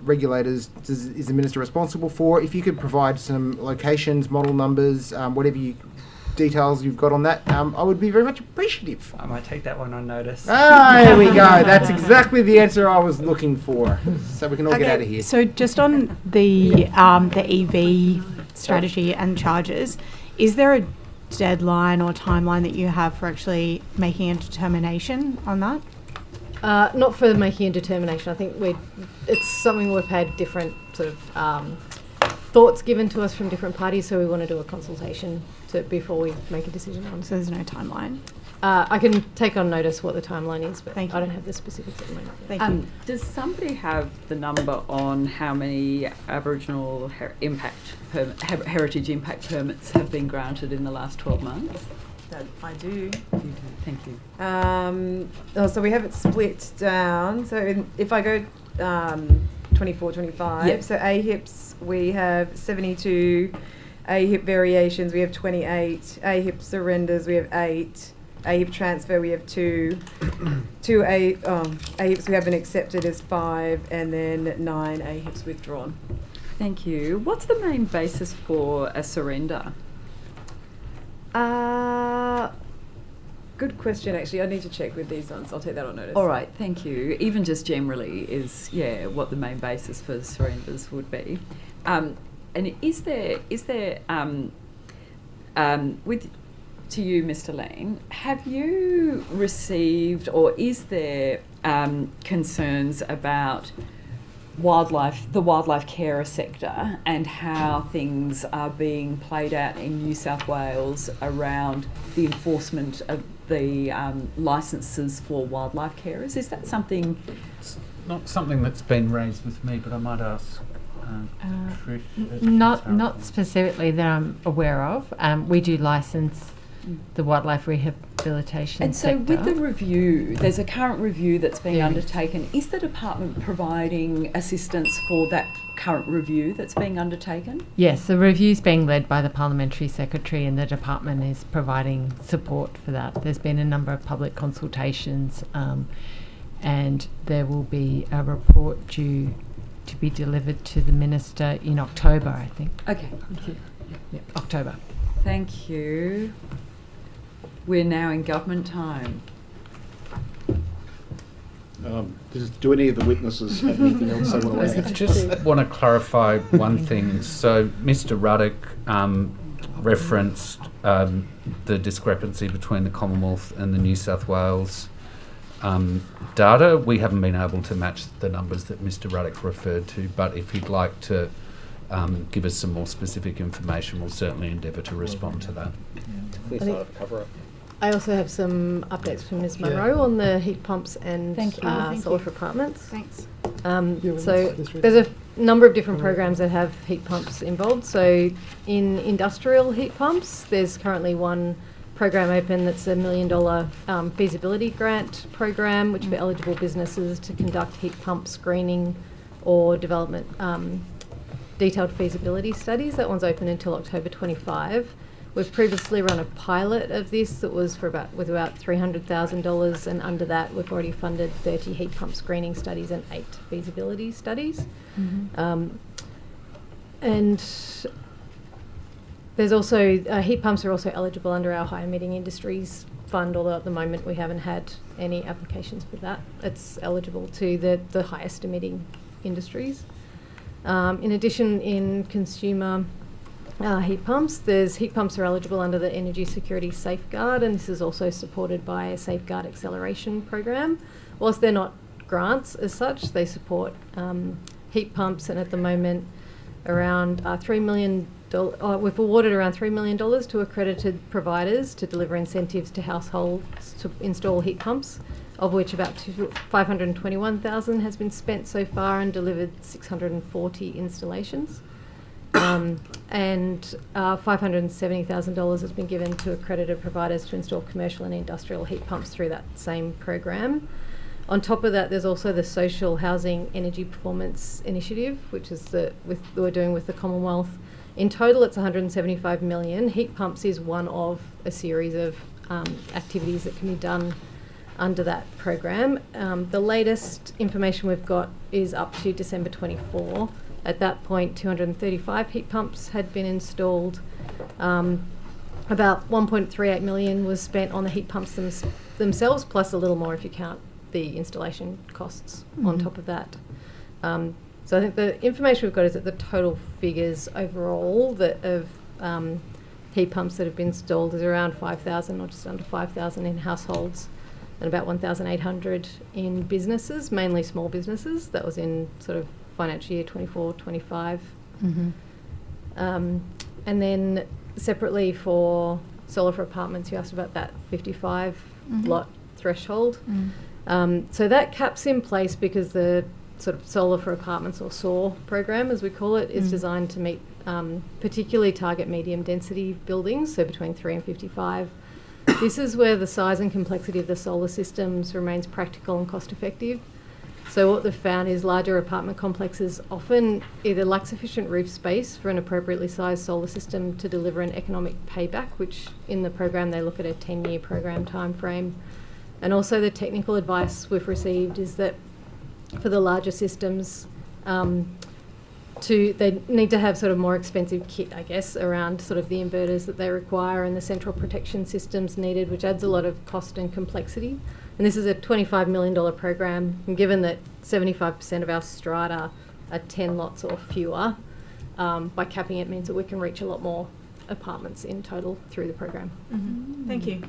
regulators is the Minister responsible for? If you could provide some locations, model numbers, whatever details you've got on that, I would be very much appreciative. I might take that one on notice. There we go. That's exactly the answer I was looking for. So we can all get out of here. So just on the EV strategy and charges, is there a deadline or timeline that you have for actually making a determination on that? Not for making a determination. I think it's something we've had different sort of thoughts given to us from different parties, so we want to do a consultation before we make a decision on. So there's no timeline? I can take on notice what the timeline is, but I don't have the specifics at the moment. Thank you. Does somebody have the number on how many Aboriginal heritage impact permits have been granted in the last 12 months? I do. You do. Thank you. So we have it split down. So if I go 24, 25. Yep. So AHIPs, we have 72. AHIP variations, we have 28. AHIP surrenders, we have 8. AHIP transfer, we have 2. AHIPs we haven't accepted is 5, and then 9 AHIPs withdrawn. Thank you. What's the main basis for a surrender? Good question, actually. I need to check with these ones. I'll take that on notice. All right, thank you. Even just generally is, what the main basis for surrenders would be. And is there to you, Mr. Lane, have you received, or is there concerns about the wildlife carer sector and how things are being played out in New South Wales around the enforcement of the licences for wildlife carers? Is that something? It's not something that's been raised with me, but I might ask Trish. Not specifically that I'm aware of. We do license the wildlife rehabilitation And so sector. with the review, there's a current review that's being undertaken. Is the department providing assistance for that current review that's being undertaken? Yes, the review's being led by the Parliamentary Secretary, and the department is providing support for that. There's been a number of public consultations, and there will be a report due to be delivered to the Minister in October, I think. Okay, thank you. Yeah, October. Thank you. We're now in government time. Do any of the witnesses have anything else they want to I add? just want to clarify one thing. So Mr. Ruddock referenced the discrepancy between the Commonwealth and the New South Wales data. We haven't been able to match the numbers that Mr. Ruddock referred to, but if he'd like to give us some more specific information, we'll certainly endeavour to respond to that. I also have some updates from Ms Munro on the heat pumps and solar for apartments. Thanks. So there's a number of different programs that have heat pumps involved. So in industrial heat pumps, there's currently one program open that's $1 million feasibility grant program, which for eligible businesses to conduct heat pump screening or development detailed feasibility studies. That one's open until October 25. We've previously run a pilot of this that was with about $300,000, and under that we've already funded 30 heat pump screening studies and 8 feasibility studies. And there's also heat pumps are also eligible under our high emitting industries fund, although at the moment we haven't had any applications for that. It's eligible to the highest emitting industries. In addition, in consumer heat pumps, heat pumps are eligible under the Energy Security Safeguard, and this is also supported by a Safeguard Acceleration Program. Whilst they're not grants as such, they support heat pumps, and at the moment around $3 million. We've awarded around $3 million to accredited providers to deliver incentives to households to install heat pumps, of which about $521,000 has been spent so far and delivered 640 installations. And $570,000 has been given to accredited providers to install commercial and industrial heat pumps through that same program. On top of that, there's also the Social Housing Energy Performance Initiative, which is we're doing with the Commonwealth. In total, it's $175 million. Heat pumps is one of a series of activities that can be done under that program. The latest information we've got is up to December 24. At that point, 235 heat pumps had been installed. About $1.38 million was spent on the heat pumps themselves, plus a little more if you count the installation costs on top of that. So I think the information we've got is that the total figures overall of heat pumps that have been installed is around 5,000 or just under 5,000 in households, and about 1,800 in businesses, mainly small businesses. That was in sort of financial year 24-25. And then separately for solar for apartments, you asked about that 55 lot threshold. So that cap's in place because the sort of solar for apartments, or SOAR program as we call it, is designed to meet particularly target medium density buildings, so between 3 and 55. This is where the size and complexity of the solar systems remains practical and cost effective. So what they've found is larger apartment complexes often either lack sufficient roof space for an appropriately sized solar system to deliver an economic payback, which in the program they look at a 10-year program time frame. And also the technical advice we've received is that for the larger systems, they need to have sort of more expensive kit, I guess, around sort of the inverters that they require and the central protection systems needed, which adds a lot of cost and complexity. And this is a $25 million program, and given that 75% of our strata are 10 lots or fewer, by capping it means that we can reach a lot more apartments in total through the program. Thank you.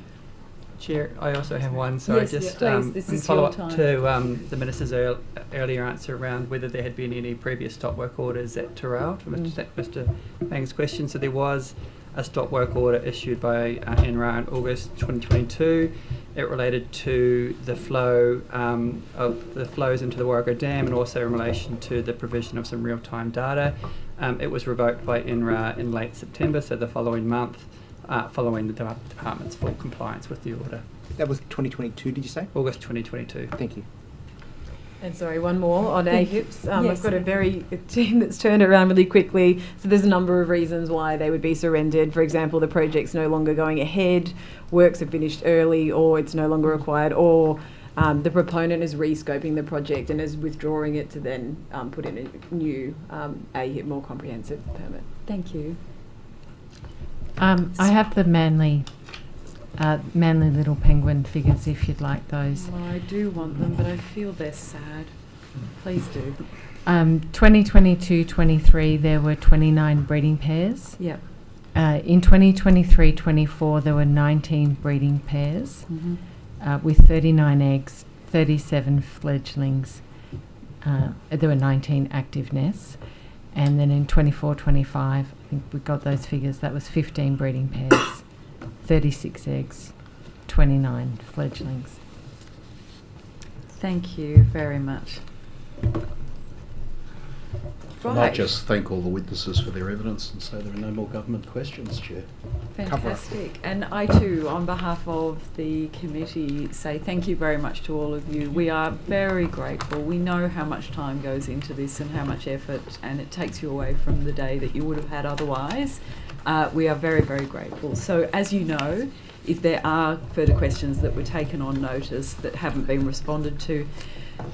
Chair, I also have one. So Yes, I just please, this is follow your up time. to the Minister's earlier answer around whether there had been any previous stop work orders at Terrell, to Mr. Fang's question. So there was a stop work order issued by NRA in August 2022. It related to the flow of the flows into the Warrego Dam, and also in relation to the provision of some real-time data. It was revoked by NRA in late September, so the following month. following the department's full compliance with the order. That was 2022, did you say? August 2022. Thank you. And sorry, one more on AHIPs. Yes. I've got a team that's turned around really quickly. So there's a number of reasons why they would be surrendered. For example, the project's no longer going ahead, works are finished early, or it's no longer required, or the proponent is rescoping the project and is withdrawing it to then put in a new AHIP, more comprehensive permit. Thank you. I have the Manly Little Penguin figures if you'd like those. Well, I do want them, but I feel they're sad. Please do. 2022-23 there were 29 breeding pairs. Yep. In 2023-24 there were 19 breeding pairs with 39 eggs, 37 fledglings. There were 19 active nests. And then in 24-25, I think we got those figures, that was 15 breeding pairs, 36 eggs, 29 fledglings. Thank you very much. I might just thank all the witnesses for their evidence and say there are no more government questions, Chair. Fantastic. And I too, on behalf of the committee, say thank you very much to all of you. We are very grateful. We know how much time goes into this and how much effort, and it takes you away from the day that you would have had otherwise. We are very, very grateful. So as you know, if there are further questions that were taken on notice that haven't been responded to,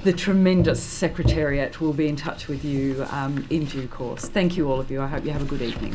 the tremendous Secretariat will be in touch with you in due course. Thank you all of you. I hope you have a good evening.